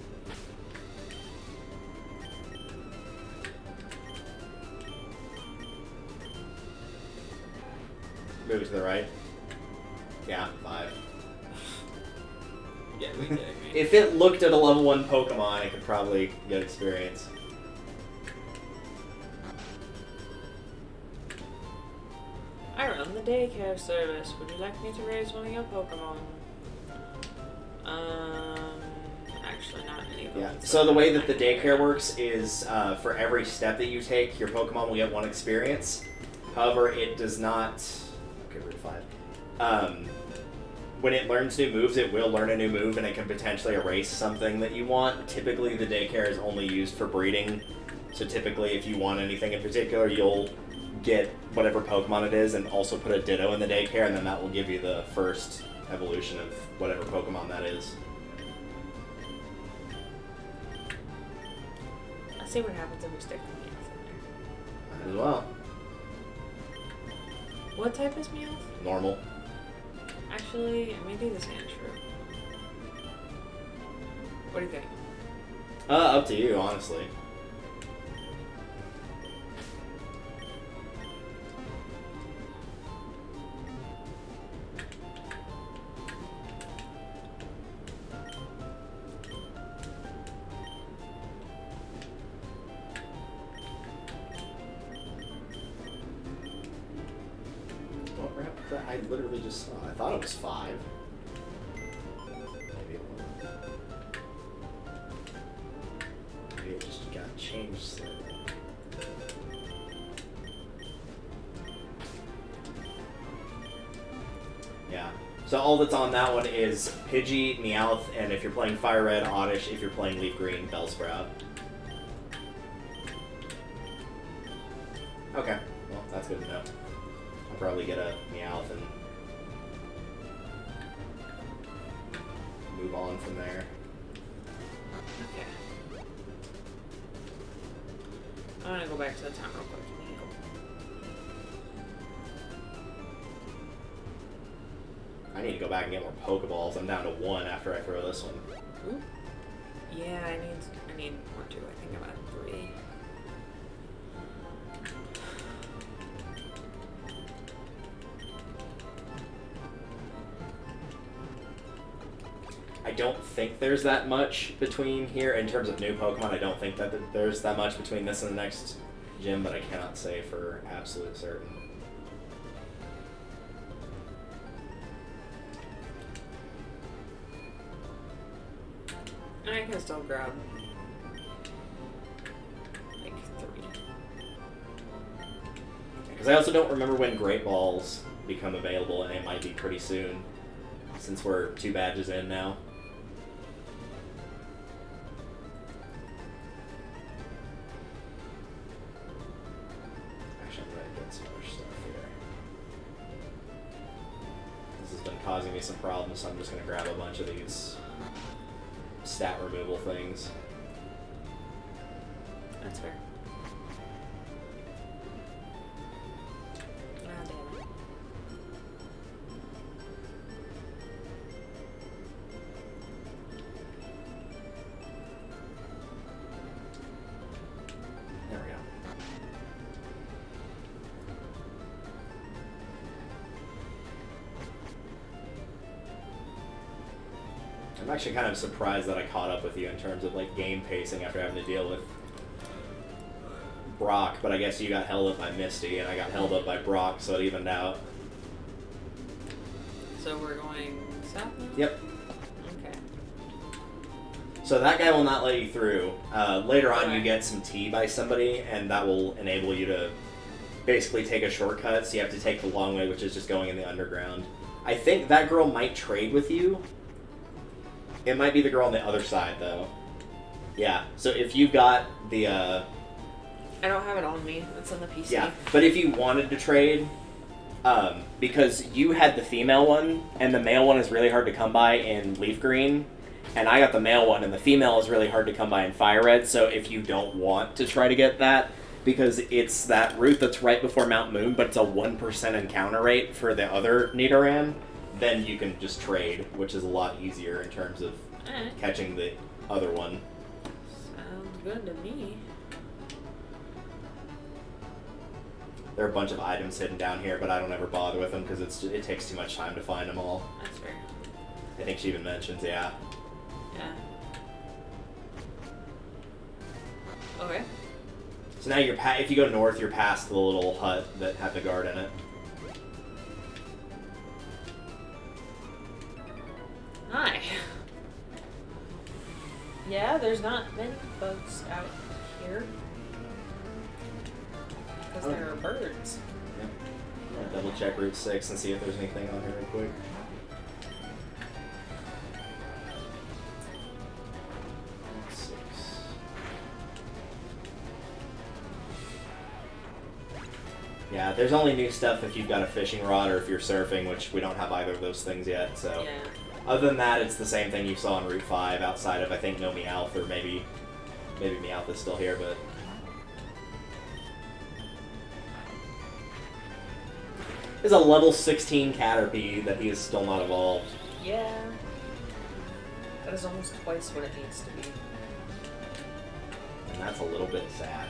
Move to the right. Yeah, 5. Yeah, we did. If it looked at a level 1 Pokemon, it could probably get experience. I run the daycare service. Would you like me to raise one of your Pokemon? Actually not any of them. Yeah. So the way that the daycare works is for every step that you take, your Pokemon will get 1 experience. However, it does not... Okay, Route 5. when it learns new moves, it will learn a new move, and it can potentially erase something that you want. Typically, the daycare is only used for breeding, so typically, if you want anything in particular, you'll get whatever Pokemon it is, and also put a Ditto in the daycare, and then that will give you the first evolution of whatever Pokemon that is. Let's see what happens if we stick Meowth in there. As well. What type is Meowth? Normal. Actually, I may do the Sandshrew. What do you think? Up to you, honestly. I literally just saw. I thought it was 5. Maybe it wasn't. Maybe it just got changed slightly. Yeah. So all that's on that one is Pidgey, Meowth, and if you're playing FireRed, Oddish. If you're playing LeafGreen, Bellsprout. Okay. Well, that's good to know. I'll probably get a Meowth and move on from there. Okay. I'm gonna go back to the town real quick and heal. I need to go back and get more Pokeballs. I'm down to 1 after I throw this one. Ooh. Yeah, I need more too. I think I'm at 3. I don't think there's that much between here in terms of new Pokemon. I don't think that there's that much between this and the next gym, but I cannot say for absolute certain. I can still grab like 3. Because I also don't remember when Great Balls become available, and it might be pretty soon, since we're 2 badges in now. Actually, I'm going to get some other stuff here. This has been causing me some problems, so I'm just going to grab a bunch of these stat removal things. That's fair. Ah, damn it. There we go. I'm actually kind of surprised that I caught up with you in terms of like game pacing after having to deal with Brock, but I guess you got held up by Misty and I got held up by Brock, so it evened out. So we're going south now? Yep. Okay. So that guy will not let you through. Later on, you Alright. get some tea by somebody, and that will enable you to basically take a shortcut, so you have to take the long way, which is just going in the underground. I think that girl might trade with you. It might be the girl on the other side, though. Yeah, so if you've got the, I don't have it on me. It's on the PC. yeah, but if you wanted to trade, because you had the female one, and the male one is really hard to come by in LeafGreen, and I got the male one, and the female is really hard to come by in FireRed, so if you don't want to try to get that, because it's that route that's right before Mount Moon, but it's a 1% encounter rate for the other Nidoran, then you can just trade, which is a lot easier in terms of Alright. catching the other one. Sounds good to me. There are a bunch of items hidden down here, but I don't ever bother with them because it takes too much time to find them all. That's fair. I think she even mentions, yeah. Yeah. Okay. So now you're if you go north, you're past the little hut that had the guard in it. Hi. Yeah, there's not many bugs out here. Because there are birds. Yeah. I'm gonna double check Route 6 and see if there's anything on here real quick. Yeah, there's only new stuff if you've got a fishing rod or if you're surfing, which we don't have either of those things yet, so... Yeah. Other than that, it's the same thing you saw on Route 5, outside of, I think, no Meowth, or maybe Meowth is still here, but... There's a level 16 Caterpie that he is still not evolved. Yeah. That is almost twice what it needs to be. And that's a little bit sad.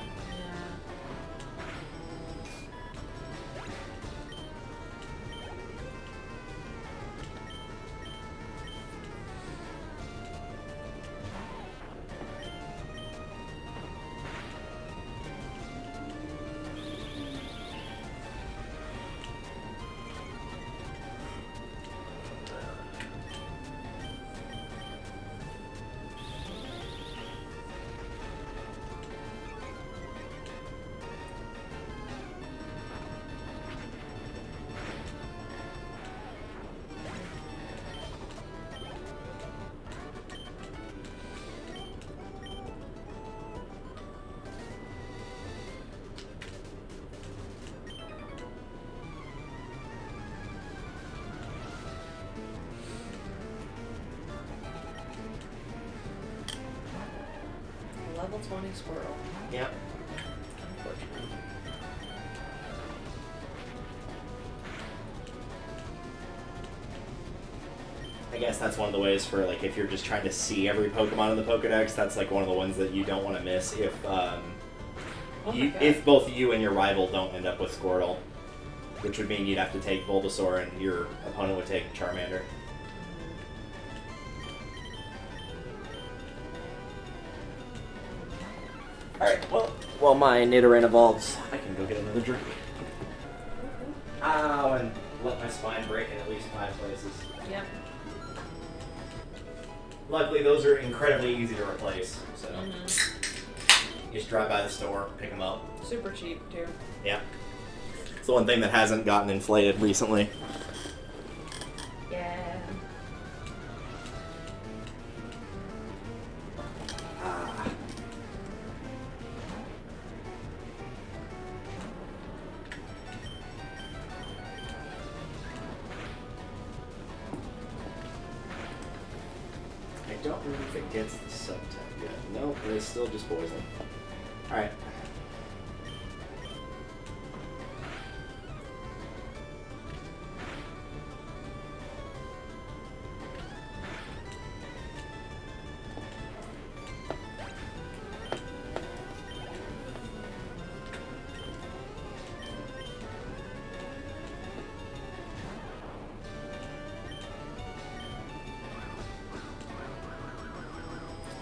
Level 20 Squirtle. Yep. Unfortunately. I guess that's one of the ways for, like, if you're just trying to see every Pokemon in the Pokedex, that's, like, one of the ones that you don't want to miss if, if both you and your rival don't end up with Squirtle. Which would mean you'd have to take Bulbasaur and your opponent would take Charmander. Alright, well, while my Nidoran evolves, I can go get another drink. Ow, and let my spine break in at least 5 places. Yep. Luckily, those are incredibly easy to replace, so Mm-hmm. you just drive by the store, pick them up. Super cheap, too. Yeah. It's the one thing that hasn't gotten inflated recently. Yeah. I don't remember if it gets the subtype yet. No, it's still just poison. Alright.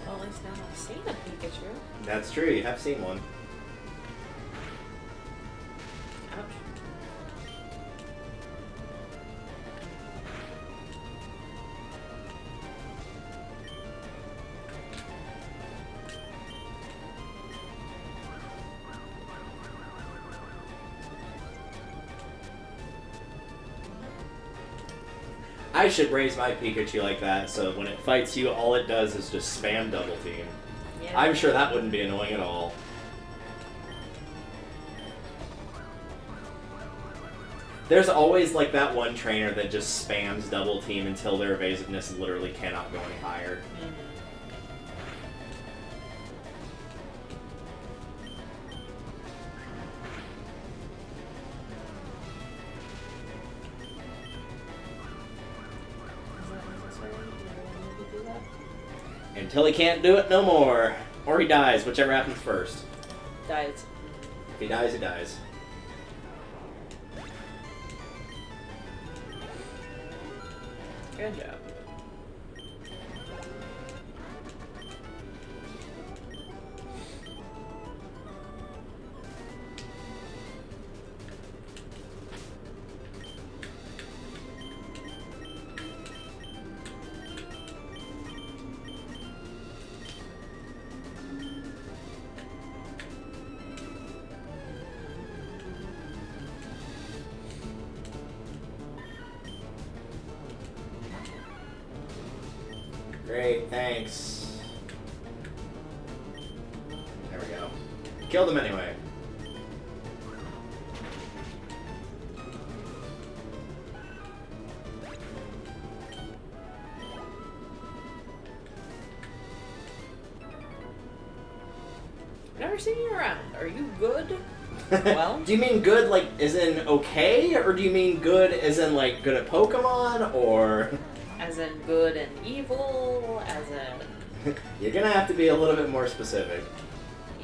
Well, at least now I've seen a Pikachu. That's true, you have seen one. Ouch. I should raise my Pikachu like that, so when it fights you, all it does is just spam double team. Yeah. I'm sure that wouldn't be annoying at all. There's always like that one trainer that just spams double team until their evasiveness literally cannot go any higher. Mhm. Is that necessary? Do you want me to do that? Until he can't do it no more. Or he dies, whichever happens first. Dies. If he dies, he dies. Good job. Great, thanks. There we go. Killed him anyway. never seen you around. Are you good? Well, Do you mean good, like, as in okay? Or do you mean good as in, like, good at Pokemon? Or... as in good and evil, as in... You're gonna have to be a little bit more specific.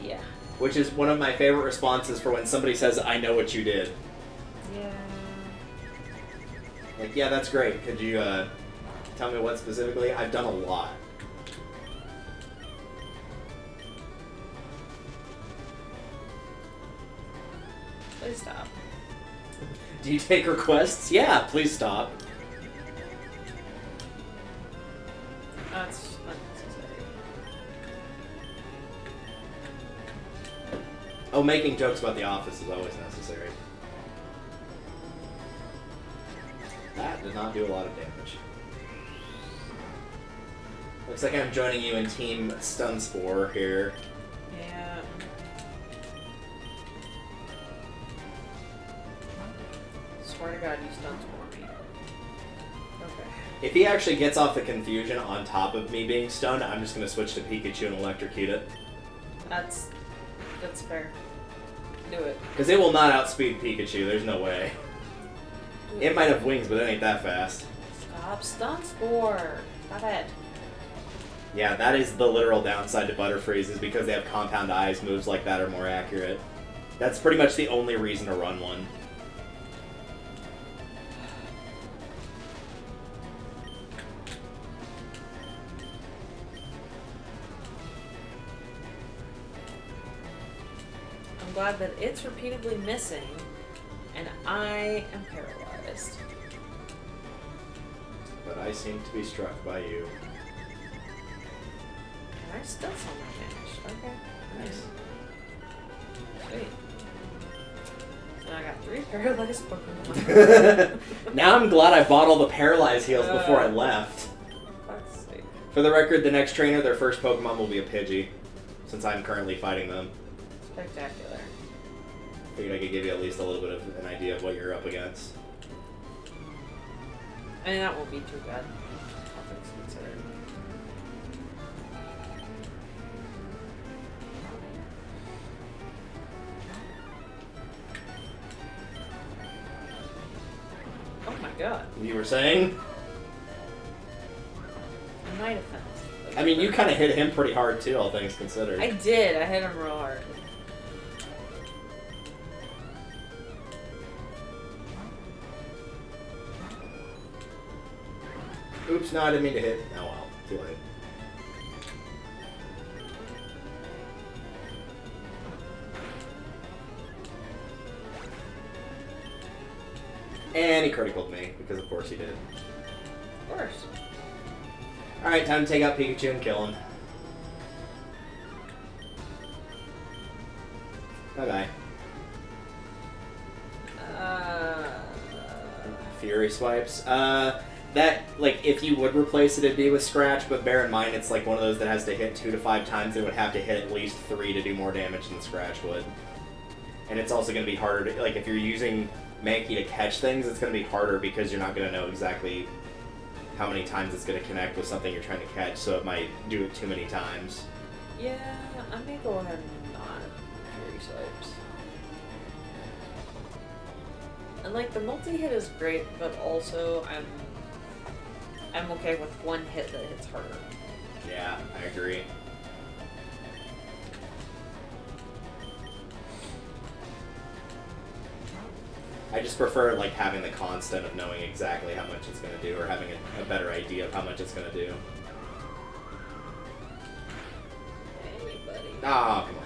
Yeah. Which is one of my favorite responses for when somebody says, I know what you did. Yeah. Like, yeah, that's great. Could you, tell me what specifically? I've done a lot. Please stop. Do you take requests? Yeah, please stop. That's unnecessary. Oh, making jokes about The Office is always necessary. That did not do a lot of damage. Looks like I'm joining you in Team Stunspore here. Yeah. Swear to God, you stuns for me. Okay. If he actually gets off the confusion on top of me being stunned, I'm just going to switch to Pikachu and electrocute it. That's fair. Do it. Because it will not outspeed Pikachu, there's no way. It might have wings, but it ain't that fast. Stop stun spore. Stop it. Yeah, that is the literal downside to Butterfreeze, is because they have compound eyes, moves like that are more accurate. That's pretty much the only reason to run one. I'm glad that it's repeatedly missing, and I am paralyzed. But I seem to be struck by you. And I still saw my damage. Okay. Nice. Sweet. And I got 3 paralyzed Pokemon. Now I'm glad I bought all the Paralyze heals before I left. Fuck's sake. For the record, the next trainer, their first Pokemon will be a Pidgey, since I'm currently fighting them. Spectacular. Figured I could give you at least a little bit of an idea of what you're up against. I mean, that won't be too bad. All things considered. Oh my god. You were saying? In my defense. I mean, you kind of hit him pretty hard too, all things considered. I did. I hit him real hard. Oops, no, I didn't mean to hit. Oh well, too late. And he criticaled me, because of course he did. Of course. Alright, time to take out Pikachu and kill him. Bye-bye. Fury swipes. That, like, if you would replace it, it'd be with Scratch, but bear in mind it's like one of those that has to hit 2 to 5 times. It would have to hit at least 3 to do more damage than Scratch would. And it's also going to be harder to, like, if you're using Mankey to catch things, it's going to be harder because you're not going to know exactly how many times it's going to connect with something you're trying to catch, so it might do it too many times. Yeah, I may go ahead and not Fury swipes. And like the multi-hit is great, but also I'm okay with one hit that hits harder. Yeah, I agree. I just prefer like having the constant of knowing exactly how much it's going to do, or having a better idea of how much it's going to do. Anybody. Ah, come on.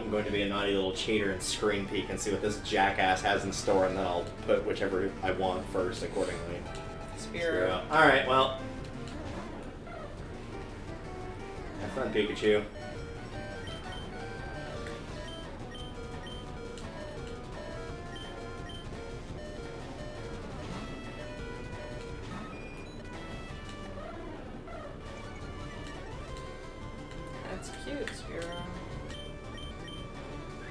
I'm going to be a naughty little cheater and screen peek and see what this jackass has in store, and then I'll put whichever I want first accordingly. Spearow. Alright, well. Have fun, Pikachu. That's cute, Spearow.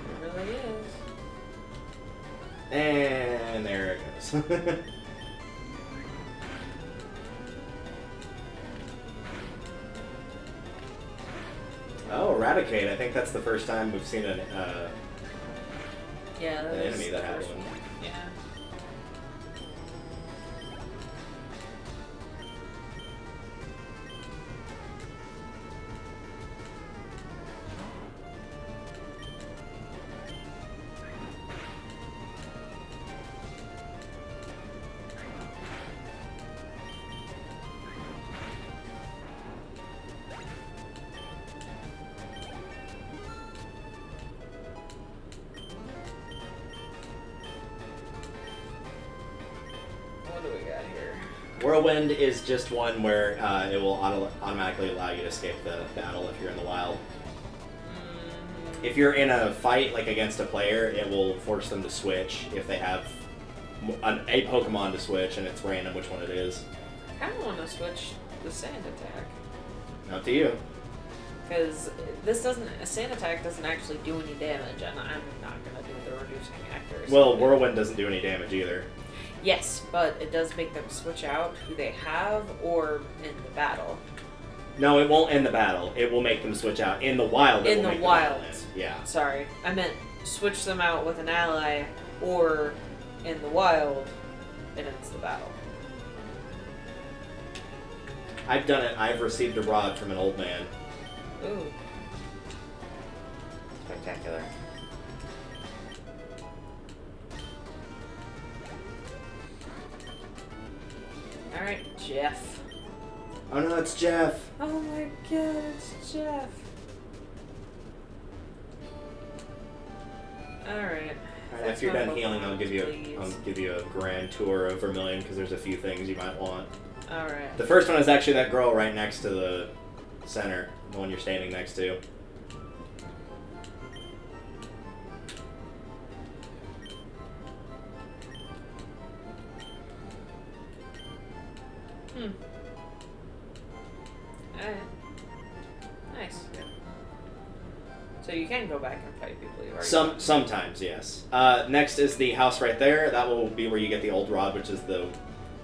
It really is. And there it goes. Oh, Eradicate. I think that's the first time we've seen an Yeah, that an is enemy the that had first one. Yeah. What do we got here? Whirlwind is just one where it will automatically allow you to escape the battle if you're in the wild. If you're in a fight like against a player, it will force them to switch if they have a Pokemon to switch, and it's random which one it is. I kind of want to switch the sand attack. Up to you. Because a sand attack doesn't actually do any damage, and I'm not going to do the reducing accuracy. Well, Whirlwind doesn't do any damage either. Yes, but it does make them switch out who they have or in the battle. No, it won't end the battle. It will make them switch out. In the wild, it In will the make wild. the battle end. Yeah. Sorry, I meant switch them out with an ally or in the wild, it ends the battle. I've done it. I've received a rod from an old man. Ooh. Spectacular. Alright, Jeff. Oh no, it's Jeff. Oh my god, it's Jeff. Alright. Alright, after you're done healing, I'll give you a grand tour of Vermilion because there's a few things you might want. Alright. The first one is actually that girl right next to the center, the one you're standing next to. Alright. Nice. So you can go back and fight people you already Sometimes, yes. Next is the house right there. That will be where you get the old rod, which is the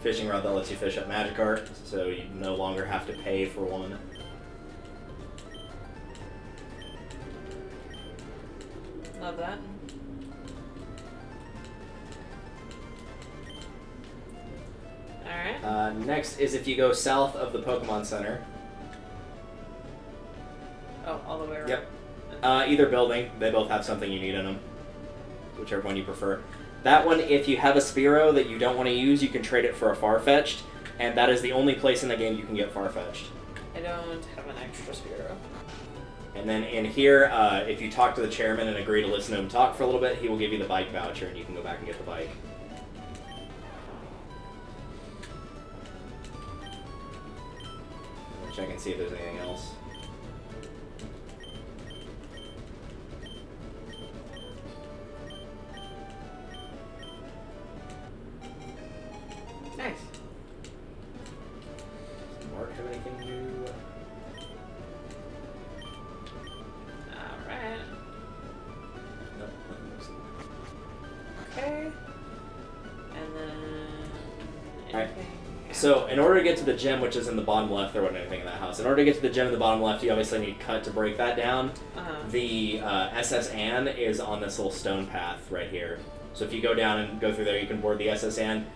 fishing rod that lets you fish up Magikarp, so you no longer have to pay for one. Love that. Alright. Next is if you go south of the Pokemon Center. Oh, all the way around. Yep. Either building. They both have something you need in them. Whichever one you prefer. That one, if you have a Spearow that you don't want to use, you can trade it for a Farfetch'd, and that is the only place in the game you can get Farfetch'd. I don't have an extra Spearow. And then in here, if you talk to the chairman and agree to listen to him talk for a little bit, he will give you the bike voucher, and you can go back and get the bike. Check and see if there's anything else. Nice. Does Mark have anything new? Alright. Nope, nothing looks Okay. And then Alright. anything. So, in order to get to the gem, which is in the bottom left, there wasn't anything in that house. In order to get to the gem in the bottom left, you obviously need cut to break that down. The SS Ann is on this little stone path right here. So if you go down and go through there, you can board the SS Ann.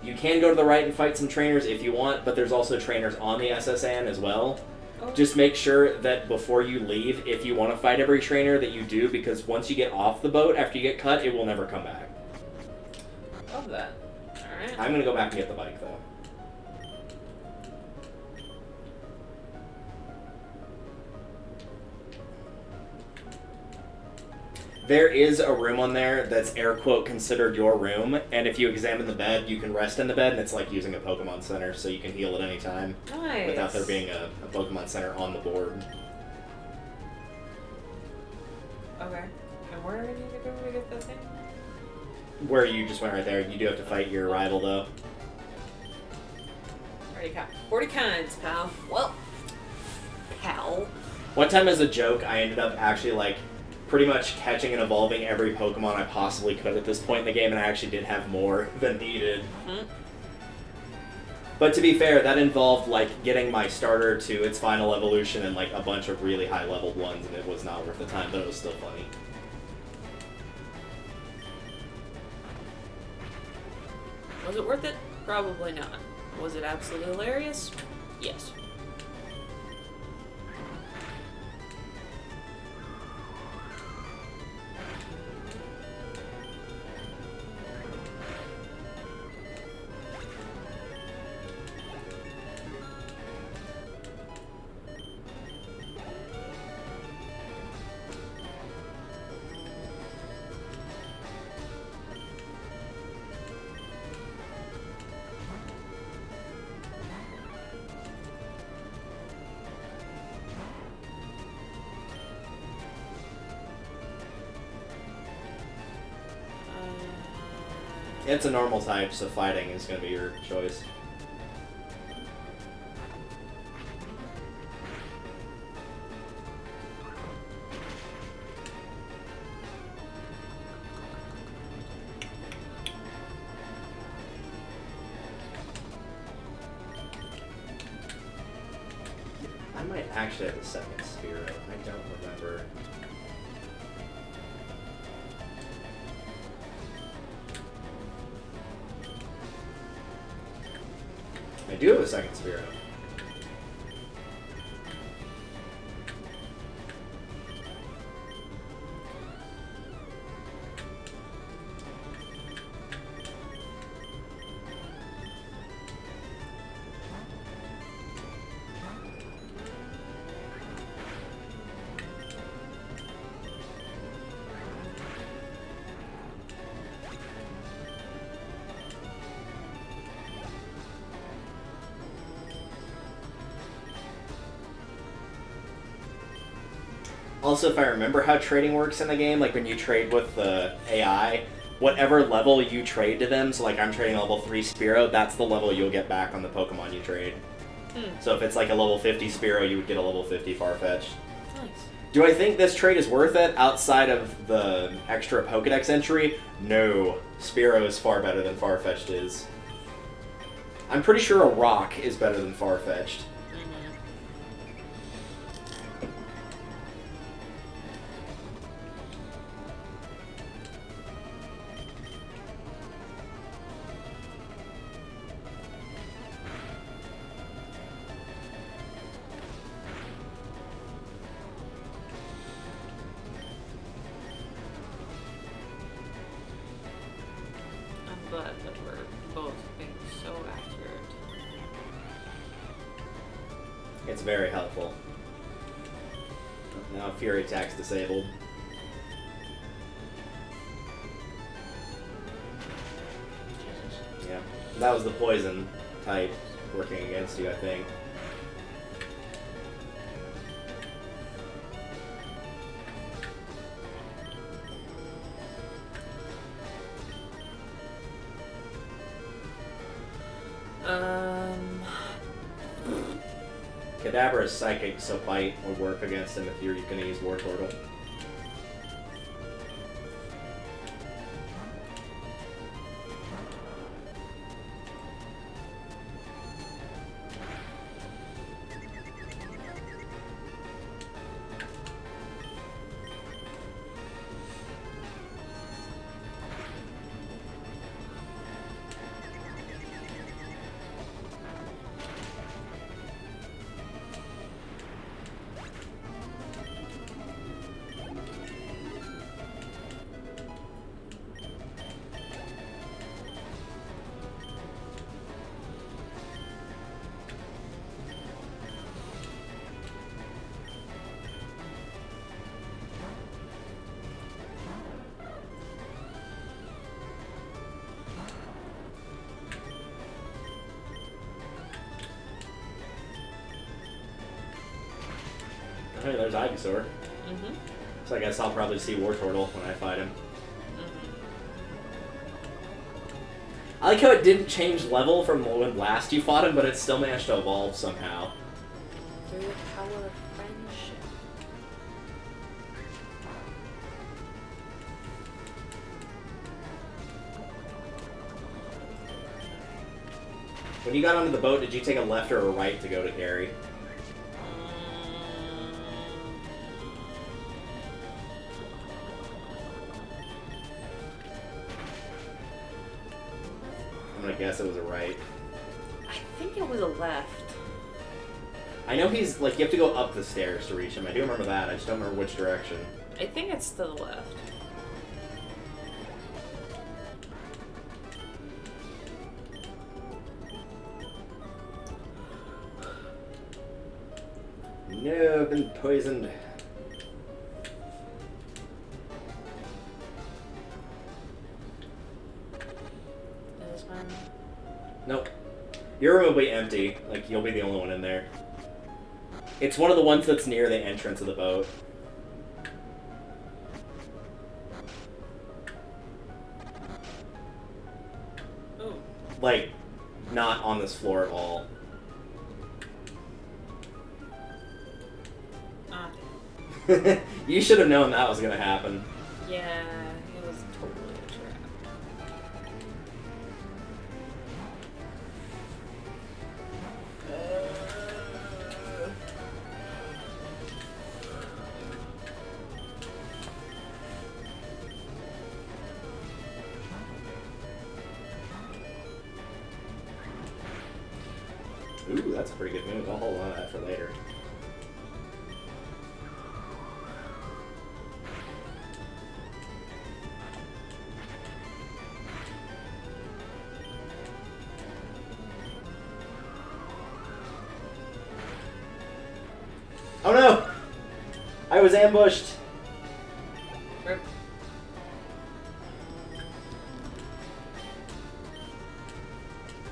You can go to the right and fight some trainers if you want, but there's also trainers on the SS Ann as well. Oh. Just make sure that before you leave, if you want to fight every trainer, that you do, because once you get off the boat, after you get cut, it will never come back. Love that. Alright. I'm going to go back and get the bike, though. There is a room on there that's air quote considered your room, and if you examine the bed, you can rest in the bed, and it's like using a Pokemon Center, so you can heal at any time. Nice. Without there being a Pokemon Center on the board. Okay. And where do I need to go to get that thing? Where you just went right there. You do have to fight your rival, though. Already got 40 kinds, pal. Well, pal. One time as a joke, I ended up actually, like, pretty much catching and evolving every Pokemon I possibly could at this point in the game, and I actually did have more than needed. Mm-hmm. But to be fair, that involved, like, getting my starter to its final evolution and, like, a bunch of really high-leveled ones, and it was not worth the time, but it was still funny. Was it worth it? Probably not. Was it absolutely hilarious? Yes. It's a normal type, so fighting is going to be your choice. I might actually have a second Spearow. I don't remember. I do have a second Spearow. Also, if I remember how trading works in the game, like when you trade with the AI, whatever level you trade to them, so like I'm trading a level 3 Spearow, that's the level you'll get back on the Pokemon you trade. So if it's like a level 50 Spearow, you would get a level 50 Farfetch'd. Nice. Do I think this trade is worth it outside of the extra Pokedex entry? No. Spearow is far better than Farfetch'd is. I'm pretty sure a rock is better than Farfetch'd. I'm glad that we're both being so accurate. It's very helpful. Now Fury Attack's disabled. Yeah, that was the poison type working against you, I think. Kadabra is psychic, so bite would work against him if you're going to use Wartortle. Hey, there's Ivysaur. Mm-hmm. So I guess I'll probably see Wartortle when I fight him. I like how it didn't change level from when last you fought him, but it still managed to evolve somehow. Through the power of friendship. When you got onto the boat, did you take a left or a right to go to Gary? I'm gonna guess it was a right. I think it was a left. I know he's, like, you have to go up the stairs to reach him. I do remember that. I just don't remember which direction. I think it's to the left. No, I've been poisoned. Is this one? Nope. Your room will be empty. Like, you'll be the only one in there. It's one of the ones that's near the entrance of the boat. Ooh. Like, not on this floor at all. Ah. You should have known that was gonna happen. Yeah, it was totally a trap. Ooh, that's a pretty good move. I'll hold on to that for later. Oh no! I was ambushed! Rip.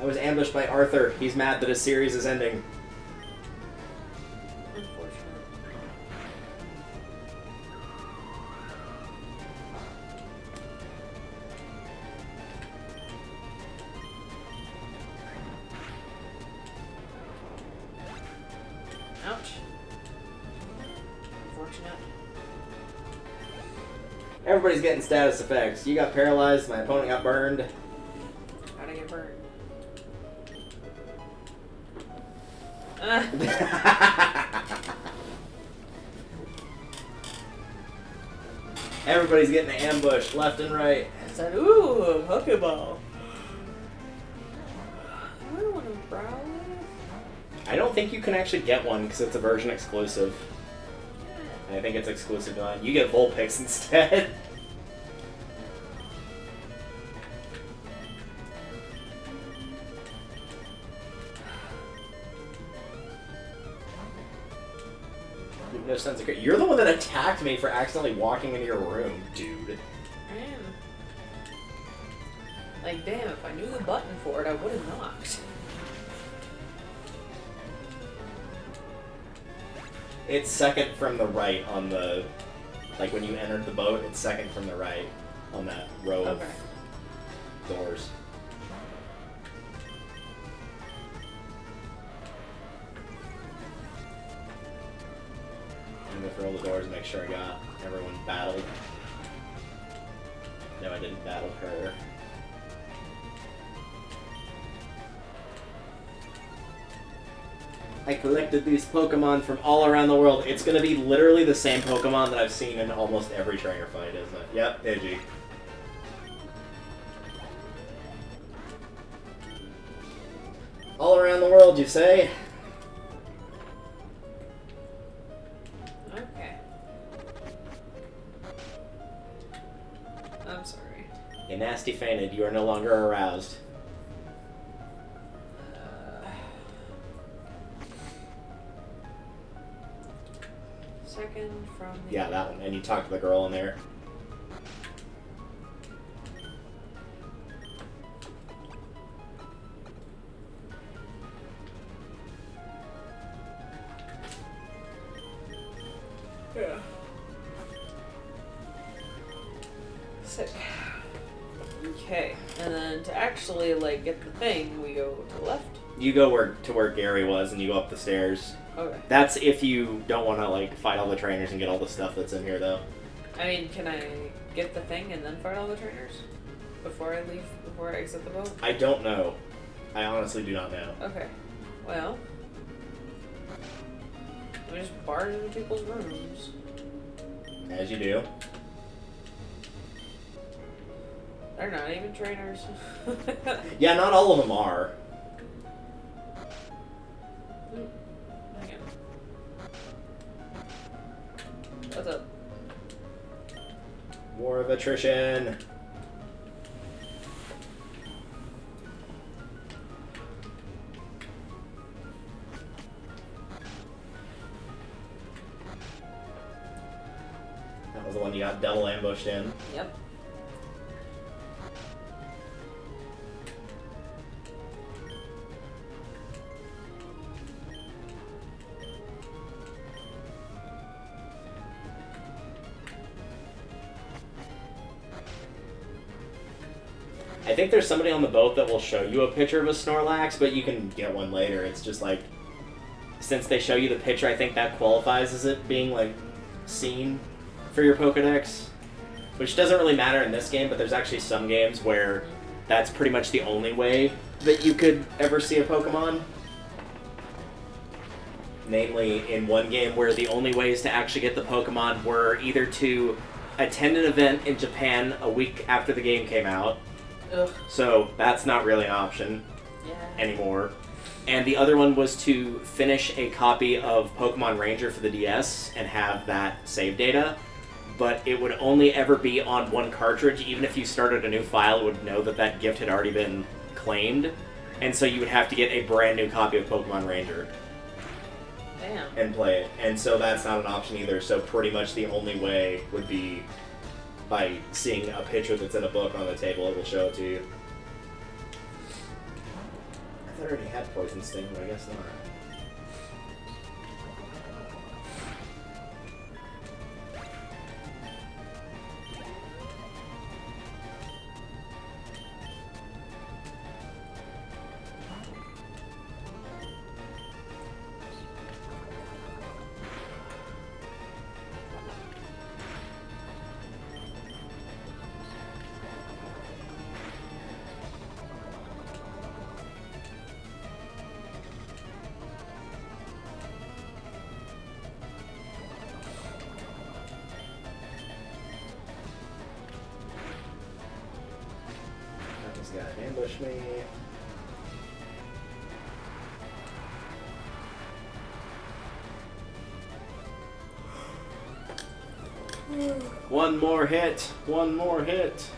I was ambushed by Arthur. He's mad that his series is ending. Unfortunate. Ouch. Unfortunate. Everybody's getting status effects. You got paralyzed, my opponent got burned. How'd I get burned? Everybody's getting ambushed left and right. I said, ooh, a Pokeball. I really want to browse. I don't think you can actually get one because it's a version exclusive. I think it's exclusive to mine. You get Vulpix instead. You have no sense of... You're the one that attacked me for accidentally walking into your room, dude. Man. Like, damn, if I knew the button for it, I would have knocked. It's second from the right on the... Like, when you entered the boat, it's second from the right on that row of doors. I'm gonna throw all the doors and make sure I got everyone battled. No, I didn't battle her. I collected these Pokemon from all around the world. It's gonna be literally the same Pokemon that I've seen in almost every trainer fight, isn't it? Yep, Pidgey. All around the world, you say? Okay. I'm sorry. You nasty fainted. You are no longer aroused. Second from the... Yeah, that one. And you talked to the girl in there. Sick. Okay, and then to actually like get the thing, we go to the left. You go where Gary was, and you go up the stairs. Okay. That's if you don't want to like fight all the trainers and get all the stuff that's in here, though. I mean, can I get the thing and then fight all the trainers before I leave? Before I exit the boat? I don't know. I honestly do not know. Okay. Well, we just barge into people's rooms. As you do. They're not even trainers. Yeah, not all of them are. Hang on. What's up? War of attrition. That was the one you got double ambushed in. Yep. I think there's somebody on the boat that will show you a picture of a Snorlax, but you can get one later. It's just like, since they show you the picture, I think that qualifies as it being like seen for your Pokedex, which doesn't really matter in this game, but there's actually some games where that's pretty much the only way that you could ever see a Pokemon. Namely, in one game where the only ways to actually get the Pokemon were either to attend an event in Japan a week after the game came out. Ugh. So that's not really an option anymore. And the other one was to finish a copy of Pokemon Ranger for the DS and have that save data. But it would only ever be on one cartridge. Even if you started a new file, it would know that that gift had already been claimed. And so you would have to get a brand new copy of Pokemon Ranger. Damn. And play it. And so that's not an option either. So pretty much the only way would be by seeing a picture that's in a book on the table. It will show it to you. I thought I already had Poison Sting, but I guess not. Ambush me. One more hit. One more hit.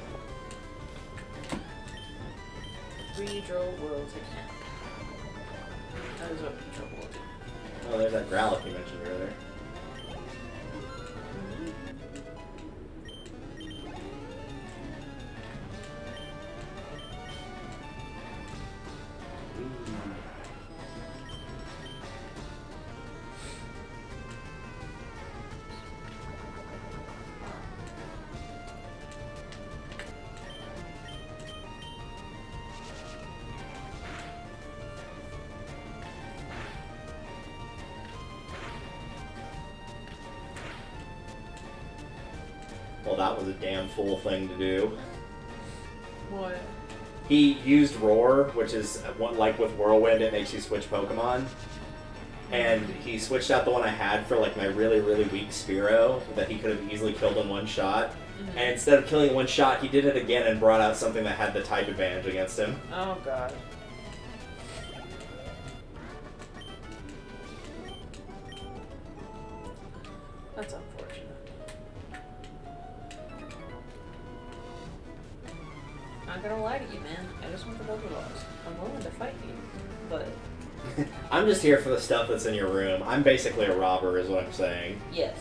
Redraw world attack. That is what redraw will do. Oh, there's that Growlithe you mentioned earlier. Well, that was a damn fool thing to do. What? He used Roar, which is like with Whirlwind, it makes you switch Pokemon. And he switched out the one I had for like my really, really weak Spearow that he could have easily killed in one shot. Mm-hmm. And instead of killing in one shot, he did it again and brought out something that had the type advantage against him. Oh god. That's unfortunate. Not gonna lie to you, man. I just want the Pokeballs. I'm willing to fight you, but... I'm just here for the stuff that's in your room. I'm basically a robber, is what I'm saying. Yes.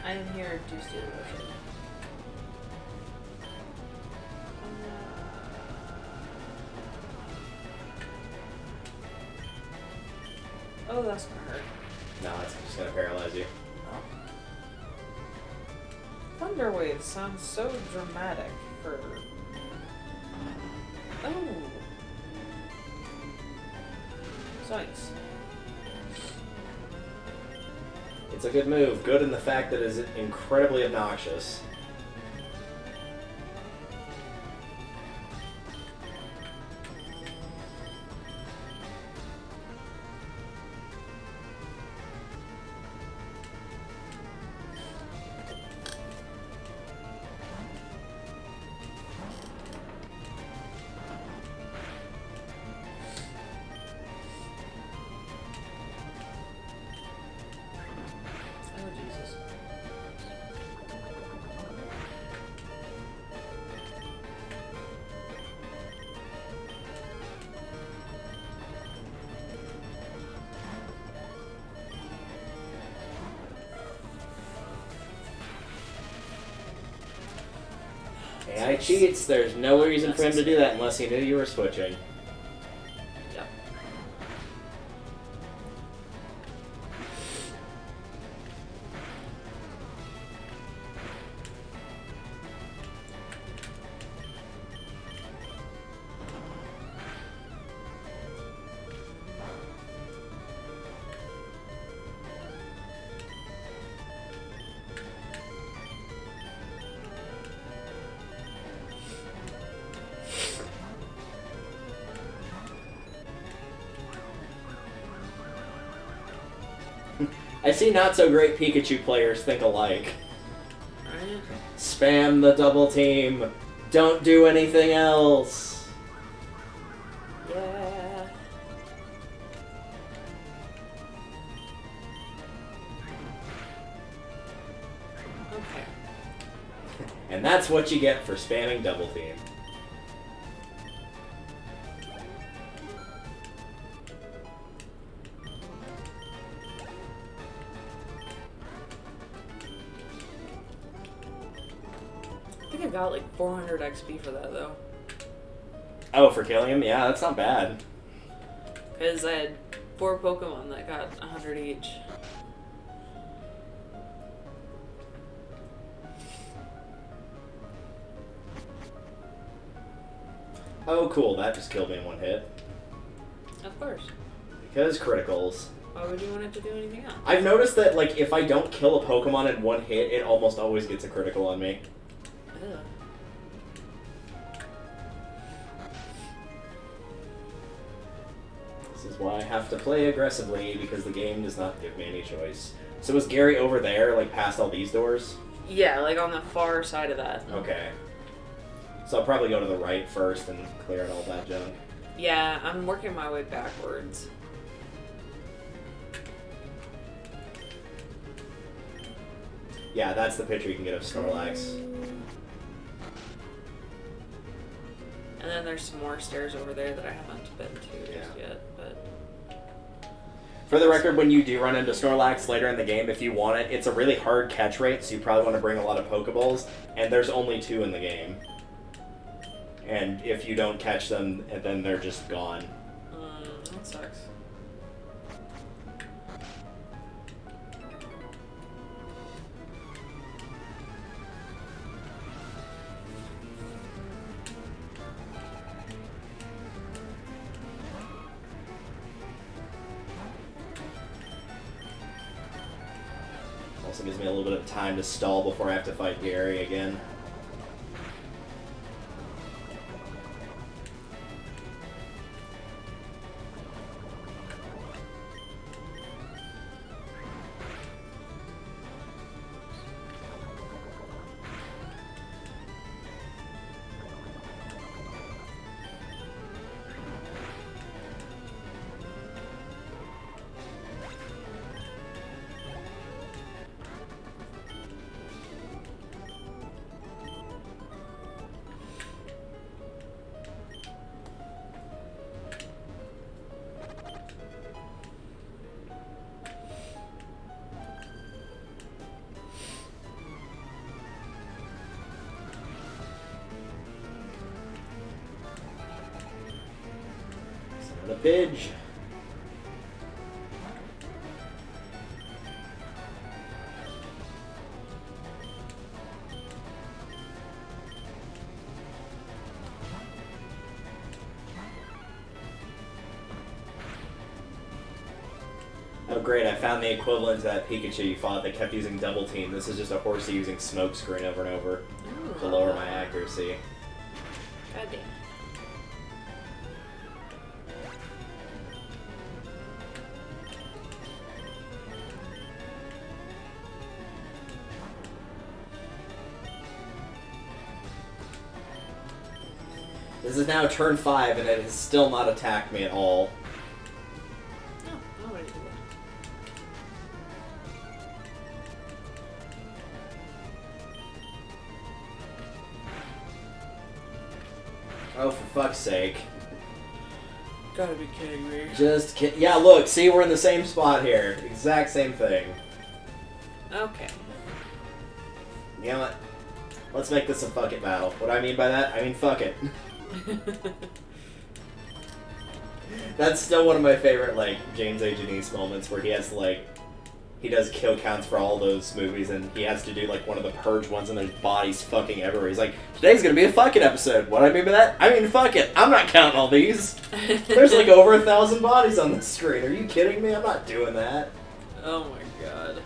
I am here to steal your shit. Oh, that's gonna hurt. No, it's just gonna paralyze you. Fun Thunder Wave sounds so dramatic for... Oh. Nice. It's a good move. Good in the fact that it is incredibly obnoxious. AI cheats. There's no reason for him to do that unless he knew you were switching. Yep. I see not so great Pikachu players think alike. Right. Spam the double team. Don't do anything else. Yeah. Okay. And that's what you get for spamming double team. I think I got like 400 XP for that though. Oh, for killing him? Yeah, that's not bad. Because I had 4 Pokemon that got 100 each. Oh, cool. That just killed me in one hit. Of course. Because criticals. Why would you want it to do anything else? I've noticed that, like, if I don't kill a Pokemon in one hit, it almost always gets a critical on me. Ugh. This is why I have to play aggressively, because the game does not give me any choice. So is Gary over there, like, past all these doors? Yeah, like on the far side of that. Okay. So I'll probably go to the right first and clear out all that junk. Yeah, I'm working my way backwards. Yeah, that's the picture you can get of Snorlax. And then there's some more stairs over there that I haven't been to just yet, but... For the record, when you do run into Snorlax later in the game, if you want it, it's a really hard catch rate, so you probably want to bring a lot of Pokeballs, and there's only 2 in the game. And if you don't catch them, then they're just gone. That sucks. Also gives me a little bit of time to stall before I have to fight Gary again. The Pidge. Oh great, I found the equivalent to that Pikachu you fought that kept using Double Team. This is just a horsey using Smoke Screen over and over to lower my accuracy. God damn. This is now turn 5 and it has still not attacked me at all. No, I wouldn't do that. Oh, for fuck's sake. Gotta be kidding me. Just kidding. Yeah, look, see, we're in the same spot here. Exact same thing. Okay. You know what? Let's make this a fuck it battle. What do I mean by that? I mean fuck it. That's still one of my favorite, like, James A. Janice moments where he has, like, he does kill counts for all those movies and he has to do, like, one of the Purge ones and there's bodies fucking everywhere. He's like, today's gonna be a fucking episode. What do I mean by that? I mean fuck it. I'm not counting all these. There's, like, over 1,000 bodies on the screen. Are you kidding me? I'm not doing that. Oh my god.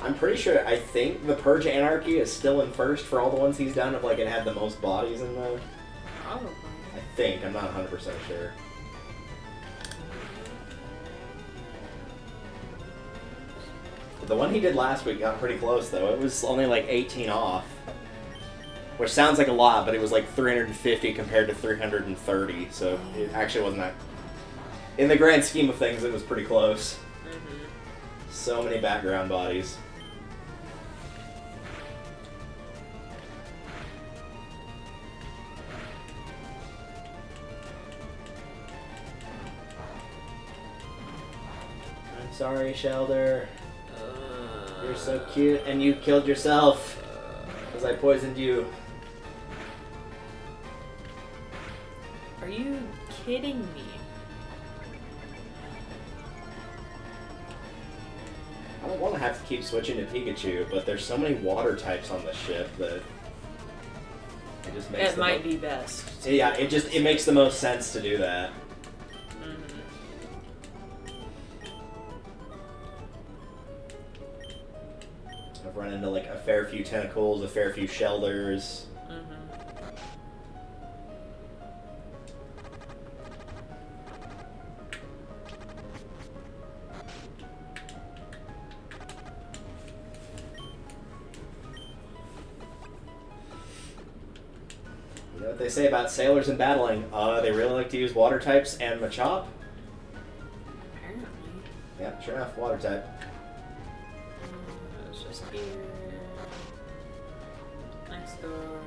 I'm pretty sure, I think the Purge Anarchy is still in first for all the ones he's done of, like, it had the most bodies in the... Probably. I think. I'm not 100% sure. The one he did last week got pretty close, though. It was only, like, 18 off. Which sounds like a lot, but it was, like, 350 compared to 330, so it actually wasn't that... In the grand scheme of things, it was pretty close. Mm-hmm. So many background bodies. I'm sorry, Shelder. You're so cute, and you killed yourself. Because I poisoned you. Are you kidding me? I don't want to have to keep switching to Pikachu, but there's so many water types on the ship that it just makes It might be best. Yeah, it makes the most sense to do that. Mm-hmm. I've run into like a fair few tentacles, a fair few Shelders. Mm-hmm. You know what they say about sailors and battling? They really like to use water types and Machop. Apparently. Yeah, sure enough, water type. It's just here. Next door.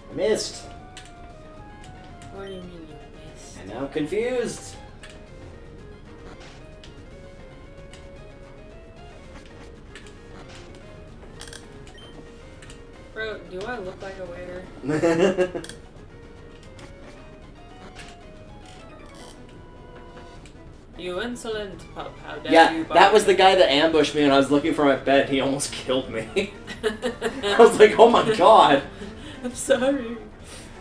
I missed. What do you mean you missed? And now I'm confused. Bro, do I look like a waiter? You insolent pup, how dare you Yeah, bother that was the me? guy that ambushed me when I was looking for my bed. He almost killed me. I was like, oh my god. I'm sorry.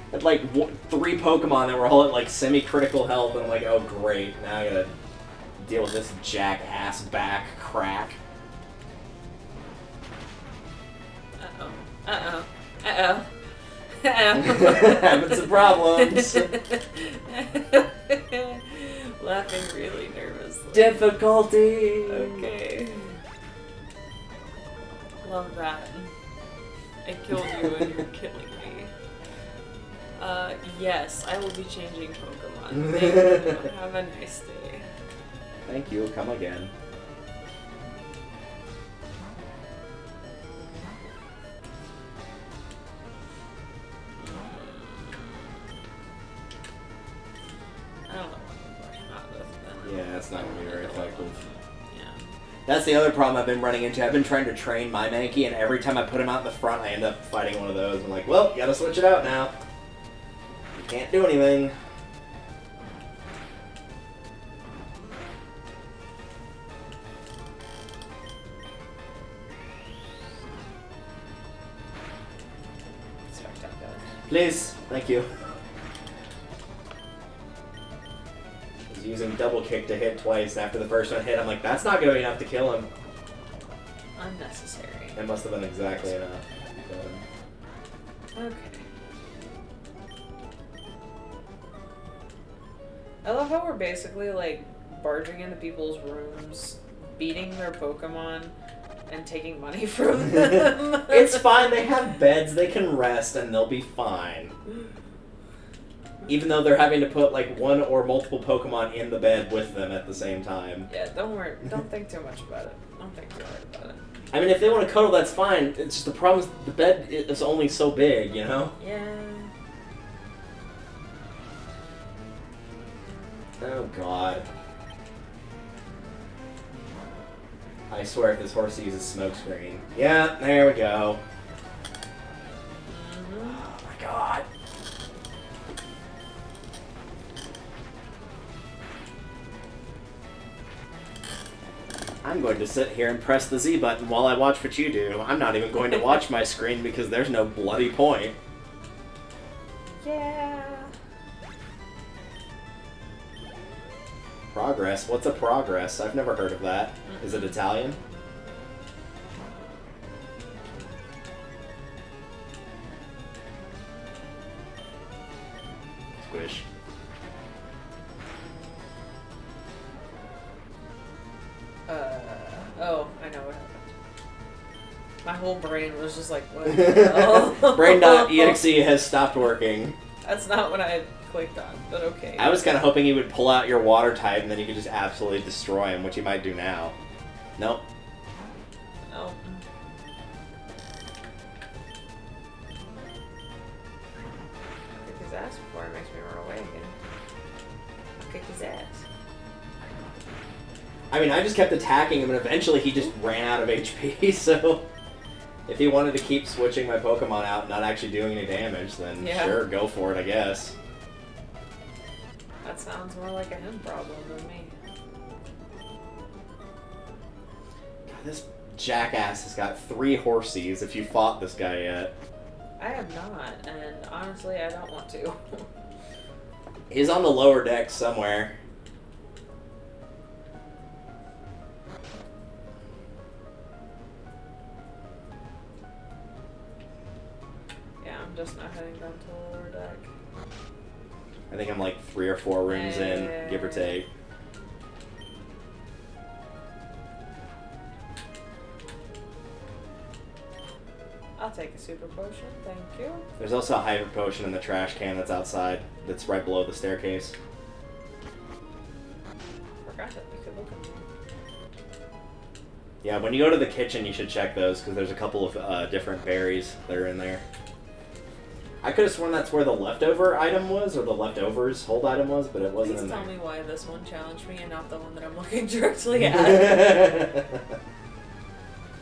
I had like 3 Pokemon that were all at like semi-critical health, and I'm like, oh great, now I gotta deal with this jackass back crack. Uh-oh. Uh-oh. Uh-oh. Uh-oh. Having some problems. Laughing really nervously. Difficulty. Okay. Love that. I killed you and you're killing me. Yes, I will be changing Pokemon. Thank you. Have a nice day. Thank you. Come again. I don't know what I'm not with them. Yeah, it's not gonna be very effective. Yeah. That's the other problem I've been running into. I've been trying to train my Mankey, and every time I put him out in the front, I end up fighting one of those. I'm like, well, gotta switch it out now. You can't do anything. Please. Thank you. He's using double kick to hit twice. After the first one hit, I'm like, that's not going to be enough to kill him. Unnecessary. It must have been exactly enough. Okay. I love how we're basically like barging into people's rooms, beating their Pokemon, and taking money from them. It's fine, they have beds, they can rest, and they'll be fine. Even though they're having to put like one or multiple Pokemon in the bed with them at the same time. Yeah, don't worry. Don't think too much about it. Don't think too hard about it. I mean, if they want to cuddle, that's fine. It's just the problem is the bed is only so big, you know? Yeah. Oh, God. I swear if this horse uses smokescreen. Yeah, there we go. Mm-hmm. Oh, my God. I'm going to sit here and press the Z button while I watch what you do. I'm not even going to watch my screen because there's no bloody point. Yeah. Progress? What's a progress? I've never heard of that. Is it Italian? Squish. Oh, I know what happened. My whole brain was just like, what the hell? Brain.exe has stopped working. That's not what I clicked on, but okay. I was kind of hoping you would pull out your water type and then you could just absolutely destroy him, which you might do now. Nope. No. Kick his ass before it makes me run away again. I'll kick his ass. I mean, I just kept attacking him and eventually he just ran out of HP, so... If he wanted to keep switching my Pokemon out and not actually doing any damage, then sure, go for it, I guess. That sounds more like a him problem than me. God, this jackass has got 3 Horsies if you fought this guy yet. I have not, and honestly, I don't want to. He's on the lower deck somewhere. I'm just not heading down to the lower deck. I think I'm like 3 or 4 rooms in, give or take. I'll take a super potion, thank you. There's also a hyper potion in the trash can that's outside, that's right below the staircase. Forgot that we could look at them. Yeah, when you go to the kitchen, you should check those, because there's a couple of different berries that are in there. I could have sworn that's where the leftover item was, or the leftovers hold item was, but it wasn't in there. Please tell me why this one challenged me and not the one that I'm looking directly at.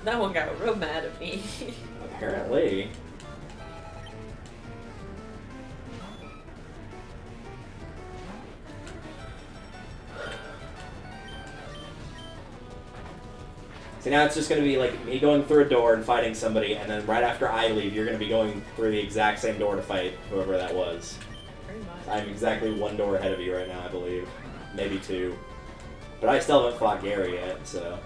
That one got real mad at me. Apparently. So now it's just going to be like me going through a door and fighting somebody, and then right after I leave, you're going to be going through the exact same door to fight whoever that was. Pretty much. I'm exactly 1 door ahead of you right now, I believe. Maybe 2. But I still haven't fought Gary yet, so...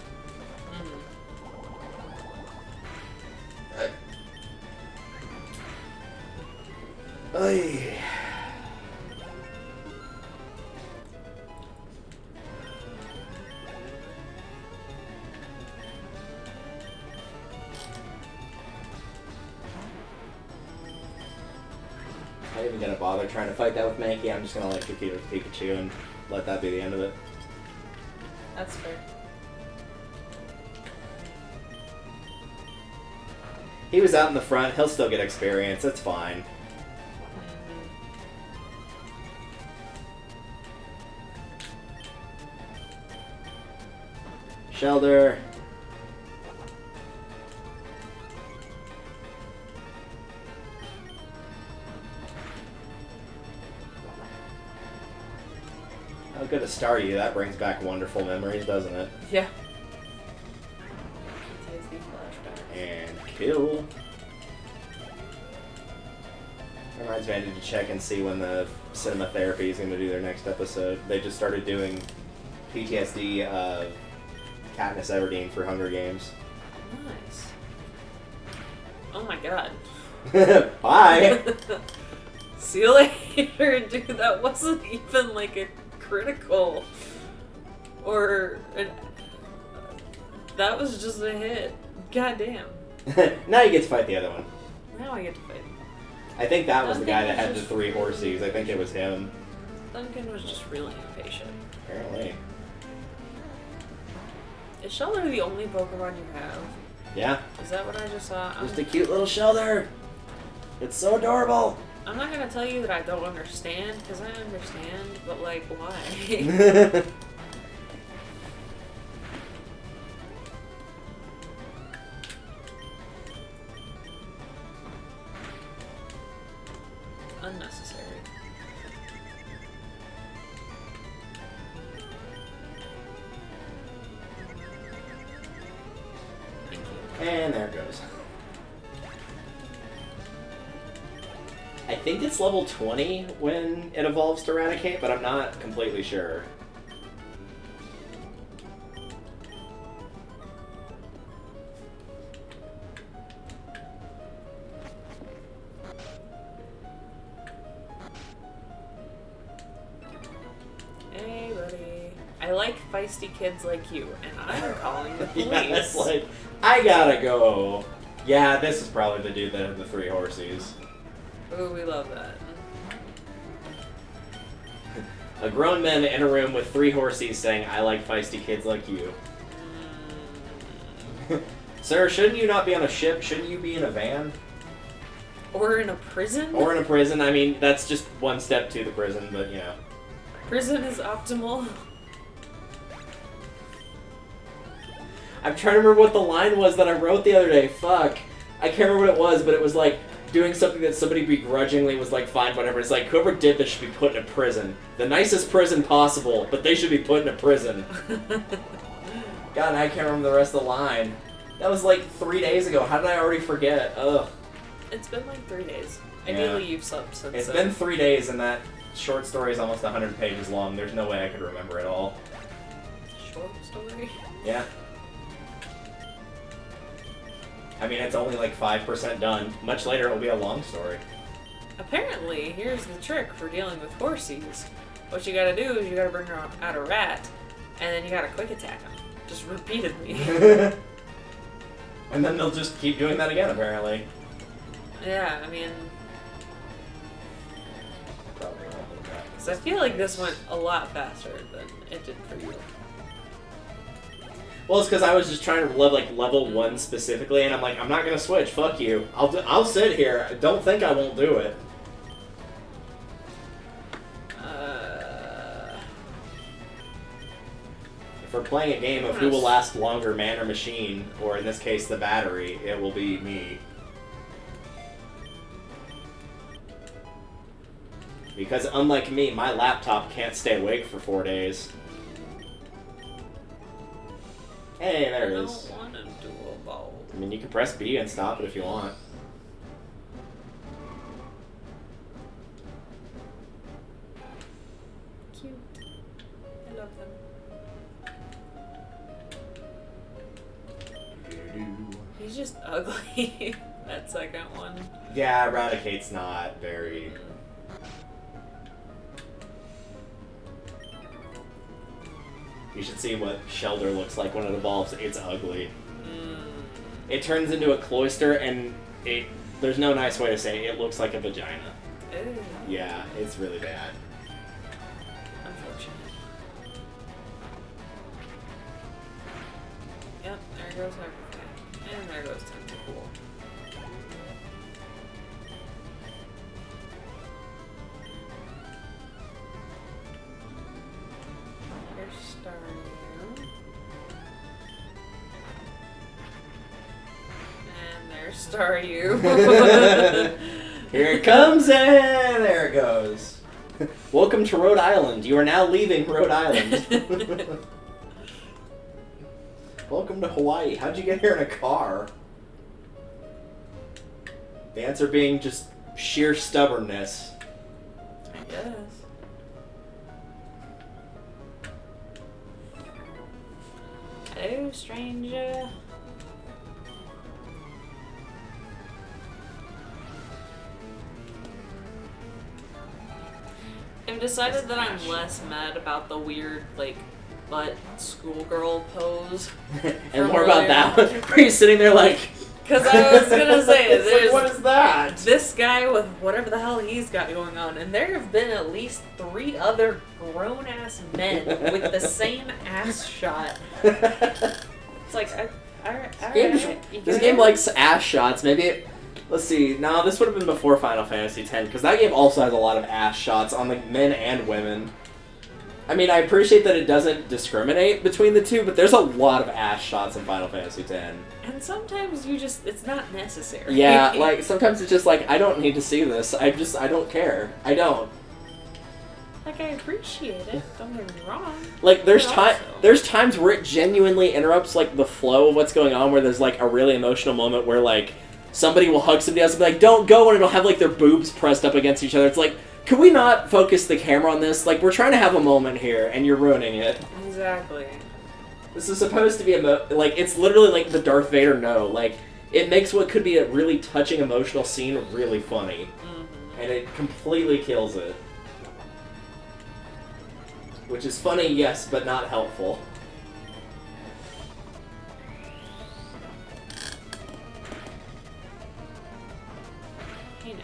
Ay. I'm not even gonna bother trying to fight that with Mankey. I'm just gonna like compete with Pikachu and let that be the end of it. That's fair. He was out in the front. He'll still get experience. It's fine. Shelter. How good a Staryu. That brings back wonderful memories, doesn't it? Yeah. And kill. Reminds me, I need to check and see when the Cinema Therapy is going to do their next episode. They just started doing PTSD Katniss Everdeen for Hunger Games. Nice. Oh my god. Bye! See you later, dude. That wasn't even like a critical. Or that was just a hit. God damn. Now you get to fight the other one. Now I get to fight. I think that was the guy that Duncan had was the just 3 horsies. I think it was him. Duncan was just really impatient. Apparently. Is Shelter the only Pokemon you have? Yeah. Is that what I just saw? Just a cute little Shelter. It's so adorable. I'm not gonna tell you that I don't understand, because I understand, but like, why? Unnecessary. Thank you. And there it goes. I think it's level 20 when it evolves to Eradicate, but I'm not completely sure. Hey, buddy. I like feisty kids like you, and I'm calling the police. Yeah, it's like, I gotta go. Yeah, this is probably the dude that had the 3 horsies. Ooh, we love that. A grown man in a room with 3 horsies saying, I like feisty kids like you. Sir, shouldn't you not be on a ship? Shouldn't you be in a van? Or in a prison? Or in a prison. I mean, that's just one step to the prison, but you know. Prison is optimal. I'm trying to remember what the line was that I wrote the other day. Fuck. I can't remember what it was, but it was like doing something that somebody begrudgingly was like, fine, whatever. It's like, whoever did this should be put in a prison. The nicest prison possible, but they should be put in a prison. God, I can't remember the rest of the line. That was like 3 days ago. How did I already forget? Ugh. It's been like 3 days. Yeah. Ideally, you've slept since It's then. been 3 days, and that short story is almost 100 pages long. There's no way I could remember it all. Short story? Yeah. I mean, it's only like 5% done. Much later, it'll be a long story. Apparently, here's the trick for dealing with horsies. What you gotta do is you gotta bring out a rat, and then you gotta quick attack them. Just repeatedly. And then they'll just keep doing that again, apparently. Yeah, I mean... Probably won't look back. Because I feel like this went a lot faster than it did for you. Well, it's because I was just trying to level 1 specifically, and I'm like, I'm not gonna switch. Fuck you. I'll sit here. Don't think I won't do it. If we're playing a game of who will last longer, man or machine, or in this case, the battery, it will be me. Because unlike me, my laptop can't stay awake for 4 days. Hey, there it is. I don't want to do a ball. I mean, you can press B and stop it if you want. Cute. I love them. He's just ugly. That second one. Yeah, Eradicate's not very... You should see what Shelter looks like when it evolves. It's ugly. It turns into a cloister, and there's no nice way to say it. It looks like a vagina. Ew. Yeah, it's really bad. Unfortunate. Yep, there goes everything. And there goes Tentacool. Here's Staryu. And there's Staryu. Here it comes, and there it goes. Welcome to Rhode Island. You are now leaving Rhode Island. Welcome to Hawaii. How'd you get here in a car? The answer being just sheer stubbornness. I guess. Hello, stranger. I've decided that I'm less mad about the weird, like, butt schoolgirl pose. And more about that one, where you're sitting there like... Because I was gonna say, it's there's like, what is that? this guy with whatever the hell he's got going on, and there have been at least 3 other grown-ass men with the same ass shot. It's like, This game likes ass shots. Maybe let's see. No, this would have been before Final Fantasy X, because that game also has a lot of ass shots on like men and women. I mean, I appreciate that it doesn't discriminate between the two, but there's a lot of ass shots in Final Fantasy X. And sometimes it's not necessary. Yeah, like, sometimes it's just like, I don't need to see this. I don't care. I don't. Like, I appreciate it, don't get me wrong. Like, there's times where it genuinely interrupts, like, the flow of what's going on, where there's, like, a really emotional moment where, like, somebody will hug somebody else and be like, don't go, and it'll have, like, their boobs pressed up against each other. It's like, could we not focus the camera on this? Like, we're trying to have a moment here, and you're ruining it. Exactly. This is supposed to be like, it's literally like the Darth Vader no. Like, it makes what could be a really touching emotional scene really funny. Mm-hmm. And it completely kills it. Which is funny, yes, but not helpful. Hey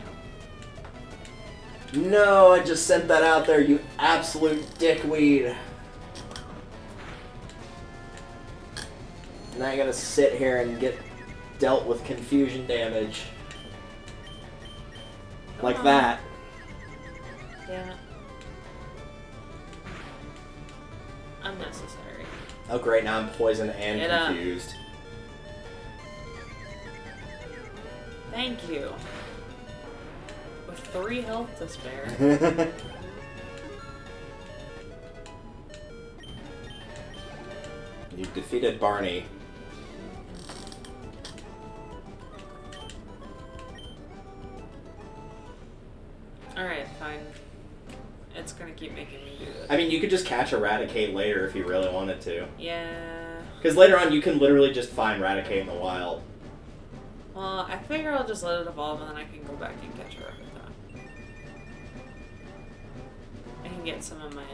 now. No, I just sent that out there, you absolute dickweed. Now I gotta sit here and get dealt with confusion damage. Like that. Damn it. Unnecessary. Oh great, now I'm poisoned and confused. Thank you. With 3 health to spare. You've defeated Barney. Alright, fine. It's gonna keep making me do this. I mean, you could just catch Eradicate later if you really wanted to. Yeah. Because later on, you can literally just find Eradicate in the wild. Well, I figure I'll just let it evolve and then I can go back and catch her every time. I can get some of my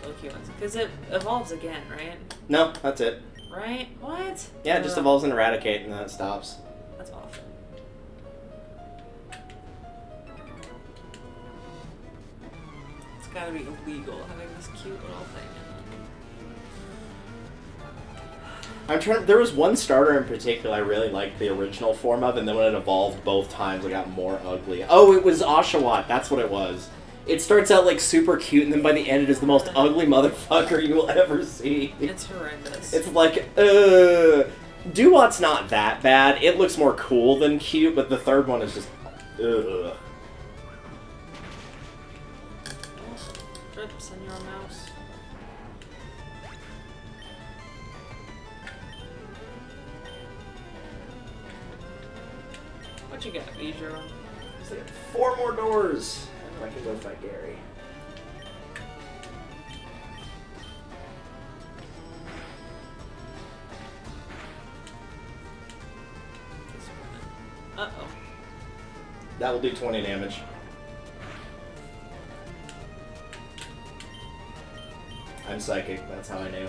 low-key ones. Because it evolves again, right? No, that's it. Right? What? Yeah, it just evolves in Eradicate and then it stops. That's awful. It's gotta be illegal having this cute little thing in it. There was one starter in particular I really liked the original form of, and then when it evolved both times, it got more ugly. Oh, it was Oshawott. That's what it was. It starts out like super cute, and then by the end, it is the most ugly motherfucker you will ever see. It's horrendous. It's like, Duwat's not that bad. It looks more cool than cute, but the third one is just, ugh. Drips in your mouse. What you got, Bijou? There's like 4 more doors. I can go fight Gary. Uh-oh. That will do 20 damage. I'm psychic, that's how I knew.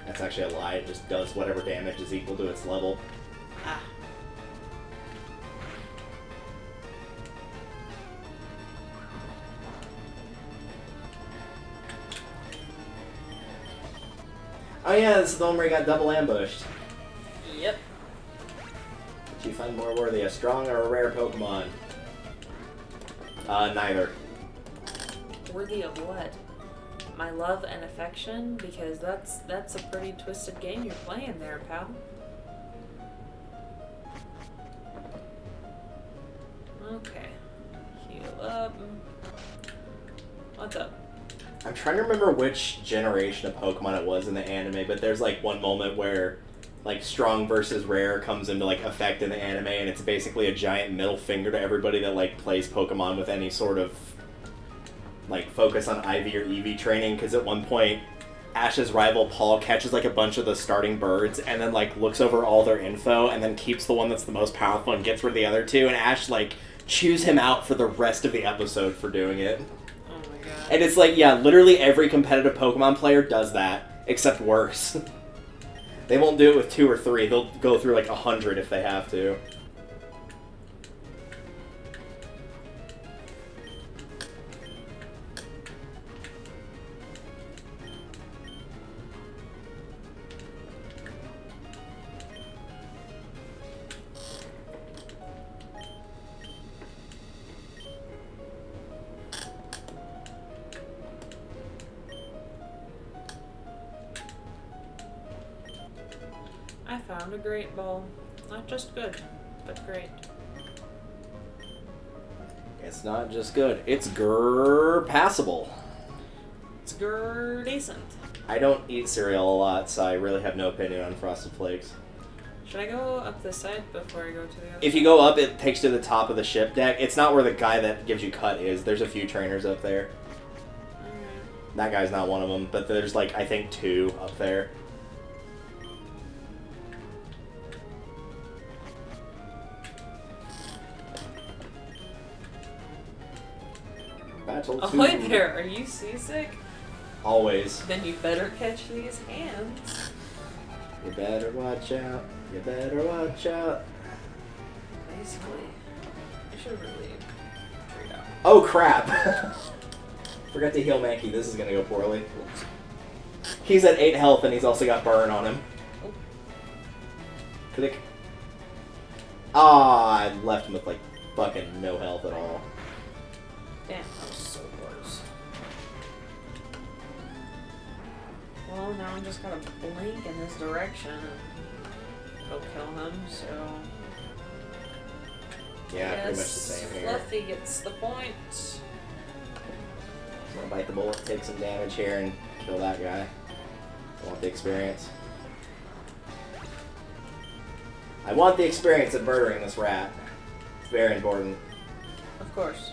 That's actually a lie, it just does whatever damage is equal to its level. Ah. Oh yeah, this is the one where he got double ambushed. Yep. Which you find more worthy, a strong or a rare Pokemon? Neither. Worthy of what? My love and affection? Because that's a pretty twisted game you're playing there, pal. Okay. Heal up. What's up? I'm trying to remember which generation of Pokemon it was in the anime, but there's like one moment where like strong versus rare comes into like effect in the anime, and it's basically a giant middle finger to everybody that like plays Pokemon with any sort of like focus on IV or EV training, because at one point Ash's rival Paul catches like a bunch of the starting birds and then like looks over all their info and then keeps the one that's the most powerful and gets rid of the other two, and Ash like chews him out for the rest of the episode for doing it. Oh my god. And it's like, yeah, literally every competitive Pokemon player does that, except worse. They won't do it with 2 or 3, they'll go through like 100 if they have to. I found a great ball. Not just good, but great. It's not just good, it's passable. It's decent. I don't eat cereal a lot, so I really have no opinion on Frosted Flakes. Should I go up this side before I go to the other If you go up, it takes you to the top of the ship deck. It's not where the guy that gives you cut is. There's a few trainers up there. Alright. That guy's not one of them, but there's like, I think 2 up there. Battle Ahoy 2. there, are you seasick? Always. Then you better catch these hands. You better watch out. You better watch out. Basically. I should really trade out. Oh crap! Forgot to heal Mankey. This is gonna go poorly. He's at 8 health and he's also got burn on him. Oh. Click. Ah, I left him with like fucking no health at all. Damn, that was so close. Well, now I'm just gonna blink in his direction and go kill him, so... Yeah, yes, pretty much the same here. Fluffy gets the point. I'm gonna bite the bullet, take some damage here, and kill that guy. I want the experience. I want the experience of murdering this rat. It's very important. Of course.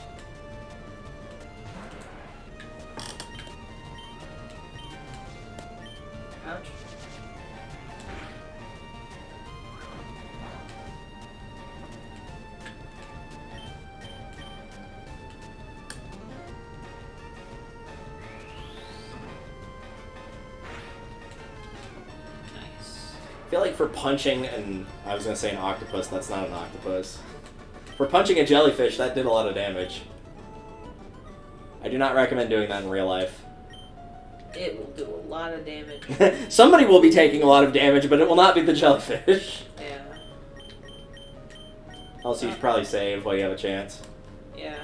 Ouch. Nice. I feel like for punching, and I was gonna say an octopus, that's not an octopus. For punching a jellyfish, that did a lot of damage. I do not recommend doing that in real life. It will do a lot of damage. Somebody will be taking a lot of damage, but it will not be the jellyfish. Yeah. Also, you should probably save while you have a chance. Yeah.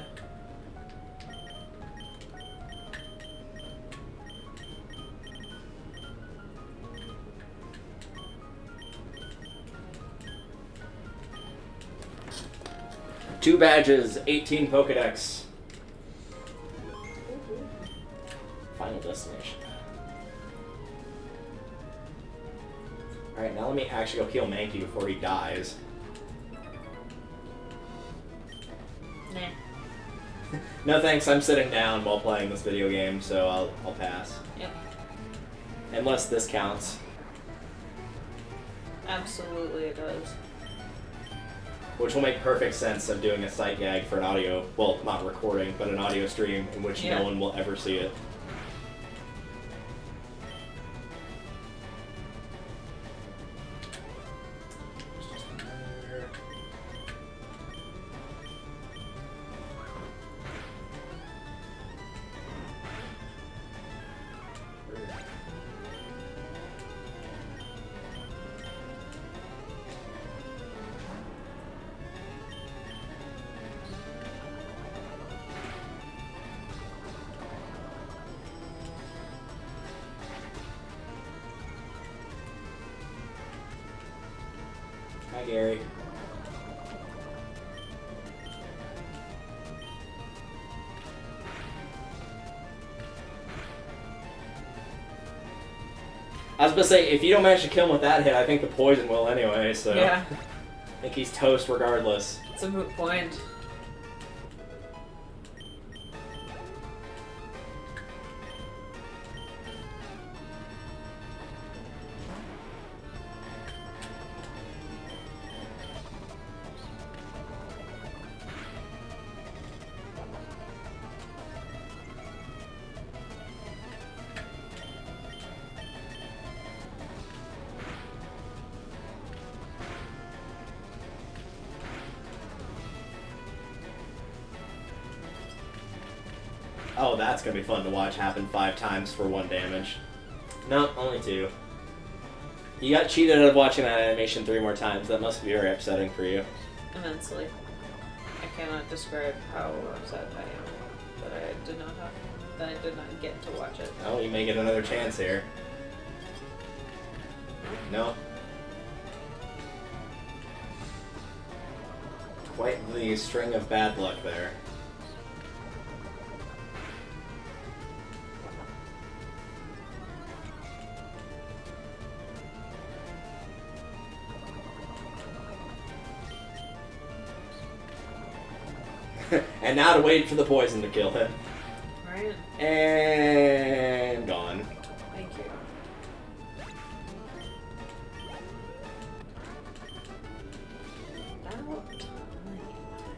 Two badges, 18 Pokedex. Final destination. Alright, now let me actually go heal Mankey before he dies. Nah. No thanks, I'm sitting down while playing this video game, so I'll pass. Yep. Unless this counts. Absolutely it does. Which will make perfect sense of doing a sight gag for an audio, well, not recording, but an audio stream in which Yeah. no one will ever see it. Hi, Gary. I was about to say, if you don't manage to kill him with that hit, I think the poison will anyway, so... Yeah. I think he's toast regardless. It's a moot point. Oh, that's gonna be fun to watch happen 5 times for 1 damage. No, only 2. You got cheated out of watching that animation 3 more times. That must be very upsetting for you. Immensely. I cannot describe how upset I am that I did not get to watch it. Oh, you may get another chance here. No. Quite the string of bad luck there. And now to wait for the poison to kill him. Right? And gone. Thank you.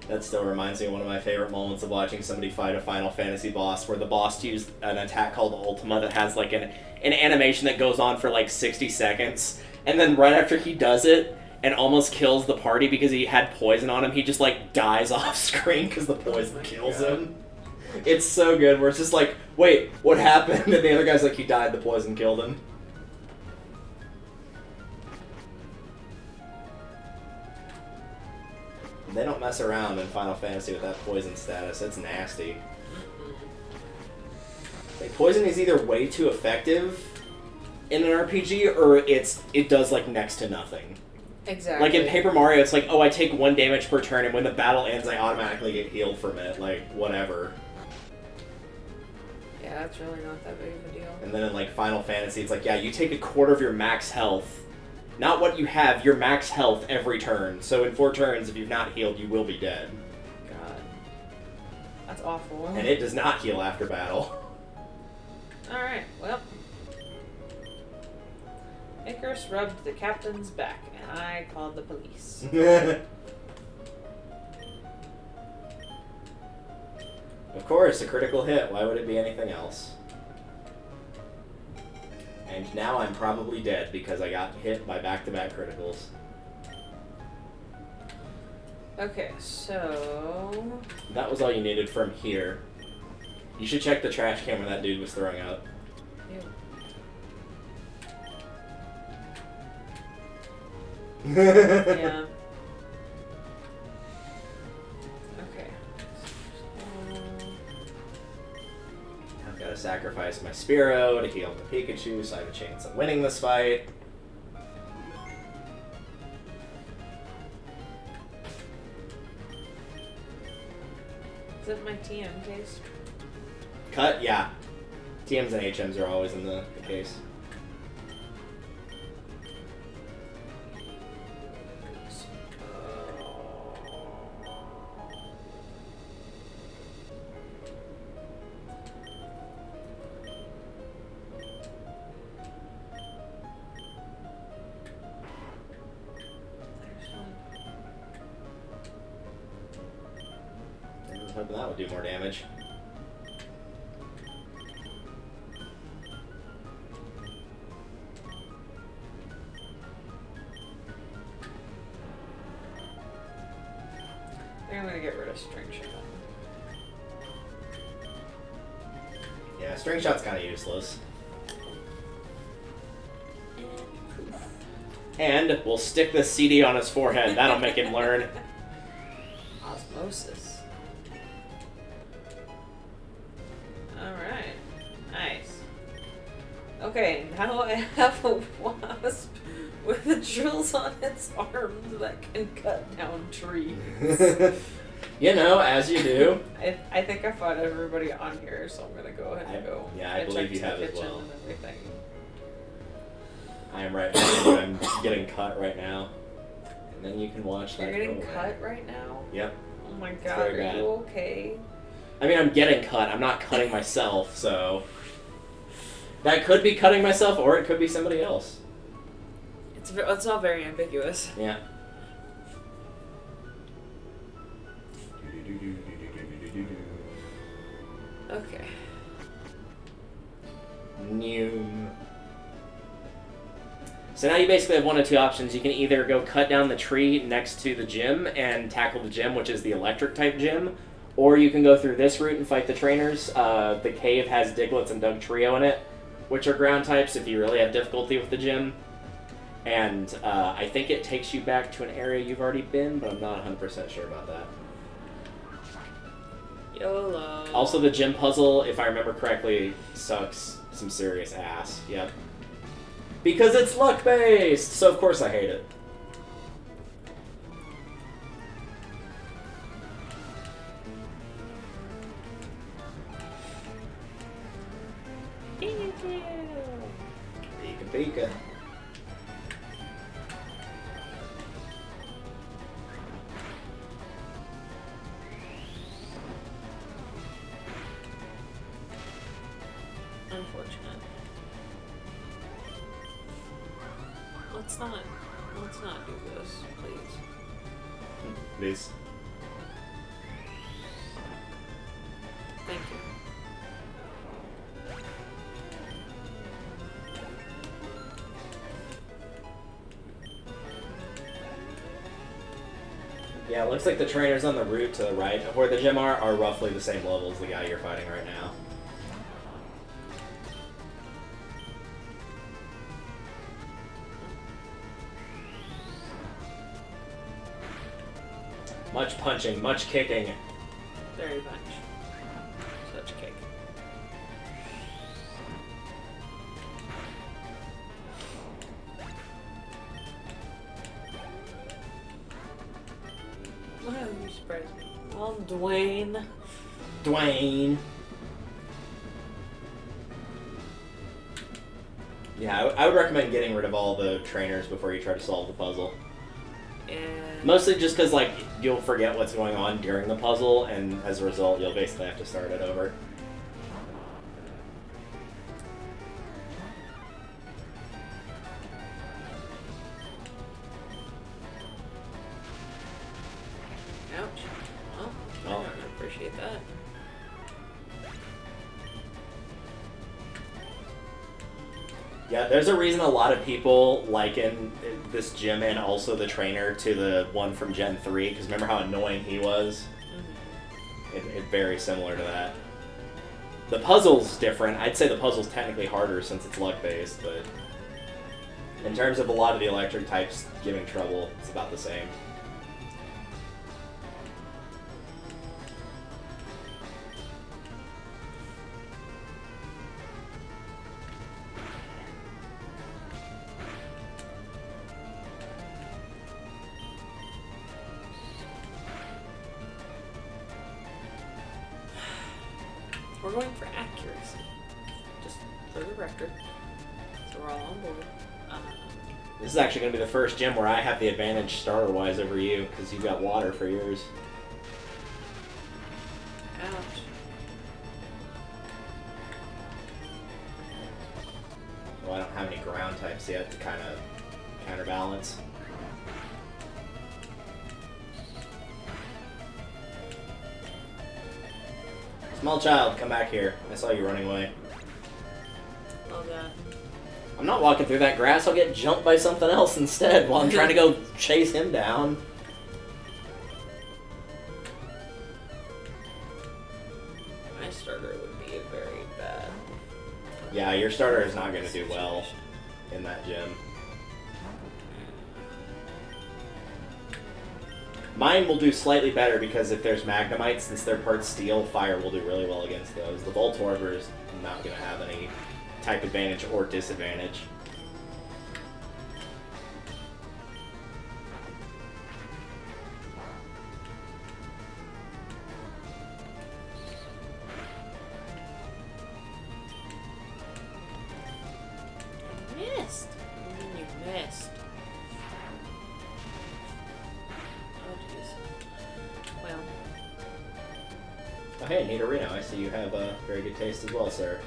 That still reminds me of one of my favorite moments of watching somebody fight a Final Fantasy boss, where the boss used an attack called Ultima that has like an animation that goes on for like 60 seconds, and then right after he does it and almost kills the party because he had poison on him, he just like dies off screen because the poison kills him. It's so good, where it's just like, wait, what happened? And the other guy's like, he died, the poison killed him. They don't mess around in Final Fantasy with that poison status. It's nasty. Like, poison is either way too effective in an RPG, or it does like next to nothing. Exactly. Like in Paper Mario, it's like, oh, I take 1 damage per turn, and when the battle ends, I automatically get healed from it. Like, whatever. Yeah, that's really not that big of a deal. And then in like Final Fantasy, it's like, yeah, you take 1/4 of your max health. Not what you have, your max health every turn. So in 4 turns, if you've not healed, you will be dead. God. That's awful. And it does not heal after battle. Alright, well. Icarus rubbed the captain's back, and I called the police. Of course, a critical hit. Why would it be anything else? And now I'm probably dead because I got hit by back-to-back criticals. Okay, so... That was all you needed from here. You should check the trash can where that dude was throwing up. Yeah. Okay. I've got to sacrifice my Spearow to heal the Pikachu, so I have a chance of winning this fight. Is it my TM case? Cut? Yeah. TMs and HMs are always in the case. I was hoping that would do more damage. I think I'm gonna get rid of String Shot. Yeah, String Shot's kind of useless. And we'll stick the CD on his forehead. That'll make him learn. Osmosis. Alright. Nice. Okay, now I have a wasp with the drills on its arms that can cut down trees. You know, as you do. I think I fought everybody on here, so I'm gonna go ahead and go. Yeah, I believe checked you the have as kitchen well. and everything. I am right behind you. I'm getting cut right now. And then you can watch that. You're getting cut right now? Yep. Oh my god, very are bad. you okay? I mean, I'm getting cut. I'm not cutting myself, so... That could be cutting myself, or it could be somebody else. It's all very ambiguous. Yeah. Okay. Noom. So now you basically have one of two options. You can either go cut down the tree next to the gym and tackle the gym, which is the electric type gym, or you can go through this route and fight the trainers. The cave has Digletts and Dugtrio in it, which are ground types if you really have difficulty with the gym. And I think it takes you back to an area you've already been, but I'm not 100% sure about that. YOLO. Also, the gym puzzle, if I remember correctly, sucks some serious ass. Yep. Because it's luck-based! So of course I hate it. Pika Pika. Unfortunate. Let's not do this, please. Please. Thank you. Yeah, it looks like the trainers on the route to the right of where the gym are roughly the same level as the guy you're fighting right now. Much punching, much kicking. Very much. Such kick. Wow, you surprised me. Well, Dwayne. Dwayne. Yeah, I would recommend getting rid of all the trainers before you try to solve the puzzle. And Mostly just because, like, you'll forget what's going on during the puzzle, and as a result, you'll basically have to start it over. ouch. Well, I Oh. don't appreciate that. Yeah, there's a reason a lot of people liken this gym and also the trainer to the one from Gen 3, because remember how annoying he was? It's very similar to that. The puzzle's different. I'd say the puzzle's technically harder since it's luck-based, but in terms of a lot of the electric types giving trouble, it's about the same. We're going for accuracy. Just for the record. So we're all on board. This is actually going to be the first gym where I have the advantage starter-wise over you, because you've got water for yours. Ouch. Well, I don't have any ground types yet to kind of counterbalance. Small child, come back here. I saw you running away. Love that. I'm not walking through that grass. I'll get jumped by something else instead while I'm trying to go chase him down. My starter would be very bad. Yeah, your starter is not going to do well in that gym. Mine will do slightly better because if there's Magnemite, since they're part steel, fire will do really well against those. The Voltorber is not going to have any type advantage or disadvantage. Missed. Oh, hey, Nidorino, I see you have a very good taste as well, sir.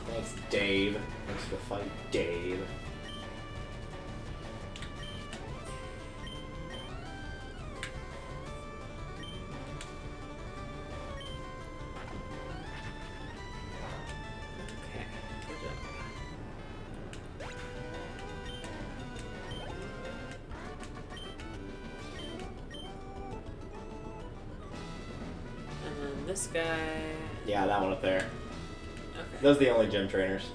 Thanks, Dave. Thanks for the fight, Dave. Okay, good job. And then this guy. Yeah, that one up there. Okay. Those are the only gym trainers.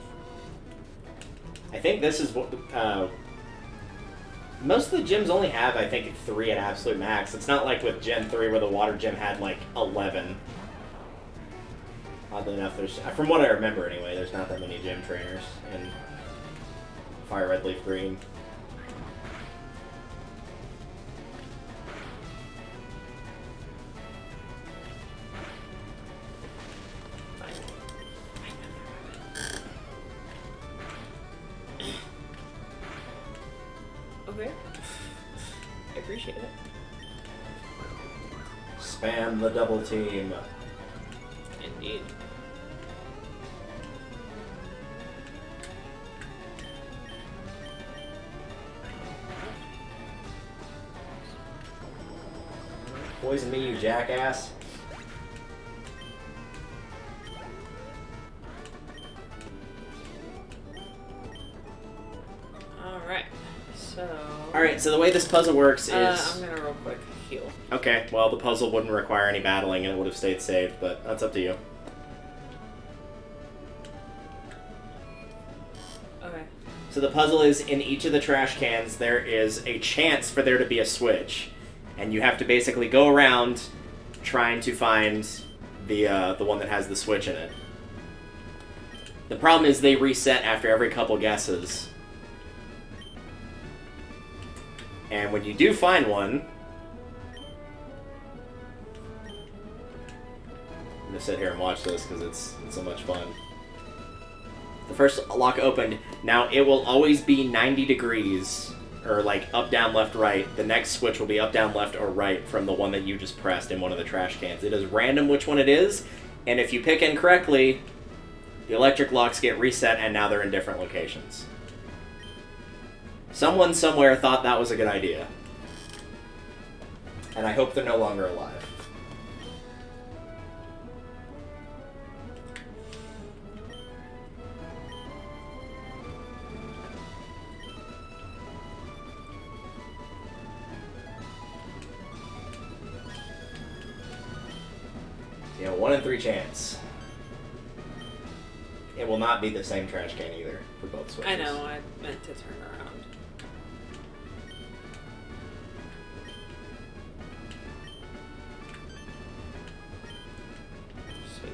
I think this is what... most of the gyms only have, I think, 3 at absolute max. It's not like with Gen 3 where the water gym had, like, 11. Oddly enough, there's... From what I remember, anyway, there's not that many gym trainers in FireRed, LeafGreen. Okay. I appreciate it. Spam the double team. Indeed. Poison me, you jackass. Alright. So. Alright, so the way this puzzle works is... I'm gonna real quick heal. Okay, well, the puzzle wouldn't require any battling and it would have stayed saved, but that's up to you. Okay. So the puzzle is, in each of the trash cans, there is a chance for there to be a switch. And you have to basically go around trying to find the one that has the switch in it. The problem is they reset after every couple guesses. And when you do find one... I'm going to sit here and watch this because it's so much fun. The first lock opened. Now, it will always be 90 degrees, or like up, down, left, right. The next switch will be up, down, left, or right from the one that you just pressed in one of the trash cans. It is random which one it is, and if you pick incorrectly, the electric locks get reset and now they're in different locations. Someone somewhere thought that was a good idea. And I hope they're no longer alive. Yeah, 1 in 3 chance. It will not be the same trash can either for both switches. I know, I meant to turn around. Sweet.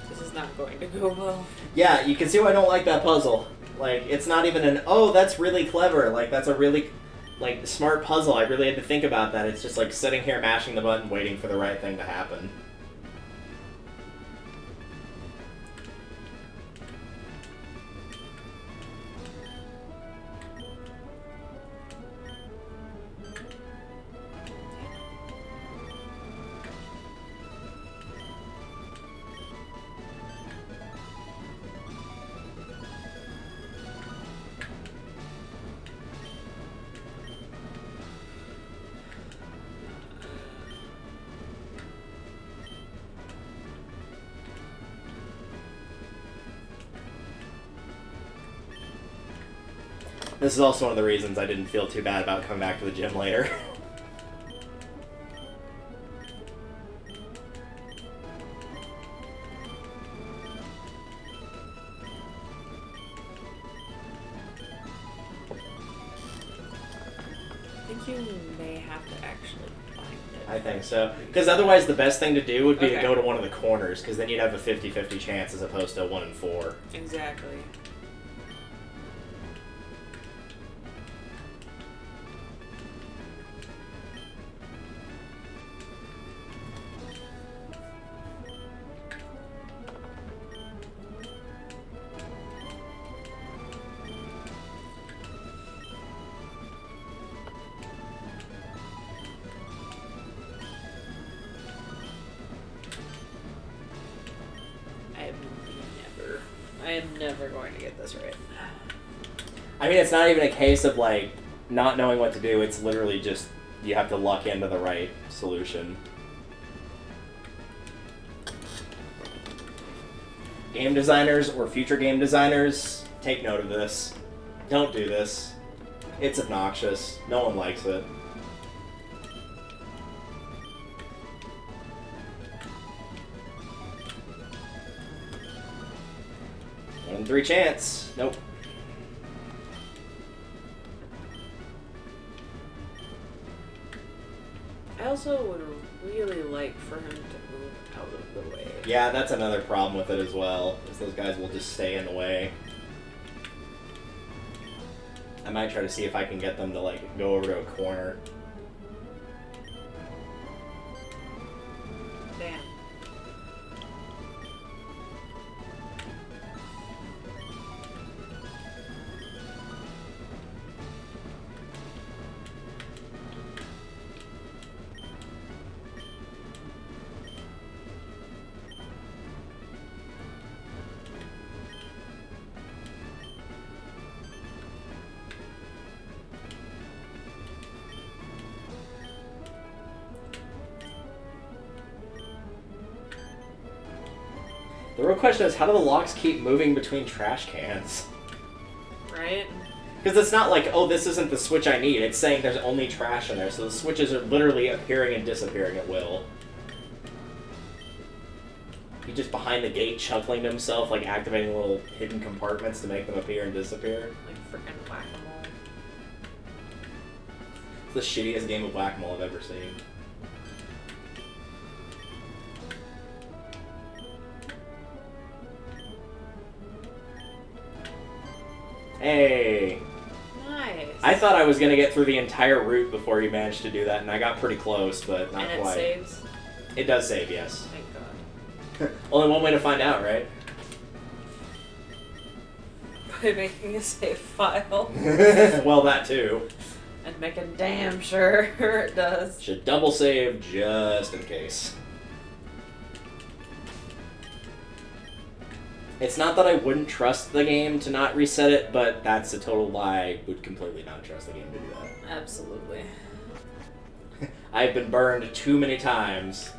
This is not going to go well. Yeah, you can see why I don't like that puzzle. Like, it's not even an, oh, that's really clever. Like, that's a really, like, smart puzzle. I really had to think about that. It's just like sitting here mashing the button waiting for the right thing to happen. This is also one of the reasons I didn't feel too bad about coming back to the gym later. you may have to actually find it. I think so. Because otherwise the best thing to do would be to Okay. go to one of the corners, because then you'd have a 50-50 chance as opposed to 1 in 4. Exactly. I am never going to get this right. I mean, it's not even a case of, like, not knowing what to do. It's literally just you have to luck into the right solution. Game designers or future game designers, take note of this. Don't do this. It's obnoxious. No one likes it. 1 in 3 chance. Nope. I also would really like for him to move out of the way. Yeah, that's another problem with it as well, is those guys will just stay in the way. I might try to see if I can get them to, like, go over to a corner. Damn. The real question is, how do the locks keep moving between trash cans? Right? Because it's not like, oh, this isn't the switch I need. It's saying there's only trash in there, so the switches are literally appearing and disappearing at will. He's just behind the gate chuckling to himself, like activating little hidden compartments to make them appear and disappear. Like frickin' whack-a-mole. It's the shittiest game of whack-a-mole I've ever seen. Hey! Nice. I thought I was going to get through the entire route before you managed to do that, and I got pretty close, but not and quite. it saves? It does save, yes. Thank God. Only one way to find out, right? By making a save file. Well, that too. And making damn sure it does. Should double save just in case. It's not that I wouldn't trust the game to not reset it, but that's a total lie. I would completely not trust the game to do that. Absolutely. I've been burned too many times.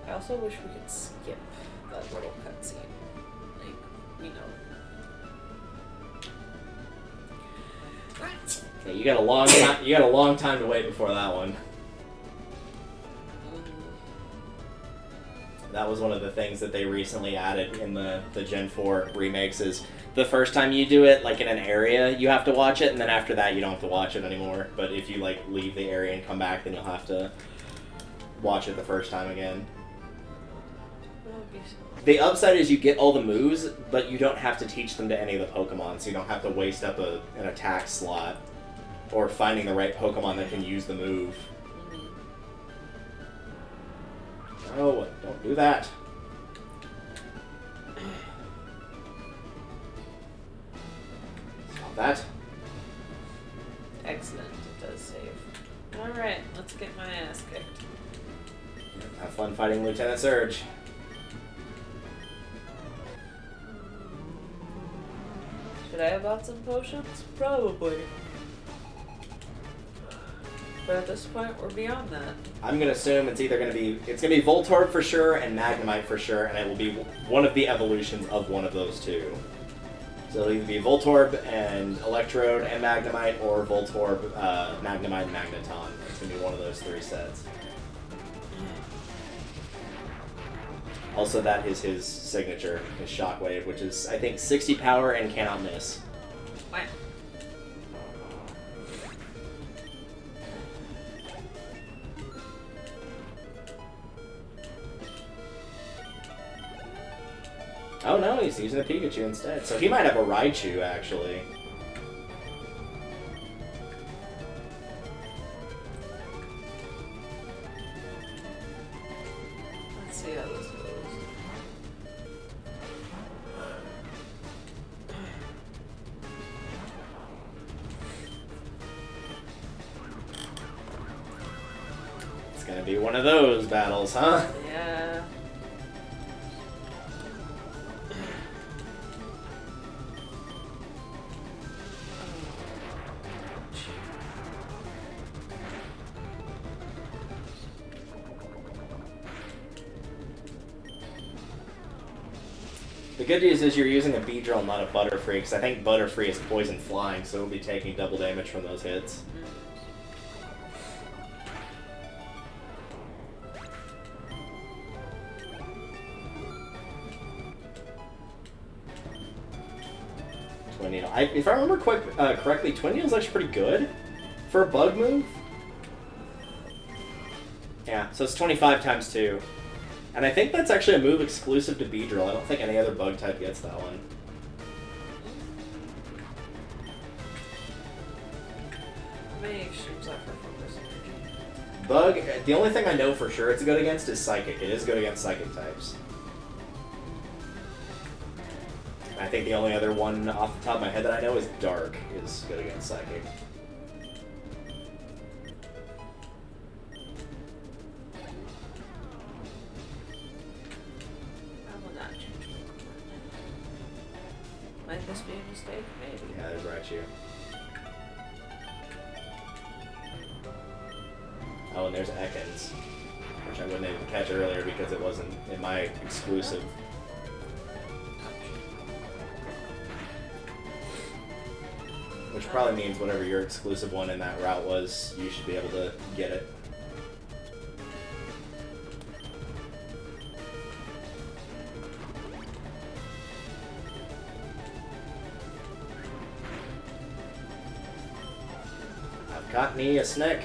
I also wish we could skip that little cutscene. Like, you know. Yeah, you got a long time. You got a long time to wait before that one. That was one of the things that they recently added in the Gen 4 remakes is the first time you do it, like in an area, you have to watch it, and then after that you don't have to watch it anymore. But if you like leave the area and come back, then you'll have to watch it the first time again. The upside is you get all the moves, but you don't have to teach them to any of the Pokemon, so you don't have to waste up an attack slot or finding the right Pokemon that can use the move. No, don't do that. Stop that. Excellent, it does save. Alright, let's get my ass kicked. Have fun fighting Lieutenant Surge. Should I have bought some potions? Probably. But at this point, we're beyond that. I'm gonna assume it's either gonna be Voltorb for sure and Magnemite for sure, and it will be one of the evolutions of one of those two. So it'll either be Voltorb and Electrode and Magnemite, or Voltorb, Magnemite, and Magneton. It's gonna be one of those 3 sets. Also, that is his signature, his Shockwave, which is, I think, 60 power and cannot miss. Wow. Oh no, he's using a Pikachu instead. So he might have a Raichu, actually. Let's see how this goes. It's gonna be one of those battles, huh? Yeah. The good news is you're using a Beedrill, not a Butterfree, because I think Butterfree is poison flying, so it'll be taking double damage from those hits. Twin Needle. If I remember correctly, Twin Needle's actually pretty good for a bug move. Yeah, so it's 25 times 2. And I think that's actually a move exclusive to Beedrill. I don't think any other bug type gets that one. How many extremes offer focus energy? Bug, the only thing I know for sure it's good against is Psychic. It is good against Psychic types. I think the only other one off the top of my head that I know is Dark is good against Psychic. Might this be a mistake? Maybe. Yeah, there's Raichu. Oh, and there's Ekans, which I wouldn't even catch earlier because it wasn't in my exclusive. Which probably means whatever your exclusive one in that route was, you should be able to get it. I've got me a Snick.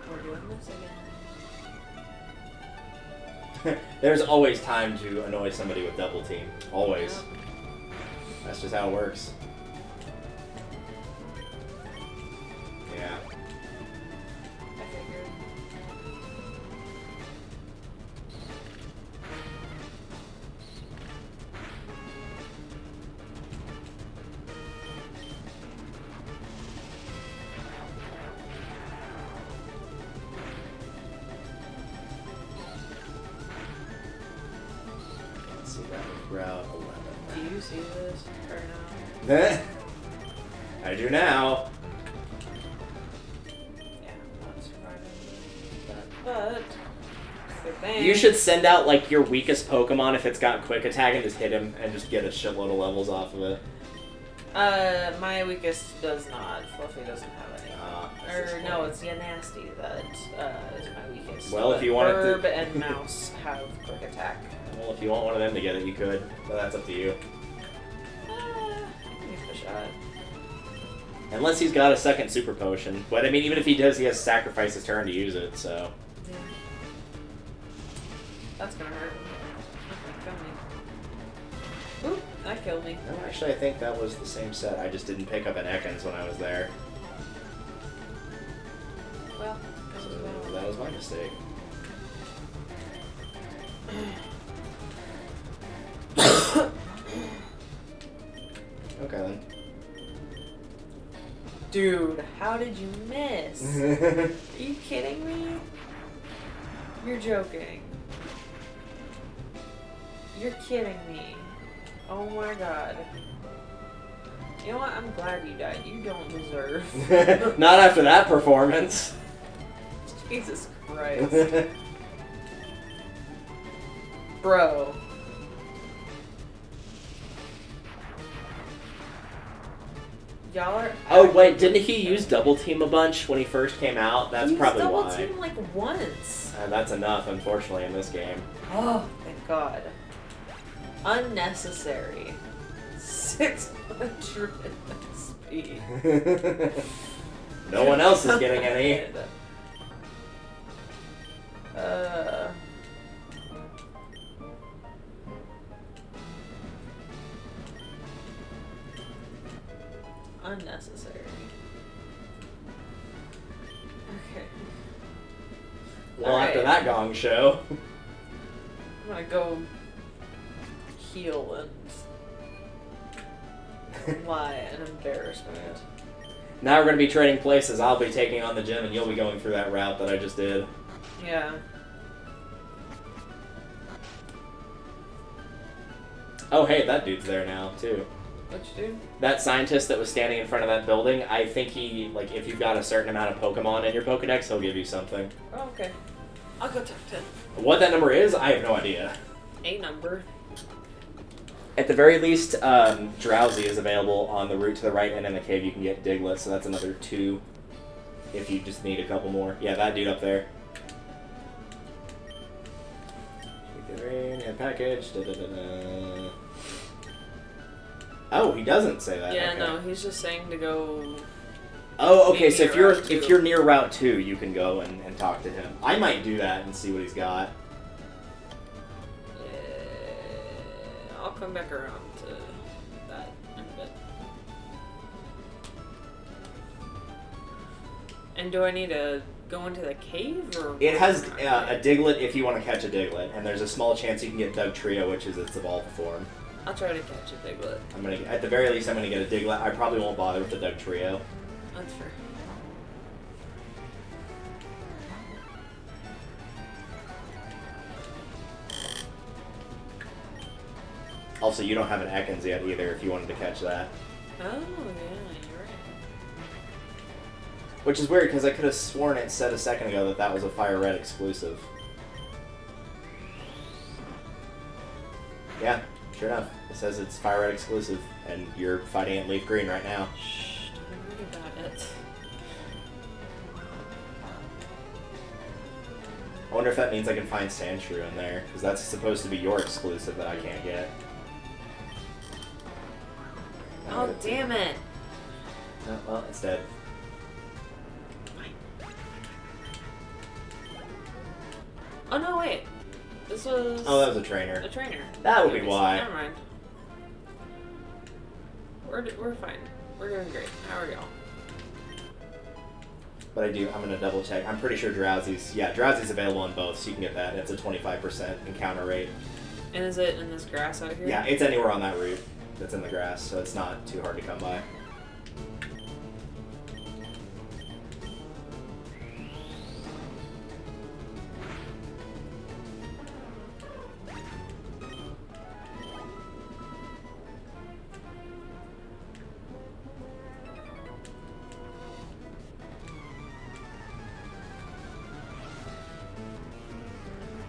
We're doing this again. There's always time to annoy somebody with double team. Always. Yep. That's just how it works. Yeah. I figured. Let's see that with Route 11. Do you see this or no? I do now. Yeah, not surviving. But the thing. You should send out like your weakest Pokemon if it's got Quick Attack and just hit him and just get a shitload of levels off of it. My weakest does not. Fluffy doesn't have any. Or no, it's Nasty that is my weakest. Well, if But you wanted to- Herb and Mouse have Quick Attack. Well, if you want one of them to get it, you could. But that's up to you. Give it a shot. Unless he's got a second Super Potion. But I mean, even if he does, he has to sacrifice his turn to use it, so. Yeah. That's gonna hurt. Kill me. Oop, that killed me. No, actually, I think that was the same set. I just didn't pick up an Ekans when I was there. Well, So that was my mistake. Okay then. dude, how did you miss? Are you kidding me? You're joking. You're kidding me. Oh my god. You know what? I'm glad you died. You don't deserve. Not after that performance. Jesus Christ. Bro. Y'all are. Oh wait, didn't he use double team a bunch when he first came out? That's He's probably double why. team like once. That's enough, unfortunately, in this game. Oh, thank God. Unnecessary. 600 speed. No one else is getting any. Unnecessary. Okay. Well, Alright. after that gong show. I'm gonna go heal and lie and embarrassment. Now we're going to be trading places. I'll be taking on the gym and you'll be going through that route that I just did. Yeah. Oh, hey, that dude's there now, too. What you do? That scientist that was standing in front of that building, I think he, like, if you've got a certain amount of Pokemon in your Pokedex, he'll give you something. Oh, okay. I'll go talk to him. What that number is, I have no idea. A number. At the very least, Drowsy is available on the route to the right, and in the cave you can get Diglett, so that's another 2 if you just need a couple more. Yeah, that dude up there. Package. Da, da, da, da. Oh, he doesn't say that. Yeah, okay. no, he's just saying to go. Oh, okay. So Maybe if you're near Route 2, you can go and talk to him. I might do that and see what he's got. I'll come back around to that in a bit. And do I need to go into the cave or? It has a Diglett if you want to catch a Diglett, and there's a small chance you can get Doug Trio, which is its evolved form. I'll try to catch a Diglett. At the very least, I'm gonna get a Diglett. I probably won't bother with the Doug Trio. That's fair. Also, you don't have an Ekans yet either. If you wanted to catch that, Oh yeah, you're right. which is weird because I could have sworn it said a second ago that was a FireRed exclusive. Yeah, sure enough. It says it's FireRed exclusive, and you're fighting at LeafGreen right now. Shh, don't worry about it. I wonder if that means I can find Sandshrew in there, because that's supposed to be your exclusive that I can't get. Oh damn it! Oh, well, it's dead. Oh no, wait. This was. Oh, that was a trainer. A trainer. That would be Anyways, why. Never mind. We're fine. We're doing great. How are y'all? But I'm gonna double check. I'm pretty sure Drowsy's available on both, so you can get that. It's a 25% encounter rate. And is it in this grass out here? Yeah, it's anywhere on that route that's in the grass, so it's not too hard to come by.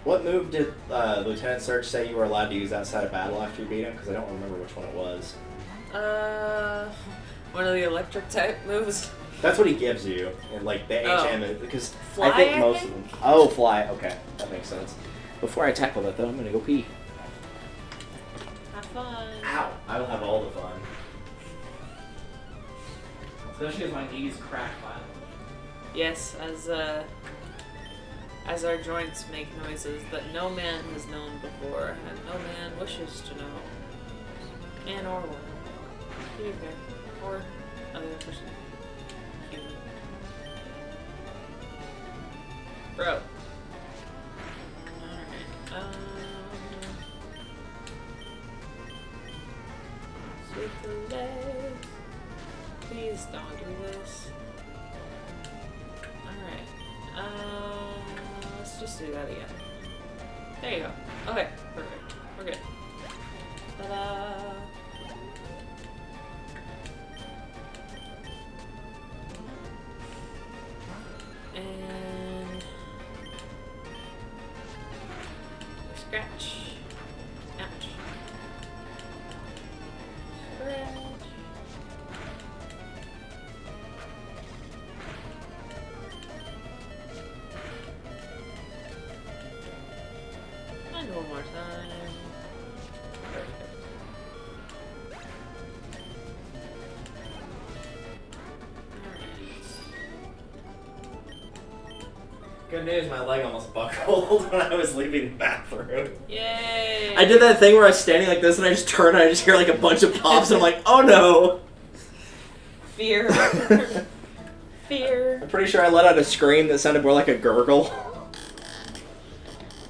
What move did Lieutenant Surge say you were allowed to use outside of battle after you beat him? Because I don't remember which one it was. One of the electric type moves. That's what he gives you, and like the HM is because Fly, I think I most think? of them. Oh, fly. Okay, that makes sense. Before I tackle that though, I'm gonna go pee. Have fun. Ow! I will have all the fun. Especially as my knees crack violently. Yes, as our joints make noises that no man has known before, and no man wishes to know. Man or woman. Either. Or other person. Human. Bro. Alright, sweep the legs. Please don't do this. Alright, let's just do that again. There you go. Okay, perfect. We're good. Ta-da! And scratch. Ouch. Scratch. one more time. Perfect. Good news, my leg almost buckled when I was leaving the bathroom. Yay! I did that thing where I was standing like this and I just turn and I just hear like a bunch of pops and I'm like, oh no! Fear. Fear. I'm pretty sure I let out a scream that sounded more like a gurgle.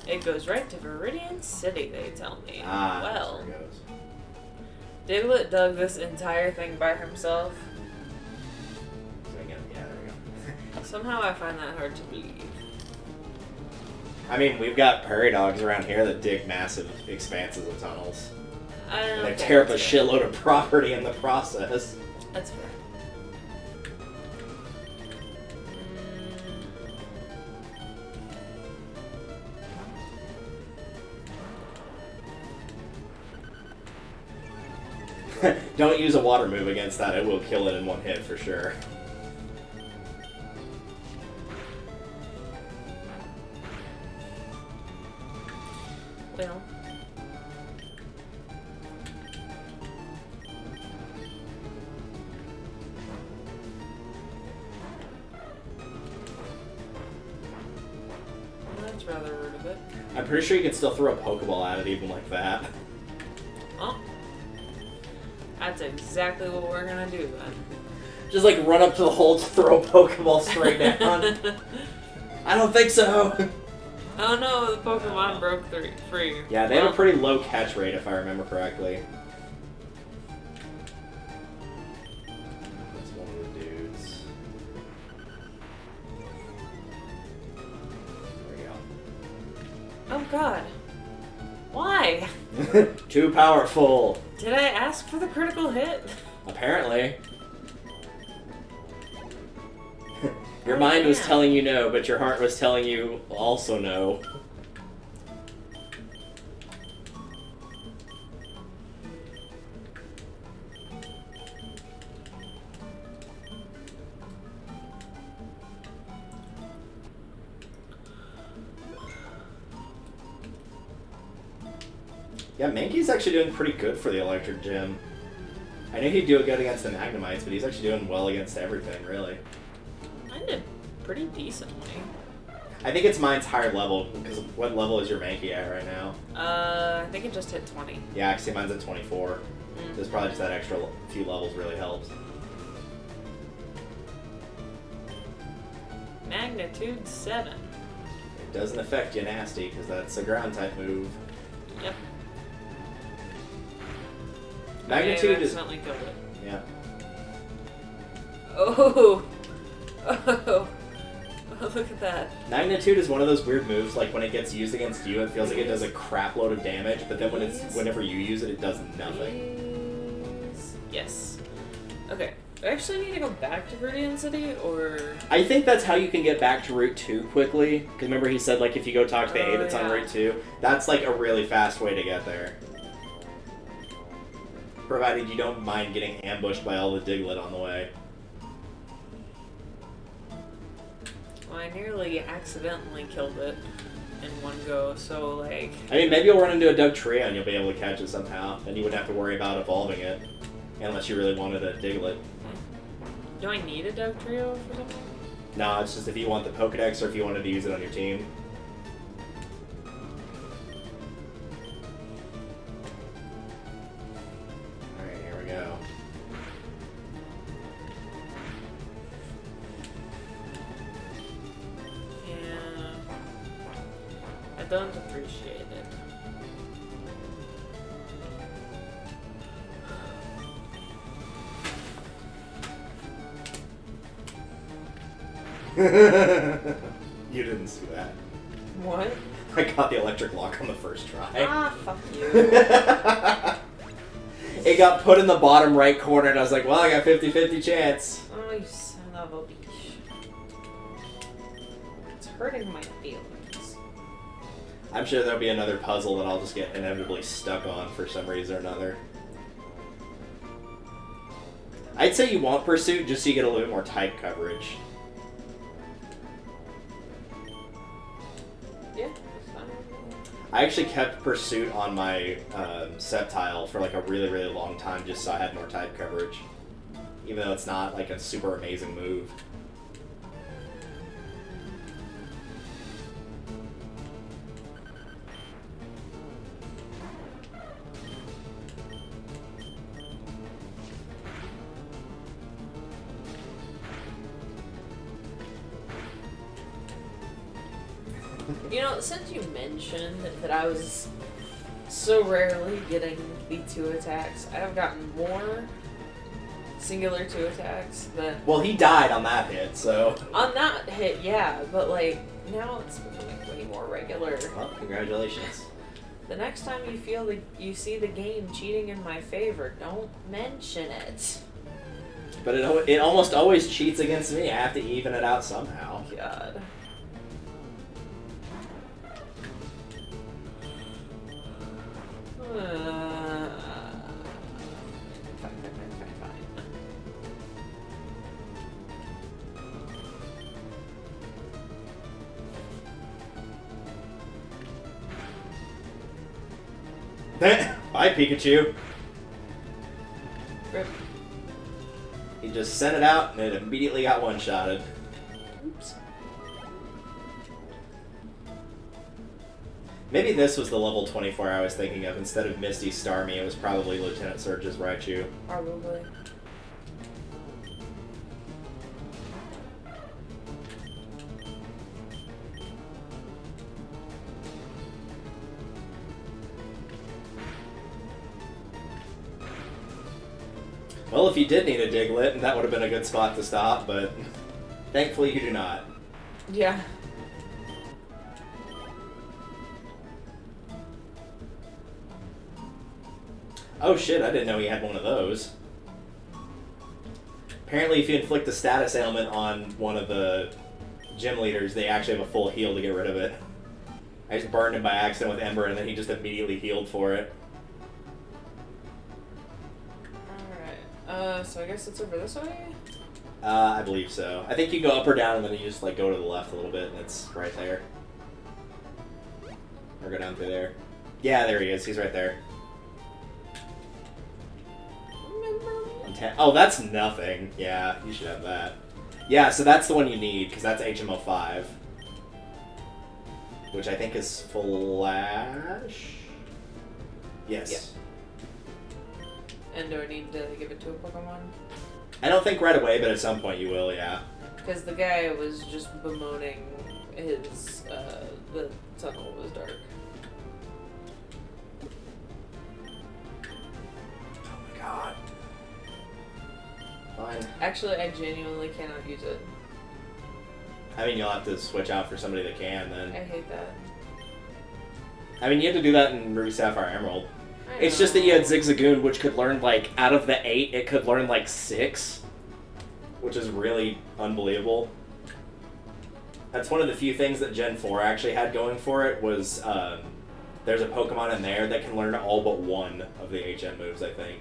It goes right to Viridian City, they tell me. Ah, Well, there it goes. Diglett dug this entire thing by himself. So again, yeah, there we go. Somehow I find that hard to believe. I mean, we've got prairie dogs around here that dig massive expanses of tunnels. I don't know. And they tear up a shitload of property in the process. That's fair. Don't use a water move against that. It will kill it in one hit for sure. Well. That's rather rude of it. I'm pretty sure you can still throw a Pokeball at it even like that. Oh. That's exactly what we're gonna do then. Just like run up to the hole to throw a Pokeball straight down. I don't think so. Oh no, the Pokemon broke free. Yeah, they have a pretty low catch rate if I remember correctly. That's one of the dudes. There we go. Oh god. Why? Too powerful. Did I ask for the critical hit? Apparently. Your mind was telling you no, but your heart was telling you also no. Yeah, Mankey's actually doing pretty good for the Electric Gym. I knew he'd do good against the Magnemites, but he's actually doing well against everything, really. I did pretty decently. I think it's mine's higher level, because what level is your Mankey at right now? I think it just hit 20. Yeah, actually mine's at 24. Mm. There's probably just that extra few levels really helps. Magnitude 7. It doesn't affect you nasty, because that's a ground type move. Yep. Magnitude is... Definitely killed it. Yeah. Oh! Oh! Oh, look at that. Magnitude is one of those weird moves, like when it gets used against you, it feels like it does a crap load of damage, but then whenever you use it, it does nothing. Please. Yes. Okay. Do I actually need to go back to Viridian City, or...? I think that's how you can get back to Route 2 quickly. Because remember he said, like, if you go talk to the A that's on Route 2, That's like a really fast way to get there. Provided you don't mind getting ambushed by all the Diglett on the way. Well, I nearly accidentally killed it in one go, so, like... I mean, maybe you'll run into a Dugtrio and you'll be able to catch it somehow, and you wouldn't have to worry about evolving it. Unless you really wanted a Diglett. Do I need a Dugtrio for something? No, it's just if you want the Pokedex or if you wanted to use it on your team. Alright, here we go. Yeah. I don't appreciate it. You didn't see that. What? I got the electric lock on the first try. Ah, fuck you. It got put in the bottom right corner and I was like, well, I got 50-50 chance. Oh, you son of a bitch. It's hurting my feelings. I'm sure there'll be another puzzle that I'll just get inevitably stuck on for some reason or another. I'd say you want Pursuit just so you get a little bit more type coverage. Yeah, that's fine. I actually kept Pursuit on my Sceptile for like a really, really long time just so I had more type coverage. Even though it's not like a super amazing move. You know, since you mentioned that I was so rarely getting the 2 attacks, I have gotten more singular 2 attacks than... Well, he died on that hit, so... On that hit, yeah, but like, now it's becoming way more regular. Well, congratulations. The next time you feel you see the game cheating in my favor, don't mention it. But it almost always cheats against me. I have to even it out somehow. God. Bye, Pikachu. Rip. He just sent it out and it immediately got one-shotted. Oops. Maybe this was the level 24 I was thinking of. Instead of Misty Starmie, it was probably Lieutenant Surge's Raichu. Probably. Well, if you did need a Diglett, that would have been a good spot to stop, but thankfully you do not. Yeah. Oh shit, I didn't know he had one of those. Apparently if you inflict a status ailment on one of the gym leaders, they actually have a full heal to get rid of it. I just burned him by accident with Ember and then he just immediately healed for it. Alright, so I guess it's over this way? I believe so. I think you go up or down and then you just like go to the left a little bit and it's right there. Or go down through there. Yeah, there he is. He's right there. Oh, that's nothing. Yeah, you should have that. Yeah, so that's the one you need, because that's HMO 5. Which I think is Flash? Yes. Yeah. And do I need to give it to a Pokemon? I don't think right away, but at some point you will, yeah. Because the guy was just bemoaning his, the tunnel was dark. Oh my god. Fine. Actually, I genuinely cannot use it. I mean, you'll have to switch out for somebody that can, then. I hate that. I mean, you have to do that in Ruby Sapphire Emerald. I It's just that you had Zigzagoon, which could learn, like, out of the 8, it could learn, like, 6. Which is really unbelievable. That's one of the few things that Gen 4 actually had going for it, was, there's a Pokemon in there that can learn all but one of the HM moves, I think.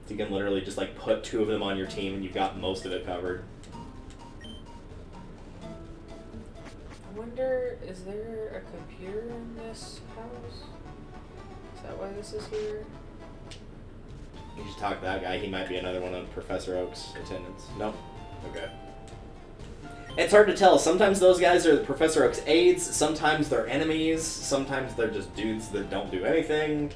So you can literally just, like, put 2 of them on your team and you've got most of it covered. I wonder, is there a computer in this house? Is that why this is here? You should talk to that guy. He might be another one of Professor Oak's attendants. Nope. Okay. It's hard to tell. Sometimes those guys are Professor Oak's aides, sometimes they're enemies, sometimes they're just dudes that don't do anything.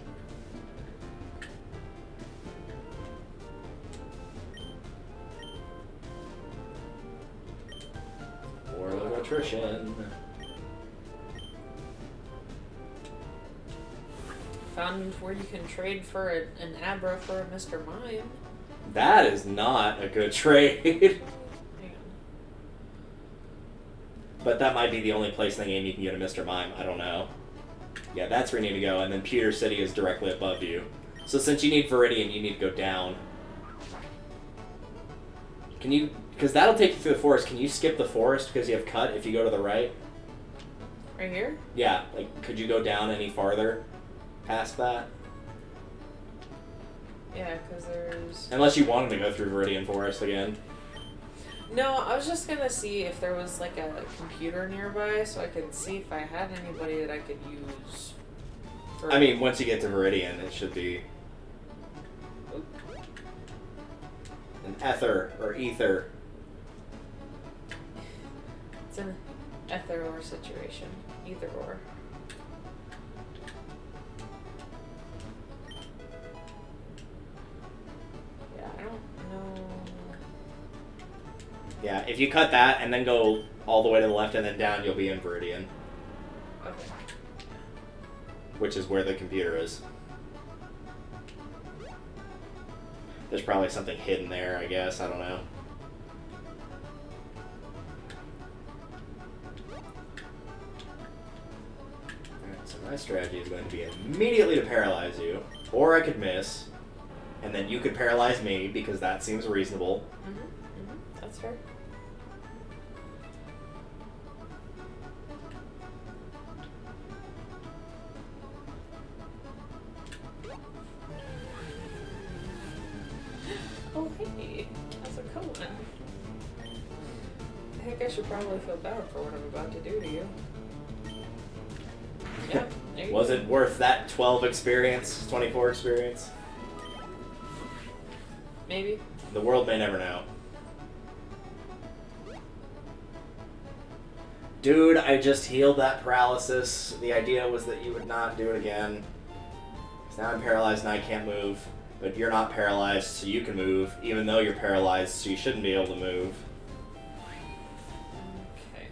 War of attrition. Found where you can trade for an Abra for a Mr. Mime. That is not a good trade. Hang on. But that might be the only place in the game you can get a Mr. Mime. I don't know. Yeah, that's where you need to go, and then Pewter City is directly above you. So since you need Viridian, you need to go down. Can you... Because that'll take you through the forest. Can you skip the forest because you have cut if you go to the right? Right here? Yeah, like, could you go down any farther past that? Yeah, because there's... Unless you wanted to go through Viridian Forest again. No, I was just gonna see if there was like a computer nearby so I could see if I had anybody that I could use. For... I mean, once you get to Viridian, it should be an ether or ether. It's an ether or situation. Either or. Yeah, I don't know. Yeah, if you cut that and then go all the way to the left and then down, you'll be in Viridian. Okay. Which is where the computer is. There's probably something hidden there, I guess. I don't know. Alright, so my strategy is going to be immediately to paralyze you. Or I could miss. And then you could paralyze me, because that seems reasonable. That's fair. Oh, hey, how's it going? I think I should probably feel bad for what I'm about to do to you. Yeah. There you Was go. it worth that 12 experience, 24 experience? Maybe. The world may never know. Dude, I just healed that paralysis. The idea was that you would not do it again. So now I'm paralyzed and I can't move. But you're not paralyzed, so you can move, even though you're paralyzed, so you shouldn't be able to move. Okay.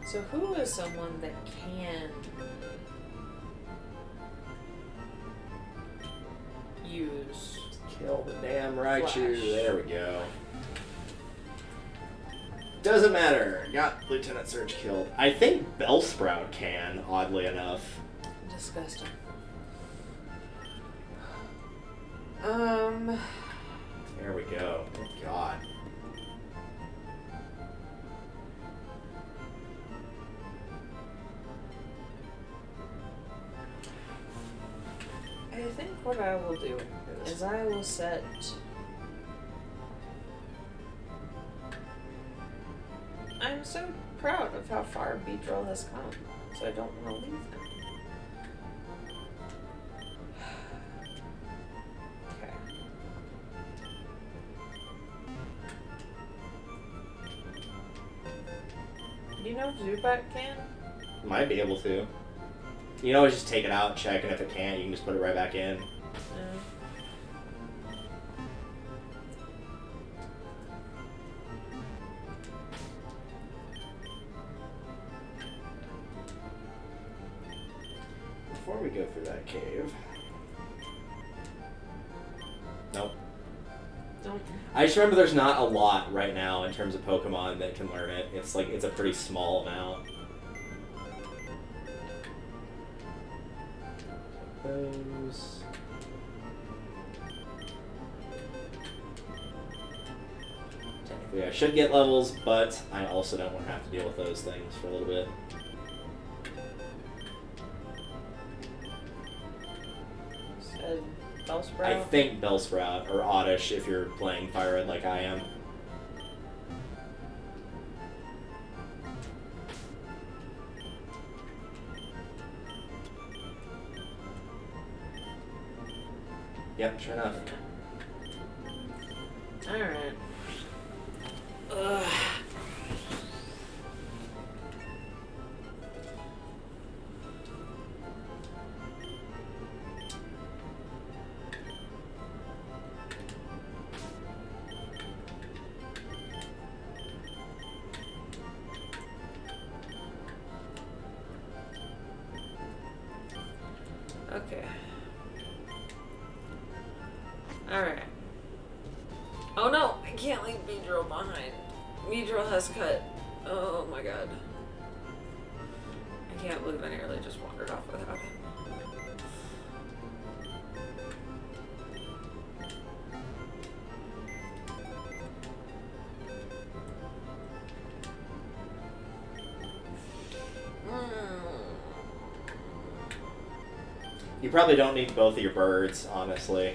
So who is someone that can use? Kill the damn Raichu. Flash. There we go. Doesn't matter. Got Lieutenant Surge killed. I think Bellsprout can, oddly enough. Disgusting. There we go. Good God. I think what I will do is I will set. I'm so proud of how far Beedrill has come, so I don't want to leave him. Okay. Do you know if Zubat can? Might be able to. You can always just take it out, check, and if it can't, you can just put it right back in. No. Before we go through that cave. Nope. Don't. I just remember there's not a lot right now in terms of Pokemon that can learn it. It's like, it's a pretty small amount. Those. Technically I should get levels, but I also don't want to have to deal with those things for a little bit. Said Bellsprout. I think Bellsprout or Oddish if you're playing FireRed like I am. Yep, sure enough. Alright. Ugh. Okay. Alright. Oh no, I can't leave Beedrill behind. Beedrill has cut. Oh my god. I can't believe I nearly just wandered off without him. You probably don't need both of your birds, honestly.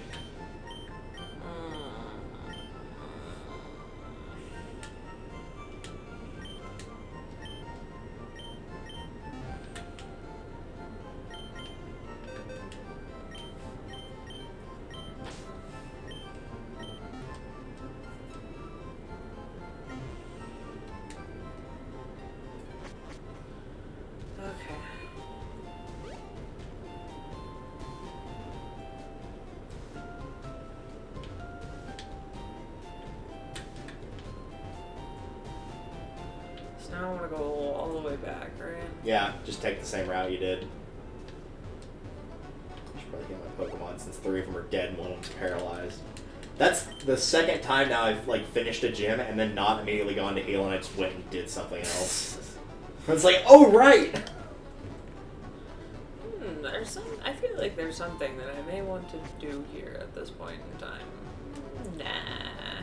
I don't want to go all the way back, right? Yeah, just take the same route you did. I should probably get my Pokemon since 3 of them are dead and one of them's paralyzed. That's the second time now I've like finished a gym and then not immediately gone to heal and I just went and did something else. It's like, oh right! There's some. I feel like there's something that I may want to do here at this point in time. Nah.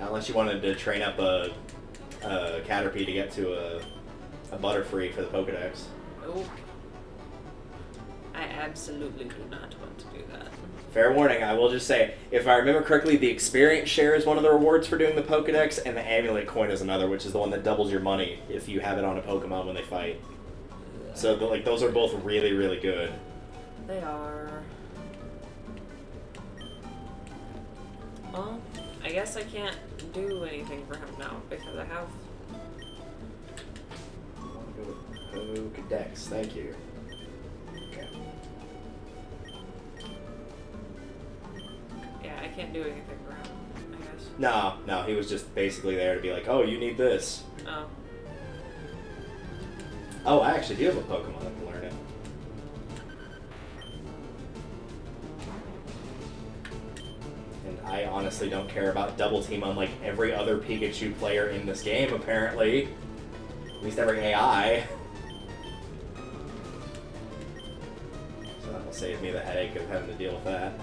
Unless you wanted to train up a Caterpie to get to a Butterfree for the Pokedex. Nope. I absolutely do not want to do that. Fair warning, I will just say, if I remember correctly, the experience share is one of the rewards for doing the Pokedex, and the amulet coin is another, which is the one that doubles your money if you have it on a Pokemon when they fight. So, like, those are both really, really good. They are. Well, I guess I can't do anything for him now because I have. I want to go with Pokedex, thank you. Okay. Yeah, I can't do anything for him, I guess. No, he was just basically there to be like, oh, you need this. Oh. Oh, I actually do have a Pokemon that can learn it. And I honestly don't care about Double Team unlike every other Pikachu player in this game, apparently. At least every AI. So that will save me the headache of having to deal with that.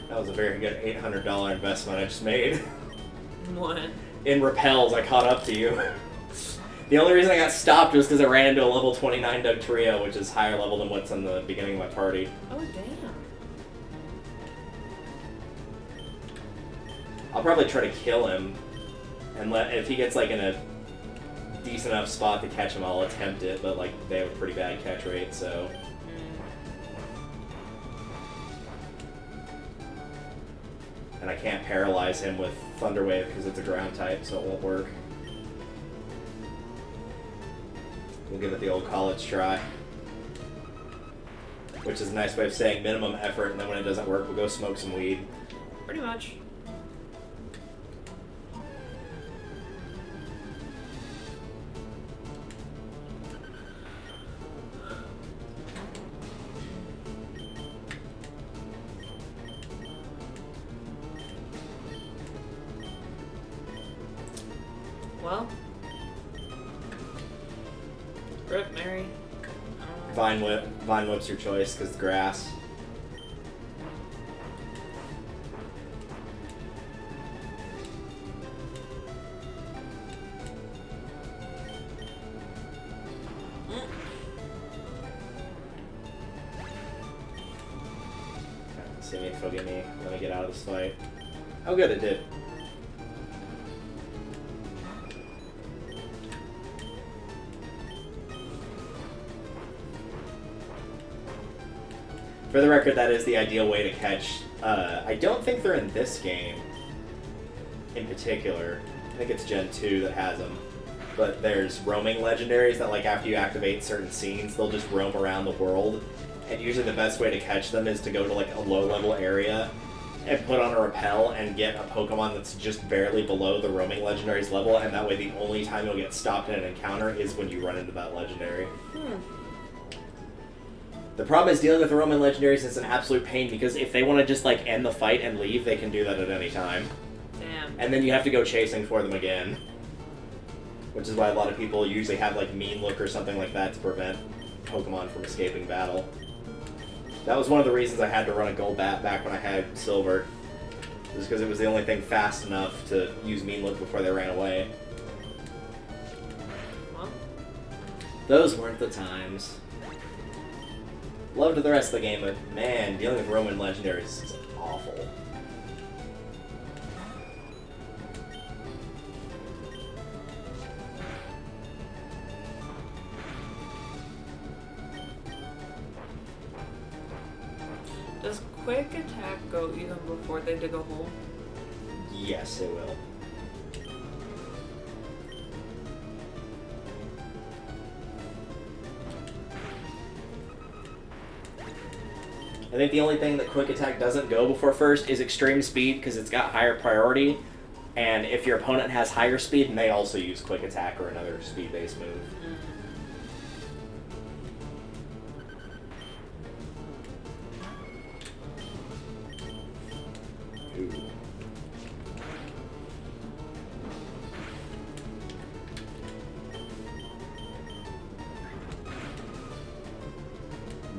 That was a very good $800 investment I just made. What? In repels, I caught up to you. The only reason I got stopped was because I ran into a level 29 Dugtrio, which is higher level than what's in the beginning of my party. Oh, damn. I'll probably try to kill him, and if he gets like in a decent enough spot to catch him, I'll attempt it, but like they have a pretty bad catch rate, so... And I can't paralyze him with Thunder Wave because it's a ground type, so it won't work. We'll give it the old college try. Which is a nice way of saying minimum effort, and then when it doesn't work, we'll go smoke some weed. Pretty much. Well, Rip, Mary. Vine Whip. Vine Whip's your choice, because it's grass. See me, forgive me. Let me get out of this fight. Oh good, it did. For the record, that is the ideal way to catch. I don't think they're in this game in particular. I think it's Gen 2 that has them. But there's roaming legendaries that, like, after you activate certain scenes, they'll just roam around the world. And usually the best way to catch them is to go to, like, a low-level area and put on a repel and get a Pokemon that's just barely below the roaming legendary's level, and that way the only time you'll get stopped in an encounter is when you run into that legendary. The problem is dealing with the Roman legendaries is an absolute pain because if they want to just like end the fight and leave, they can do that at any time. Damn. And then you have to go chasing for them again. Which is why a lot of people usually have like Mean Look or something like that to prevent Pokemon from escaping battle. That was one of the reasons I had to run a Golbat back when I had Silver. Just because it was the only thing fast enough to use Mean Look before they ran away. Huh? Those weren't the times. Loved the rest of the game, but man, dealing with Roman legendaries is awful. Does quick attack go even before they dig a hole? Yes, it will. I think the only thing that quick attack doesn't go before first is extreme speed because it's got higher priority, and if your opponent has higher speed, and they also use quick attack or another speed-based move. Ooh.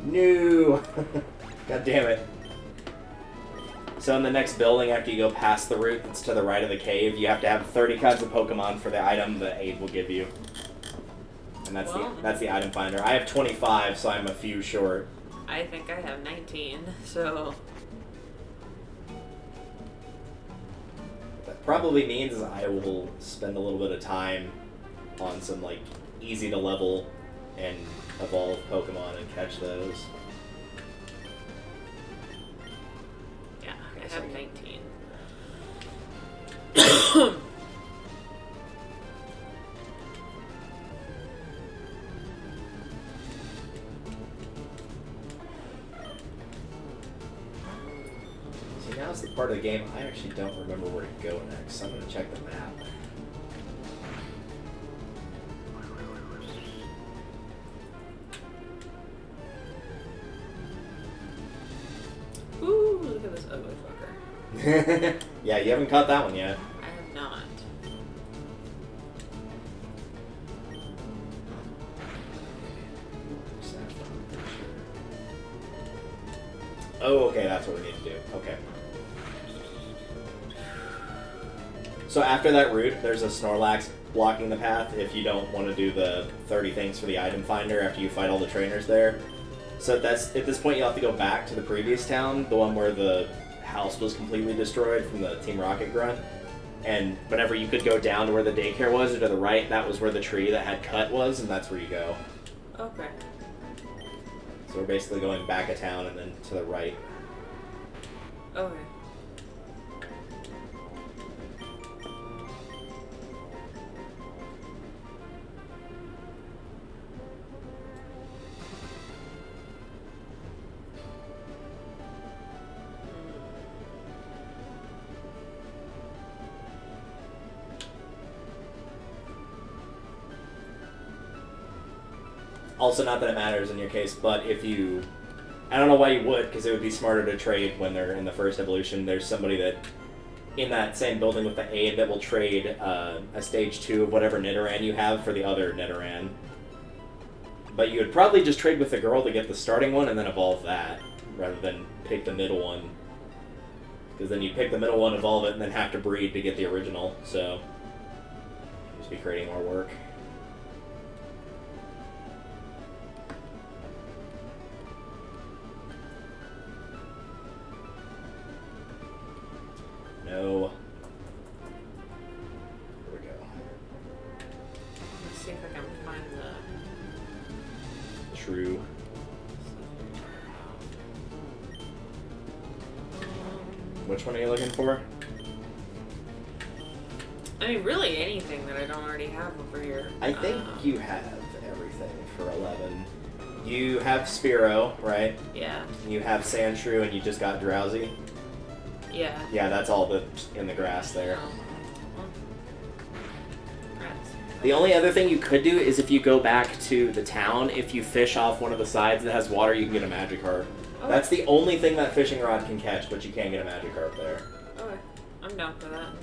No! God damn it. So in the next building, after you go past the route that's to the right of the cave, you have to have 30 kinds of Pokemon for the item the aid will give you. And that's the item finder. I have 25, so I'm a few short. I think I have 19, so... What that probably means is I will spend a little bit of time on some, like, easy to level and evolve Pokemon and catch those. Yeah, I have 19. See, now's the part of the game I actually don't remember where to go next, so I'm going to check the map. Ooh, look at this ugly fucker. Yeah, you haven't caught that one yet. I have not. Oh, okay, that's what we need to do. Okay. So after that route, there's a Snorlax blocking the path if you don't want to do the 30 things for the item finder after you fight all the trainers there. So at this point, you'll have to go back to the previous town, the one where the house was completely destroyed from the Team Rocket grunt. And whenever you could go down to where the daycare was or to the right, that was where the tree that had cut was, and that's where you go. Okay. So we're basically going back of town and then to the right. Okay. Also, not that it matters in your case, but if you... I don't know why you would, because it would be smarter to trade when they're in the first evolution. There's somebody that, in that same building with the aid, that will trade a stage 2 of whatever Nidoran you have for the other Nidoran. But you would probably just trade with the girl to get the starting one and then evolve that, rather than pick the middle one. Because then you pick the middle one, evolve it, and then have to breed to get the original, so... just be creating more work. No. Here we go. Let's see if I can find the... True. Which one are you looking for? I mean, really anything that I don't already have over here. I think you have everything for 11. You have Spearow, right? Yeah. You have Sandshrew, and you just got Drowsy. Yeah. Yeah, that's all that's in the grass there. Rats. The only other thing you could do is if you go back to the town, if you fish off one of the sides that has water, you can get a Magikarp. Okay. That's the only thing that fishing rod can catch, but you can get a Magikarp there. Okay. I'm down for that.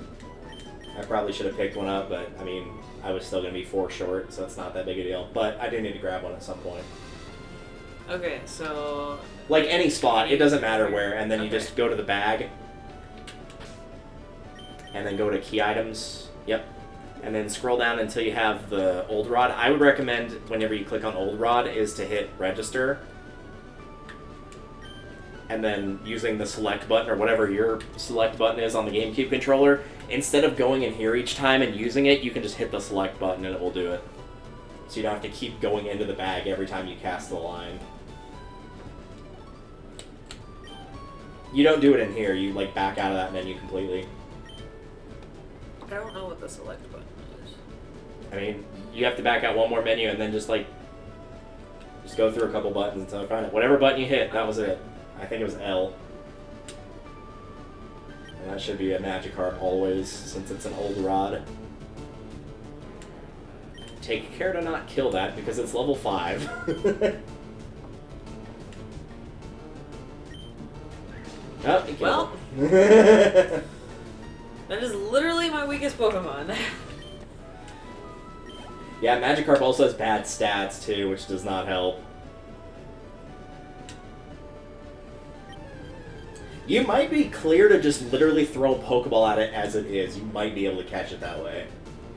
I probably should have picked one up, but, I mean, I was still going to be 4 short, so it's not that big a deal. But I do need to grab one at some point. Okay, so... Like any spot, it doesn't matter where, and then you Okay. just go to the bag. And then go to key items. Yep. And then scroll down until you have the old rod. I would recommend, whenever you click on old rod, is to hit register. And then using the select button, or whatever your select button is on the GameCube controller, instead of going in here each time and using it, you can just hit the select button and it will do it. So you don't have to keep going into the bag every time you cast the line. You don't do it in here, you like back out of that menu completely. I don't know what the select button is. I mean, you have to back out one more menu and then just go through a couple buttons until I find it. Whatever button you hit, that was it. I think it was L. And that should be a Magikarp always, since it's an old rod. Take care to not kill that because it's level 5. Oh, you killed Well. it. That is literally my weakest Pokemon. Yeah, Magikarp also has bad stats too, which does not help. You might be clear to just literally throw a Pokeball at it as it is. You might be able to catch it that way,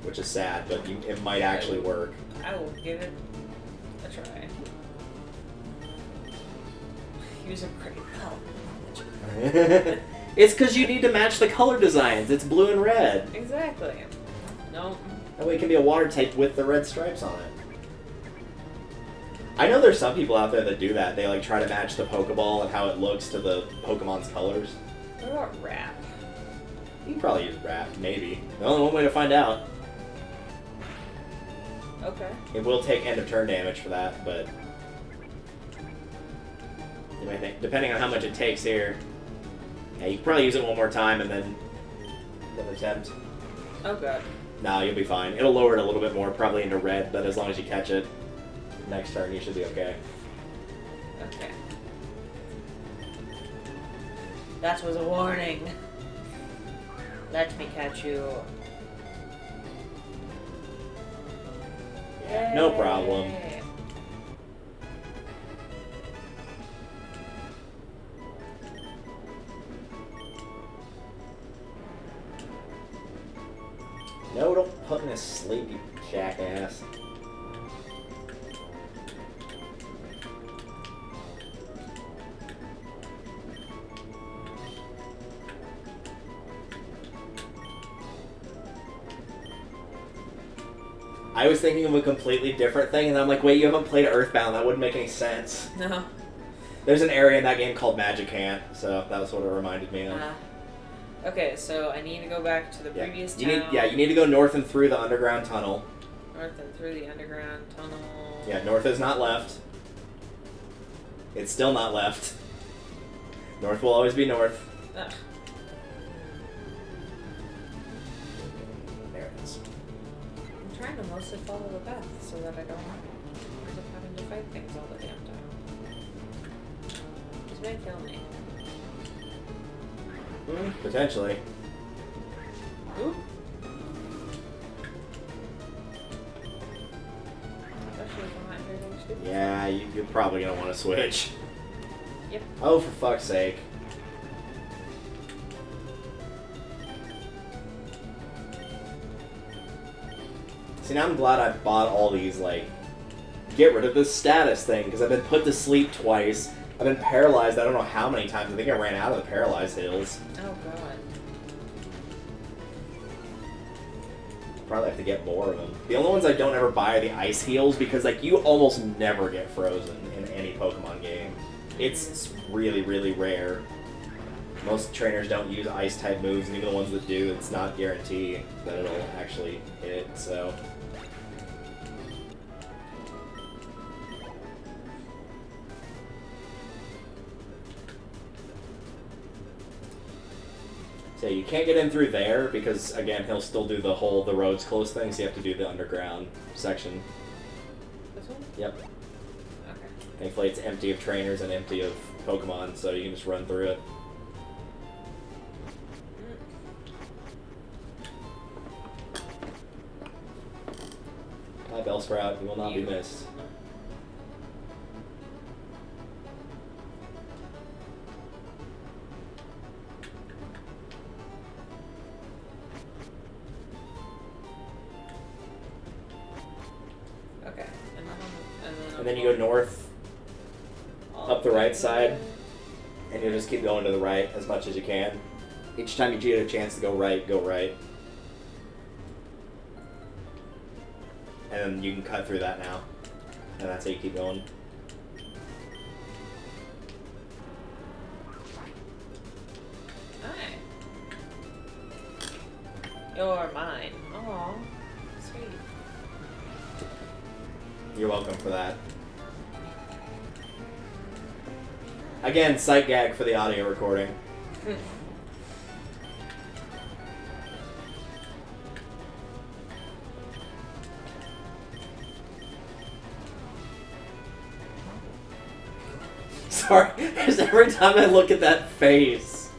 which is sad, but it might actually work. I will give it a try. Use a great color. It's because you need to match the color designs. It's blue and red. Exactly. No. That way it can be a water type with the red stripes on it. I know there's some people out there that do that. They like try to match the Pokeball and how it looks to the Pokemon's colors. What about rap? You can probably use Wrap, maybe. The only one way to find out. Okay. It will take end of turn damage for that, but depending on how much it takes here, yeah, you can probably use it one more time and then attempt. Oh god. No, you'll be fine. It'll lower it a little bit more, probably into red, but as long as you catch it next turn, you should be okay. Okay. That was a warning. Let me catch you. Yeah, no problem. Yay. No, don't put me to sleep, you jackass. I was thinking of a completely different thing, and I'm like, wait, you haven't played Earthbound, that wouldn't make any sense. No. There's an area in that game called Magicant, so that was what it reminded me of. Okay, so I need to go back to the previous town. You need to go north and through the underground tunnel. North and through the underground tunnel. Yeah, north is not left. It's still not left. North will always be north. Ugh. There it is. I'm trying to mostly follow the path so that I don't end up having to fight things all the damn time. This may kill me. Potentially. Oop. Especially if I'm not here doing stupid. Yeah, you're probably going to want to switch. Yep. Oh, for fuck's sake. See, now I'm glad I bought all these, like, get rid of this status thing, because I've been put to sleep twice. I've been paralyzed I don't know how many times. I think I ran out of the paralyzed hills. Oh god. Probably have to get more of them. The only ones I don't ever buy are the ice heals, because, like, you almost never get frozen in any Pokemon game. It's really, really rare. Most trainers don't use ice-type moves, and even the ones that do, it's not guaranteed that it'll actually hit, so... So you can't get in through there, because, again, he'll still do the whole the roads close thing, so you have to do the underground section. This one? Yep. Okay. Thankfully it's empty of trainers and empty of Pokemon, so you can just run through it. Hi, Bellsprout. You will not be missed. And then you go north, up the right side, and you'll just keep going to the right as much as you can. Each time you get a chance to go right, go right. And then you can cut through that now. And that's how you keep going. Hi. You're mine. Aw, sweet. You're welcome for that. Again, sight gag for the audio recording. Sorry, because every time I look at that face,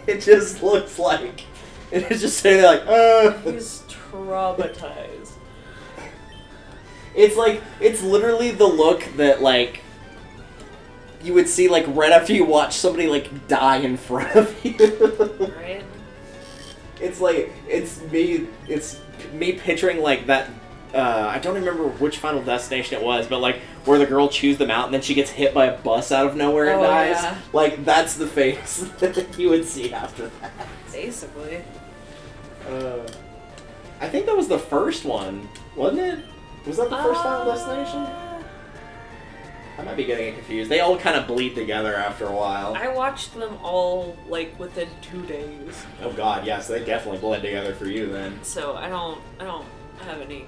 it just looks like... It's just sitting there like, He's traumatized. It's like, it's literally the look that, like, you would see, like, right after you watch somebody, like, die in front of you. Right? It's like, it's me picturing, like, that, I don't remember which Final Destination it was, but, like, where the girl chews them out and then she gets hit by a bus out of nowhere and dies. Yeah. Like, that's the face that you would see after that. Basically. I think that was the first one, wasn't it? Was that the first Final Destination? I might be getting it confused. They all kind of bleed together after a while. I watched them all, like, within 2 days. Oh god, yes, they definitely blend together for you then. So I don't have any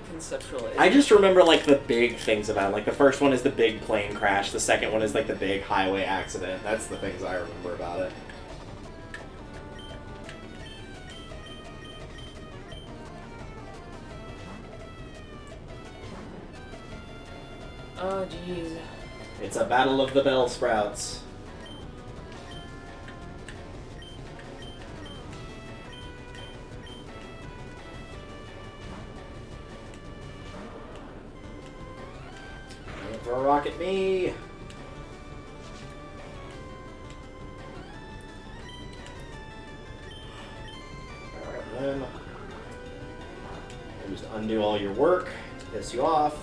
conceptual idea. I just remember, like, the big things about it. Like, the first one is the big plane crash. The second one is, like, the big highway accident. That's the things I remember about it. Oh, jeez. It's a battle of the bell sprouts. Don't throw a rock at me. Alright then. I'll just undo all your work to piss you off.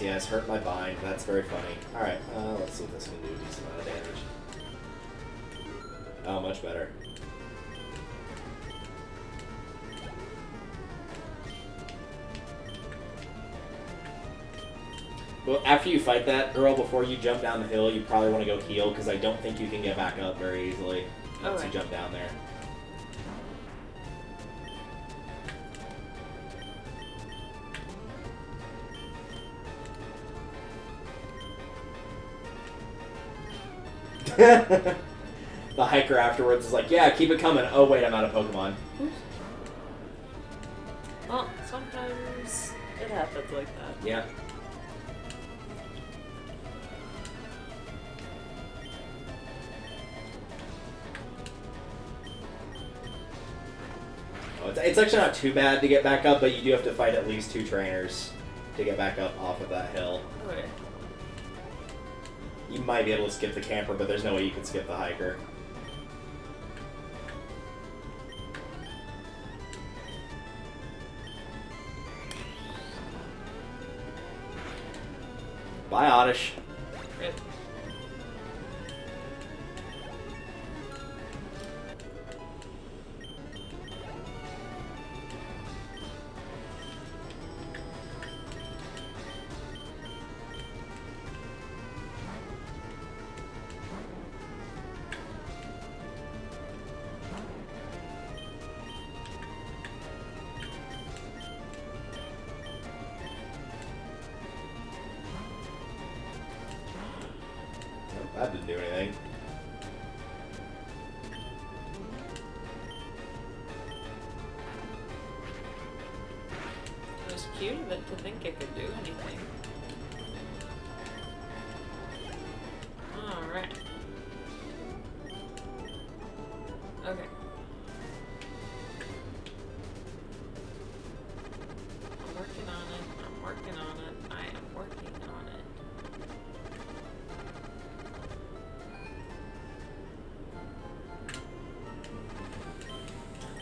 Yes, hurt my bind. That's very funny. Alright, let's see if this can do a decent amount of damage. Oh, much better. Well, after you fight that girl, before you jump down the hill, you probably want to go heal, because I don't think you can get back up very easily once you jump down there. The hiker afterwards is like, yeah, keep it coming. Oh, wait, I'm out of Pokemon. Oops. Well, sometimes it happens like that. Yeah. Oh, it's actually not too bad to get back up, but you do have to fight at least 2 trainers to get back up off of that hill. Okay. You might be able to skip the camper, but there's no way you can skip the hiker. Bye, Oddish. Rip. That didn't do anything. It was cute of it to think it could do anything. Alright. Okay. I'm working on it. I'm working on it. I am working on it.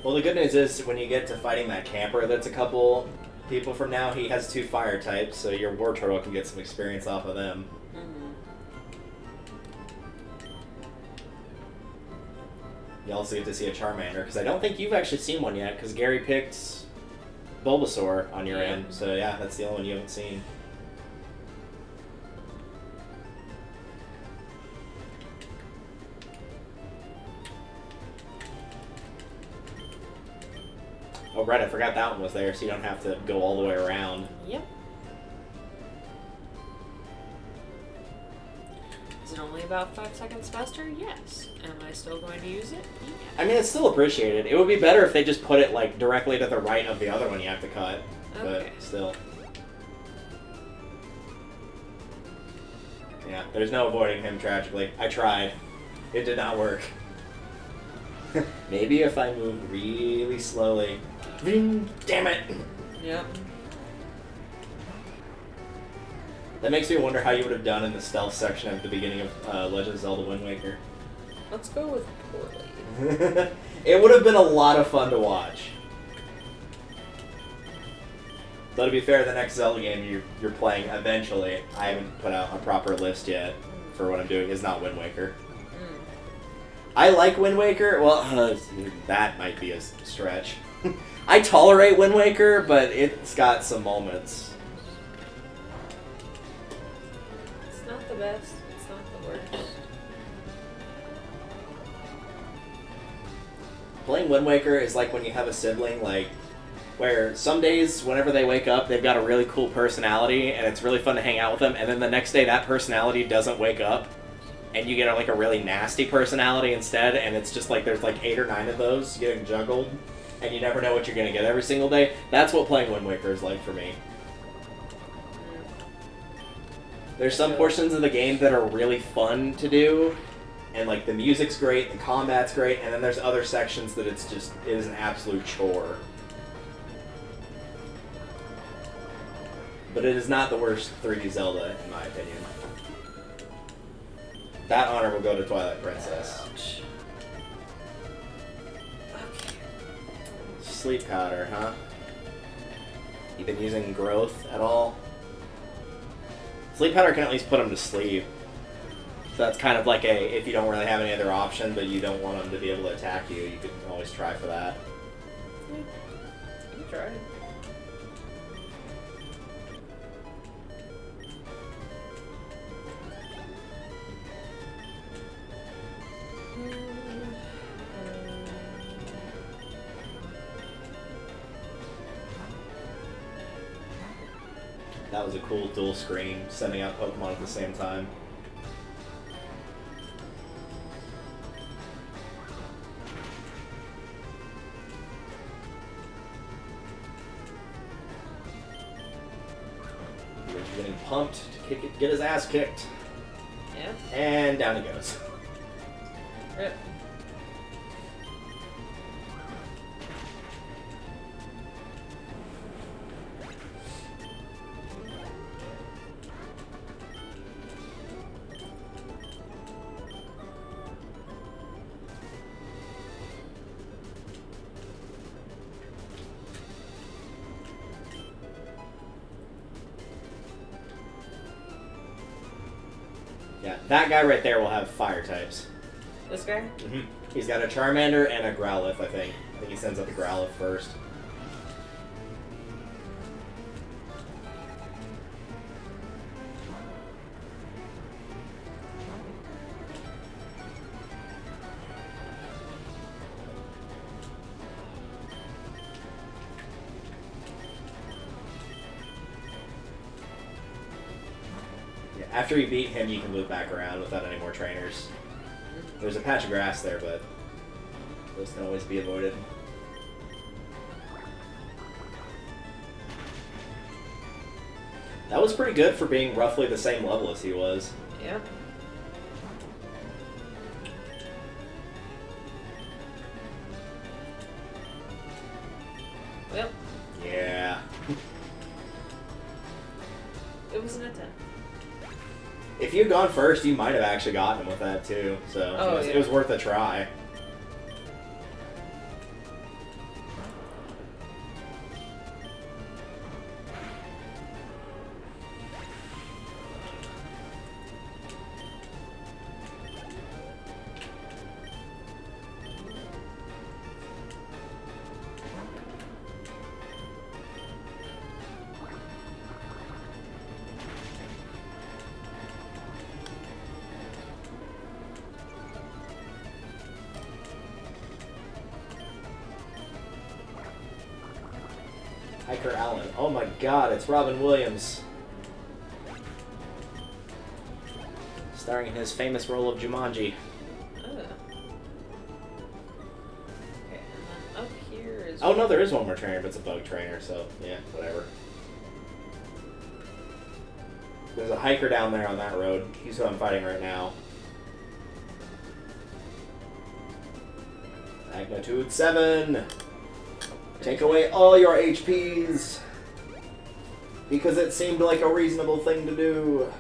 Well, the good news is when you get to fighting that camper that's a couple people from now, he has 2 fire types, so your War Turtle can get some experience off of them. Mm-hmm. You also get to see a Charmander, because I don't think you've actually seen one yet, because Gary picked Bulbasaur on your end, so yeah, that's the only one you haven't seen. Oh, right, I forgot that one was there, so you don't have to go all the way around. Yep. Is it only about 5 seconds faster? Yes. Am I still going to use it? Yeah. I mean, it's still appreciated. It would be better if they just put it, like, directly to the right of the other one you have to cut. Okay. But still. Yeah, there's no avoiding him, tragically. I tried. It did not work. Maybe if I move really slowly. Damn it! Yep. That makes me wonder how you would have done in the stealth section at the beginning of Legend of Zelda Wind Waker. Let's go with poorly. It would have been a lot of fun to watch. Though to be fair, the next Zelda game you're playing eventually, I haven't put out a proper list yet for what I'm doing, is not Wind Waker. Mm. I like Wind Waker. Well, that might be a stretch. I tolerate Wind Waker, but it's got some moments. It's not the best. It's not the worst. Playing Wind Waker is like when you have a sibling, like, where some days, whenever they wake up, they've got a really cool personality, and it's really fun to hang out with them, and then the next day that personality doesn't wake up, and you get like a really nasty personality instead, and it's just like there's like 8 or 9 of those getting juggled, and you never know what you're going to get every single day. That's what playing Wind Waker is like for me. There's some portions of the game that are really fun to do, and like the music's great, the combat's great, and then there's other sections that it is an absolute chore. But it is not the worst 3D Zelda, in my opinion. That honor will go to Twilight Princess. Ouch. Okay. Sleep powder, huh? You been using growth at all? Sleep powder can at least put them to sleep. So that's kind of like if you don't really have any other option, but you don't want them to be able to attack you, you can always try for that. You try. That was a cool dual screen, sending out Pokemon at the same time. He's getting pumped to get his ass kicked. Yeah. And down he goes. Rip. Yeah, that guy right there will have fire types. This guy? Mm-hmm. He's got a Charmander and a Growlithe, I think. I think he sends out the Growlithe first. Yeah, after you beat him, you can loop back around without any more trainers. There's a patch of grass there, but those can always be avoided. That was pretty good for being roughly the same level as he was. Yep. Well, Yeah. it was an attempt. If you'd gone first, you might have actually gotten him with that too. So Oh, it was worth a try. Hiker Allen. Oh my god, it's Robin Williams. Starring in his famous role of Jumanji. Okay, and then up here is... Oh no, there is one more trainer, but it's a bug trainer, so yeah, whatever. There's a hiker down there on that road. He's who I'm fighting right now. Magnitude 7! Take away all your HPs! Because it seemed like a reasonable thing to do.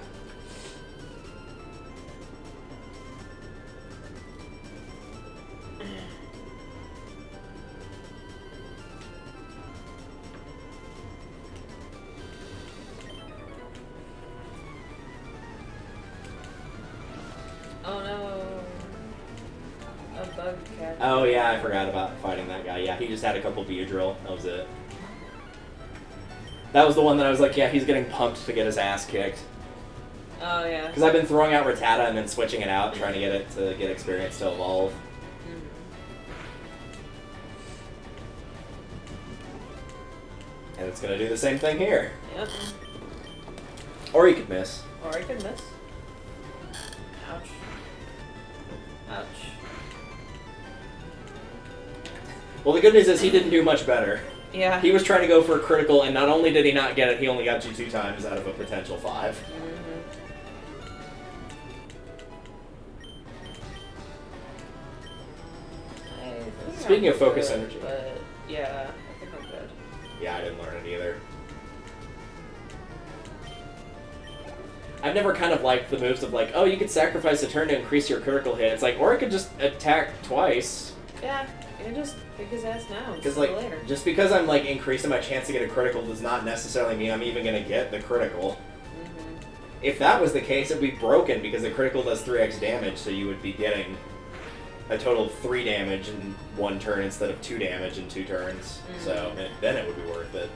Oh no. A bug cat. Oh yeah, I forgot about fighting that guy. Yeah, he just had a couple Beedrill. That was it. That was the one that I was like, yeah, he's getting pumped to get his ass kicked. Oh yeah. Because I've been throwing out Rattata and then switching it out, trying to get it to get experience to evolve. And it's going to do the same thing here. Yep. Or you could miss. Or I could miss. Ouch. Ouch. Well, the good news is he didn't do much better. Yeah. He was trying to go for a critical, and not only did he not get it, he only got you 2 times out of a potential 5. Speaking of focus energy. But yeah, I think I'm good. Yeah, I didn't learn it either. I've never kind of liked the moves of like, oh, you could sacrifice a turn to increase your critical hit. It's like, or I could just attack twice. Yeah, you can just kick his ass now and Because see like, you later. just because I'm like increasing my chance to get a critical does not necessarily mean I'm even gonna get the critical. If that was the case, it'd be broken because the critical does 3x damage, so you would be getting a total of 3 damage in 1 turn instead of 2 damage in 2 turns. So then it would be worth it.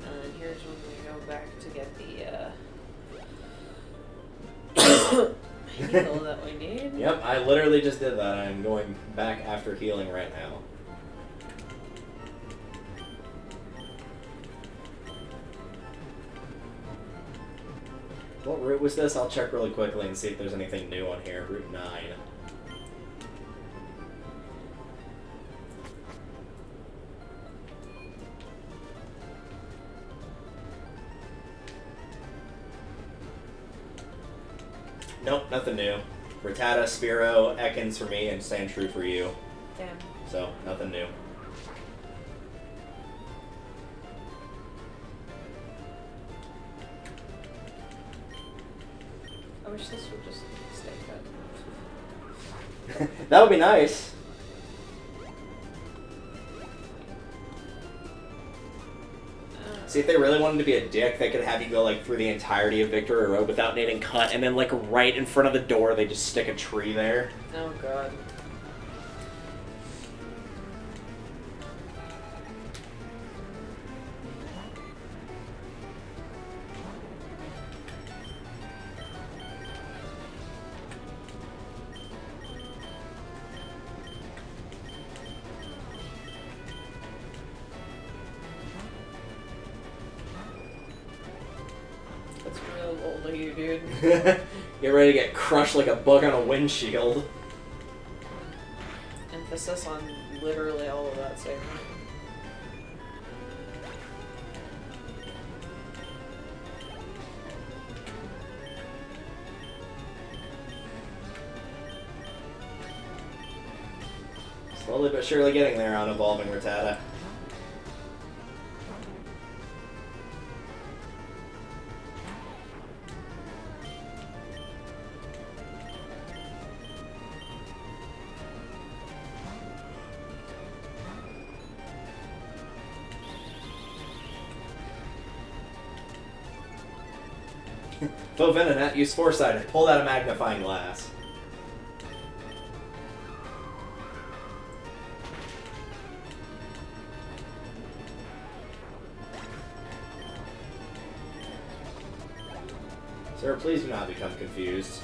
And here's when we go back to get the heal that we need. Yep, I literally just did that. I'm going back after healing right now. What route was this? I'll check really quickly and see if there's anything new on here. Route 9. Nope, nothing new. Rattata, Spearow, Ekans for me, and Sandshrew for you. Damn. So, nothing new. I wish this would just stay cut. That would be nice. See, if they really wanted to be a dick, they could have you go like through the entirety of Victory Road without needing cut, and then like right in front of the door, they just stick a tree there. Oh god. That's real old of you, dude. Get ready to get crushed like a bug on a windshield. Emphasis on literally all of that statement. Slowly but surely getting there on evolving Rattata. Venonat used Foresight and pulled out a magnifying glass. Sir, please do not become confused.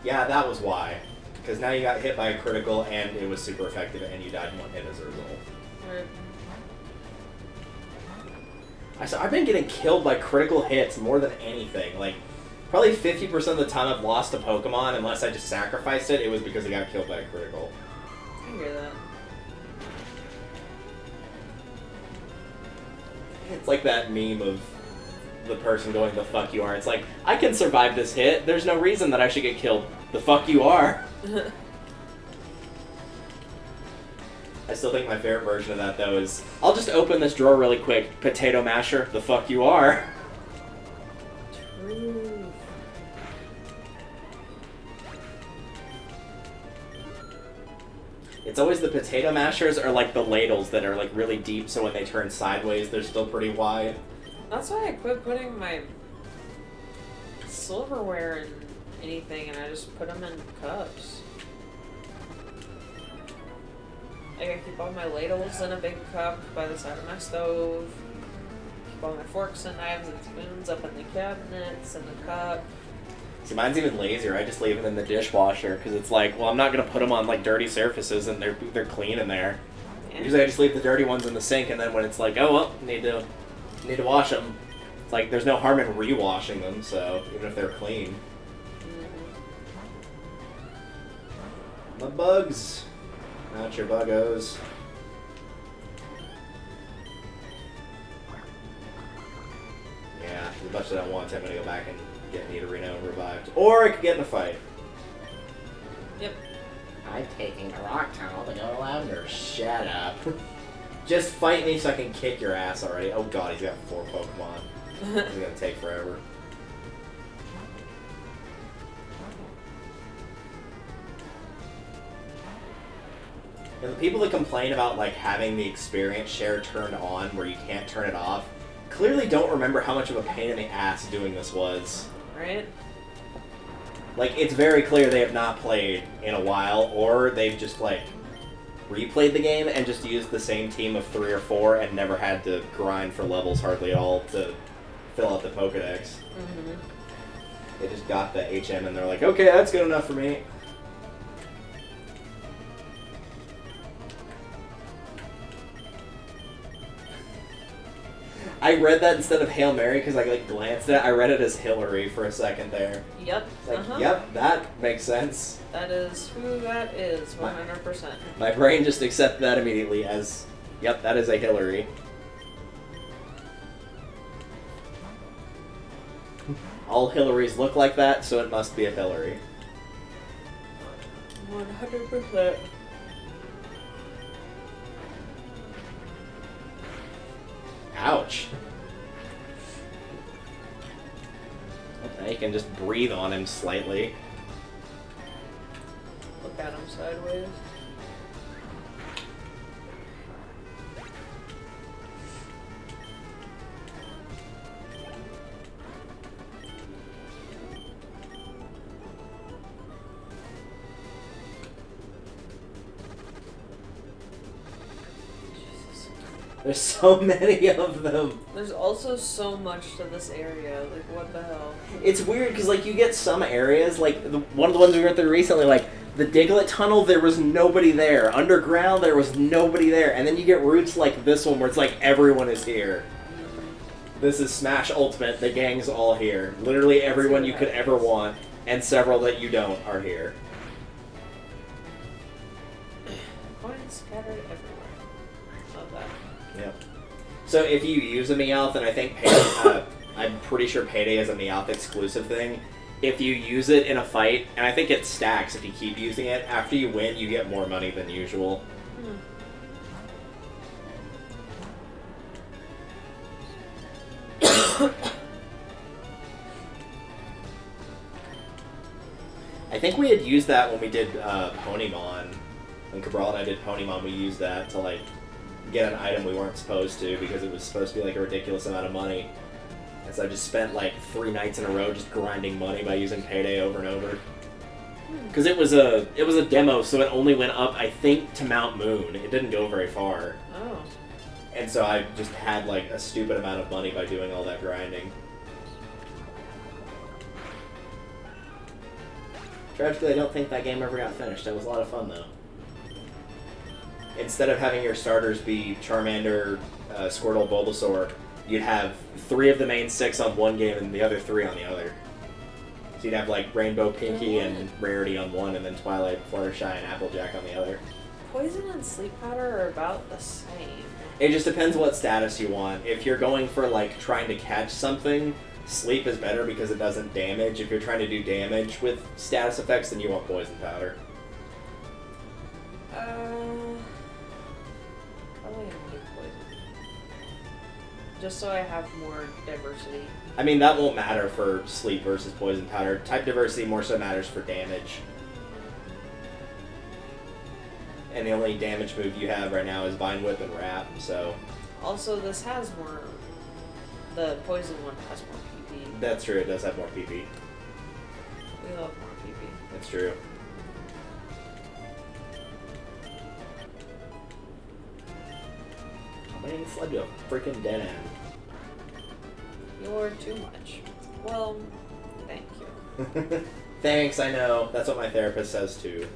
Yeah, that was why. Because now you got hit by a critical and it was super effective and you died in one hit as a result. Right. I've been getting killed by critical hits more than anything. Like, probably 50% of the time I've lost a Pokemon, unless I just sacrificed it, it was because I got killed by a critical. I hear that. It's like that meme of the person going, "The fuck you are." It's like, I can survive this hit. There's no reason that I should get killed. The fuck you are. I still think my favorite version of that, though, is, I'll just open this drawer really quick. Potato masher, the fuck you are. True. It's always the potato mashers or like the ladles that are like really deep, so when they turn sideways, they're still pretty wide. That's why I quit putting my silverware in anything, and I just put them in cups. Like, I keep all my ladles in a big cup by the side of my stove. Keep all my forks and knives and spoons up in the cabinets in the cup. See, mine's even lazier. I just leave them in the dishwasher because it's like, well, I'm not gonna put them on like dirty surfaces and they're clean in there. Yeah. Usually, I just leave the dirty ones in the sink, and then when it's like, oh well, need to wash them. It's like there's no harm in re-washing them, so even if they're clean. Mm-hmm. The bugs, not your buggos. Yeah, as much as I want to, I'm gonna go back and get Nidorino revived, or I could get in a fight. Yep. I'm taking a rock tunnel to go to Lavender. Shut up. Just fight me so I can kick your ass already. Oh god, he's got 4 Pokemon. This is gonna take forever. And the people that complain about like having the experience share turned on where you can't turn it off clearly don't remember how much of a pain in the ass doing this was. Right? Like, it's very clear they have not played in a while, or they've just, like, replayed the game and just used the same team of 3 or 4 and never had to grind for levels hardly at all to fill out the Pokedex. Mm-hmm. They just got the HM and they're like, okay, that's good enough for me. I read that instead of Hail Mary because I like glanced at it. I read it as Hillary for a second there. Yep. It's like, yep, that makes sense. That is who that is, 100%. My brain just accepted that immediately as, yep, that is a Hillary. All Hillarys look like that, so it must be a Hillary. 100%. Ouch. Okay, you can just breathe on him slightly. Look at him sideways. There's so many of them. There's also so much to this area. Like, what the hell? It's weird because, like, you get some areas, like, one of the ones we went through recently, like, the Diglett Tunnel, there was nobody there. Underground, there was nobody there. And then you get routes like this one where it's like, everyone is here. This is Smash Ultimate, the gang's all here. Literally everyone you could ever want, and several that you don't are here. Coins scattered everywhere. Love that. Yep. So if you use a Meowth, and I think I'm pretty sure Payday is a Meowth exclusive thing, if you use it in a fight, and I think it stacks if you keep using it, after you win, you get more money than usual. I think we had used that when we did Ponymon. When Cabral and I did Ponymon, we used that to, like, get an item we weren't supposed to because it was supposed to be, like, a ridiculous amount of money. And so I just spent, like, 3 nights in a row just grinding money by using Payday over and over. Because it was a demo, so it only went up, I think, to Mount Moon. It didn't go very far. Oh. And so I just had, like, a stupid amount of money by doing all that grinding. Tragically, I don't think that game ever got finished. It was a lot of fun, though. Instead of having your starters be Charmander, Squirtle, Bulbasaur, you'd have 3 of the main 6 on one game and the other 3 on the other. So you'd have, like, Rainbow Pinky and Rarity on one, and then Twilight, Fluttershy, and Applejack on the other. Poison and Sleep Powder are about the same. It just depends what status you want. If you're going for, like, trying to catch something, Sleep is better because it doesn't damage. If you're trying to do damage with status effects, then you want Poison Powder. Probably gonna do Poison. Just so I have more diversity. I mean, that won't matter for Sleep versus Poison Powder. Type diversity more so matters for damage. And the only damage move you have right now is Vine Whip and Wrap, so... Also, this has more... The Poison one has more PP. That's true, it does have more PP. We love more PP. That's true. I'm getting fled to a freaking dead end. You're too much. Well, thank you. Thanks, I know. That's what my therapist says too.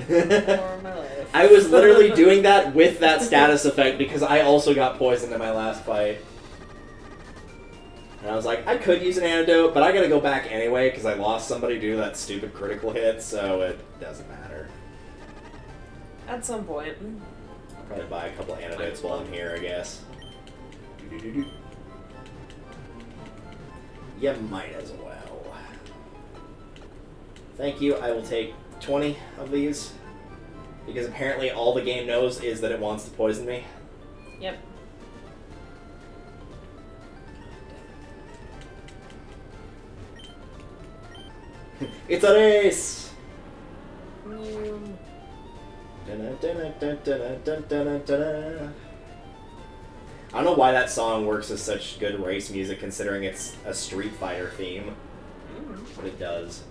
For my life. I was literally doing that with that status effect because I also got poisoned in my last fight. And I was like, I could use an antidote, but I gotta go back anyway because I lost somebody due to that stupid critical hit, so it doesn't matter. At some point. I'll probably buy a couple antidotes while I'm here, I guess. You might as well. Thank you, I will take 20 of these. Because apparently all the game knows is that it wants to poison me. Yep. It's a race! Mm. I don't know why that song works as such good race music considering it's a Street Fighter theme. But it does.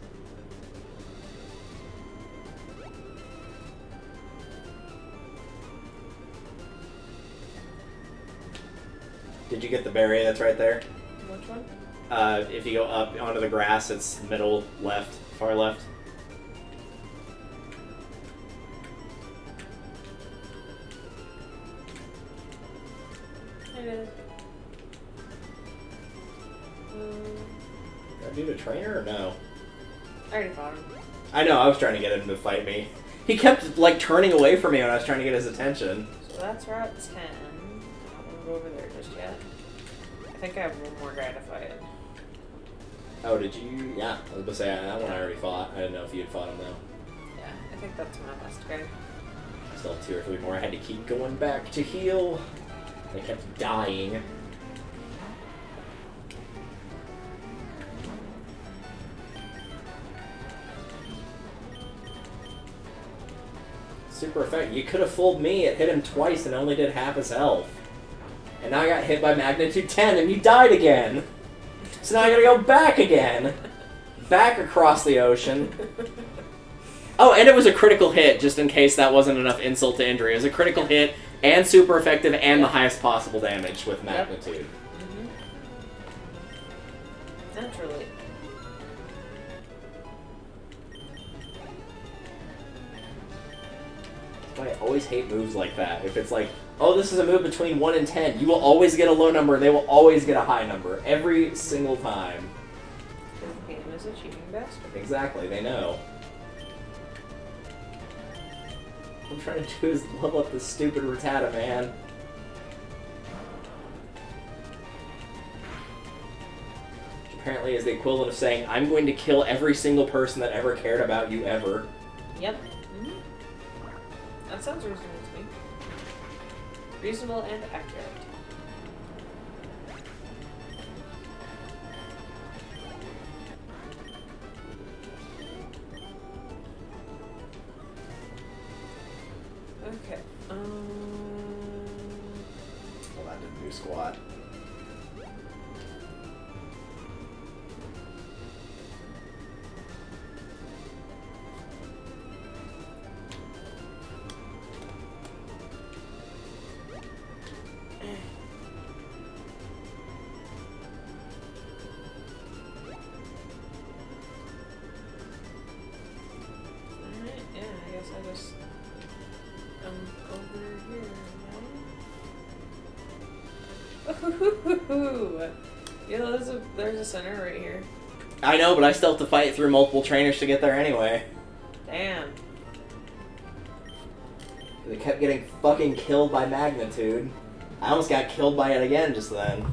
Did you get the berry that's right there? Which one? If you go up onto the grass, it's middle left, far left. It is. Did I do the trainer or no? I already fought him. I know, I was trying to get him to fight me. He kept, like, turning away from me when I was trying to get his attention. So that's Route 10. I won't go over there just yet. I think I have one more guy to fight. Oh, did you? Yeah, I was about to say, that one I already fought. I didn't know if you had fought him, though. Yeah, I think that's my last guy. I still have 2 or 3 more. I had to keep going back to heal. They kept dying. Super effective. You could have fooled me. It hit him twice and only did half his health. And now I got hit by magnitude 10 and he died again. So now I gotta go back again. Back across the ocean. Oh, and it was a critical hit, just in case that wasn't enough insult to injury. It was a critical hit and super effective and the highest possible damage with magnitude. Naturally. I always hate moves like that. If it's like, oh, this is a move between 1 and 10, you will always get a low number and they will always get a high number. Every single time. The game is a cheating bastard. Exactly, they know. What I'm trying to do is level up this stupid Rattata, man. Which apparently is the equivalent of saying, I'm going to kill every single person that ever cared about you ever. Yep. That sounds reasonable to me. Reasonable and accurate. Okay. squat. Yeah, there's a center right here. I know, but I still have to fight through multiple trainers to get there anyway. Damn. They kept getting fucking killed by magnitude. I almost got killed by it again just then.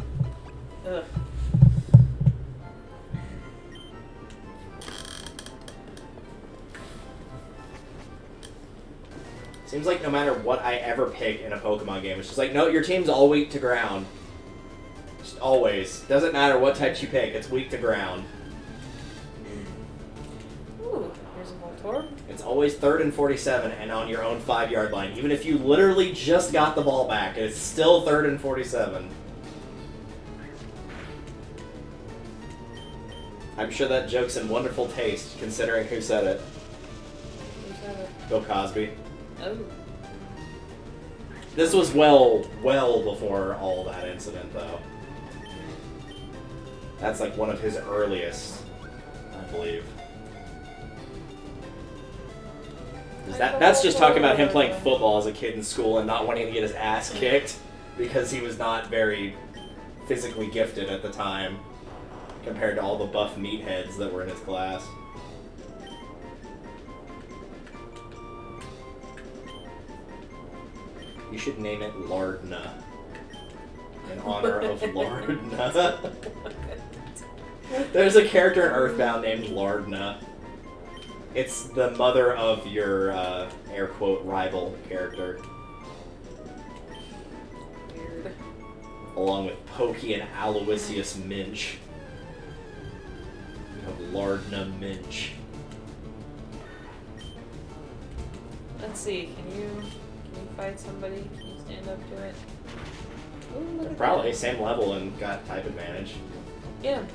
Ugh. Seems like no matter what I ever pick in a Pokemon game, it's just like, no, your team's all weak to ground. Just always. Doesn't matter what types you pick, it's weak to ground. Ooh, here's a Voltorb. It's always 3rd and 47 and on your own 5-yard line. Even if you literally just got the ball back, it's still 3rd and 47. I'm sure that joke's in wonderful taste, considering who said it. Who said it? Bill Cosby. Oh. This was well before all that incident, though. That's like one of his earliest, I believe. That's just talking about him playing football as a kid in school and not wanting to get his ass kicked because he was not very physically gifted at the time compared to all the buff meatheads that were in his class. You should name it Lardna. In honor of Lardna. There's a character in Earthbound named Lardna. It's the mother of your, air quote, rival character. Weird. Along with Pokey and Aloysius Minch. You have Lardna Minch. Let's see, can you fight somebody? Can you stand up to it? Ooh, look at Probably that. same level and got type advantage. Get him.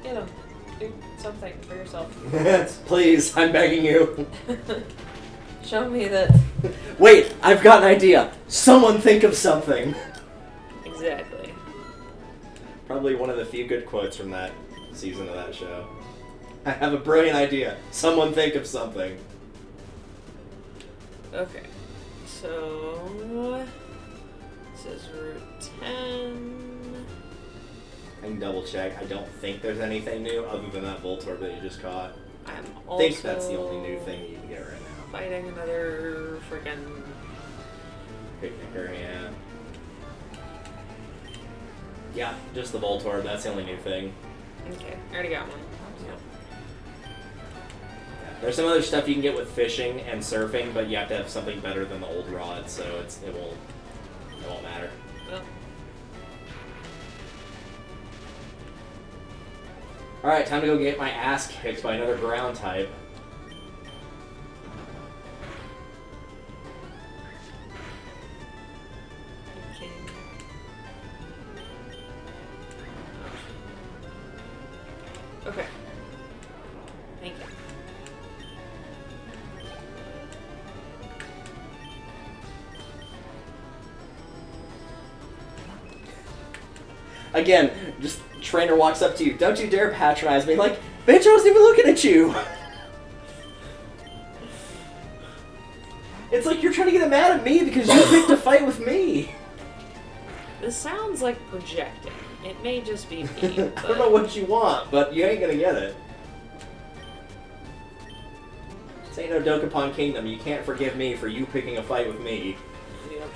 Get him. Do something for yourself. Please, I'm begging you. Show me that. Wait, I've got an idea. Someone think of something. Exactly. Probably one of the few good quotes from that season of that show. I have a brilliant idea. Someone think of something. Okay. So this is Route 10. I can double check. I don't think there's anything new other than that Voltorb that you just caught. I'm I also think that's the only new thing you can get right now. fighting another friggin' Picnicker, yeah. Yeah, just the Voltorb. That's the only new thing. Okay, I already got one. There's some other stuff you can get with fishing and surfing, but you have to have something better than the old rod, so it won't matter. Well, Alright, time to go get my ass kicked by another ground type. okay. Okay. Thank you. Again, just trainer walks up to you. Don't you dare patronize me. Like, bitch, I wasn't even looking at you. It's like you're trying to get mad at me because you picked a fight with me. This sounds like projecting. It may just be me. I don't know what you want, but you ain't gonna get it. This ain't no Dokapon Kingdom. You can't forgive me for you picking a fight with me. Yep.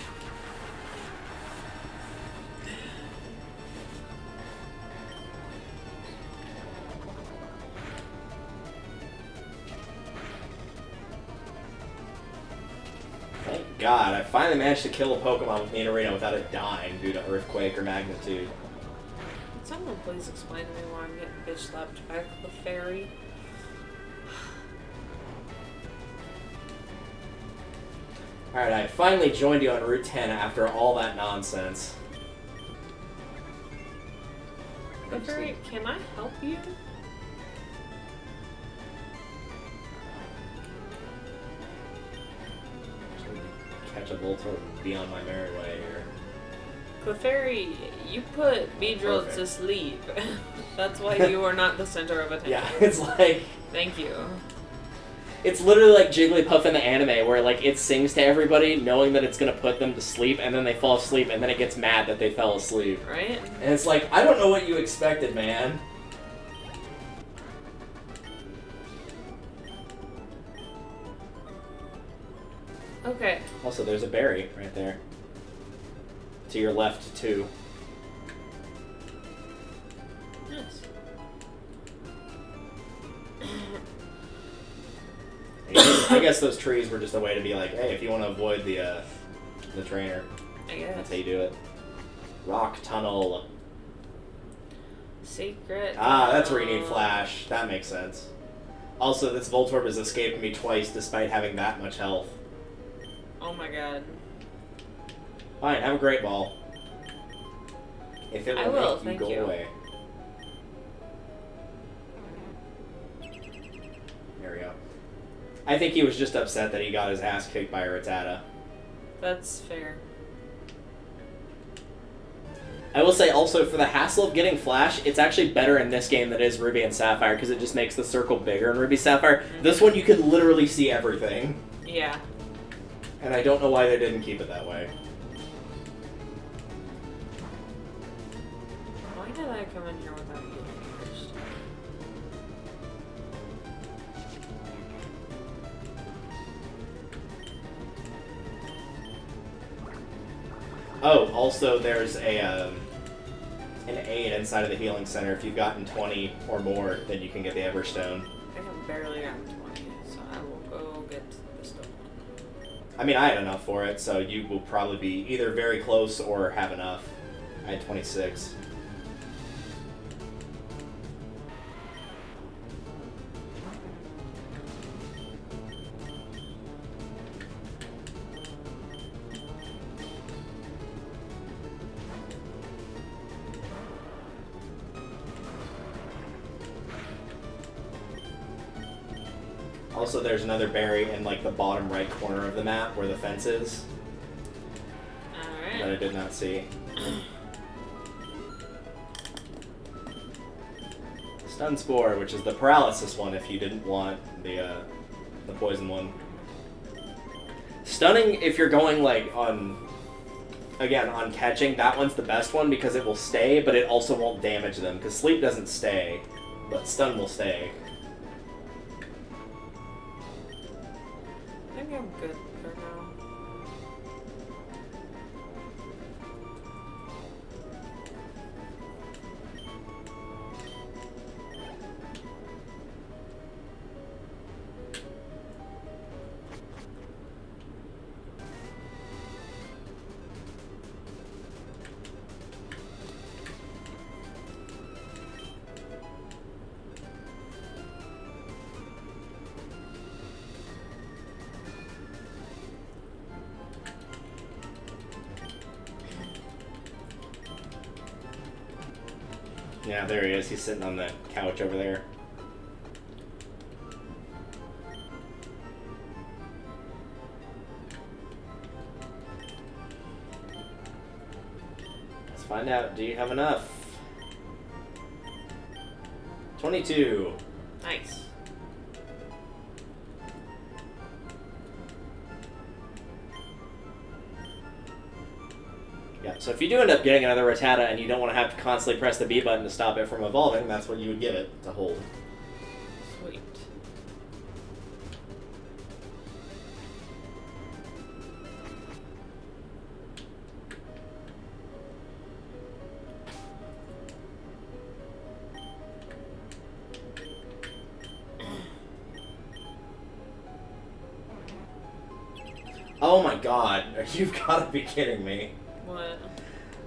Thank God, I finally managed to kill a Pokemon with me in arena without it dying due to Earthquake or Magnitude. Can someone please explain to me why I'm getting bitch slapped by the fairy? Alright, I finally joined you on Route 10 after all that nonsense. Clefairy, can I help you? Catch a Voltorb and be on my merry way here. Clefairy, you put Beedrill Perfect. to sleep. That's why you are not the center of attention. Yeah, it's like... Thank you. It's literally like Jigglypuff in the anime, where like it sings to everybody, knowing that it's gonna put them to sleep, and then they fall asleep, and then it gets mad that they fell asleep. Right? And it's like, I don't know what you expected, man. Okay. Also, there's a berry right there. To your left, too. Yes. I guess those trees were just a way to be like, hey, if you want to avoid the trainer, I guess. that's how you do it. Rock tunnel. Secret. Ah, that's where you need Flash. That makes sense. Also, this Voltorb has escaped me twice despite having that much health. Oh my god. Fine, have a great ball. If it I will will, make you thank go you. away. There we go. I think he was just upset that he got his ass kicked by a Rattata. That's fair. I will say also, for the hassle of getting Flash, it's actually better in this game than it is Ruby and Sapphire, because it just makes the circle bigger in Ruby Sapphire. This one you can literally see everything. Yeah. And I don't know why they didn't keep it that way. Why did I come in here without healing first? Oh, also there's an aid inside of the healing center. If you've gotten 20 or more, then you can get the Everstone. I think I've barely gotten 20, so I will go get the stone. I mean, I had enough for it, so you will probably be either very close or have enough. I had 26. Also, there's another berry in like the bottom right corner of the map where the fence is that I Alright. did not see. Stun Spore, which is the paralysis one if you didn't want the poison one. Stunning, if you're going like on catching, that one's the best one because it will stay, but it also won't damage them, because sleep doesn't stay, but stun will stay. I think I'm good for now. Yeah, there he is. He's sitting on the couch over there. Let's find out. Do you have enough? 22. Nice. Yeah, so if you do end up getting another Rattata and you don't want to have to constantly press the B button to stop it from evolving, that's what you would give it to hold. Sweet. Oh my god, you've got to be kidding me. What?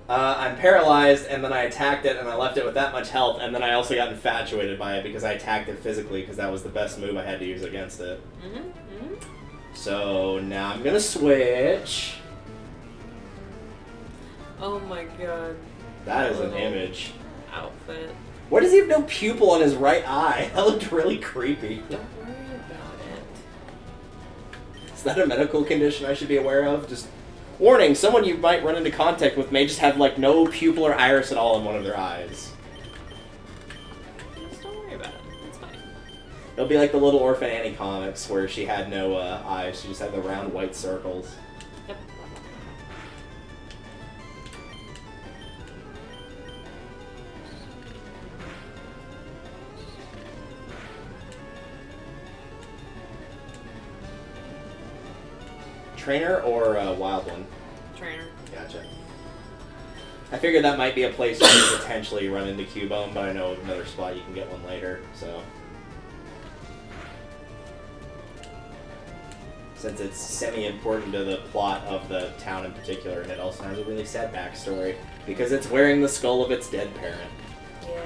I'm paralyzed, and then I attacked it, and I left it with that much health, and then I also got infatuated by it because I attacked it physically, because that was the best move I had to use against it. So now I'm gonna switch. Oh my god. That is an Little image. outfit. Why does he have no pupil in his right eye? That looked really creepy. Don't worry about it. Is that a medical condition I should be aware of? Just warning, someone you might run into contact with may just have like no pupil or iris at all in one of their eyes. Just don't worry about it. It's fine. It'll be like the Little Orphan Annie comics where she had no eyes, she just had the round white circles. Yep. Trainer or wild one? Trainer. Gotcha. I figured that might be a place you could potentially run into Cubone, but I know another spot you can get one later, so. Since it's semi-important to the plot of the town in particular, and it also has a really sad backstory, because it's wearing the skull of its dead parent. Yeah.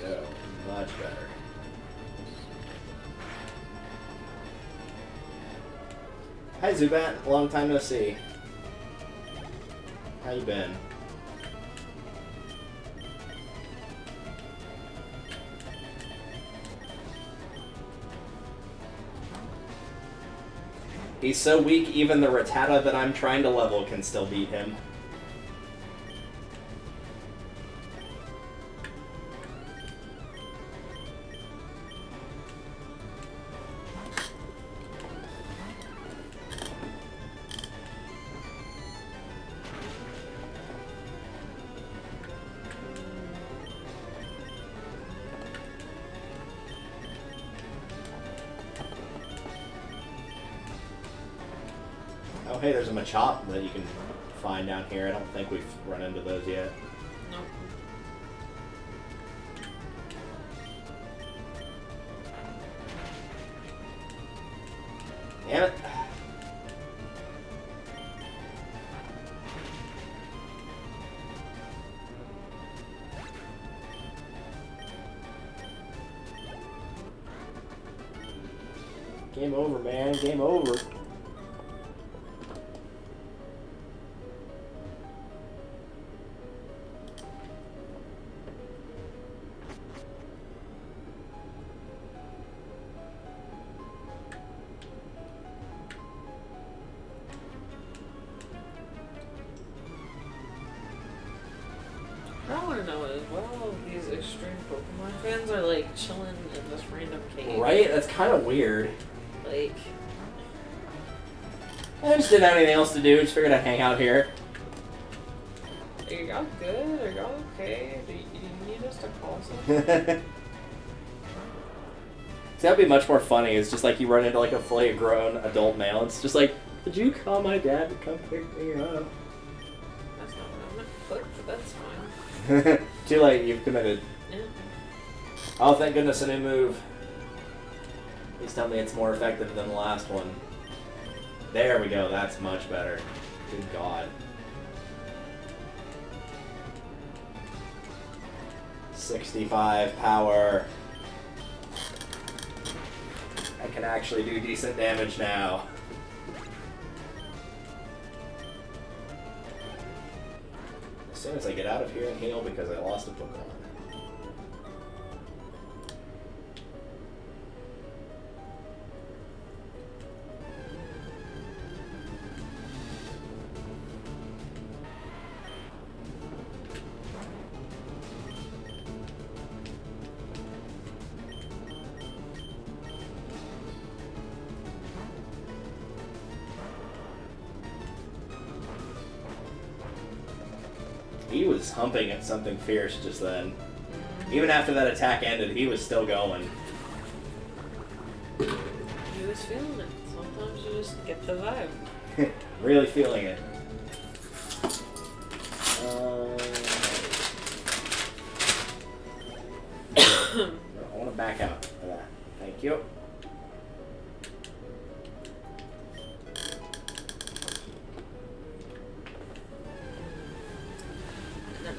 Go. Much better. Hi Zubat, long time no see. How you been? He's so weak, even the Rattata that I'm trying to level can still beat him. Oh, hey, there's a Machop that you can find down here. I don't think we've run into those yet. Nope. Damn it. Game over, man. Game over. What I want to know is what all of these extreme Pokemon fans are like chilling in this random cave. Right? That's kind of weird. Like, I just didn't have anything else to do. Just figured I'd hang out here. are y'all good? Are y'all okay? Do you need us to call See, something? that'd be much more funny. It's just like you run into like a fully grown adult male. It's just like, did you call my dad to come pick me up? That's not what I meant to put, but that's fine. Too late. You've committed. Yeah. Oh, thank goodness, a new move. Please tell me it's more effective than the last one. There we go. That's much better. Good God. 65 power. I can actually do decent damage now. As soon as I get out of here and heal because I lost a Pokemon. He was humping at something fierce just then. Even after that attack ended, he was still going. He was feeling it. Sometimes you just get the vibe. Really feeling it. I want to back out for that. Thank you.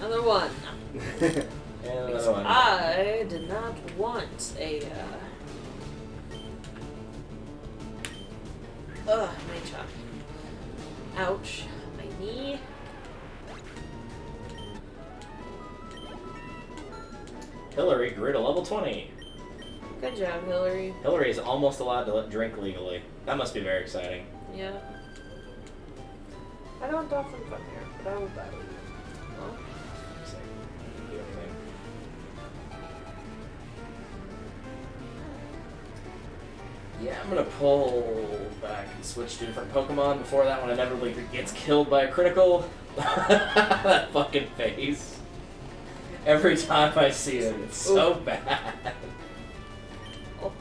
Another one. And Because another one. I did not want a Ugh, my chop. Ouch. My knee. Hillary grew to level 20. Good job, Hillary. Hillary is almost allowed to drink legally. That must be very exciting. Yeah. I don't often come here, but I will buy it. Well, Just like, do anything. Yeah, I'm gonna pull back and switch to a different Pokemon before that one inevitably gets killed by a critical. That fucking face. Every time I see it, it's so bad. oh.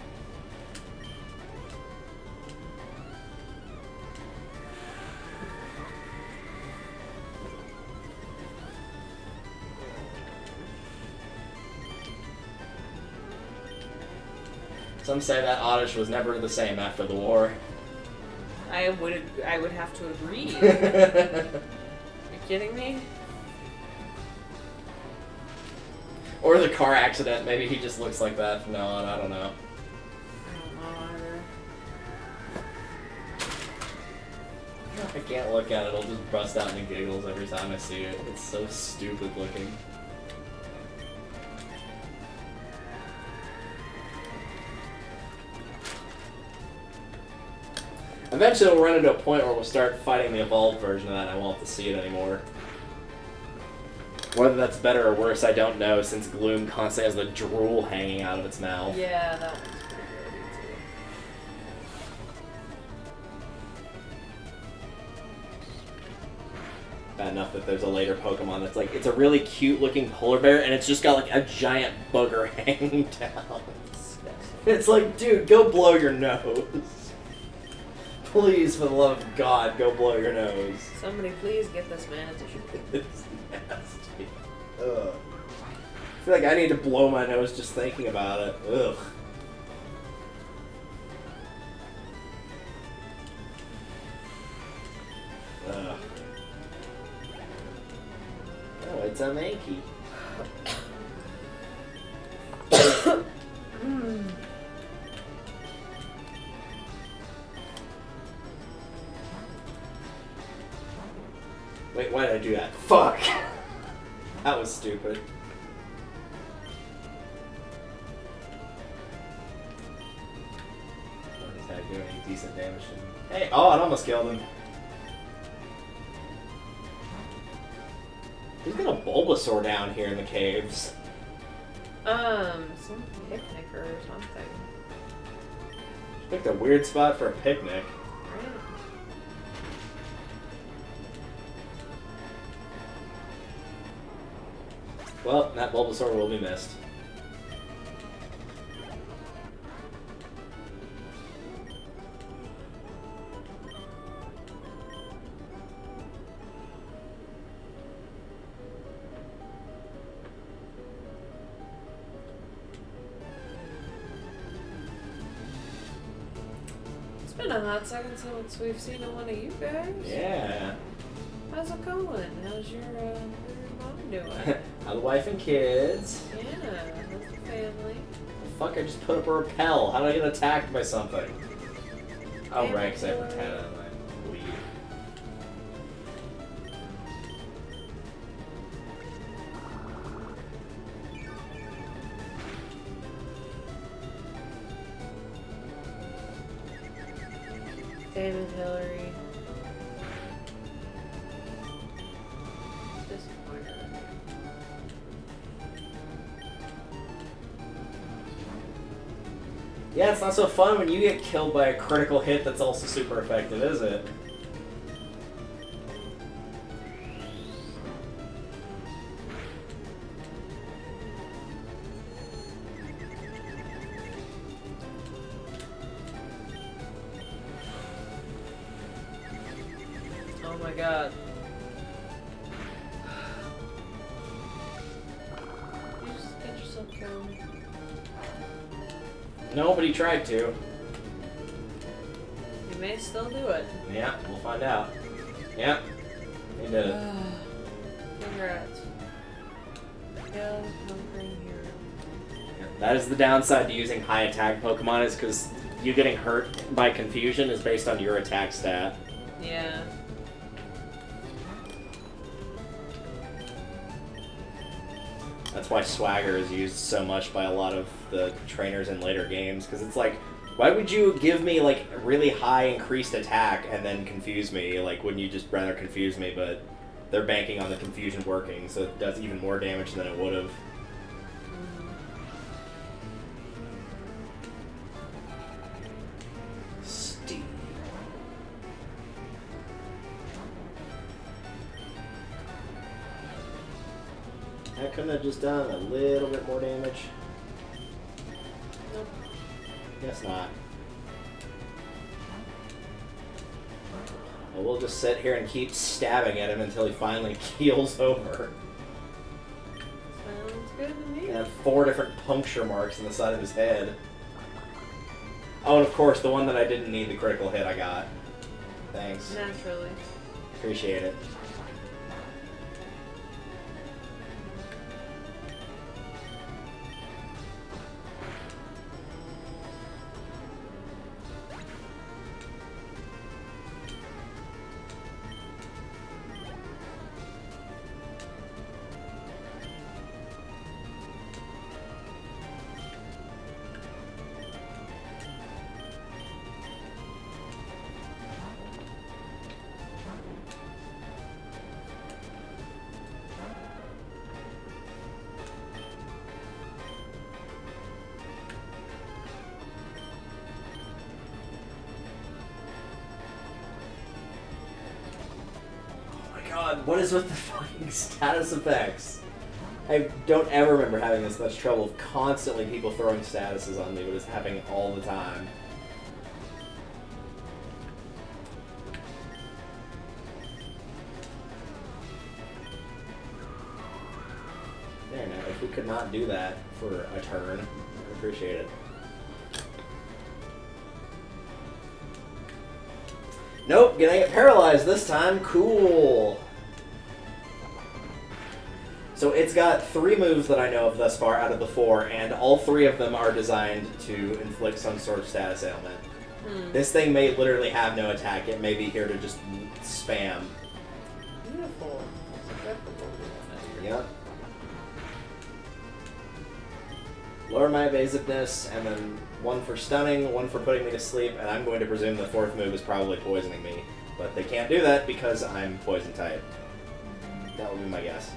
Some say that Oddish was never the same after the war. I would have to agree. You kidding me? Or the car accident. Maybe he just looks like that from now on. I don't know. I don't know either. I can't look at it. It'll just bust out into giggles every time I see it. It's so stupid looking. Eventually we'll run into a point where we'll start fighting the evolved version of that and I won't have to see it anymore. Whether that's better or worse, I don't know, since Gloom constantly has the drool hanging out of its mouth. Yeah, that one's pretty dirty too. Bad enough that there's a later Pokemon that's like, it's a really cute looking polar bear and it's just got like a giant booger hanging down. It's like, dude, go blow your nose. Please, for the love of God, go blow your nose. Somebody please get this man a tissue. It's nasty. Ugh. I feel like I need to blow my nose just thinking about it. Ugh. Ugh. Oh, it's a Mankey. Wait, why did I do that? Fuck! That was stupid. What is that doing? Any decent damage to him? Hey! Oh, it almost killed him. He's got a Bulbasaur down here in the caves. Some picnic or something. Picked a weird spot for a picnic. Right. Well, that Bulbasaur will be missed. It's been a hot second since we've seen one of you guys. Yeah. How's it going? How's your mom doing? How the wife and kids? Yeah, how's the family? Fuck, I just put up a repel. How did I get attacked by something? Oh, Damn right, it, because I have Hillary. 10 on my lead. Damn it, Hillary. Disappointed. Yeah, it's not so fun when you get killed by a critical hit that's also super effective, is it? Oh my god. You just get yourself killed. Nobody tried to. You may still do it. Yeah, we'll find out. Yeah, he did it. Congrats. Kill the conquering hero. That is the downside to using high attack Pokemon, is because you getting hurt by confusion is based on your attack stat. Yeah. That's why Swagger is used so much by a lot of the trainers in later games, because it's like, why would you give me, like, a really high increased attack and then confuse me? Like, wouldn't you just rather confuse me? But they're banking on the confusion working, so it does even more damage than it would have. Steve. I couldn't have just done a little bit more damage. Nope. Guess not. Well, we'll just sit here and keep stabbing at him until he finally keels over. Sounds good to me. And have 4 different puncture marks in the side of his head. Oh, and of course, the one that I didn't need the critical hit I got. Thanks. Naturally. Appreciate it. God, what is with the fucking status effects? I don't ever remember having this much trouble with constantly people throwing statuses on me, but it's happening all the time. There, now, if we could not do that for a turn, I'd appreciate it. Nope, gonna get paralyzed this time. Cool. So it's got 3 moves that I know of thus far out of the 4, and all 3 of them are designed to inflict some sort of status ailment. This thing may literally have no attack. It may be here to just spam. Beautiful. Yep. Lower my evasiveness, and then 1 for stunning, 1 for putting me to sleep, and I'm going to presume the 4th move is probably poisoning me. But they can't do that because I'm poison type. That would be my guess.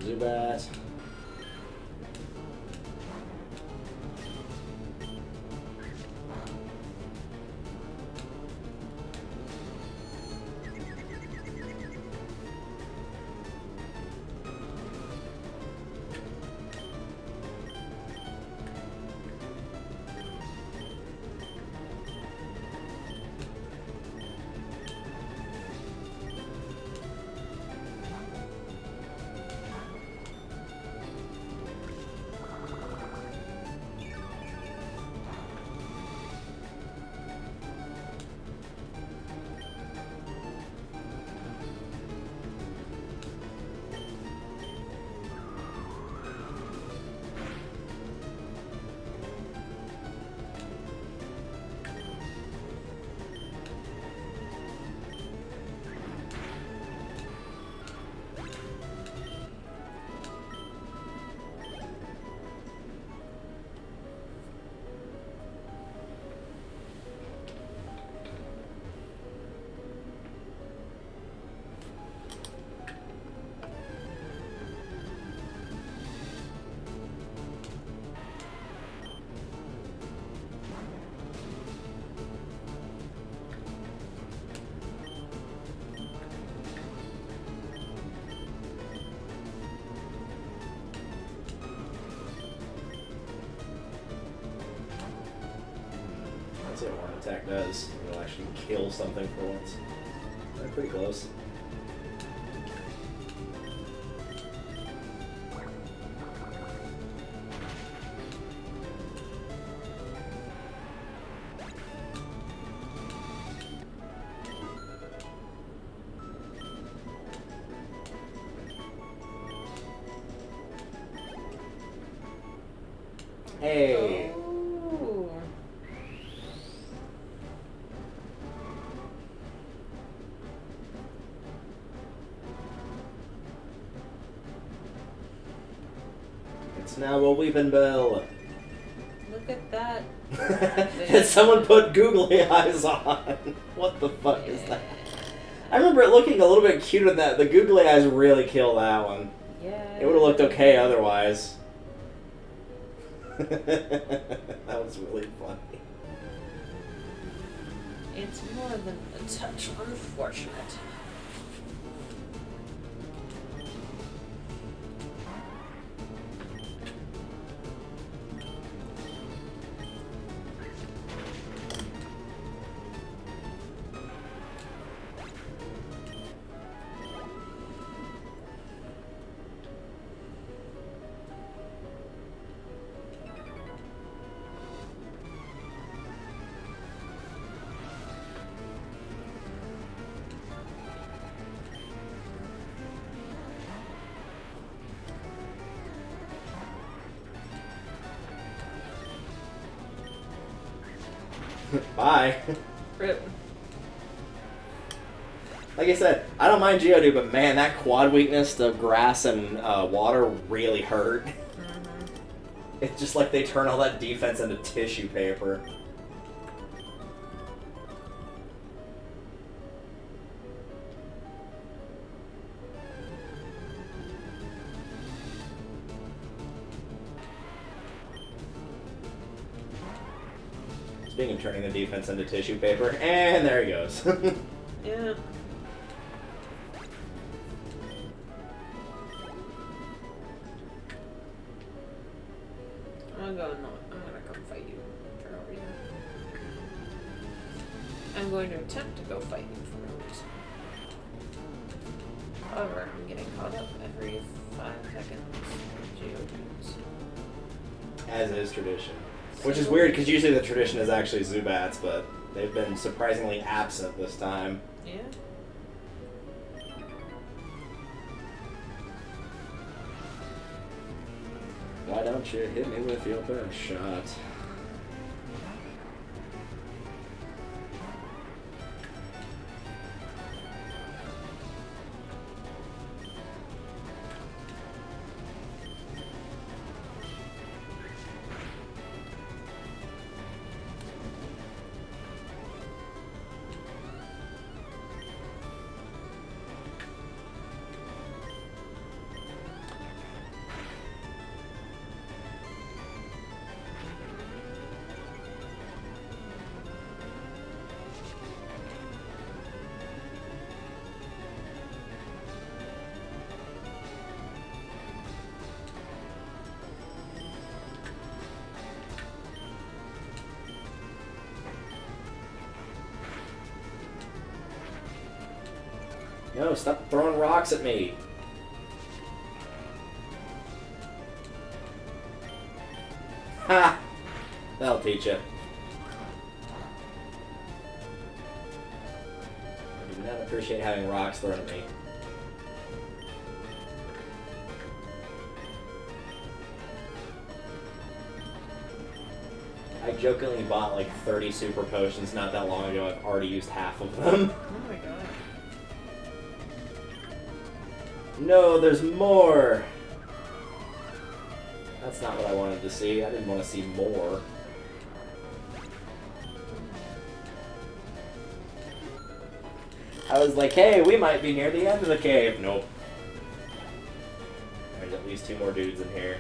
Zubat. That's what a horn attack does. It'll actually kill something for once. They're pretty close. Hey. Oh. It's now a weeping bell. Look at that. And someone put googly eyes on. What the fuck is that? I remember it looking a little bit cuter than that. The googly eyes really kill that one. Yeah. It would have looked okay otherwise. That was really funny. It's more than a touch unfortunate. Bye. Rip. Like I said, I don't mind Geodude, but man, that quad weakness to grass and water really hurt. It's just like they turn all that defense into tissue paper. Speaking of turning the defense into tissue paper, and there he goes. Yeah. I'm gonna come fight you for no reason. I'm going to attempt to go fight you for no reason. However, I'm getting caught up every 5 seconds. Geodudes. As is tradition. Which is weird, because usually the tradition is actually Zubats, but they've been surprisingly absent this time. Yeah. Why don't you hit me with your best shot? No, stop throwing rocks at me. Ha! That'll teach you. I do not appreciate having rocks thrown at me. I jokingly bought like 30 super potions not that long ago. I've already used half of them. Oh my god. No, there's more! That's not what I wanted to see. I didn't want to see more. I was like, hey, we might be near the end of the cave. Nope. There's at least 2 more dudes in here.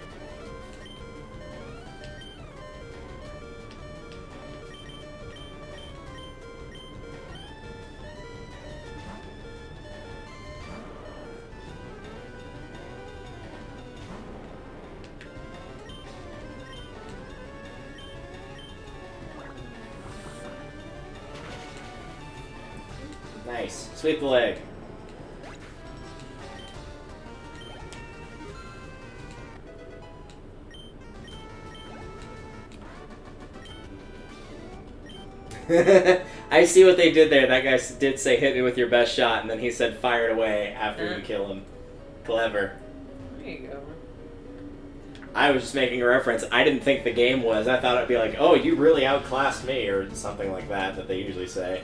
Nice. Sweep the leg. I see what they did there. That guy did say hit me with your best shot, and then he said fire it away after you kill him. Clever. There you go. I was just making a reference. I didn't think the game was. I thought it'd be like, oh, you really outclassed me, or something like that they usually say.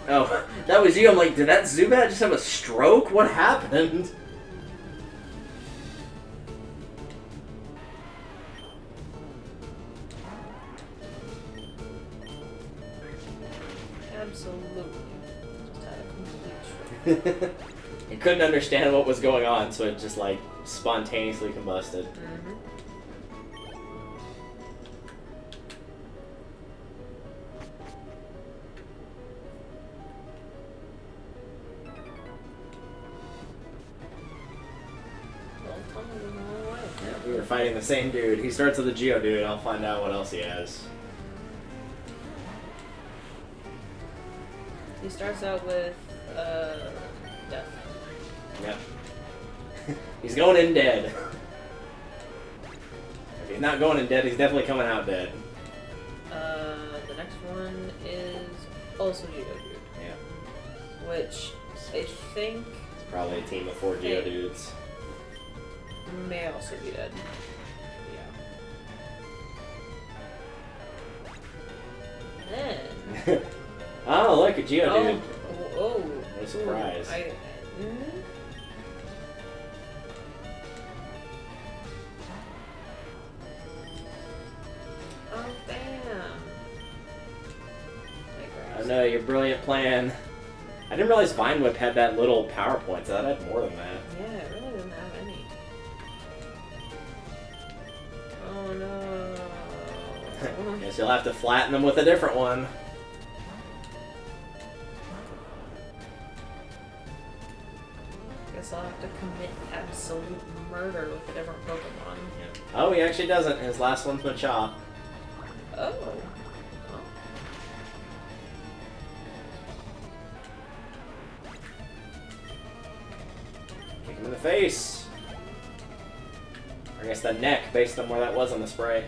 Oh, that was you. I'm like, did that Zubat just have a stroke? What happened? Absolutely. Just had a complete stroke. It couldn't understand what was going on, so it just, like, spontaneously combusted. Mm-hmm. We were fighting the same dude. He starts with a Geodude. I'll find out what else he has. He starts out with, death. Yep. He's going in dead. If he's not going in dead, he's definitely coming out dead. The next one is also Geodude. Yeah. Which I think It's probably a team of 4 Geodudes. may also be dead. Yeah. Then. Oh, look, a Geodude. Oh. What a surprise. Oh, damn. I know, your brilliant plan. I didn't realize Vine Whip had that little PowerPoint, so that had more than that. Yeah, it really doesn't have any. Oh no. Guess you'll have to flatten them with a different one. Guess I'll have to commit absolute murder with a different Pokemon. Oh, he actually doesn't. His last one's Machop. Oh. Kick him in the face. Or I guess the neck, based on where that was on the spray.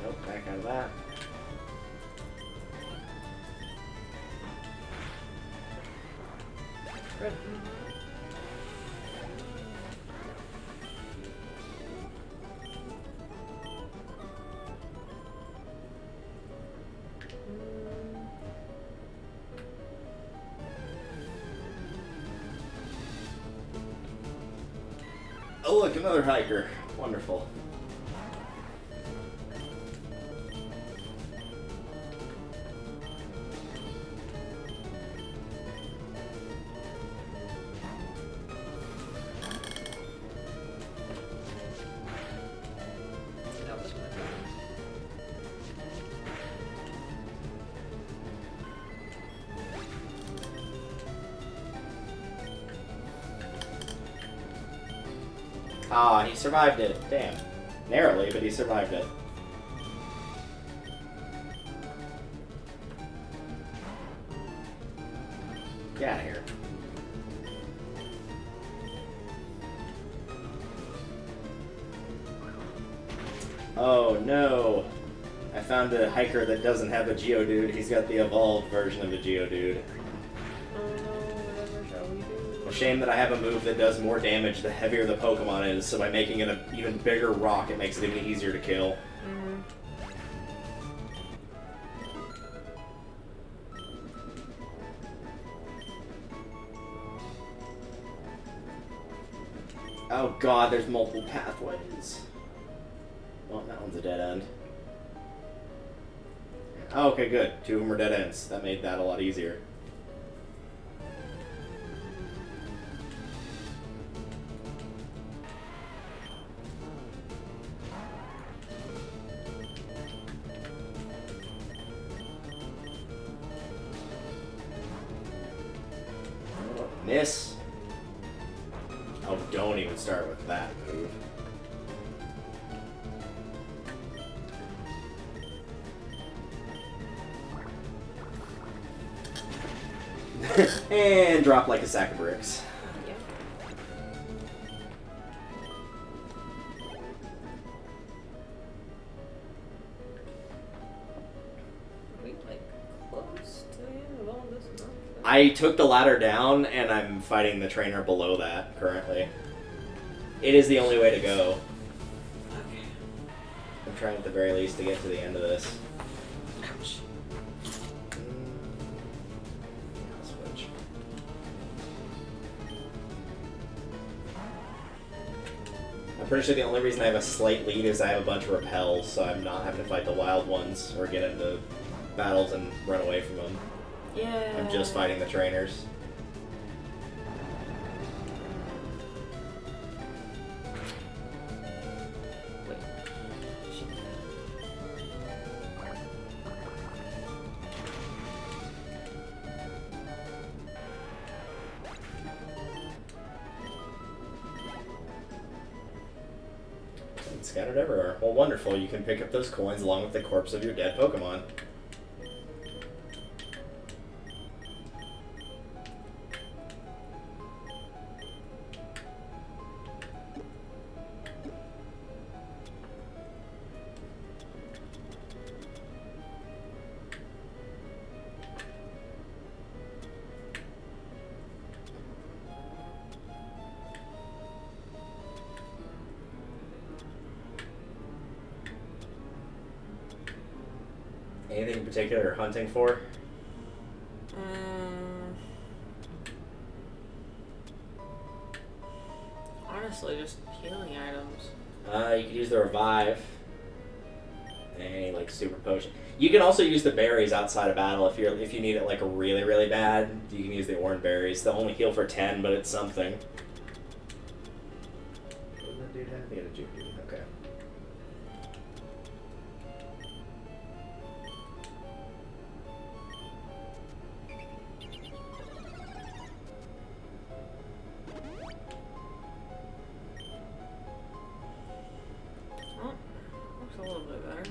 Nope, back out of that. Good. Oh look, another hiker. Wonderful. That was my turn. Ah, he survived it. Damn. Narrowly, but he survived it. Get out of here. Oh no. I found a hiker that doesn't have a Geodude. He's got the evolved version of a Geodude. Oh no, whatever shall we do? A shame that I have a move that does more damage the heavier the Pokemon is, so by making it an even bigger rock, it makes it even easier to kill. Mm-hmm. Oh god, there's multiple pathways. Well, that one's a dead end. Oh, okay, good. 2 of them are dead ends. That made that a lot easier. Miss. Oh, don't even start with that move. And drop like a sack of bricks. Yeah. Are we like close to the end of all this? I took the ladder down, and I'm fighting the trainer below that currently. It is the only way to go. Okay. I'm trying at the very least to get to the end of this. Ouch. I'll switch. I'm pretty sure the only reason I have a slight lead is I have a bunch of repels, so I'm not having to fight the wild ones or get into battles and run away from them. Yeah. I'm just fighting the trainers. Wait. Shit. It's scattered everywhere. Well, wonderful. You can pick up those coins along with the corpse of your dead Pokemon. Anything in particular you're hunting for? Honestly, just healing items. You could use the revive. Any like super potion. You can also use the berries outside of battle if you need it like really really bad. You can use the orange berries. They'll only heal for 10, but it's something. What did that dude have? He had a juke dude. Okay. Oh, looks a little bit better.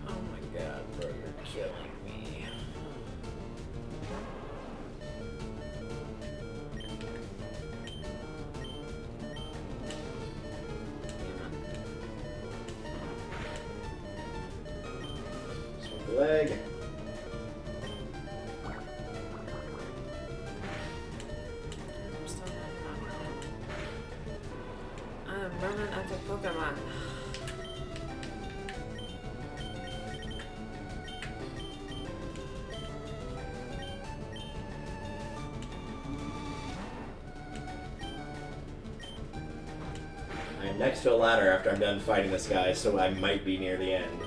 Oh my god, bro, you're killing me. Swing the leg. I'm still not. I'm running out of Pokemon. I am next to a ladder after I'm done fighting this guy, so I might be near the end.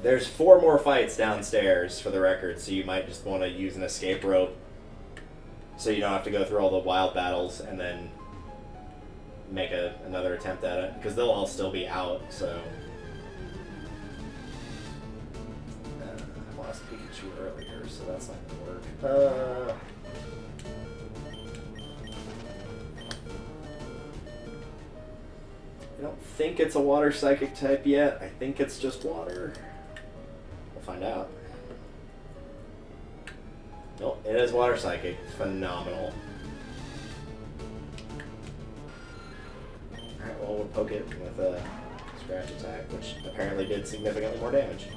There's 4 more fights downstairs for the record, so you might just want to use an escape rope so you don't have to go through all the wild battles and then make another attempt at it, because they'll all still be out, so... I lost Pikachu earlier, so that's not going to work. I don't think it's a water psychic type yet. I think it's just water. We'll find out. Nope, it is water psychic. Phenomenal. Alright, well, we'll poke it with a scratch attack, which apparently did significantly more damage.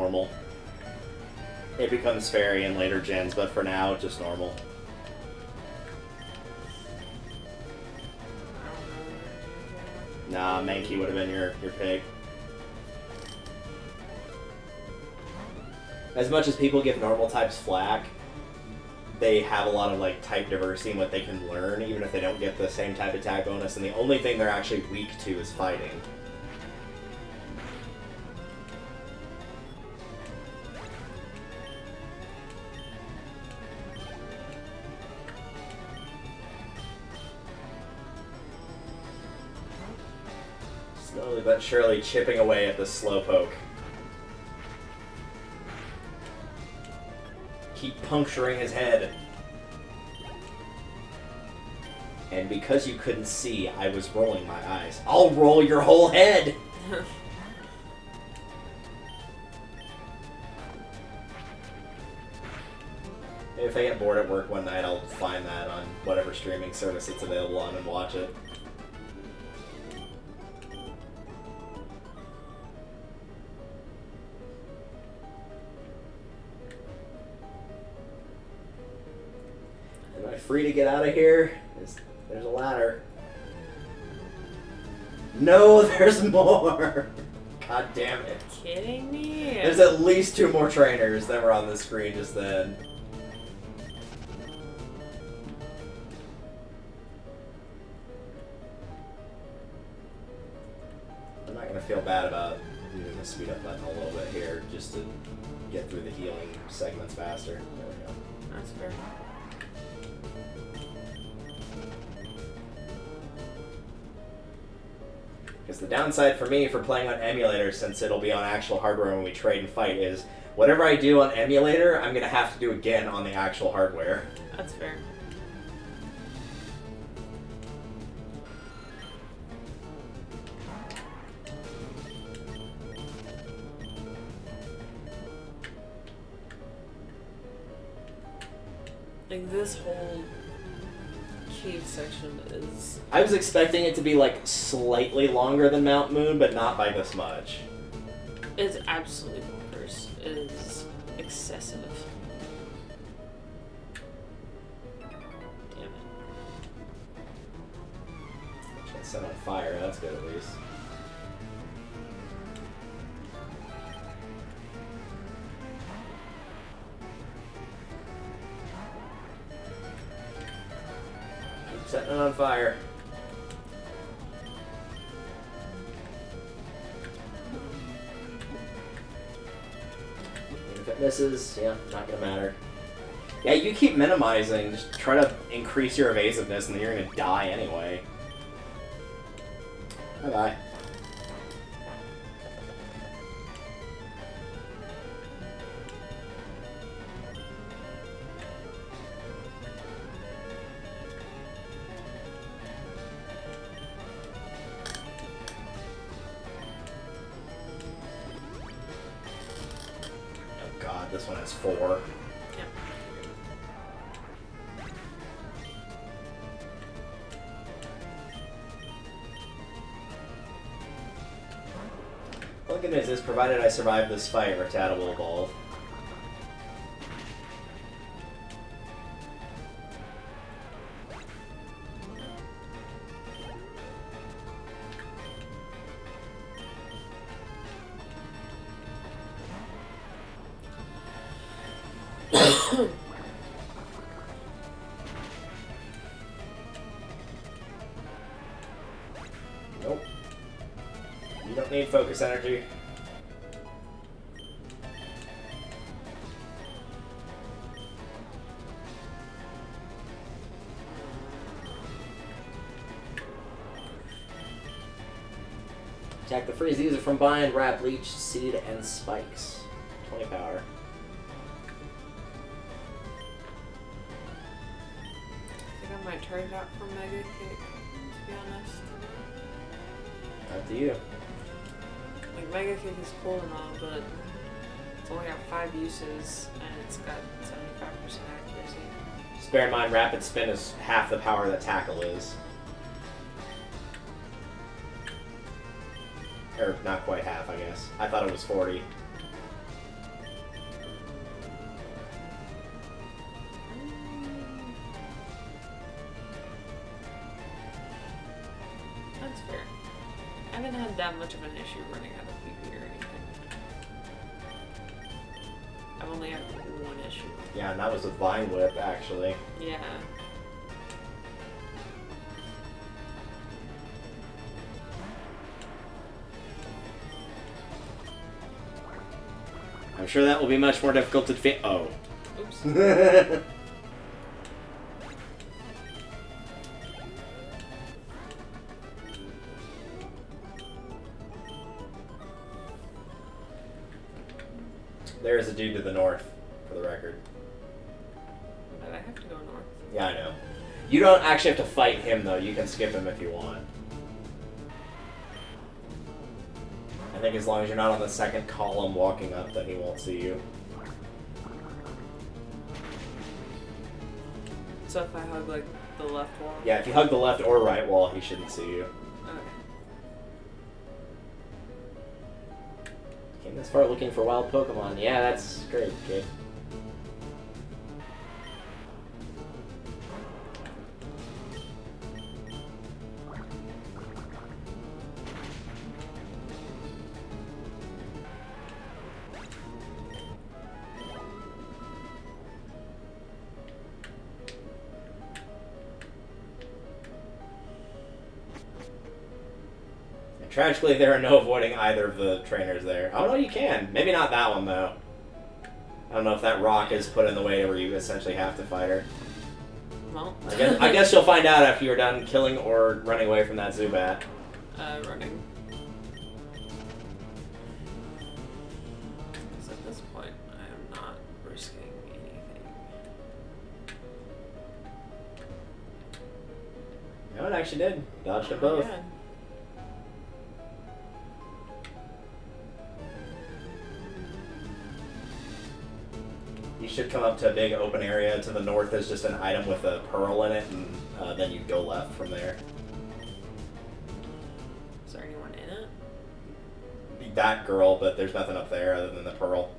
normal. It becomes fairy in later gens, but for now, just normal. Nah, Mankey would have been your pick. As much as people give normal types flack, they have a lot of like type diversity in what they can learn, even if they don't get the same type attack bonus, and the only thing they're actually weak to is fighting. Slowly but surely chipping away at the Slowpoke. Keep puncturing his head. And because you couldn't see, I was rolling my eyes. I'll roll your whole head! Maybe if I get bored at work one night, I'll find that on whatever streaming service it's available on and watch it. Am I free to get out of here? There's a ladder. No, there's more! God damn it. Kidding me? There's at least 2 more trainers that were on the screen just then. I'm not gonna feel bad about using the speed up button a little bit here just to get through the healing segments faster. There we go. That's fair. Because the downside for me for playing on emulator, since it'll be on actual hardware when we trade and fight, is whatever I do on emulator, I'm going to have to do again on the actual hardware. That's fair. Like, this whole cave section is... I was expecting it to be, like, slightly longer than Mount Moon, but not by this much. It's absolutely bonkers. It is excessive. Damn it. It's set on fire, that's good at least. Setting it on fire. If it misses, yeah, not gonna matter. Yeah, you keep minimizing, just try to increase your evasiveness and then you're gonna die anyway. Bye-bye. This one has 4. Yep. Well, the good news is, provided I survive this fight, Rattata will evolve. Nope. You don't need focus energy. Attack the freeze user from Bind, Wrap, Leech, Seed, and Spikes. 20 power. I think I might try it out for Mega Kick, to be honest. Up to you. Like, Mega Kick is cool and all, but it's only got 5 uses, and it's got 75% accuracy. Just bear in mind, Rapid Spin is half the power that Tackle is. Or not quite half, I guess. I thought it was 40. haven't had that much of an issue running out of PP or anything. I've only had one issue. Yeah, and that was with Vine Whip, actually. Yeah. I'm sure that will be much more difficult to defeat. Oh. Oops. There is a dude to the north, for the record. But I have to go north. Yeah, I know. You don't actually have to fight him, though. You can skip him if you want. I think as long as you're not on the second column walking up, then he won't see you. So if I hug, like, the left wall? Yeah, if you hug the left or right wall, he shouldn't see you. Okay. Came this far looking for wild Pokemon. Yeah, that's great, kid. Tragically, there are no avoiding either of the trainers there. Oh, no, you can. Maybe not that one, though. I don't know if that rock is put in the way where you essentially have to fight her. Well. I guess you'll find out after you're done killing or running away from that Zubat. Running. Because at this point, I am not risking anything. No, it actually did. Dodged them both. Yeah. You should come up to a big open area. To the north is just an item with a pearl in it, and then you go left from there. Is there anyone in it? That girl, but there's nothing up there other than the pearl.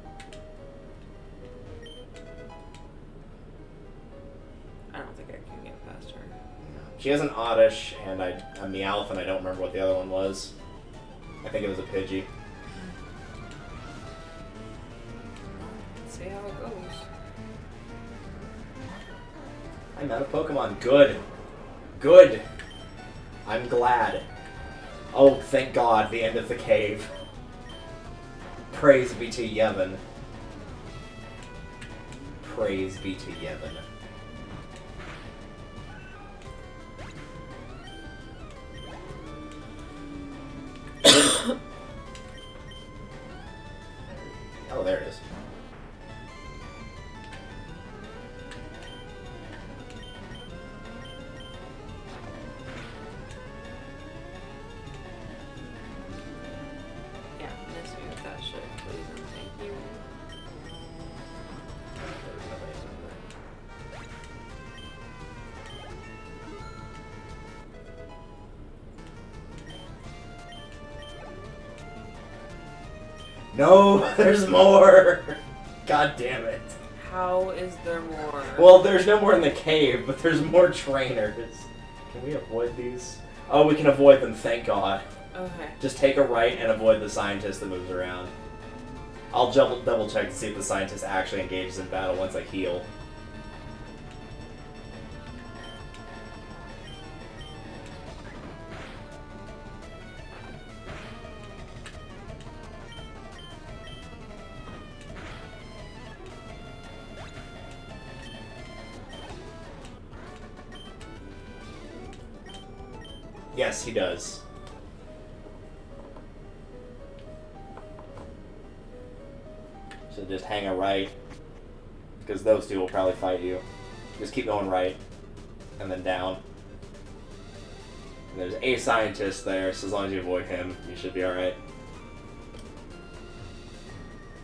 I don't think I can get past her. She has an Oddish and a Meowth, and I don't remember what the other one was. I think it was a Pidgey. Let's see how it goes. I'm out of Pokemon. Good. Good. I'm glad. Oh, thank God, the end of the cave. Praise be to Yevon. Praise be to Yevon. Oh, there it is. Yeah, miss me with that shit, please and thank you. No, there's more! God damn it. How is there more? Well, there's no more in the cave, but there's more trainers. Can we avoid these? Oh, we can avoid them, thank God. Okay. Just take a right and avoid the scientist that moves around. I'll double check to see if the scientist actually engages in battle once I heal. Yes, he does. So just hang a right, because those two will probably fight you. Just keep going right, and then down. And there's a scientist there, so as long as you avoid him, you should be alright.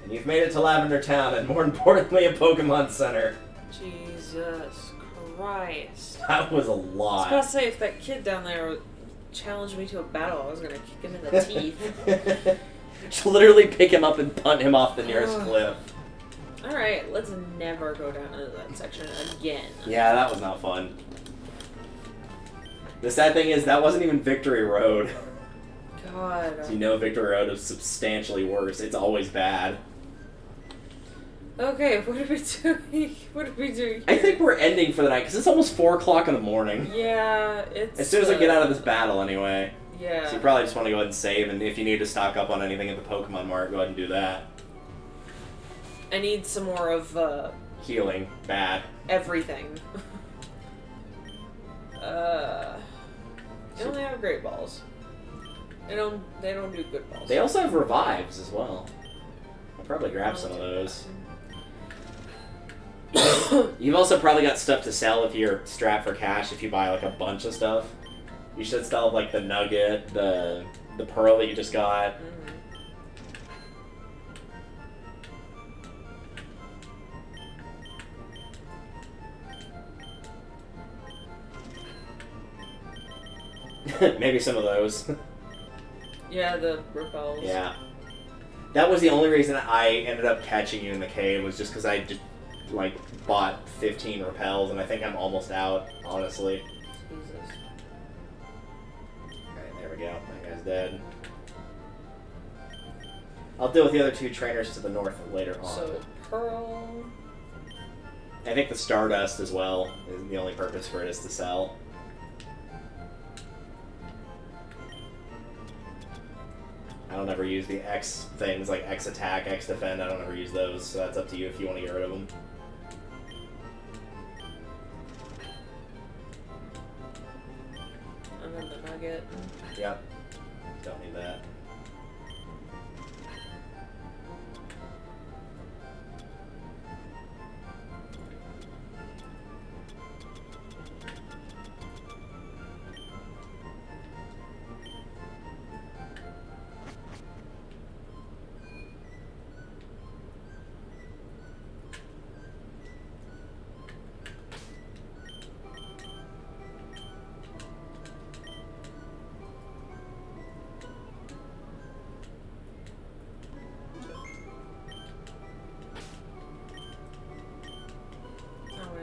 And you've made it to Lavender Town, and more importantly, a Pokemon Center. Jesus Christ. That was a I was lot. about to say, if that kid down there challenged me to a battle, I was gonna kick him in the teeth. Just literally pick him up and punt him off the nearest cliff. Alright, let's never go down into that section again. Yeah, that was not fun. The sad thing is, that wasn't even Victory Road. God. So you know Victory Road is substantially worse. It's always bad. Okay, what are we doing? What are we doing here? I think we're ending for the night, because it's almost 4 o'clock in the morning. Yeah, it's... As soon as I get out of this battle, anyway. Yeah. So you probably just want to go ahead and save, and if you need to stock up on anything at the Pokemon Mart, go ahead and do that. I need some more of, Healing. Bad. everything. They only have great balls. They don't do good balls. They also have revives as well. I'll probably grab some of those. You've also probably got stuff to sell if you're strapped for cash, if you buy like a bunch of stuff. You should sell like the nugget, the pearl that you just got. Maybe some of those. Yeah, the repels. Yeah. That was the only reason I ended up catching you in the cave, was just because I just, like, bought 15 repels, and I think I'm almost out, honestly. Jesus. Alright, there we go. That guy's dead. I'll deal with the other 2 trainers to the north later on. So, pearl... I think the Stardust as well is the only purpose for it is to sell. I don't ever use the X things, like X attack, X defend. I don't ever use those, so that's up to you if you want to get rid of them. And then the nugget. Yep. Don't need that.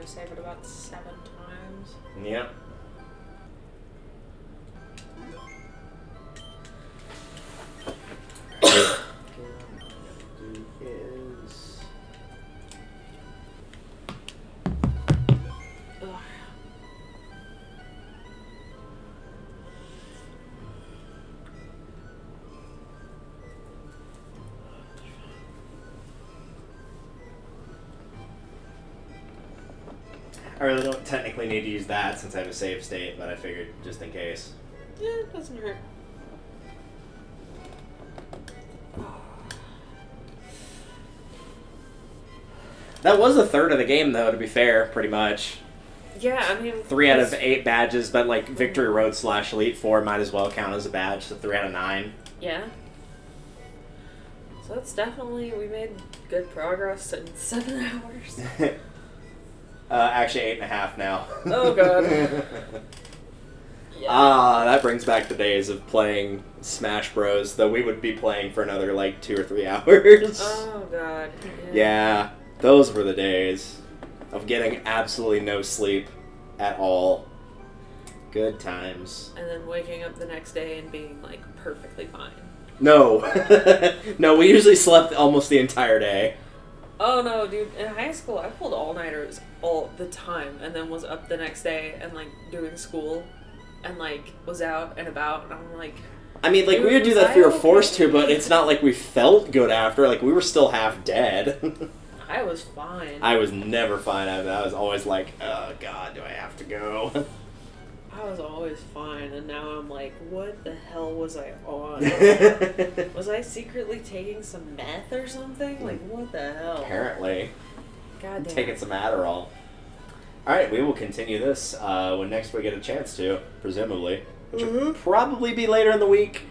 Save it about 7 times. Yep. I really don't technically need to use that since I have a save state, but I figured just in case. Yeah, it doesn't hurt. That was a third of the game, though, to be fair, pretty much. Yeah, I mean... 3 out of 8 badges, but like Victory Road / Elite 4 might as well count as a badge, so 3 out of 9. Yeah. So that's definitely... We made good progress in 7 hours. Actually 8.5 now. Oh, God. Yeah. That brings back the days of playing Smash Bros, though we would be playing for another, like, 2 or 3 hours. Oh, God. Yeah, those were the days of getting absolutely no sleep at all. Good times. And then waking up the next day and being, like, perfectly fine. No. No, we usually slept almost the entire day. Oh, no, dude. In high school, I pulled all-nighters all the time and then was up the next day and, like, doing school and, like, was out and about, and I'm like... I mean, like, we would do that if we were forced to, but it's not like we felt good after. Like, we were still half dead. I was fine. I was never fine after that. I was always like, oh, God, do I have to go? I was always fine, and now I'm like, what the hell was I on? Was I secretly taking some meth or something? Like, what the hell? Apparently. God damn. Taking some Adderall. Alright, we will continue this when next we get a chance to, presumably. Which will probably be later in the week.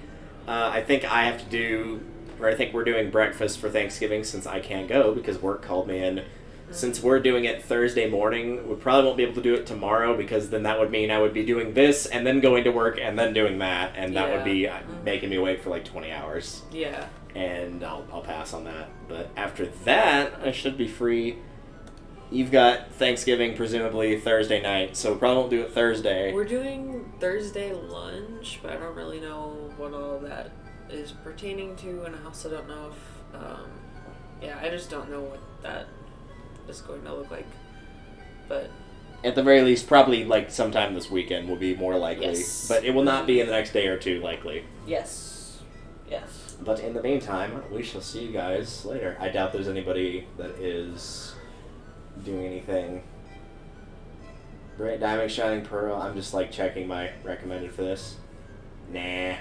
I think I have to do, or I think we're doing breakfast for Thanksgiving since I can't go because work called me in. Since we're doing it Thursday morning, we probably won't be able to do it tomorrow because then that would mean I would be doing this and then going to work and then doing that, and that would be making me wait for like 20 hours. Yeah. And I'll pass on that. But after that, I should be free You've got Thanksgiving presumably Thursday night, so we probably won't do it Thursday. We're doing Thursday lunch, but I don't really know what all that is pertaining to, and I also don't know if, I just don't know what that is going to look like. But at the very least, probably like sometime this weekend will be more likely. Yes. But it will not be in the next day or two likely. yes. But in the meantime, we shall see you guys later. I doubt there's anybody that is doing anything. Great Diamond Shining Pearl. I'm just like checking my recommended for this. Nah.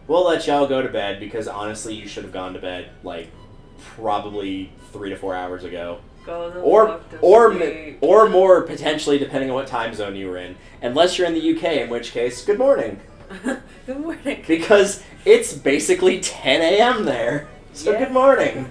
We'll let y'all go to bed because honestly you should have gone to bed like probably 3 to 4 hours ago. Go the Or fuck to or sleep. or more potentially depending on what time zone you were in. Unless you're in the UK, in which case, good morning. Good morning. Because it's basically 10 a.m. there. So Yeah. good morning.